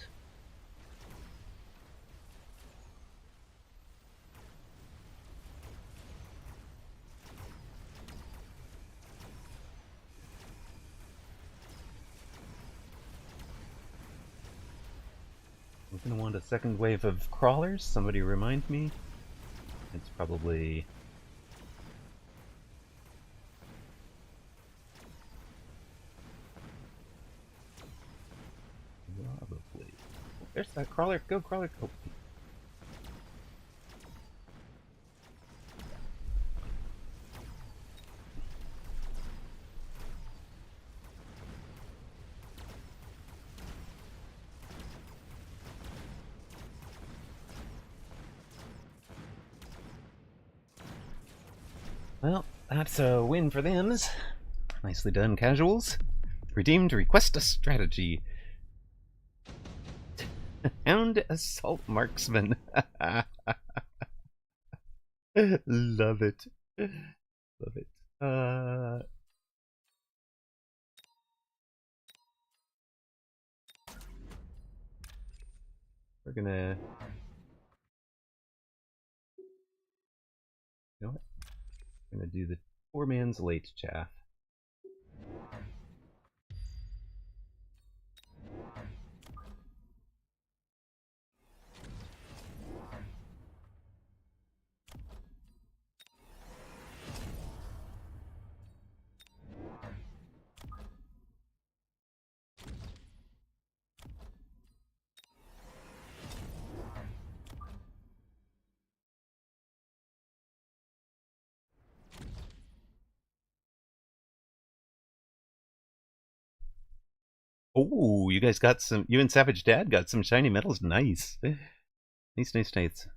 We're gonna want a second wave of crawlers. Somebody remind me. It's probably... Probably. There's that crawler. Go, crawler. Go. Well, that's a win for thems. Nicely done, casuals. Redeemed request a strategy. Hound assault marksman. Love it. Love it. We're gonna... You know what? We're gonna do the poor man's late chaff. Oh, you guys got some. You and Savage Dad got some shiny metals. Nice. Nice, nice, nice.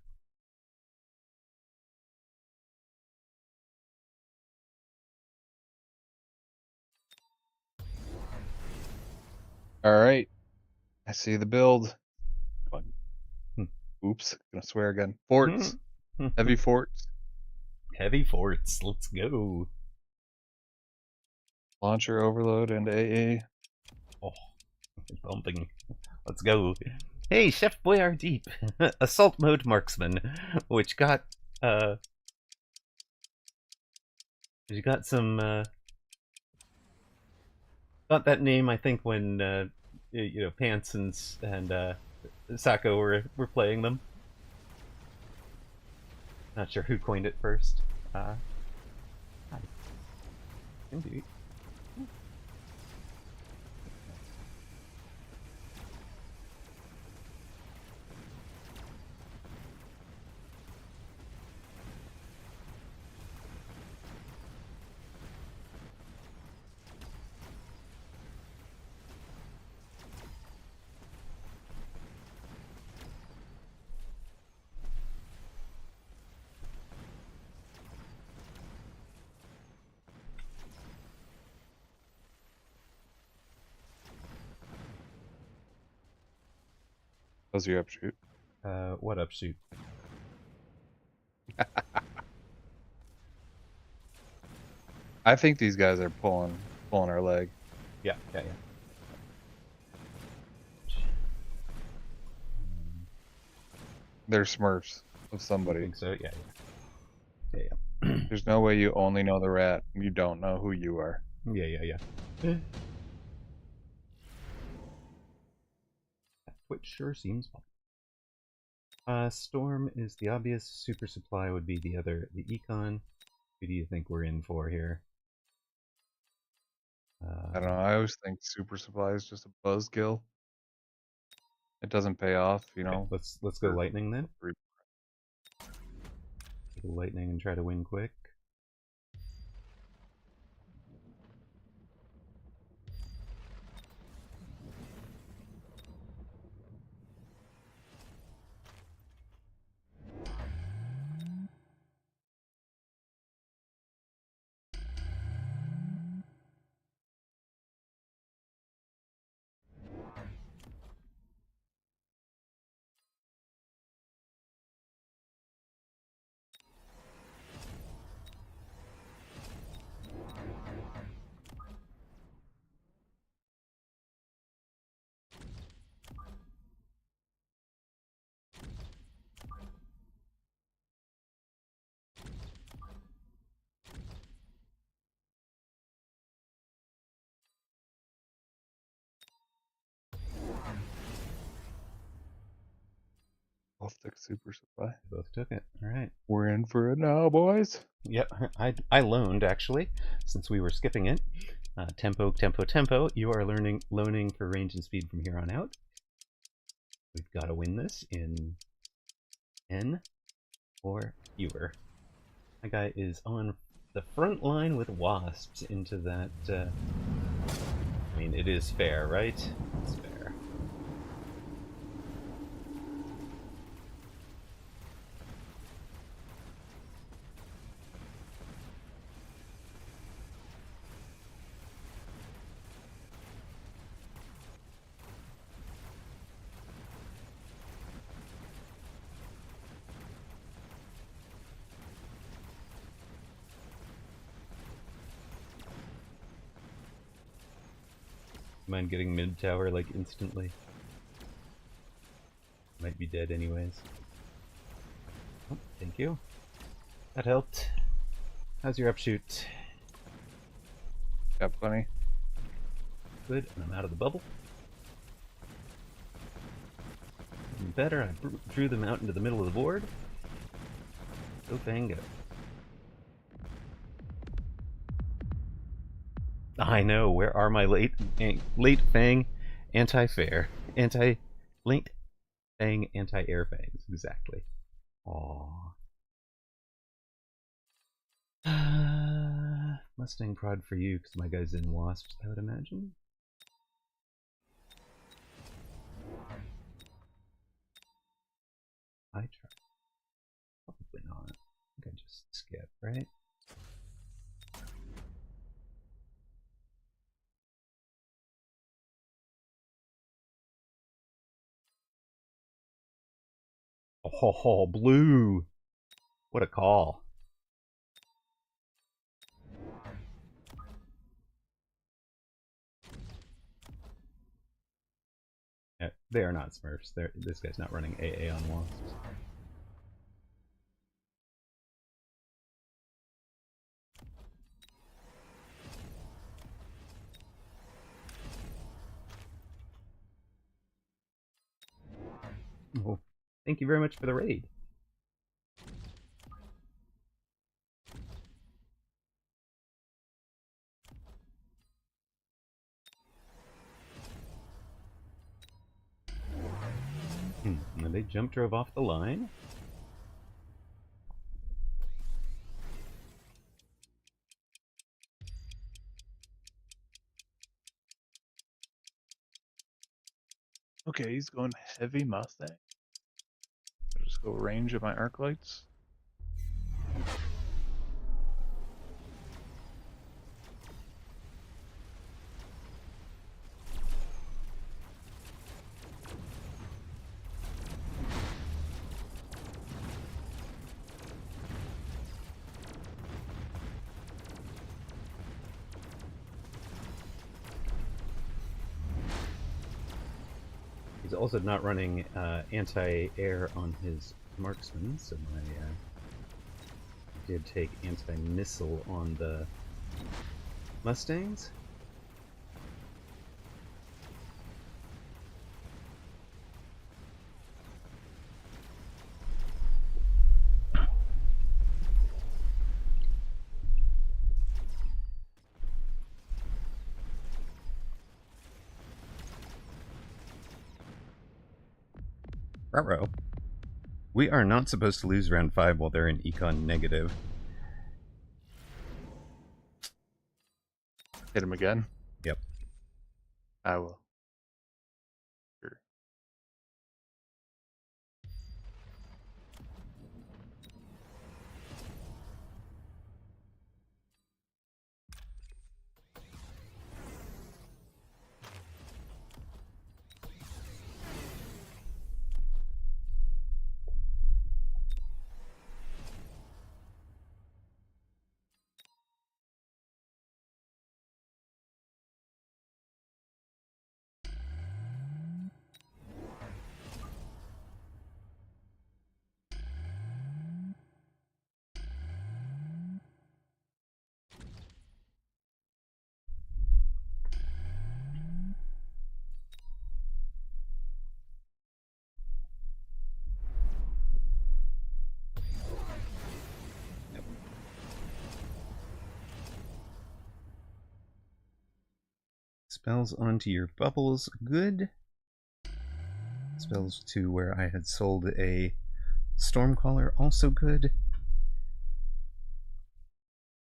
All right. I see the build.
Hmm.
Oops. Gonna swear again. Forts. Heavy forts.
Heavy forts. Let's go.
Launcher overload into AA.
Oh, bumping. Let's go. Hey, Chef Boyardee, assault mode marksman, which got you got some got that name I think when you know Pants and Sacco were playing them. Not sure who coined it first. Hi. Indeed.
How's your upshoot?
What up, shoot?
I think these guys are pulling our leg.
Yeah, yeah, yeah.
They're Smurfs of
I
somebody.
think so. Yeah, yeah, yeah, yeah.
There's no way you only know the rat. You don't know who you are.
Yeah, yeah, yeah. Which sure seems fun. Storm is the obvious. Super supply would be the other. The econ. Who do you think we're in for here?
I don't know. I always think super supply is just a buzzkill. It doesn't pay off, you know.
Okay, let's go lightning then.
Free.
Go lightning and try to win quick.
Both took super supply.
Both took it. All right.
We're in for it now, boys.
Yep. I loaned actually, since we were skipping it. Tempo, tempo, tempo. You are loaning for range and speed from here on out. We've got to win this in N or fewer. My guy is on the front line with wasps into that. I mean, it is fair, right? It's fair. Mind getting mid tower like instantly? Might be dead anyways. Oh, thank you. That helped. How's your upshoot?
Got plenty.
Good, and I'm out of the bubble. Even better, I drew them out into the middle of the board. Go Fang, go. I know, where are my late Fang anti-fair? Late Fang anti-air fangs, exactly. Aww. Mustang prod for you, because my guy's in wasps, I would imagine. right? Oh, blue! What a call. They are not Smurfs. This guy's not running AA on Wasps. Oh, thank you very much for the raid. And they jump drove off the line.
Okay, he's going heavy Mustang. I'll just go range of my arc lights.
He's also not running anti-air on his marksman, so I did take anti-missile on the Mustangs. Ruh-roh. We are not supposed to lose round 5 while they're in econ negative.
Hit him again?
Yep.
I will. Sure.
Spells onto your bubbles, good. Spells to where I had sold a Stormcaller, also good.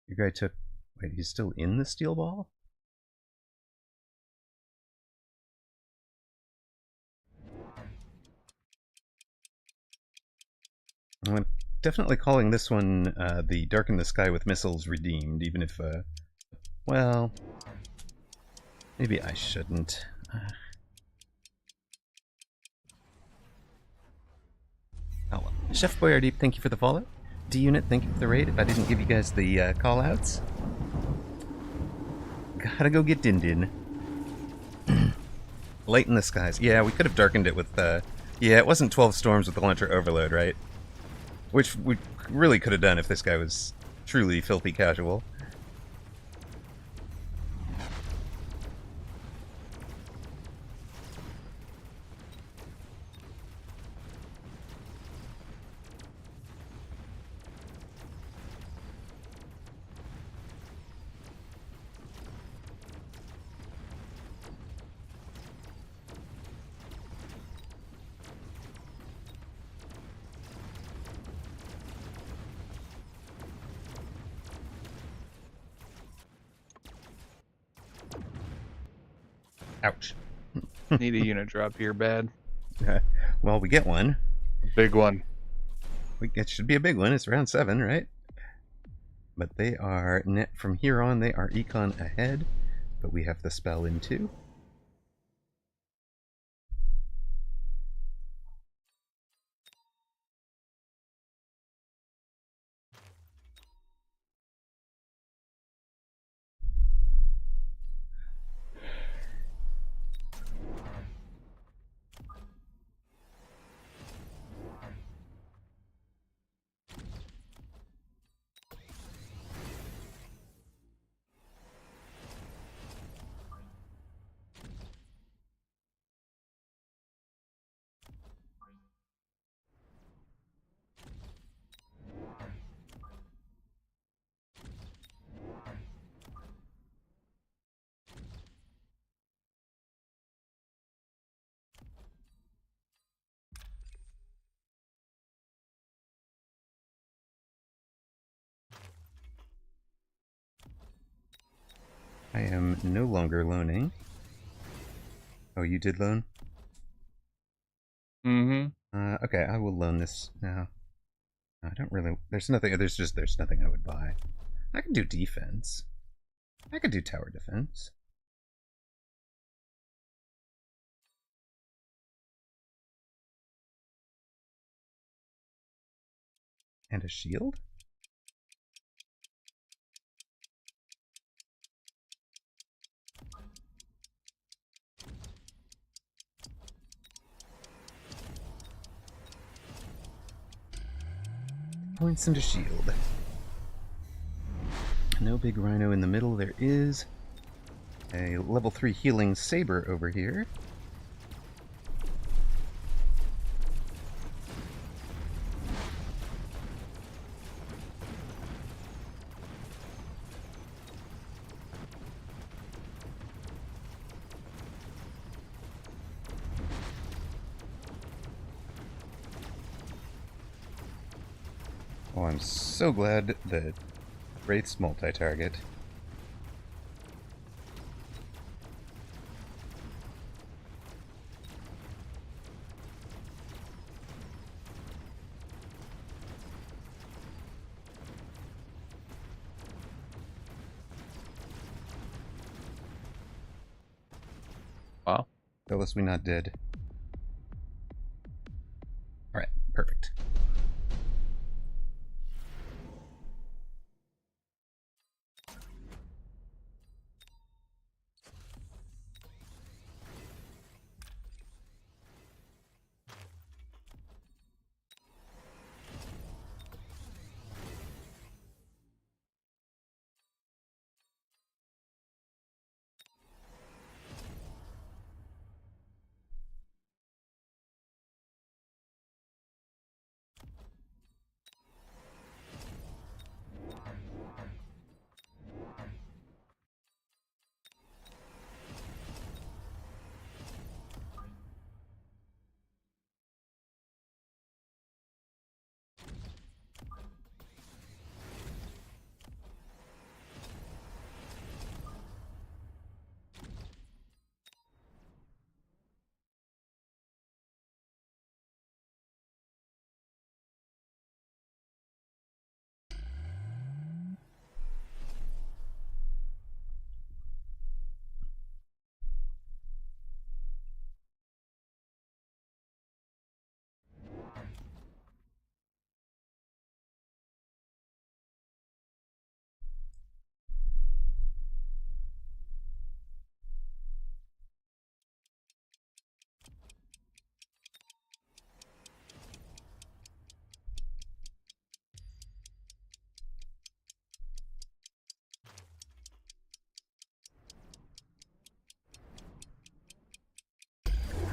Your guy took... Wait, he's still in the steel ball? I'm definitely calling this one the Darken the Sky with Missiles redeemed, even if, well, maybe I shouldn't. Oh well. Chef Boyardee, thank you for the follow. D-Unit, thank you for the raid. If I didn't give you guys the call-outs, gotta go get Din Din. Light in the skies. Yeah, we could have darkened it with, yeah, it wasn't 12 storms with the launcher overload, right? Which we really could have done if this guy was truly filthy casual. Ouch.
Need a unit drop here, bad.
Well, we get one.
Big one.
It should be a big one. It's round 7, right? But they are, from here on, they are econ ahead, but we have the spell in 2. I am no longer loaning. Oh, you did loan?
Mm-hmm.
Okay, I will loan this now. I don't really... There's nothing I would buy. I can do defense. I could do tower defense. And a shield? Points and a shield. No big rhino in the middle. There is a level 3 healing saber over here. Oh, I'm so glad that Wraith's multi-target.
Wow.
Tell us we not dead. Alright, perfect.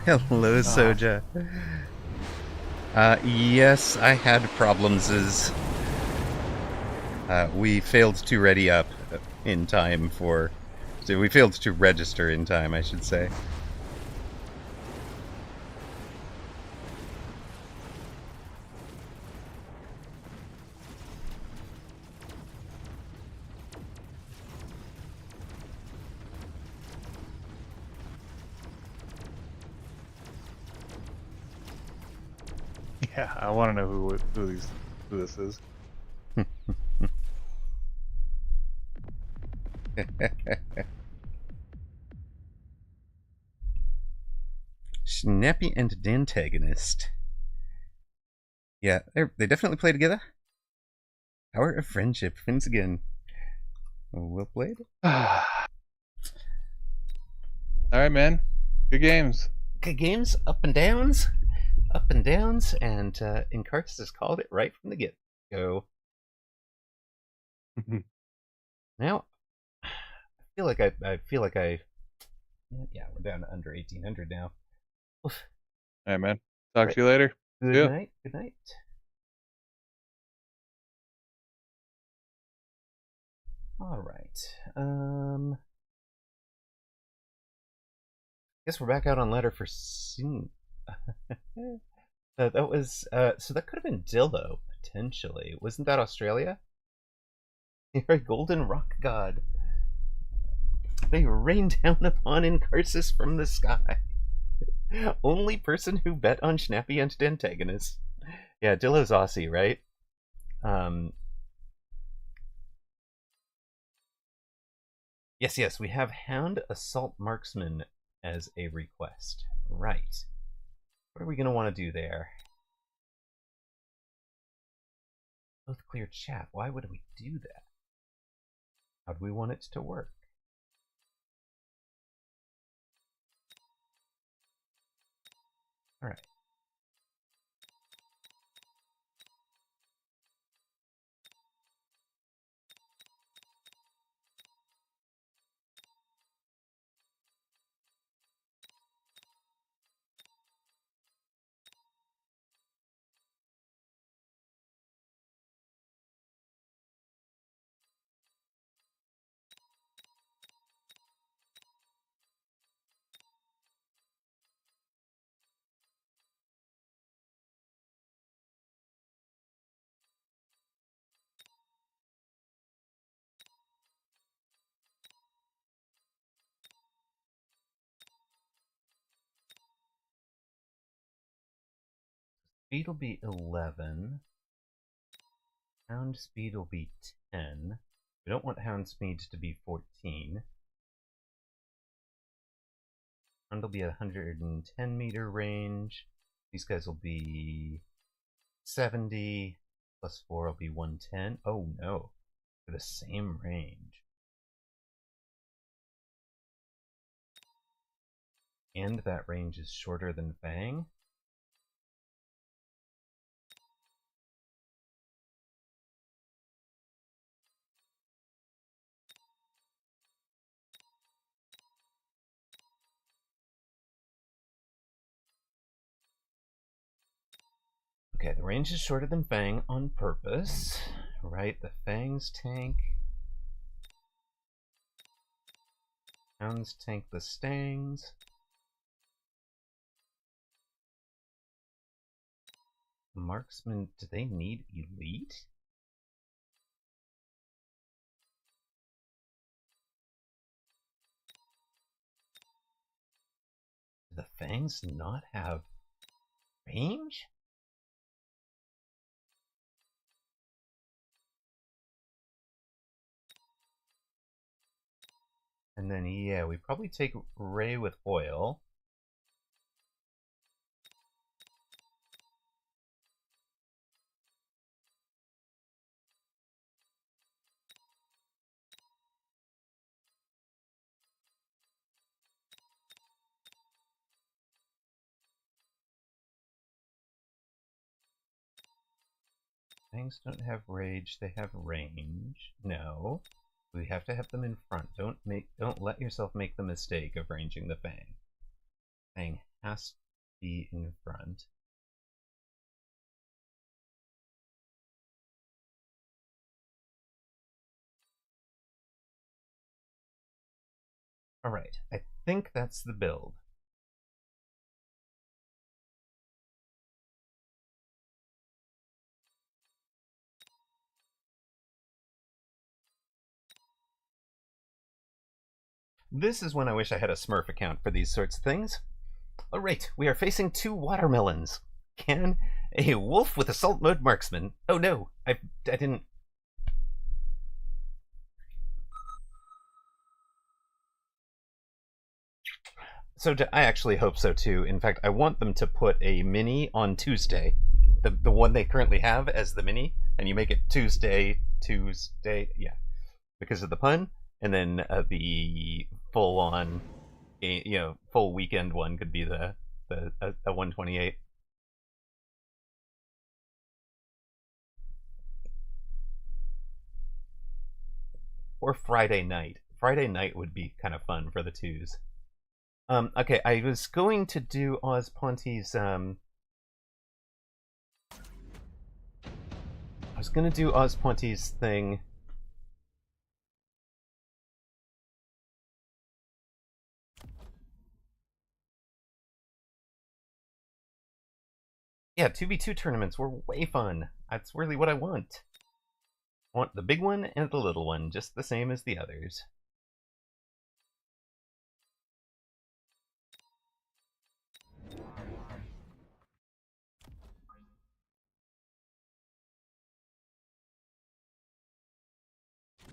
Hello, Soja. Yes, I had problems as we failed to ready up in time for... So we failed to register in time, I should say.
Yeah, I want to know who this is.
Snappy and Dantagonist. Yeah, they definitely play together. Power of friendship wins again. Well played.
All right, man. Good games.
Good games, up and downs, and Incartus has called it right from the get-go. Now, I feel like yeah, we're down to under 1800 now. Oof.
All right, man. Talk to you later.
Good night. Good night. All right. Guess we're back out on ladder for soon. That was so that could have been Dillo potentially. Wasn't that Australia? You're a golden rock god. They rain down upon Incarsus from the sky. Only person who bet on Snappy and Dantagonist. Yeah, Dillo's Aussie, right? Yes, we have Hound Assault Marksman as a request. Right. What are we going to want to do there? Both clear chat. Why would we do that? How do we want it to work? All right. Speed will be 11. Hound speed will be 10. We don't want hound speed to be 14. Hound will be at 110 meter range. These guys will be 70. Plus 4 will be 110. Oh no. They're the same range. And that range is shorter than Fang. Okay, the range is shorter than Fang on purpose. Right, the Fangs tank. Hounds tank the Stangs. Marksmen, do they need elite? Do the Fangs not have range? And then, yeah, we probably take Ray with oil. Things don't have rage, they have range. No. We have to have them in front. Don't let yourself make the mistake of ranging the Fang. Fang has to be in front. Alright, I think that's the build. This is when I wish I had a Smurf account for these sorts of things. Alright, we are facing 2 watermelons. Can a wolf with assault mode marksman... Oh no, I didn't... I actually hope so too. In fact, I want them to put a mini on Tuesday, the one they currently have as the mini, and you make it Tuesday, yeah, because of the pun, and then the full on, full weekend one could be the 128. Or Friday night. Friday night would be kind of fun for the twos. Okay, I was going to do Oz Ponty's, I was gonna do Oz Ponty's thing. Yeah, 2v2 tournaments were way fun. That's really what I want. I want the big one and the little one, just the same as the others.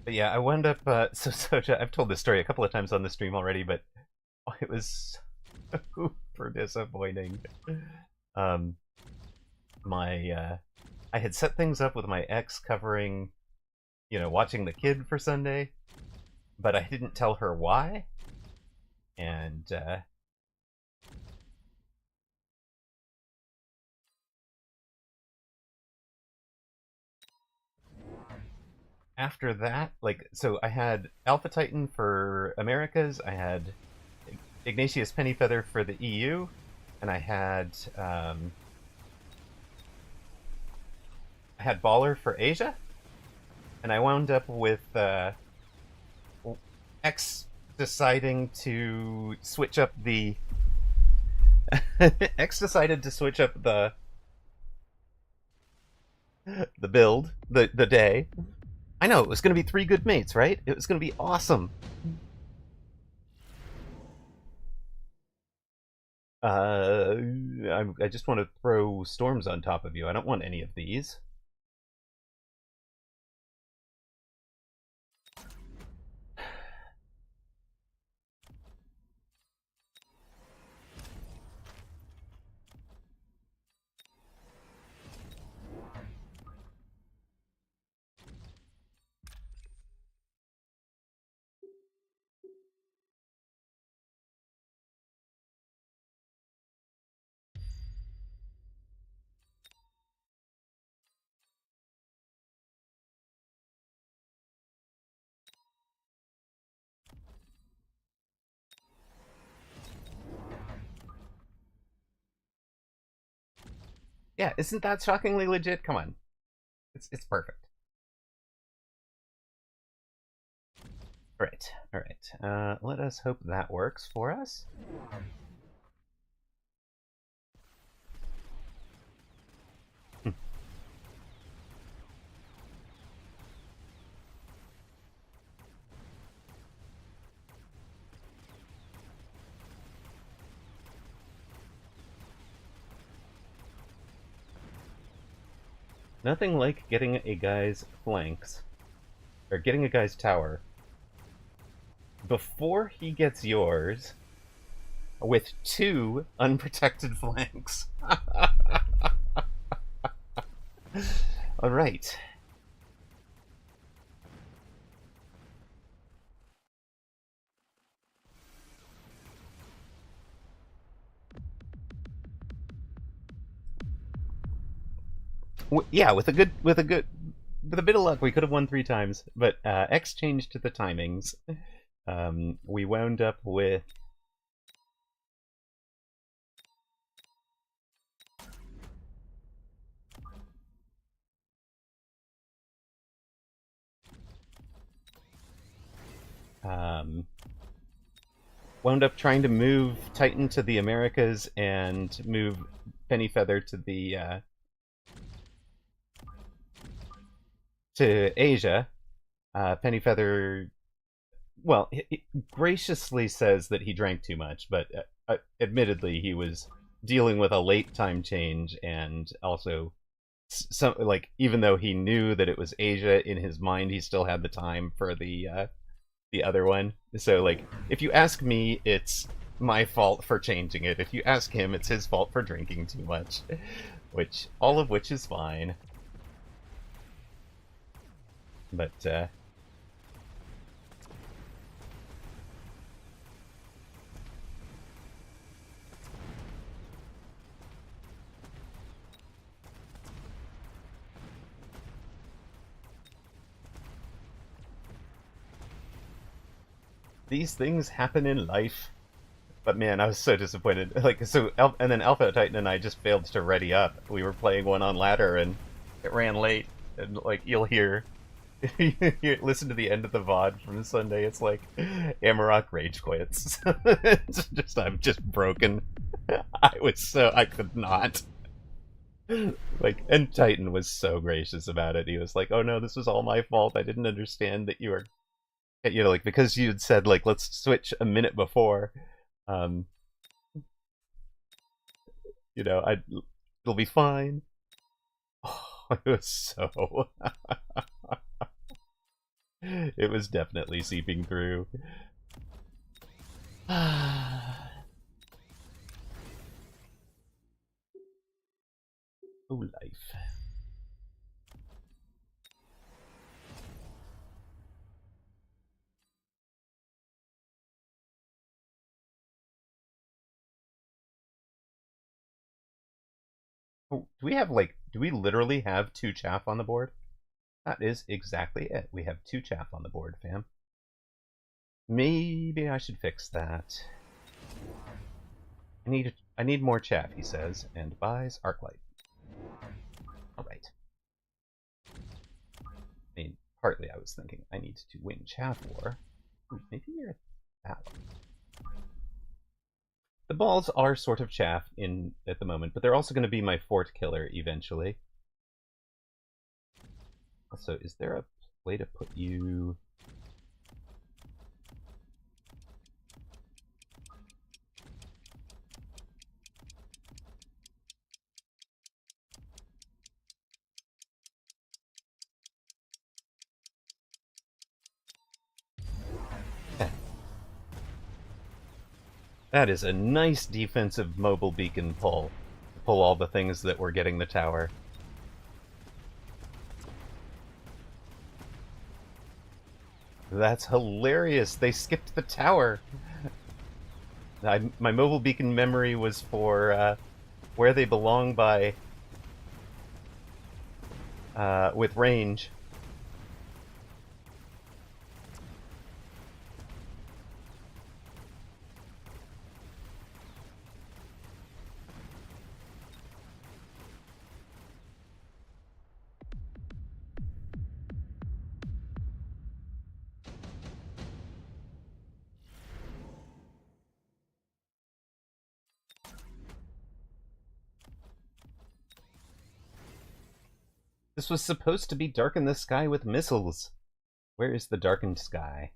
But yeah, I wound up, so I've told this story a couple of times on the stream already, but it was super disappointing. I had set things up with my ex covering, watching the kid for Sunday, but I didn't tell her why, and, after that, so I had Alpha Titan for Americas, I had Ignatius Pennyfeather for the EU, and I had Baller for Asia, and I wound up with X deciding to switch up the X decided to switch up the build, the day. I know, it was going to be 3 good mates, right? It was going to be awesome. I just want to throw storms on top of you. I don't want any of these. Yeah, isn't that shockingly legit? Come on. It's perfect. Alright. Let us hope that works for us. Nothing like getting a guy's flanks, or getting a guy's tower, before he gets yours, with 2 unprotected flanks. Alright. Yeah, with a bit of luck, we could have won 3 times, but X changed the timings. We wound up with wound up trying to move Titan to the Americas and move Pennyfeather to the to Asia. Pennyfeather, well, he graciously says that he drank too much, but admittedly he was dealing with a late time change, and also some, even though he knew that it was Asia, in his mind he still had the time for the other one. So if you ask me, it's my fault for changing it. If you ask him, it's his fault for drinking too much. All of which is fine. But, these things happen in life. But man, I was so disappointed. And then Alpha Titan and I just failed to ready up. We were playing one on ladder, and it ran late. And like you'll hear, you listen to the end of the VOD from Sunday. It's like Amarok rage quits. I'm just broken. I could not. And Titan was so gracious about it. He was like, "Oh no, this was all my fault. I didn't understand that you were, because you'd said let's switch a minute before." It'll be fine. Oh, it was so... It was definitely seeping through. Oh, life. Oh, do we literally have 2 chaff on the board? That is exactly it. We have 2 chaff on the board, fam. Maybe I should fix that. I need more chaff, he says, and buys Arclight. Alright. Partly I was thinking I need to win Chaff War. Maybe we're at that one. The balls are sort of chaff at the moment, but they're also going to be my fort killer eventually. Also, is there a way to put you... That is a nice defensive mobile beacon pull. Pull all the things that were getting the tower. That's hilarious. They skipped the tower. My mobile beacon memory was for where they belong by with range. This was supposed to be darken the sky with missiles. Where is the darkened sky?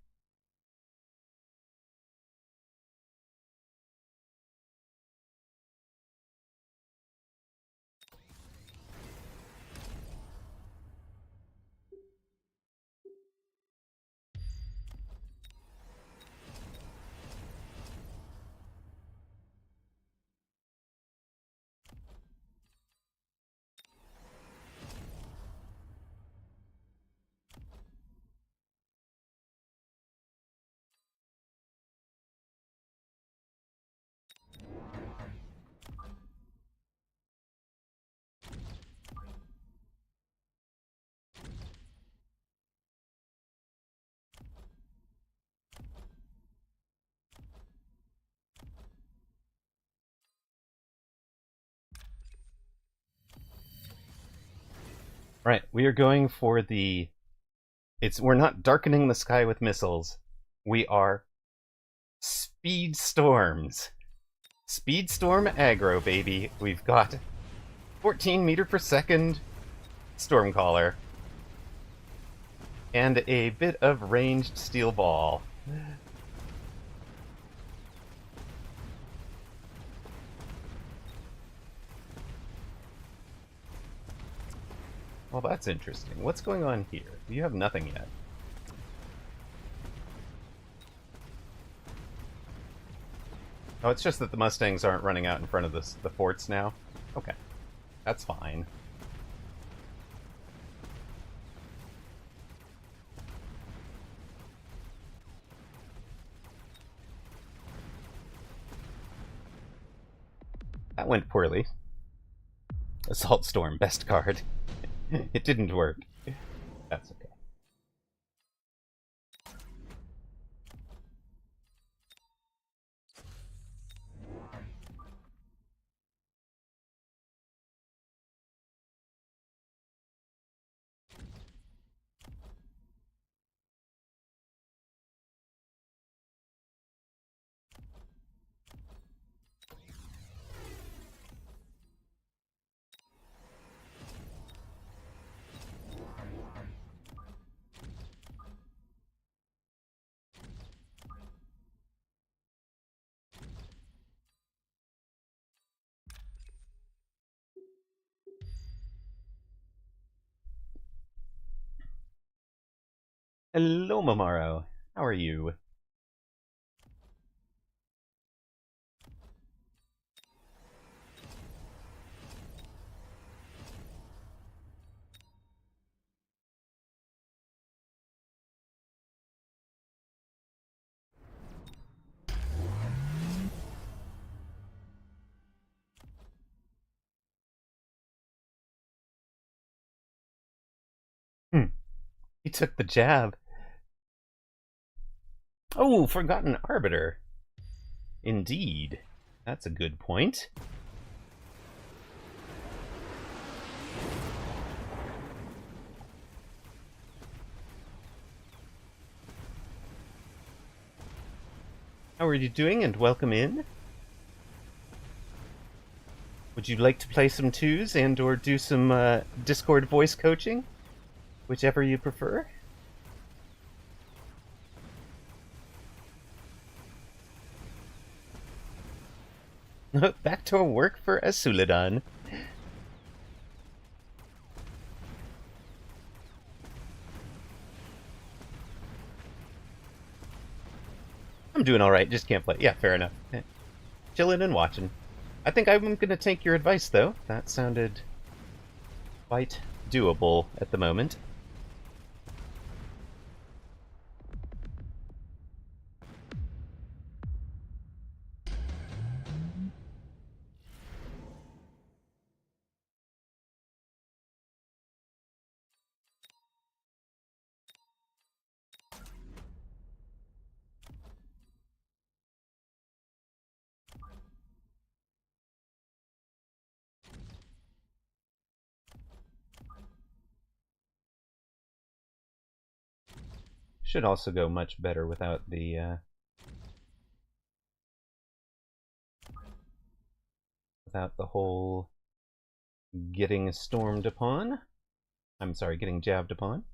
Right, we are going for the... We're not darkening the sky with missiles. We are speed storms. Speed storm aggro, baby. We've got 14 meter per second Stormcaller. And a bit of ranged steel ball. Well, that's interesting. What's going on here? You have nothing yet. Oh, it's just that the Mustangs aren't running out in front of the forts now? Okay. That's fine. That went poorly. Assault Storm, best card. It didn't work. That's okay. Hello, Momaro. How are you? He took the jab. Oh, Forgotten Arbiter. Indeed. That's a good point. How are you doing, and welcome in? Would you like to play some twos and or do some Discord voice coaching? Whichever you prefer. Back to work for Asuladon. I'm doing alright, just can't play. Yeah, fair enough. Chilling and watching. I think I'm gonna take your advice, though. That sounded quite doable at the moment. Should also go much better without the whole getting stormed upon. I'm sorry, getting jabbed upon.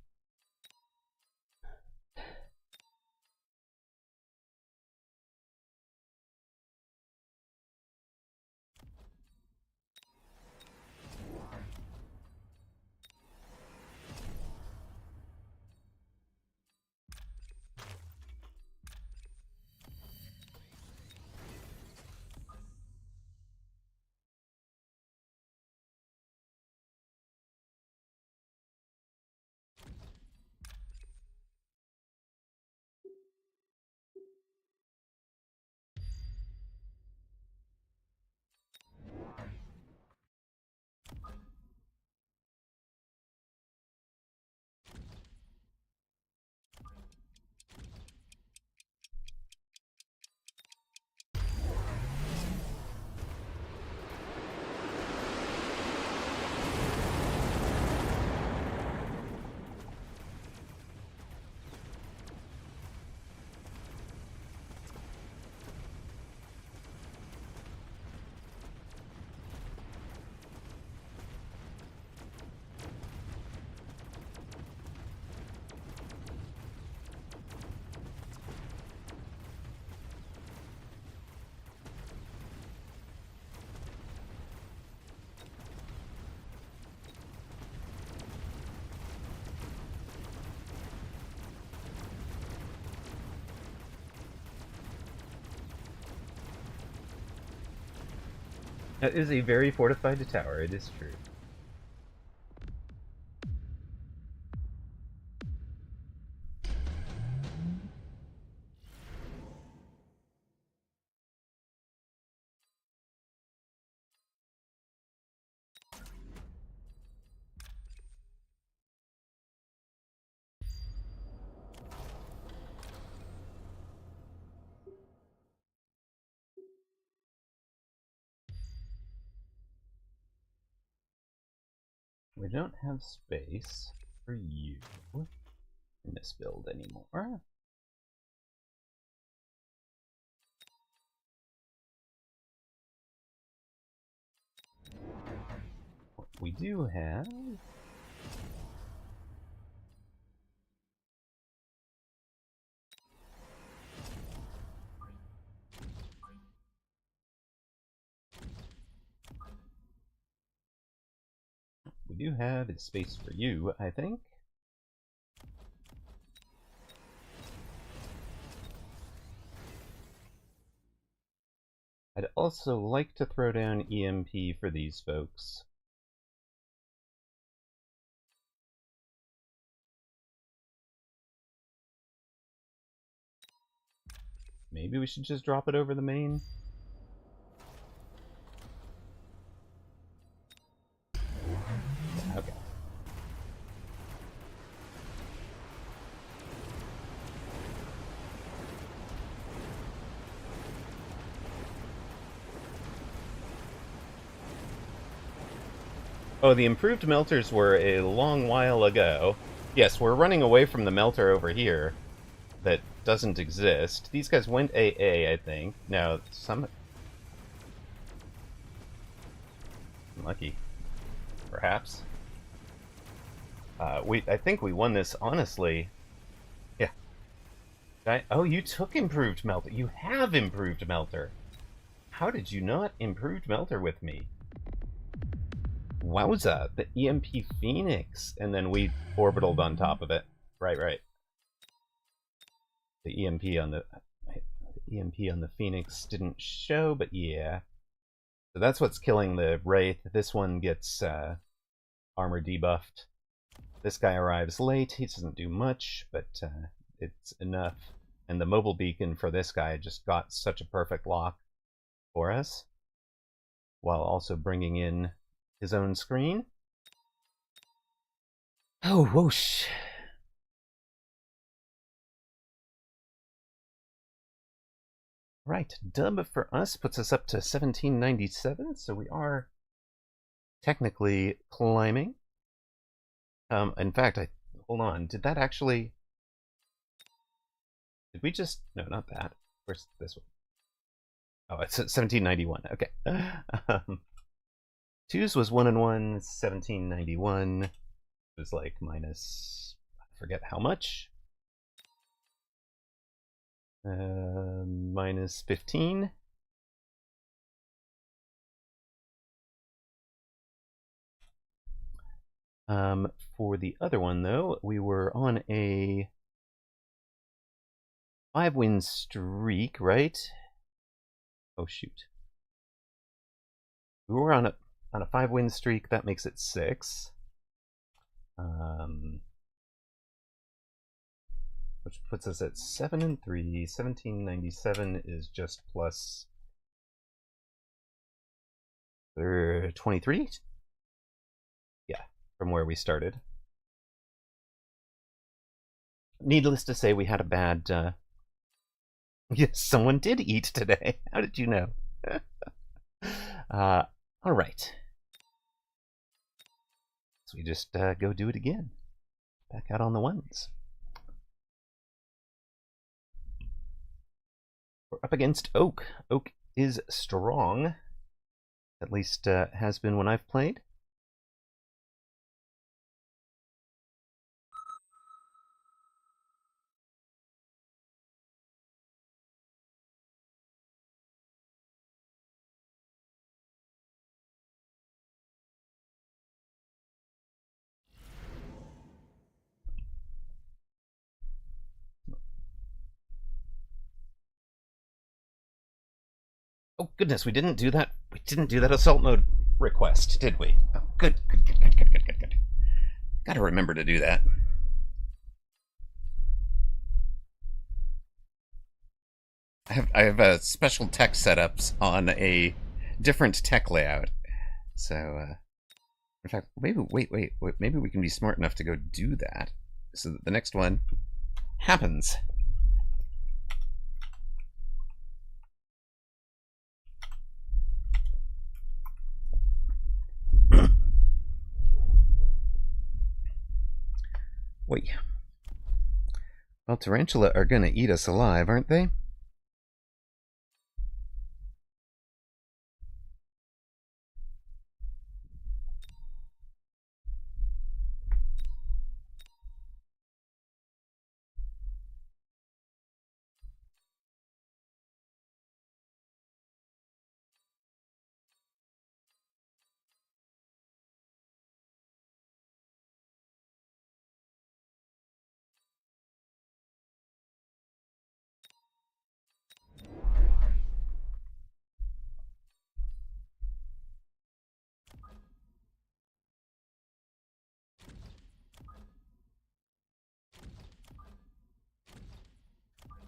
That is a very fortified tower, it is true. We don't have space for you in this build anymore. What we do have... We do have is space for you, I think. I'd also like to throw down EMP for these folks. Maybe we should just drop it over the main. Okay. Oh, the improved melters were a long while ago. Yes, we're running away from the melter over here that doesn't exist. These guys went AA, I think. No, some... Lucky. Perhaps. I think we won this, honestly. Yeah. Oh, you took improved melter. You have improved melter. How did you not improved melter with me? Wowza, the EMP Phoenix. And then we orbitaled on top of it. Right. The EMP on the Phoenix didn't show, but yeah. So that's what's killing the Wraith. This one gets armor debuffed. This guy arrives late. He doesn't do much, but it's enough. And the mobile beacon for this guy just got such a perfect lock for us, while also bringing in his own screen. Oh, whoosh. Right, dub for us puts us up to 1797, so we are technically climbing. In fact, hold on, did that actually... Did we just... No, not that. Where's this one? Oh, it's 1791, okay. Twos was 1 and 1, 1791 was like minus... I forget how much. Minus 15. For the other one, though, we were on a 5-win streak, right? Oh, shoot. We were on a 5-win streak. That makes it 6. Which puts us at 7 and 3. 1797 is just plus 23? Yeah, from where we started. Needless to say, we had a bad... Yes, someone did eat today. How did you know? All right. So we just go do it again. Back out on the ones. We're up against Oak. Oak is strong. At least has been when I've played. Oh goodness, we didn't do that. We didn't do that assault mode request, did we? Oh, good. Gotta remember to do that. I have special tech setups on a different tech layout. So, in fact, maybe maybe we can be smart enough to go do that, so that the next one happens. Wait. Well, tarantula are gonna eat us alive, aren't they?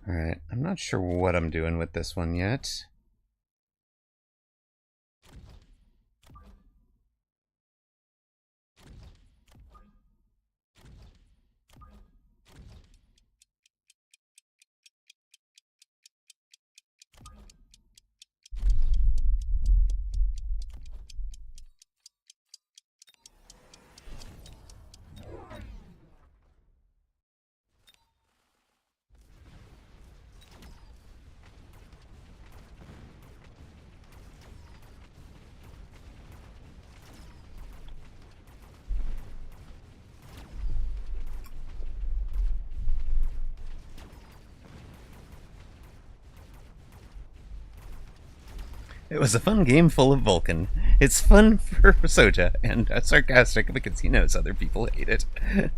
Alright, I'm not sure what I'm doing with this one yet. It was a fun game full of Vulcan. It's fun for Soja, and sarcastic because he knows other people hate it.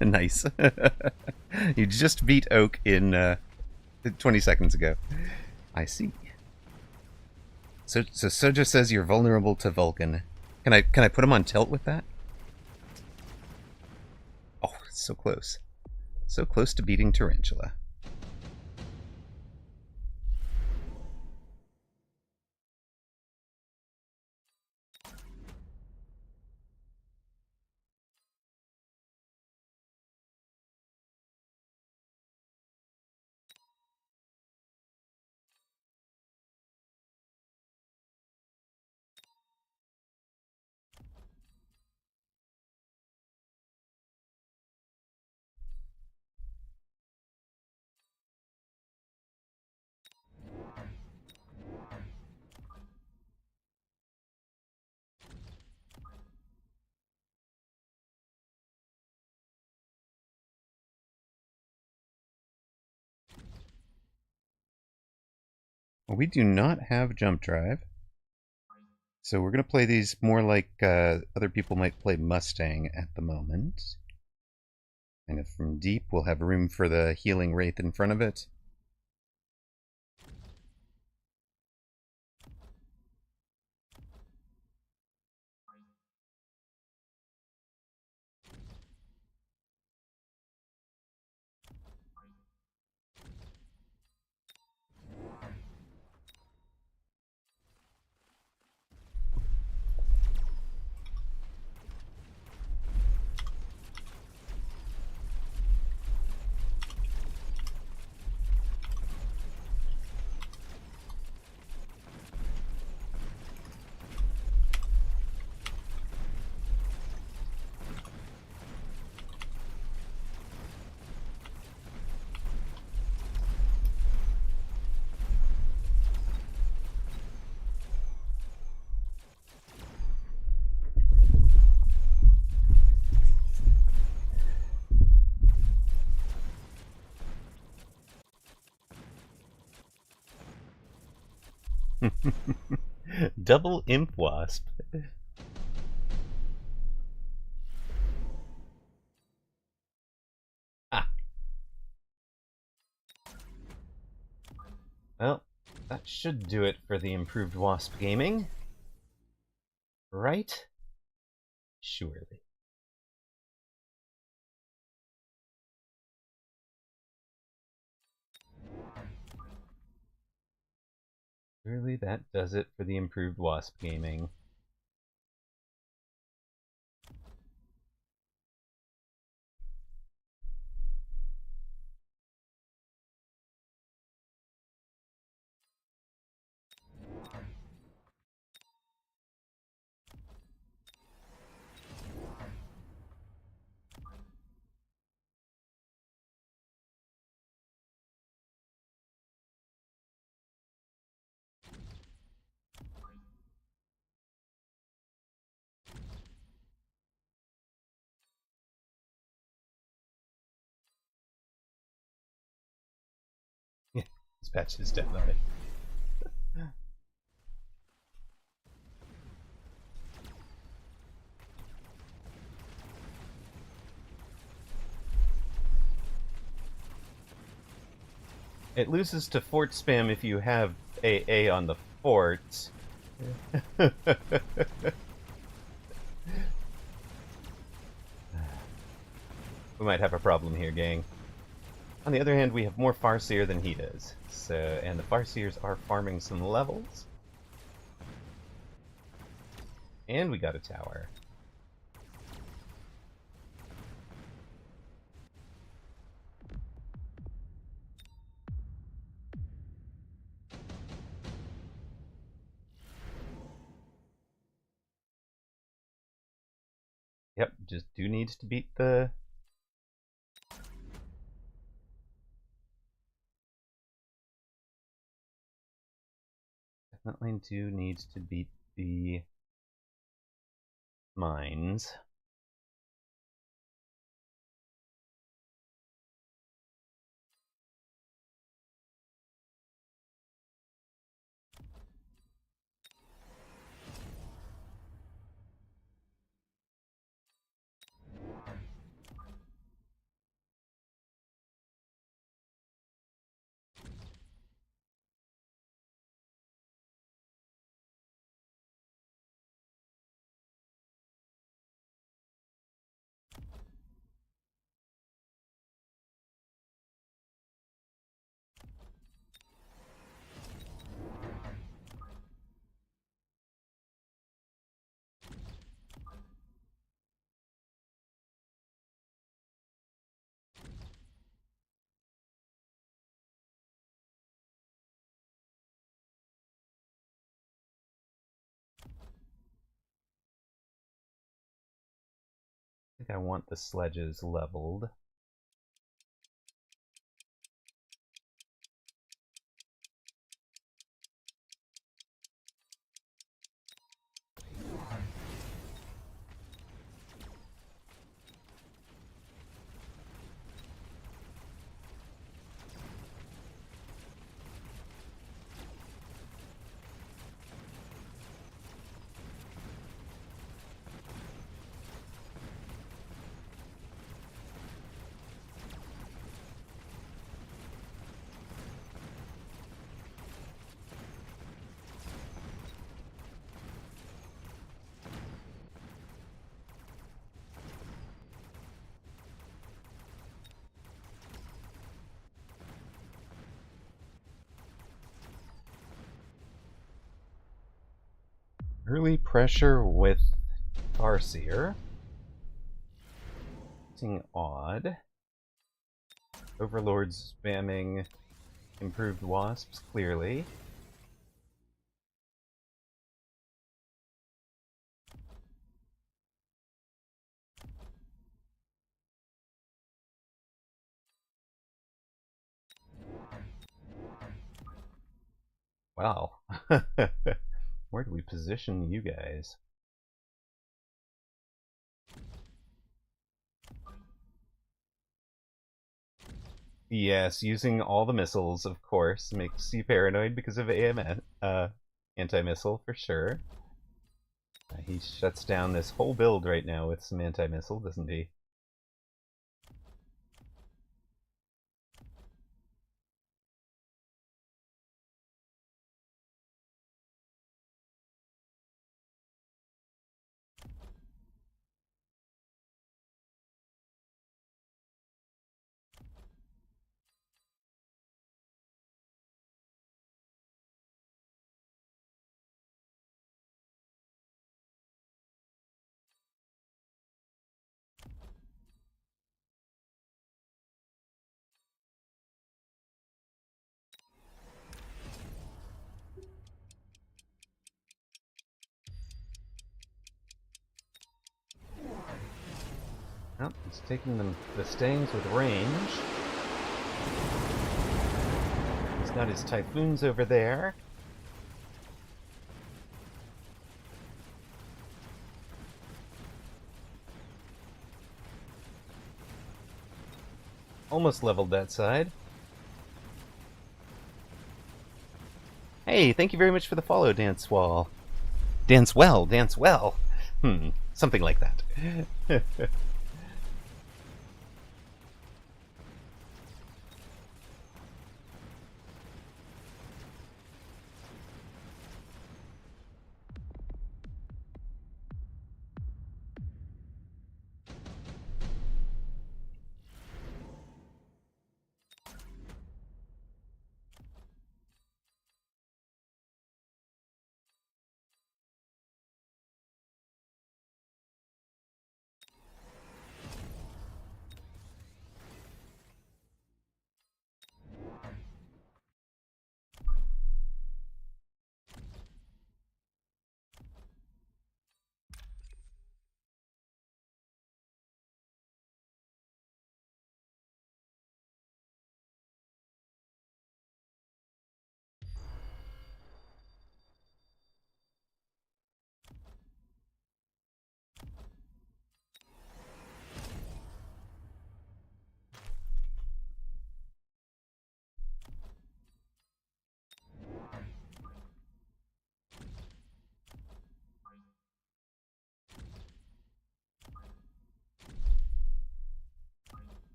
Nice. You just beat Oak in 20 seconds ago. I see. So Soja says you're vulnerable to Vulcan. Can I put him on tilt with that? Oh, it's so close. So close to beating Tarantula. We do not have jump drive. So we're going to play these more like other people might play Mustang at the moment. And if from deep, we'll have room for the healing wraith in front of it. Double Imp Wasp. Ah. Well, That should do it for the improved Wasp gaming. Right? Surely. Surely that does it for the improved Wasp gaming. Yeah, this patch is definitely. It loses to fort spam if you have AA on the fort. We might have a problem here, gang. On the other hand, we have more Farseer than he does. So, and the Farseers are farming some levels. And we got a tower. Yep, just do needs to beat the... Definitely do needs to beat the mines. I think I want the sledges leveled. Early pressure with Farseer. Seeing odd. Overlords spamming improved wasps, clearly. Wow. Where do we position you guys? Yes, using all the missiles, of course, makes you paranoid because of anti-missile for sure. He shuts down this whole build right now with some anti-missile, doesn't he? Oh, he's taking the stings with range. He's got his typhoons over there. Almost leveled that side. Hey, thank you very much for the follow, Dance Wall. Dance well, dance well. Something like that.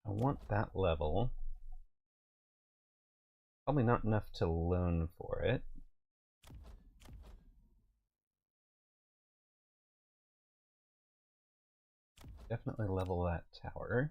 I want that level. Probably not enough to loan for it. Definitely level that tower.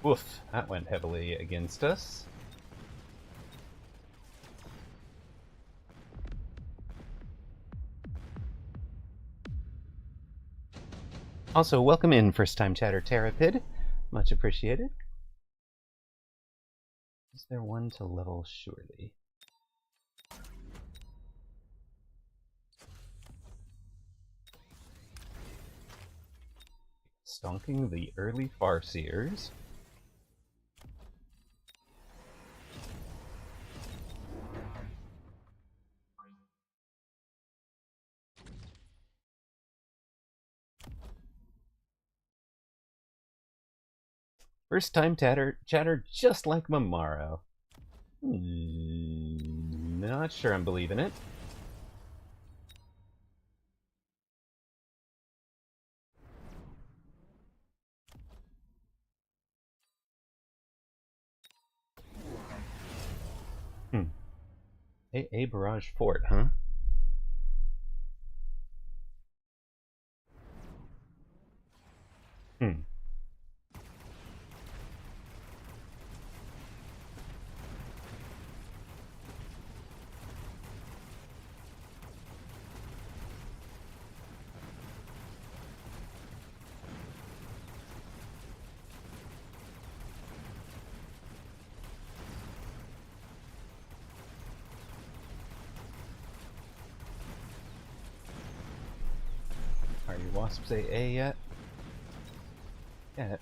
Woof, that went heavily against us. Also, welcome in, first-time chatter Terrapid. Much appreciated. Is there one to level? Surely. Stonking the early Farseers. First time chatter just like Mamaro. Not sure I'm believing it. A barrage fort, huh? Are your wasps A yet? Yeah.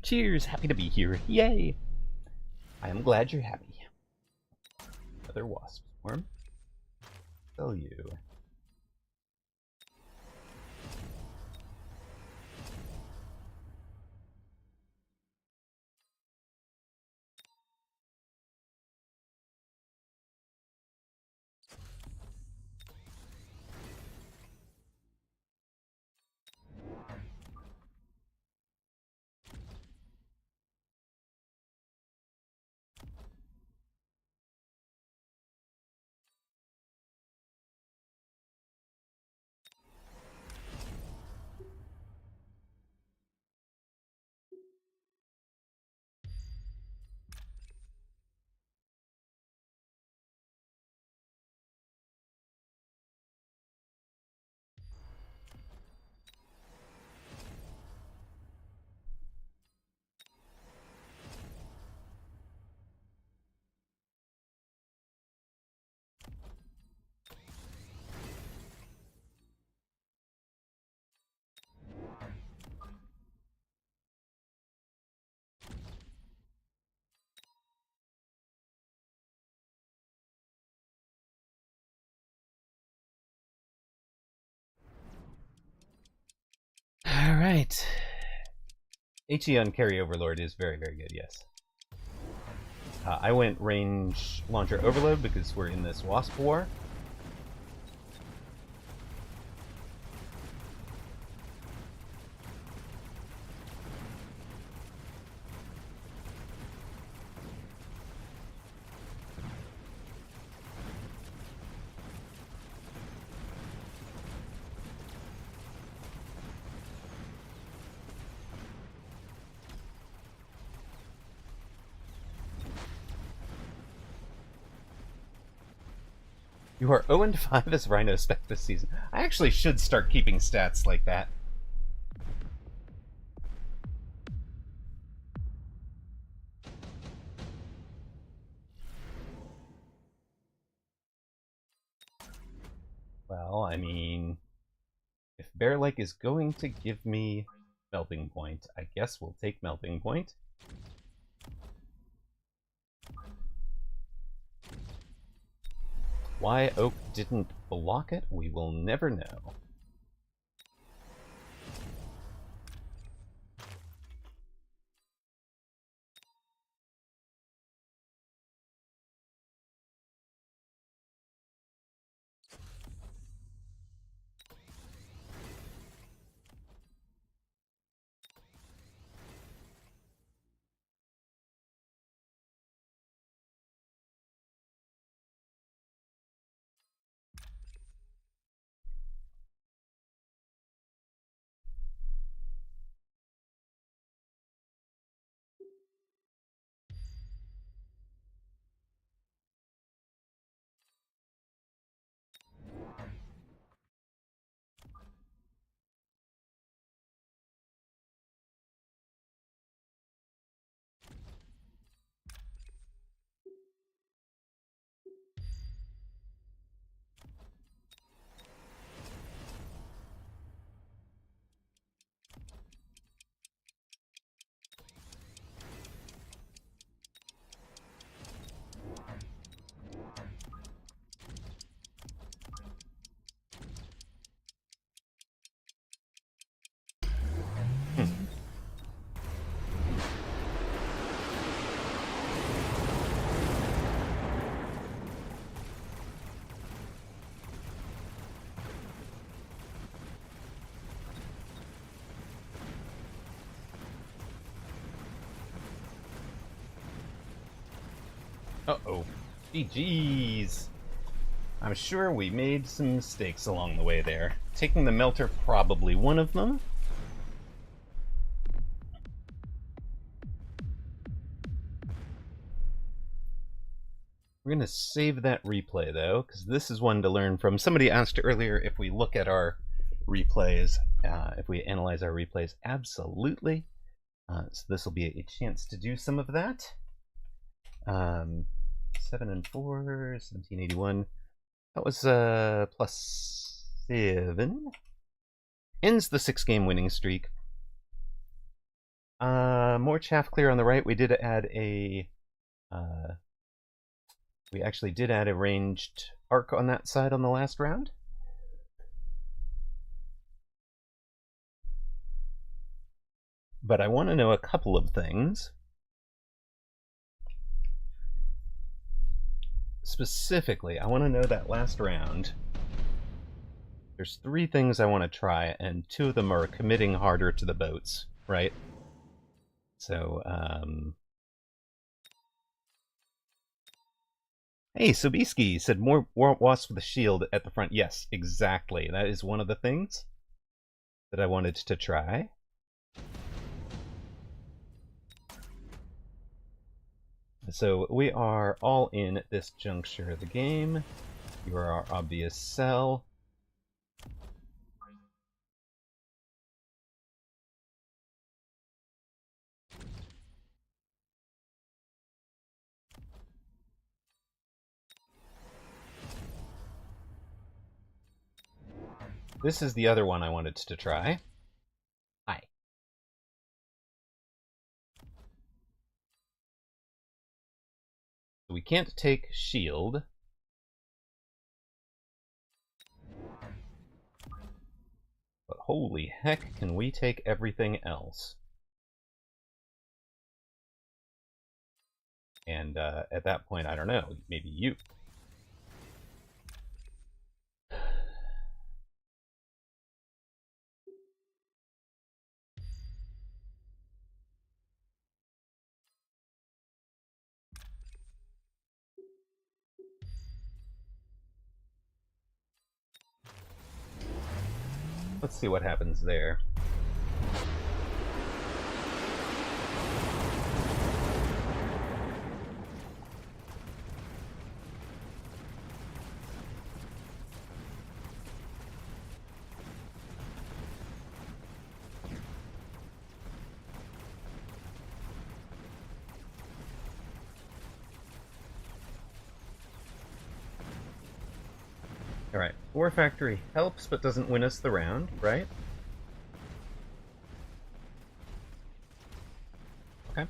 Cheers! Happy to be here. Yay! I am glad you're happy. Another wasp swarm. Sell you. Alright. HE on Carry Overlord is very, very good, yes. I went range launcher overload because we're in this Wasp war. You are 0-5 as Rhino Spec this season. I actually should start keeping stats like that. Well, I mean, if Bear Lake is going to give me Melting Point, I guess we'll take Melting Point. Why Oak didn't block it, we will never know. Uh-oh. GG's. I'm sure we made some mistakes along the way there. Taking the Melter, probably one of them. We're going to save that replay, though, because this is one to learn from. Somebody asked earlier if we look at our replays, if we analyze our replays. Absolutely. So this will be a chance to do some of that. 7 and 4, 1781. That was +7. Ends the 6-game winning streak. More chaff clear on the right. We did add a... we actually did add a ranged arc on that side on the last round. But I want to know a couple of things. Specifically, I want to know that last round. There's 3 things I want to try, and 2 of them are committing harder to the boats, right? So, Hey, Sobieski said more wasps with a shield at the front. Yes, exactly. That is one of the things that I wanted to try. So we are all in at this juncture of the game. You are our obvious sell. This is the other one I wanted to try. Hi. We can't take shield. But holy heck, can we take everything else? And at that point, I don't know, maybe you. Let's see what happens there. Alright, War Factory helps but doesn't win us the round, right? Okay.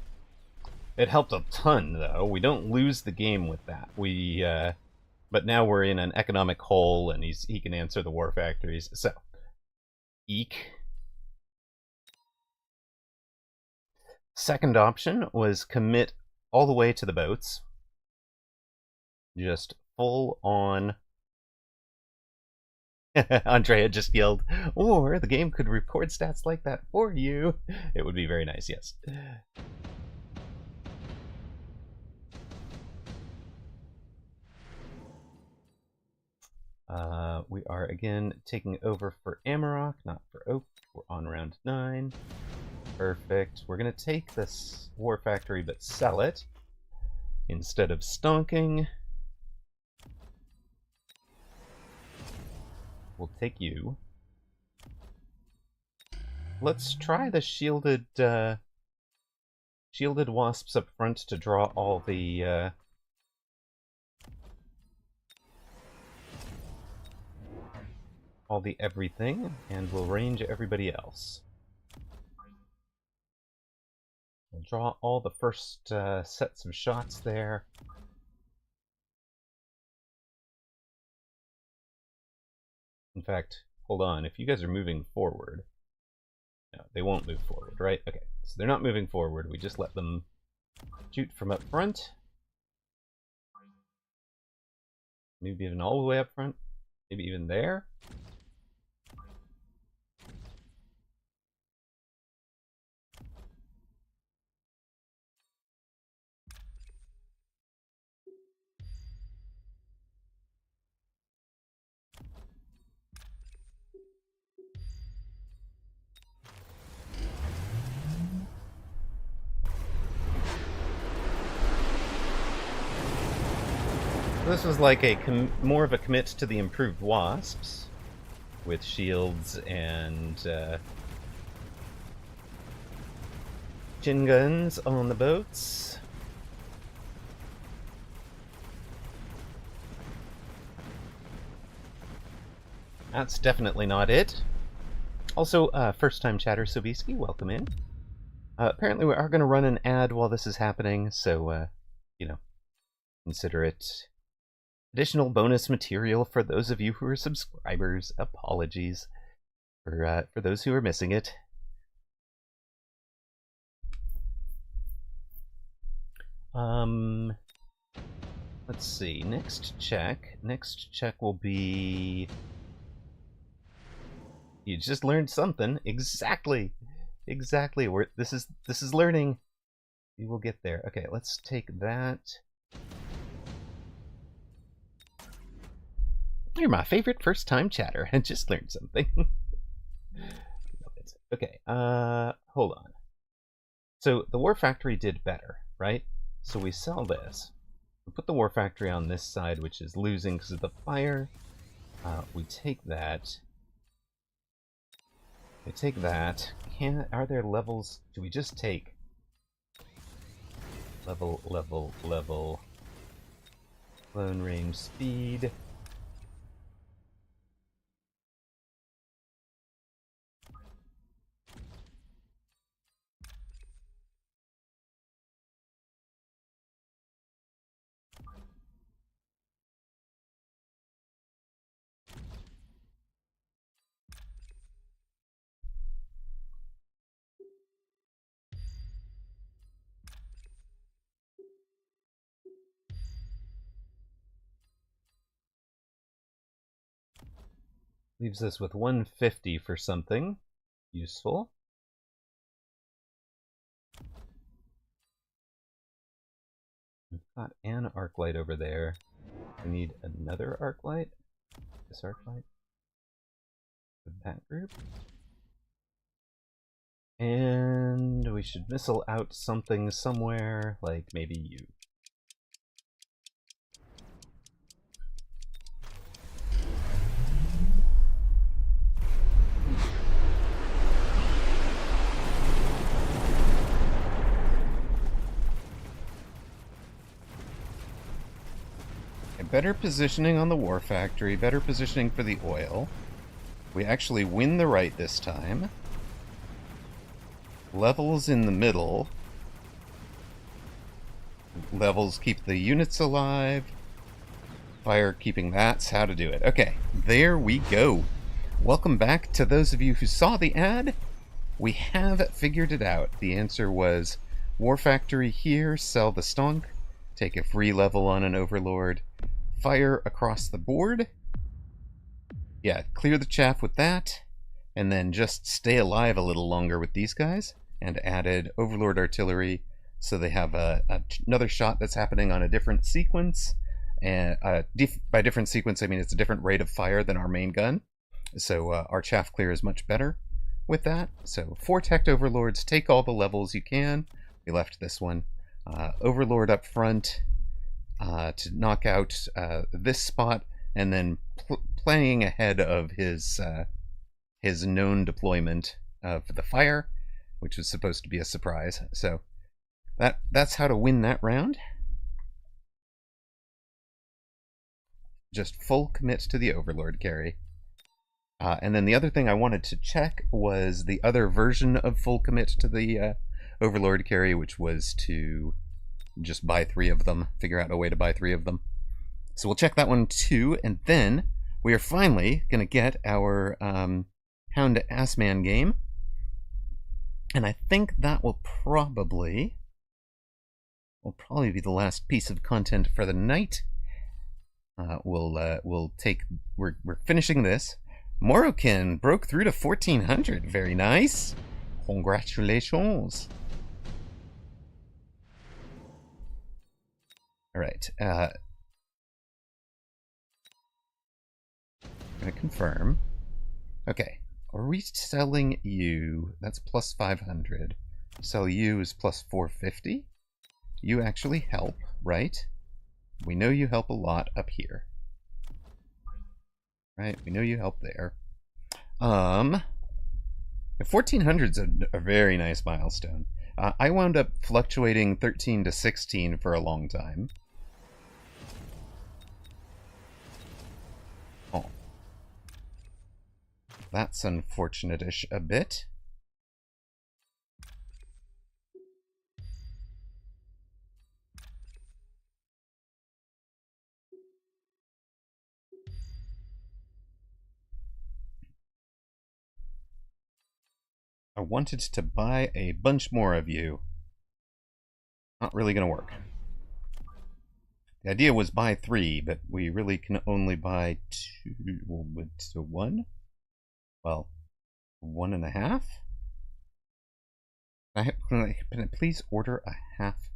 It helped a ton, though. We don't lose the game with that. But now we're in an economic hole, and he can answer the War Factories. So, eek. Second option was commit all the way to the boats. Just full on. Andrea just yelled, or the game could record stats like that for you. It would be very nice, yes. We are again taking over for Amarok, not for Oak. We're on round 9. Perfect. We're going to take this War Factory but sell it instead of stonking. We'll take you. Let's try the shielded wasps up front to draw all the everything, and we'll range everybody else. We'll draw all the first sets of shots there. In fact, hold on, if you guys are moving forward... No, they won't move forward, right? Okay, so they're not moving forward, we just let them shoot from up front. Maybe even all the way up front. Maybe even there. This was like a more of a commit to the improved wasps, with shields and chin guns on the boats. That's definitely not it. Also, first-time chatter Sobieski, welcome in. Apparently we are going to run an ad while this is happening, so, you know, consider it additional bonus material for those of you who are subscribers. Apologies for those who are missing it. Let's see. Next check. Next check will be... You just learned something. Exactly. Exactly. This is learning. We will get there. Okay, let's take that. You're my favorite first-time chatter. I just learned something. Okay, hold on. So the War Factory did better, right? So we sell this. We put the War Factory on this side, which is losing because of the fire. We take that. We take that. Are there levels? Do we just take level, level, level, clone range, speed? Leaves us with 150 for something useful. We've got an arc light over there. We need another arc light. This arc light. With that group. And we should missile out something somewhere, like maybe you. Better positioning on the war factory, better positioning for the oil. We actually win the right this time. Levels in the middle. Levels keep the units alive. Fire keeping that's how to do it. Okay, there we go. Welcome back to those of you who saw the ad. We have figured it out. The answer was War Factory here, sell the stonk, take a free level on an overlord, fire across the board. Yeah, clear the chaff with that, and then just stay alive a little longer with these guys, and added Overlord Artillery, so they have another shot that's happening on a different sequence. And by different sequence, I mean it's a different rate of fire than our main gun, so our chaff clear is much better with that. So 4 Tech Overlords, take all the levels you can. We left this one. Overlord up front to knock out this spot, and then playing ahead of his known deployment for the fire, which was supposed to be a surprise. So that's how to win that round. Just full commit to the Overlord carry. And then the other thing I wanted to check was the other version of full commit to the Overlord carry, which was to just buy 3 of them, figure out a way to buy 3 of them. So we'll check that one too, and then we are finally going to get our Hound Assman game. And I think that will probably be the last piece of content for the night. We're finishing this. Morokin broke through to 1400. Very nice. Congratulations. All right. I'm gonna confirm. Okay. Are we selling you? That's plus 500. Sell you is plus 450. You actually help, right? We know you help a lot up here. Right? We know you help there. 1400's a very nice milestone. I wound up fluctuating 13 to 16 for a long time. Oh. That's unfortunate-ish a bit. I wanted to buy a bunch more of you. Not really gonna work. The idea was buy 3, but we really can only buy 2. So 1? Well, 1.5? Can I please order a half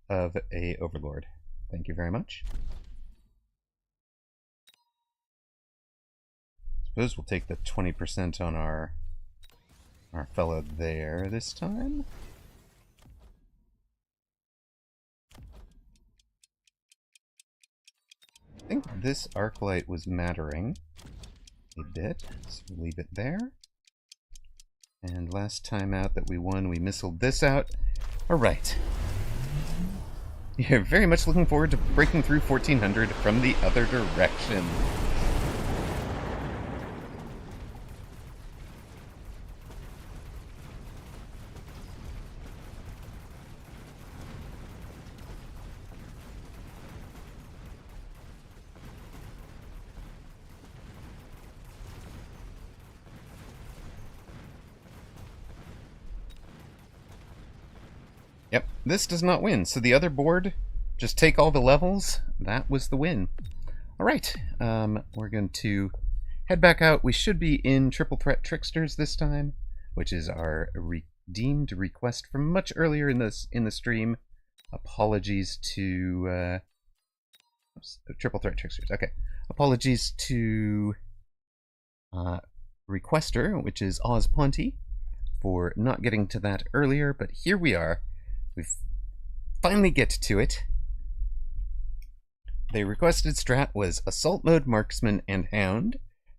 of a Overlord? Thank you very much. Suppose we'll take the 20% on our fellow there this time. I think this arc light was mattering a bit, so we'll leave it there. And last time out that we won, we missiled this out. Alright. You're very much looking forward to breaking through 1400 from the other direction. Yep, this does not win. So the other board, just take all the levels. That was the win. All right, we're going to head back out. We should be in Triple Threat Tricksters this time, which is our redeemed request from much earlier in the stream. Apologies to Triple Threat Tricksters. Okay, apologies to requester, which is Oz Plenty, for not getting to that earlier. But here we are. We finally get to it. The requested strat was Assault Mode, Marksman, and Hound,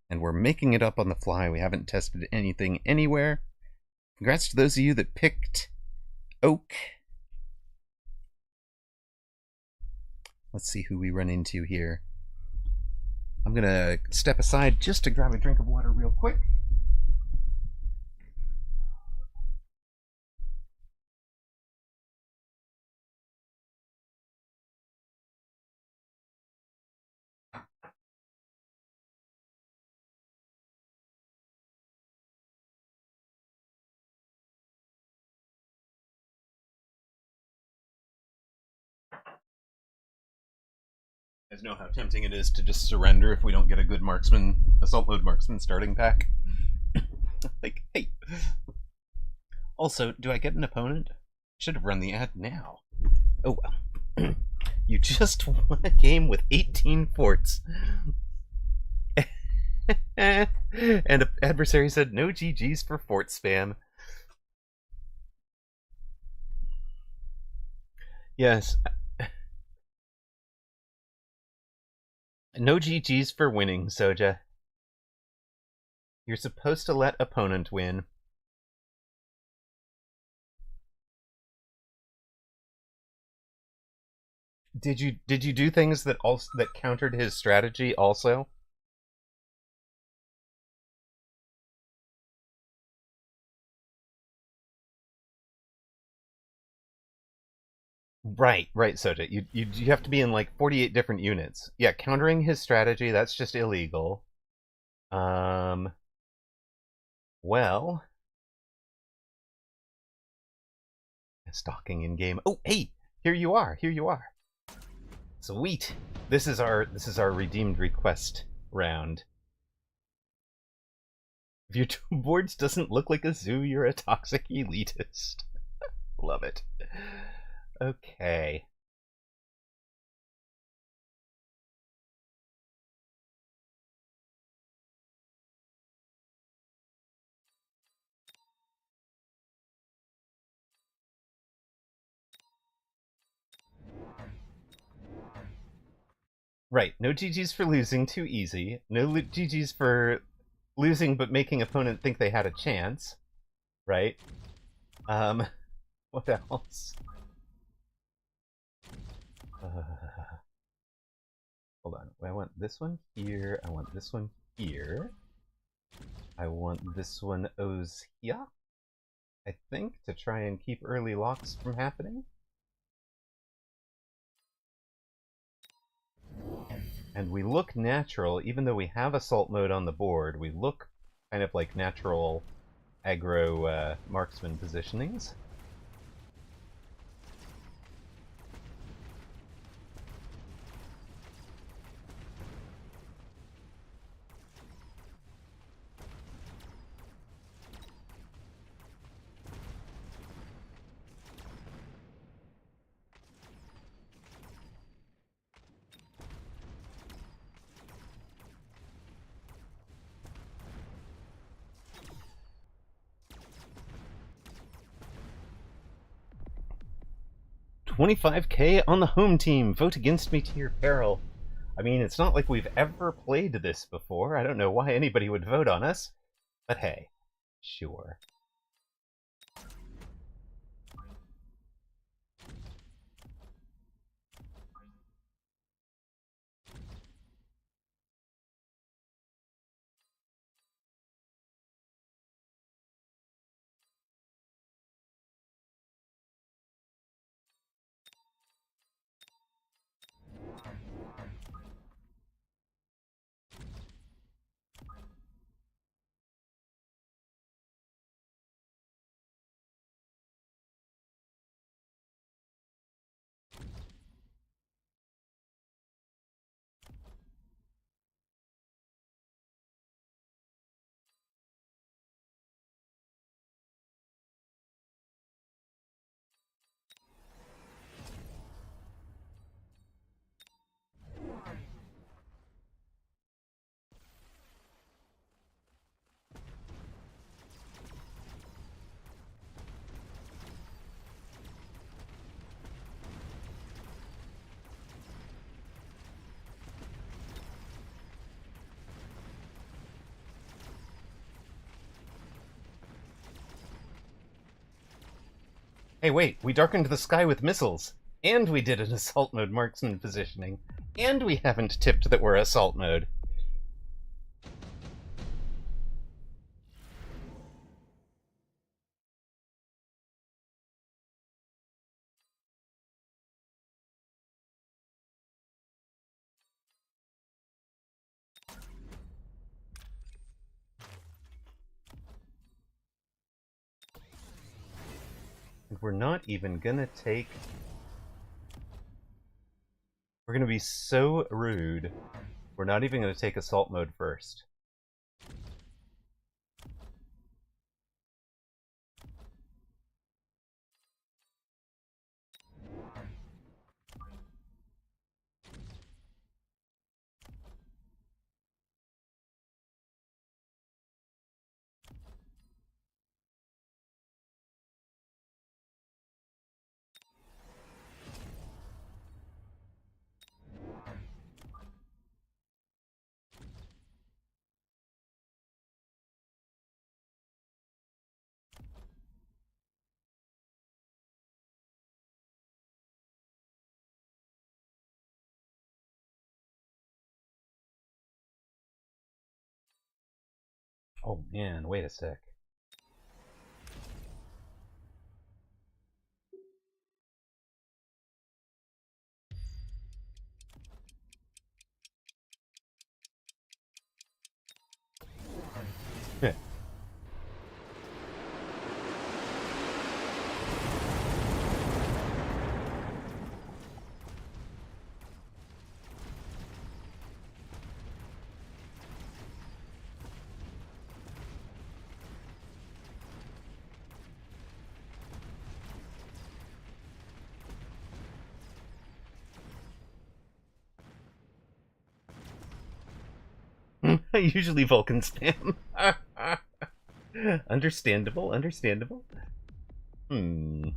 and we're making it up on the fly. We haven't tested anything anywhere. Congrats to those of you that picked Oak. Let's see who we run into here. I'm gonna step aside just to grab a drink of water real quick. You guys know how tempting it is to just surrender if we don't get a good marksman, assault mode marksman starting pack. Like, hey. Also, do I get an opponent? Should have run the ad now. Oh well. You just won a game with 18 forts. And an adversary said no GGs for fort spam. Yes. No GGs for winning, Soja. You're supposed to let opponent win. Did you do things that countered his strategy also? Right, Soja. You have to be in like 48 different units. Yeah, countering his strategy, that's just illegal. Well, stalking in game. Oh, hey, here you are. Sweet. This is our redeemed request round. If your boards doesn't look like a zoo, you're a toxic elitist. Love it. Okay. Right, no GG's for losing, too easy. No GG's for losing but making opponent think they had a chance. Right? What else? Hold on. I want this one here. I want this one here. I want this one O's here, I think, to try and keep early locks from happening. And we look natural, even though we have assault mode on the board, we look kind of like natural aggro marksman positionings. $25K on the home team. Vote against me to your peril. I mean, it's not like we've ever played this before. I don't know why anybody would vote on us. But hey, sure. Hey, wait, we darkened the sky with missiles, and we did an assault mode marksman positioning, and we haven't tipped that we're assault mode. And we're not even gonna take... We're gonna be so rude. We're not even gonna take assault mode first. Oh man, wait a sec. Usually Vulcan spam. Understandable, understandable. Hmm.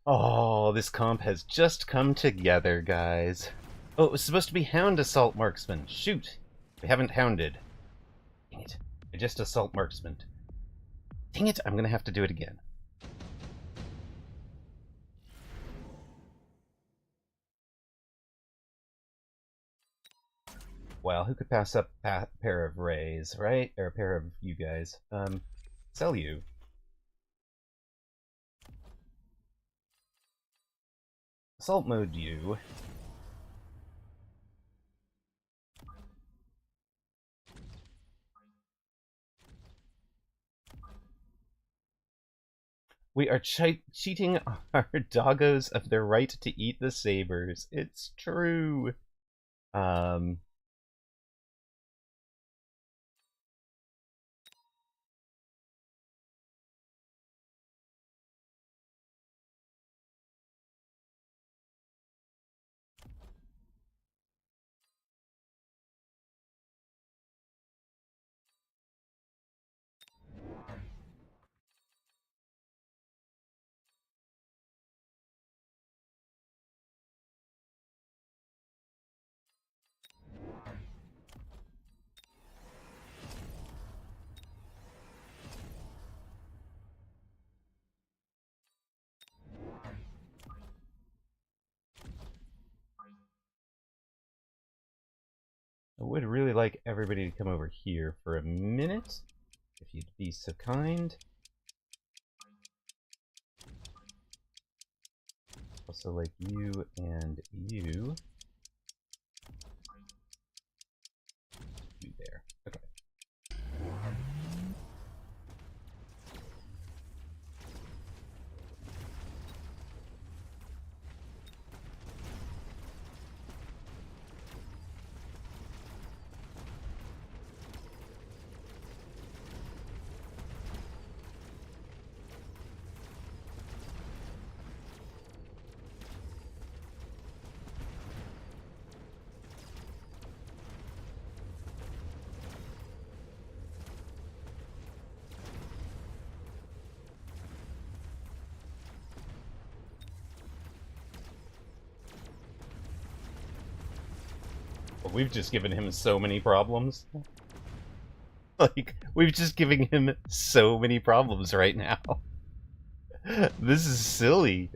Oh, this comp has just come together, guys. Oh, it was supposed to be Hound Assault Marksman. Shoot! We haven't hounded. Dang it. I just Assault Marksman. Dang it, I'm gonna have to do it again. Well, who could pass up a pair of Rays, right? Or a pair of you guys. Sell you. Assault mode you. We are cheating our doggos of their right to eat the sabers. It's true. I would really like everybody to come over here for a minute, if you'd be so kind. Also like you and you. You there. Okay. We've just given him so many problems. Like, we've just given him so many problems right now. This is silly.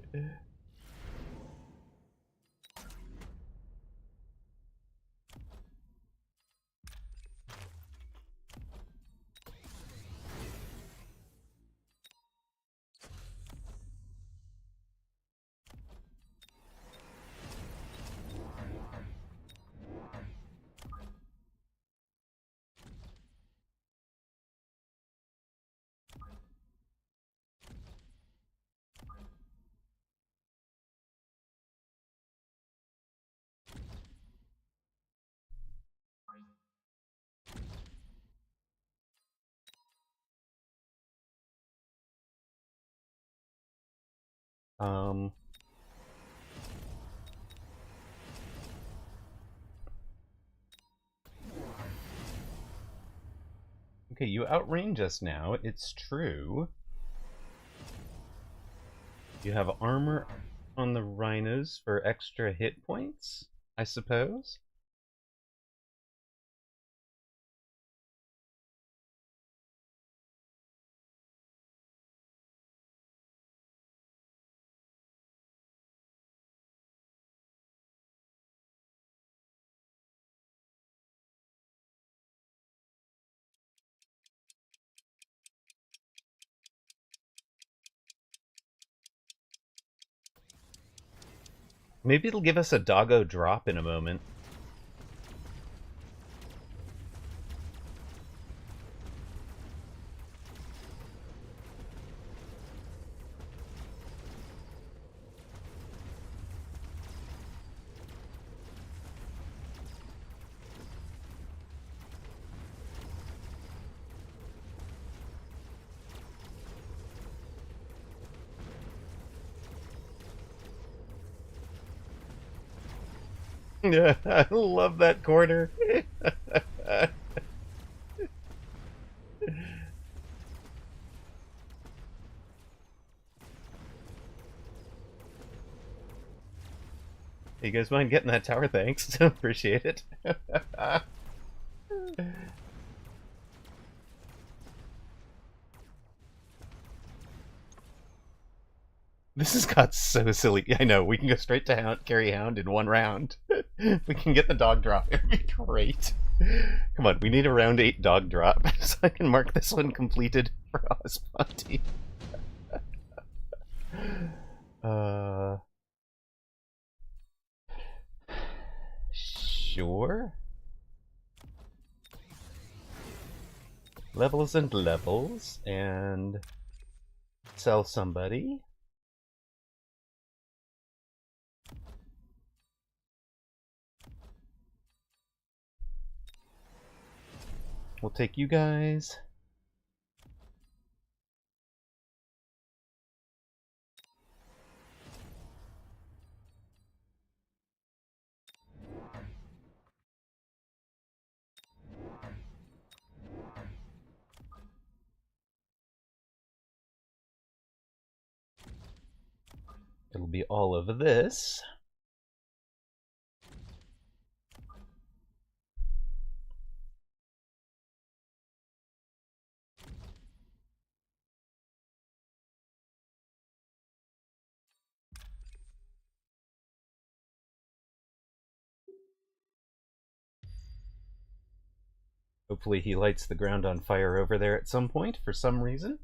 Okay, you outrange us now, it's true. You have armor on the rhinos for extra hit points, I suppose? Maybe it'll give us a doggo drop in a moment. Yeah, I love that corner. You guys mind getting that tower? Thanks. Appreciate it. This has got so silly. I know, we can go straight to Hound, carry Hound in one round. We can get the dog drop. It'd be great. Come on, we need a round 8 dog drop so I can mark this one completed for Osponti. Sure. Levels and levels, and Sell somebody. We'll take you guys. It'll be all of this. Hopefully he lights the ground on fire over there at some point for some reason.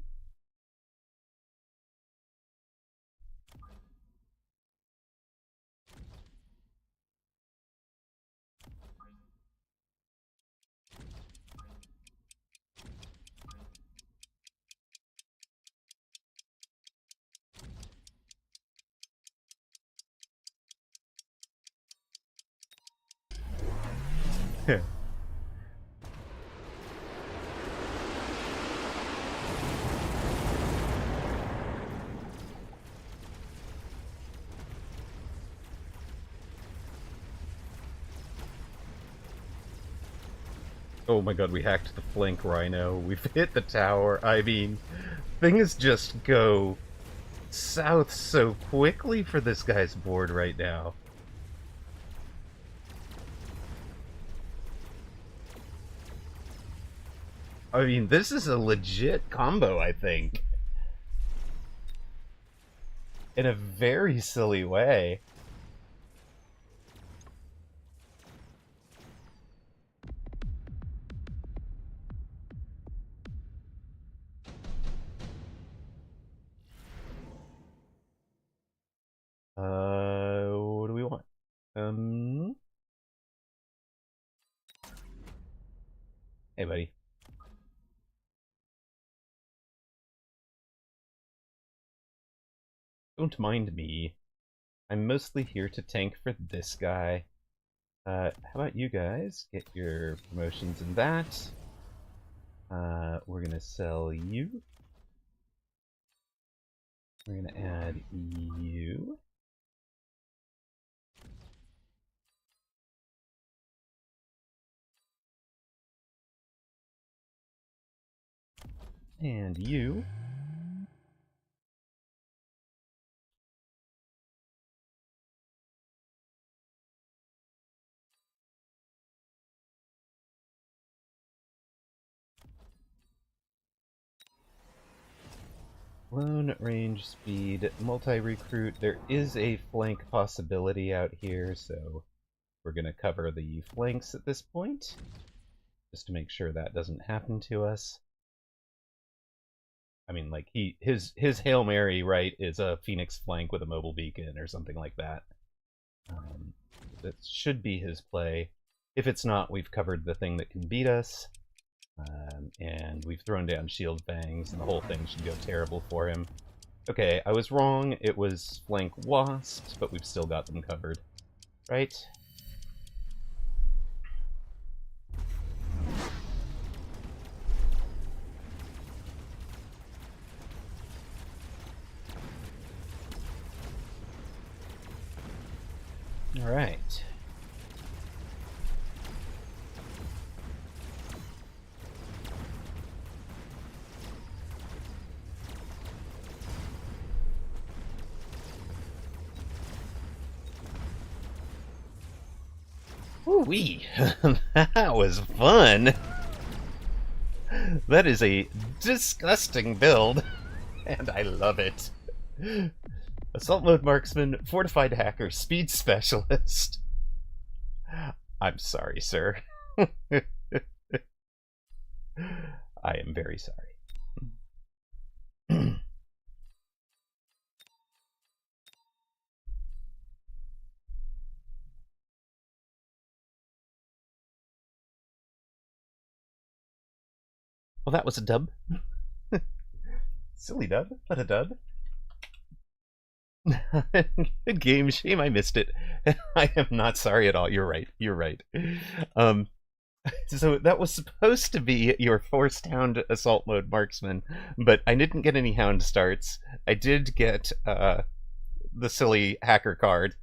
Oh my god, we hacked the flank rhino. We've hit the tower. I mean, things just go south so quickly for this guy's board right now. I mean, this is a legit combo, I think. In a very silly way. What do we want? Hey, buddy. Don't mind me. I'm mostly here to tank for this guy. How about you guys? Get your promotions in that. We're gonna sell you. We're gonna add you. And you. Lone range speed, multi-recruit. There is a flank possibility out here, so we're gonna cover the flanks at this point, just to make sure that doesn't happen to us. I mean, like, his Hail Mary, right, is a Phoenix flank with a mobile beacon or something like that. That should be his play. If it's not, we've covered the thing that can beat us. And we've thrown down Shield Fangs, and the whole thing should go terrible for him. Okay, I was wrong. It was flank Wasps, but we've still got them covered. Right? Alright. Woo-wee! That was fun! That is a disgusting build, and I love it. Assault Mode Marksman, Fortified Hacker, Speed Specialist. I'm sorry, sir. I am very sorry. Well, that was a dub. Silly dub. What a dub. Good game. Shame I missed it. I am not sorry at all. You're right. You're right. So that was supposed to be your forced hound assault mode marksman, but I didn't get any hound starts. I did get the silly hacker card,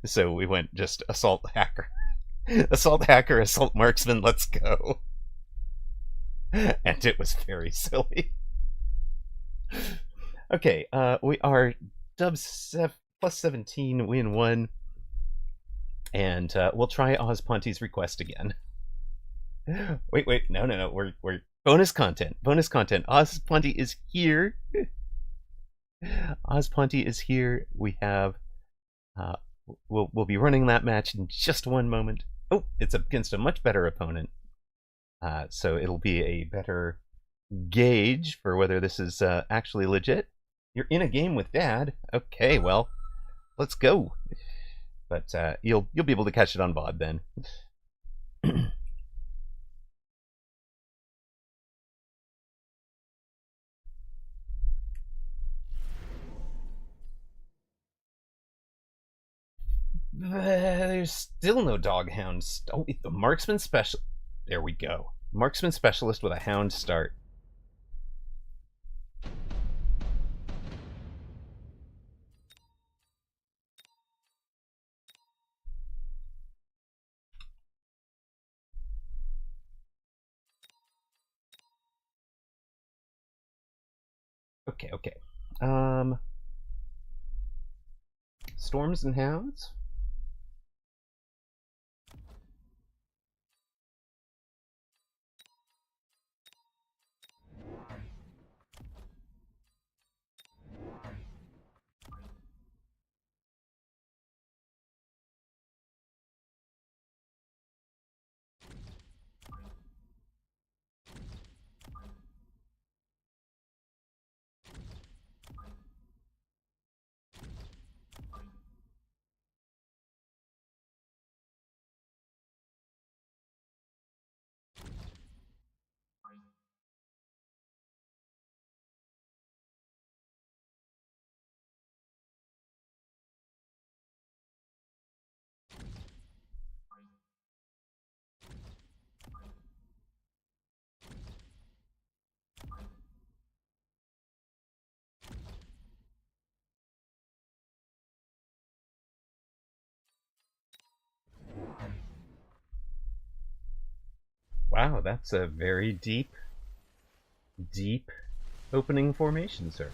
so we went just assault hacker. Assault hacker, assault marksman, let's go. And it was very silly. Okay, we are plus 17, win 1. And we'll try Ozponte's request again. Wait, no. We're bonus content. Ozponte is here. Ozponte is here. We have we'll be running that match in just one moment. Oh, it's against a much better opponent. So it'll be a better gauge for whether this is actually legit. You're in a game with Dad. Okay, well, let's go. But you'll be able to catch it on VOD then. There's still no dog hounds. Oh, the marksman special. There we go. Marksman specialist with a hound start. Okay. Storms and hounds. Wow, that's a very deep opening formation, sir.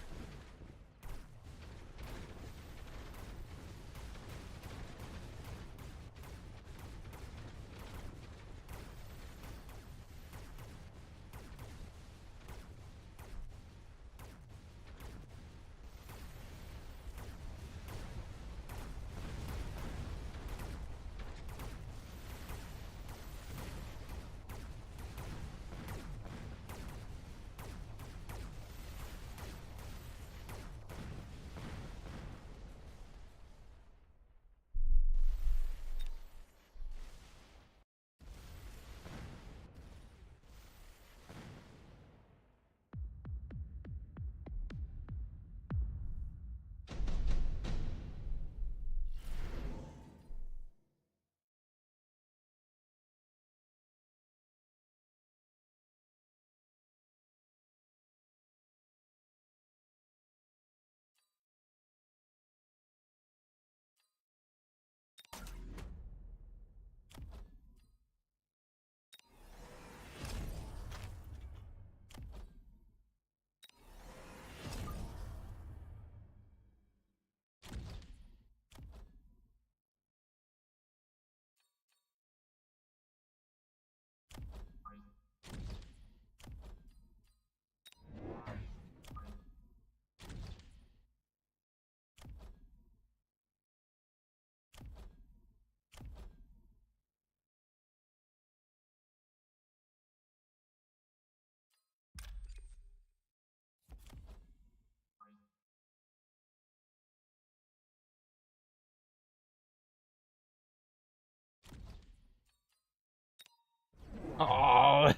Oh.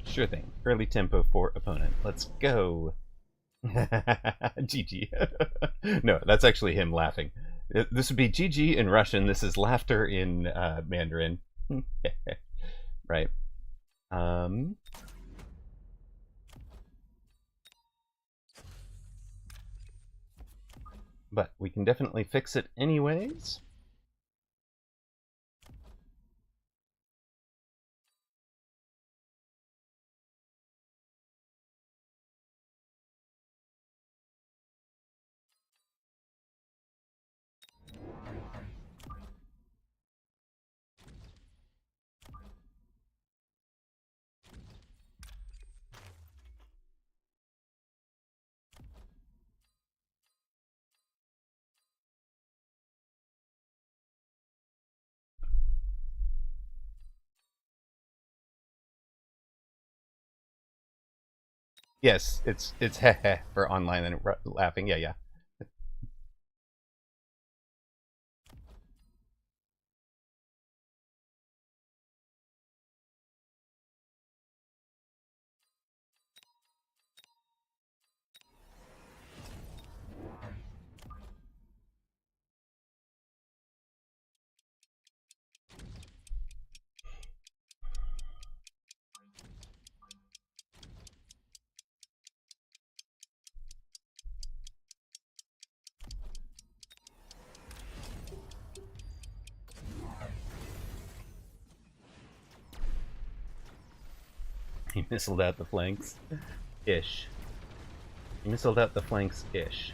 Sure thing. Early tempo for opponent. Let's go. GG. No, that's actually him laughing. This would be GG in Russian. This is laughter in Mandarin. Right. But we can definitely fix it anyways. Yes, it's heh for online and laughing. Yeah, yeah. He missiled out the flanks. Ish. He missiled out the flanks. Ish.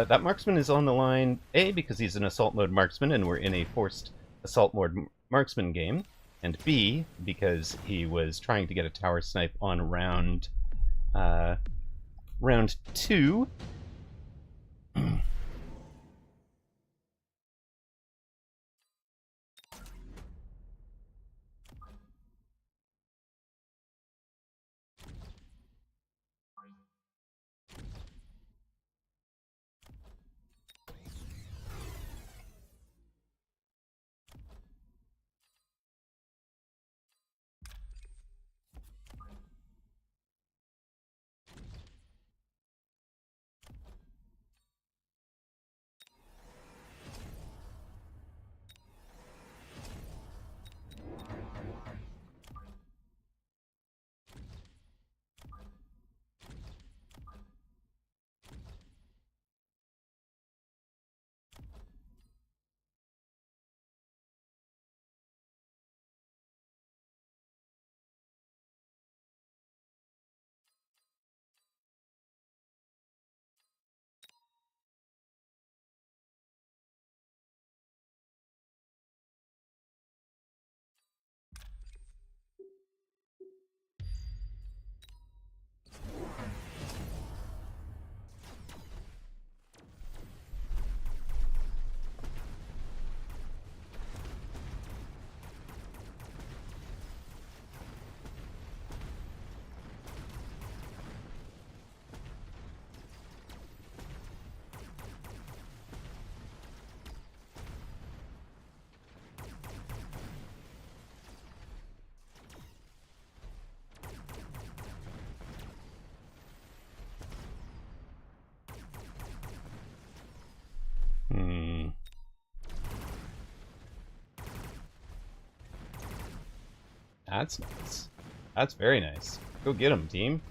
That marksman is on the line, A, because he's an assault mode marksman and we're in a forced assault mode marksman game, and B, because he was trying to get a tower snipe on round 2. That's nice. That's very nice. Go get him, team.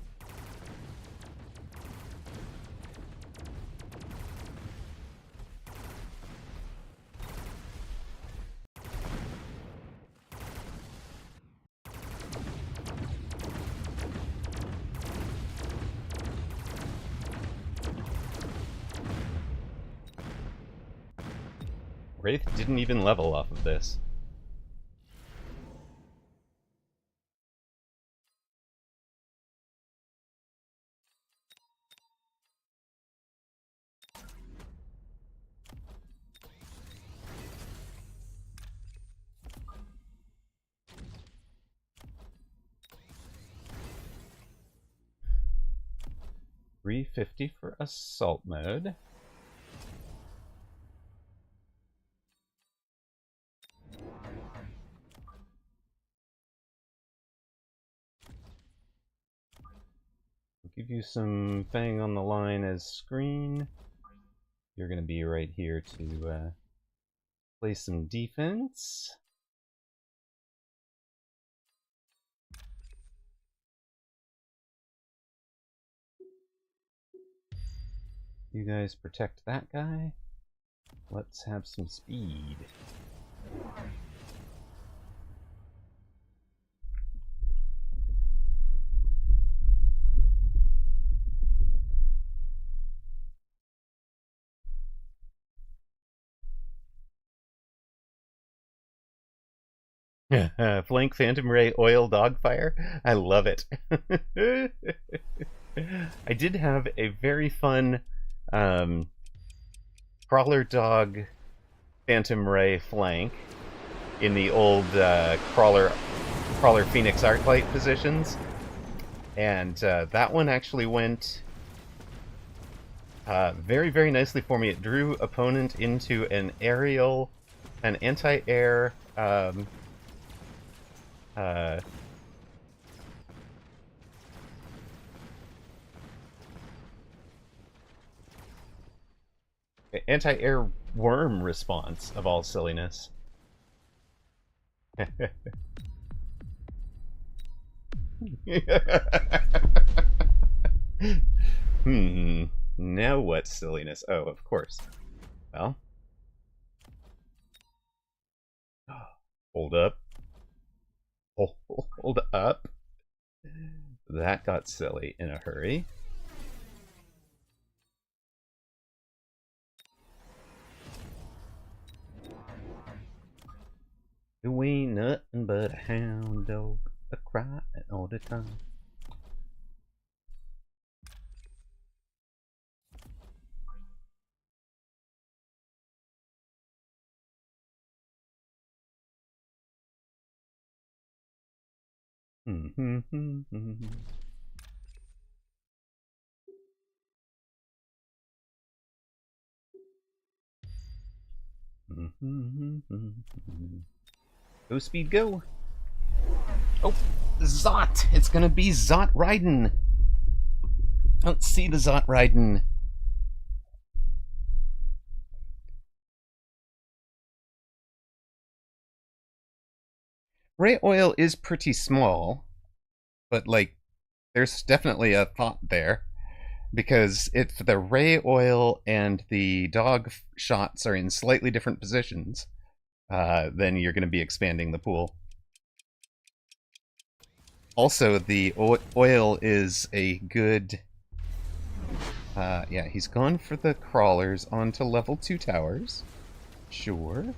Wraith didn't even level off of this. $350 for assault mode. I'll give you some Fang on the line as screen. You're going to be right here to play some defense. You guys protect that guy. Let's have some speed. Flank Phantom Ray Oil Dogfire. I love it. I did have a very fun Crawler Dog Phantom Ray flank in the old Crawler Phoenix Arclight positions. And that one actually went very, very nicely for me. It drew opponent into an aerial, an anti-air anti-air worm response of all silliness. Now what silliness? Oh, of course. Well. Hold up. Hold up. That got silly in a hurry. You ain't nothing but a hound dog, a crying all the time. Go speed, go! Oh, Zot! It's gonna be Zot Raiden! Let's see the Zot Raiden. Ray Oil is pretty small, but like, there's definitely a thought there. Because if the Ray Oil and the dog shots are in slightly different positions, then you're going to be expanding the pool. Also, the oil is a good... yeah, he's gone for the crawlers onto level 2 towers. Sure.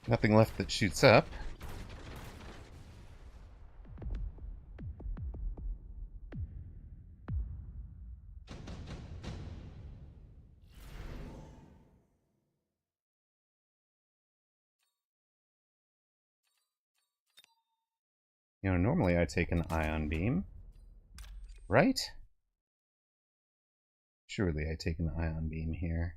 Nothing left that shoots up. You know, normally I take an ion beam. Right? Surely I take an ion beam here.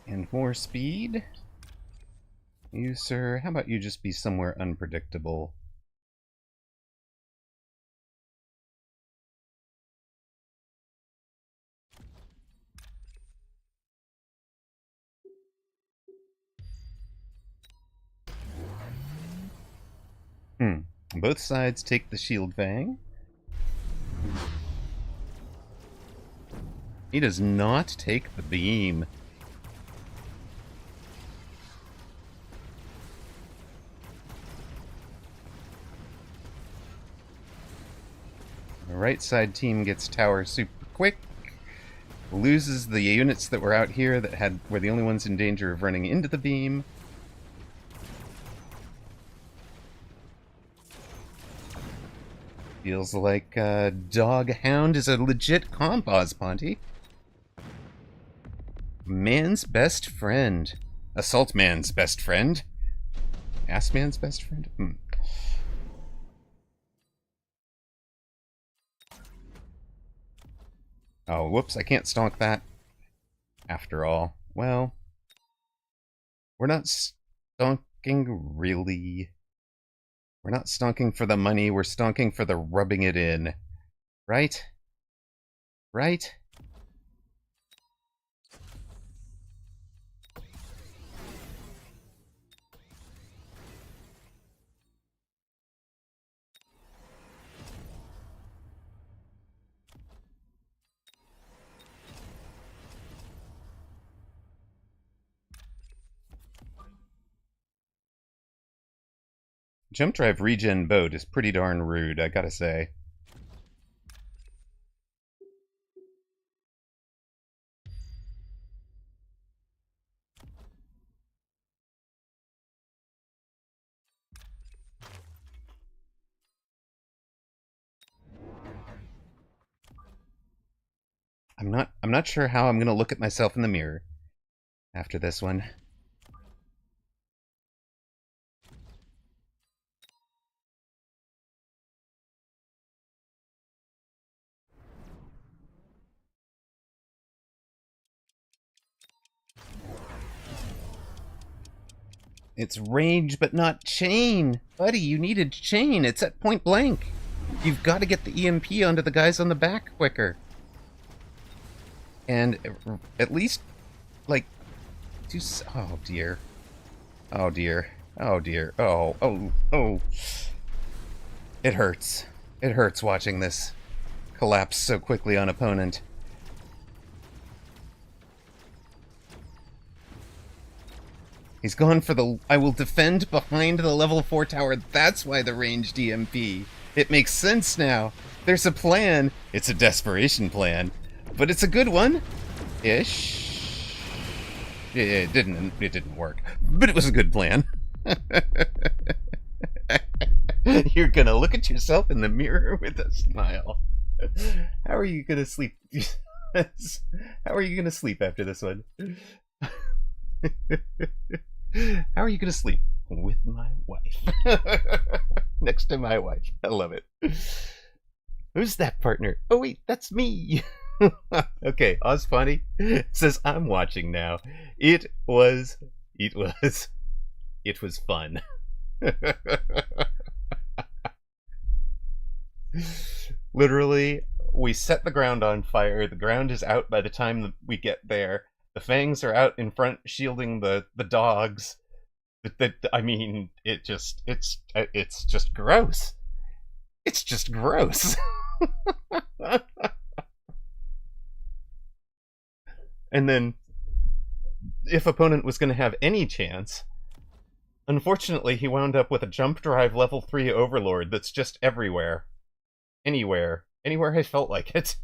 And more speed. You, sir, how about you just be somewhere unpredictable? Both sides take the shield fang. He does not take the beam. The right side team gets tower super quick. Loses the units that were out here that were the only ones in danger of running into the beam. Feels like Dog Hound is a legit comp, Ozponty. Man's best friend. Assault man's best friend. Ass man's best friend? Oh, whoops, I can't stonk that. After all. Well, we're not stonking really. We're not stonking for the money, we're stonking for the rubbing it in. Right? Right? Jump drive regen boat is pretty darn rude, I gotta say. I'm not sure how I'm gonna look at myself in the mirror after this one. It's range, but not chain. Buddy, you needed chain. It's at point blank. You've got to get the EMP onto the guys on the back quicker. And at least, like, oh dear. Oh dear. Oh dear. Oh. It hurts. It hurts watching this collapse so quickly on opponent. He's gone for the I will defend behind the level 4 tower. That's why the ranged EMP. It makes sense now. There's a plan. It's a desperation plan. But it's a good one. Ish. It didn't work. But it was a good plan. You're gonna look at yourself in the mirror with a smile. How are you gonna sleep? How are you gonna sleep after this one? How are you gonna sleep? With my wife. Next to my wife. I love it. Who's that partner? Oh wait, that's me. Okay, Ozponty says I'm watching now. It was fun. Literally, we set the ground on fire. The ground is out by the time that we get there. The fangs are out in front shielding the dogs. I mean, it's just gross. It's just gross. And then, if opponent was going to have any chance, unfortunately he wound up with a jump drive level 3 overlord that's just everywhere. Anywhere I felt like it.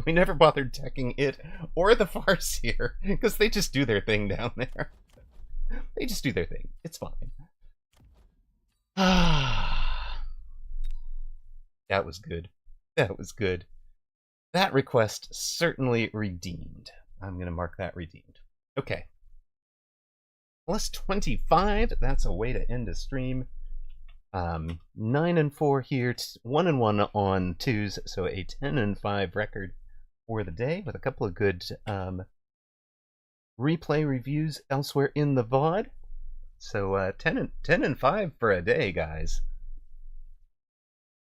We never bothered teching it or the Farseer, because they just do their thing down there. They just do their thing. It's fine. That was good. That was good. That request certainly redeemed. I'm going to mark that redeemed. Okay. Plus 25. That's a way to end a stream. 9-4 here, 1-1 on twos, so a 10-5 record for the day with a couple of good replay reviews elsewhere in the VOD. So 10 and 5 for a day, guys.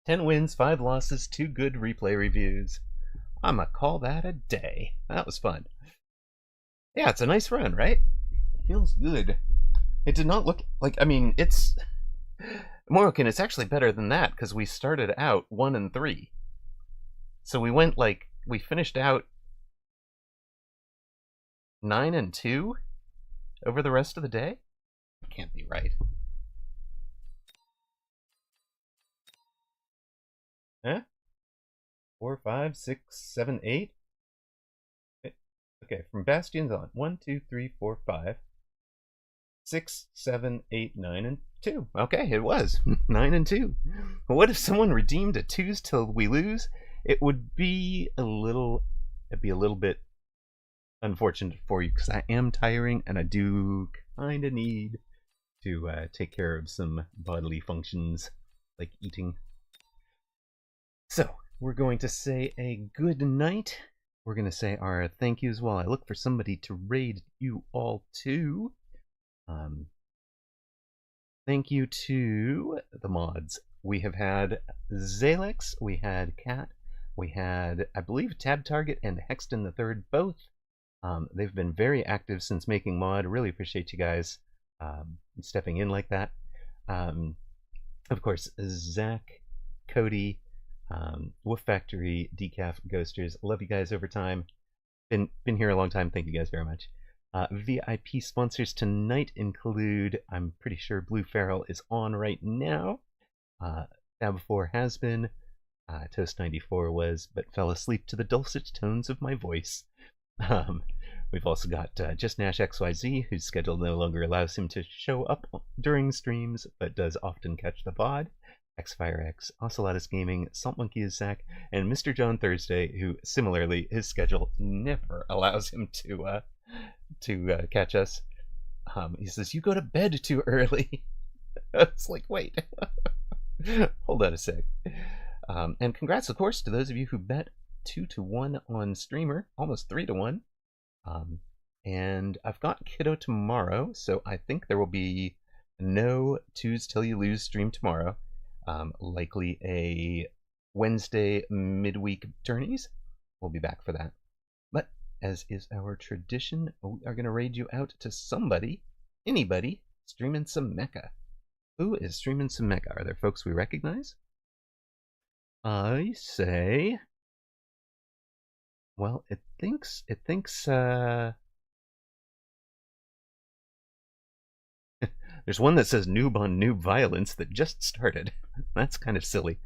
10 wins, 5 losses, 2 good replay reviews. I'ma call that a day. That was fun. Yeah, it's a nice run, right? Feels good. It did not look like, I mean, it's... Morrocan, it's actually better than that, because we started out 1 and 3. So we went, like, we finished out 9 and 2 over the rest of the day? It can't be right. Huh? 4, 5, 6, 7, 8? Okay, from Bastions on. 1, 2, 3, 4, 5, 6, 7, 8, 9, and 2. Okay, it was 9 and 2. What if someone redeemed a 2s till we lose? It would be a little. It'd be a little bit unfortunate for you because I am tiring and I do kind of need to take care of some bodily functions like eating. So we're going to say a good night. We're going to say our thank yous while I look for somebody to raid you all too. Thank you to the mods. We have had Zalex, we had Kat, we had, I believe, Tab Target and Hexton the Third both. They've been very active since making mod. Really appreciate you guys stepping in like that. Of course, Zach, Cody, Wolf Factory, Decaf, Ghosters. Love you guys over time. Been here a long time. Thank you guys very much. VIP sponsors tonight include, I'm pretty sure Blue Feral is on right now. Tab 4 has been. Toast 94 was, but fell asleep to the dulcet tones of my voice. We've also got Just Nash XYZ, whose schedule no longer allows him to show up during streams, but does often catch the VOD. XFireX, Ocelotus Gaming, Salt Monkey is Zach, and Mr. John Thursday, who similarly his schedule never allows him to catch us. He says, "You go to bed too early." It's like, wait, hold on a sec. And congrats, of course, to those of you who bet 2-1 on Streamer, almost 3-1. And I've got Kiddo tomorrow, so I think there will be no 2s till you lose stream tomorrow. Likely a Wednesday midweek tourneys. We'll be back for that. But as is our tradition, we are going to raid you out to somebody, anybody, streaming some mecha. Who is streaming some mecha? Are there folks we recognize? I say, well, it thinks there's one that says noob on noob violence that just started. That's kind of silly.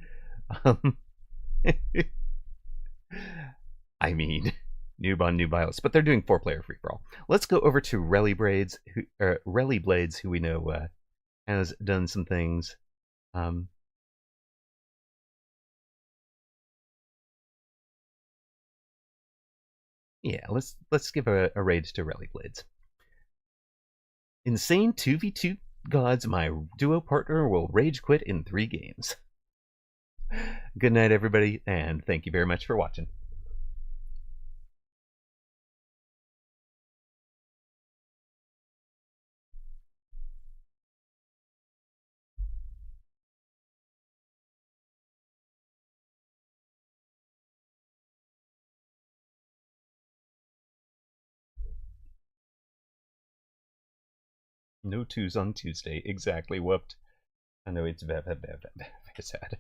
I mean, noob on noob violence, but they're doing 4-player free for all. Let's go over to Relly Blades, who we know has done some things. Yeah, let's give a raid to Relly Blades. Insane 2v2 gods, my duo partner will rage quit in 3 games. Good night, everybody, and thank you very much for watching. No 2s on Tuesday. Exactly. Whooped. I know it's very sad.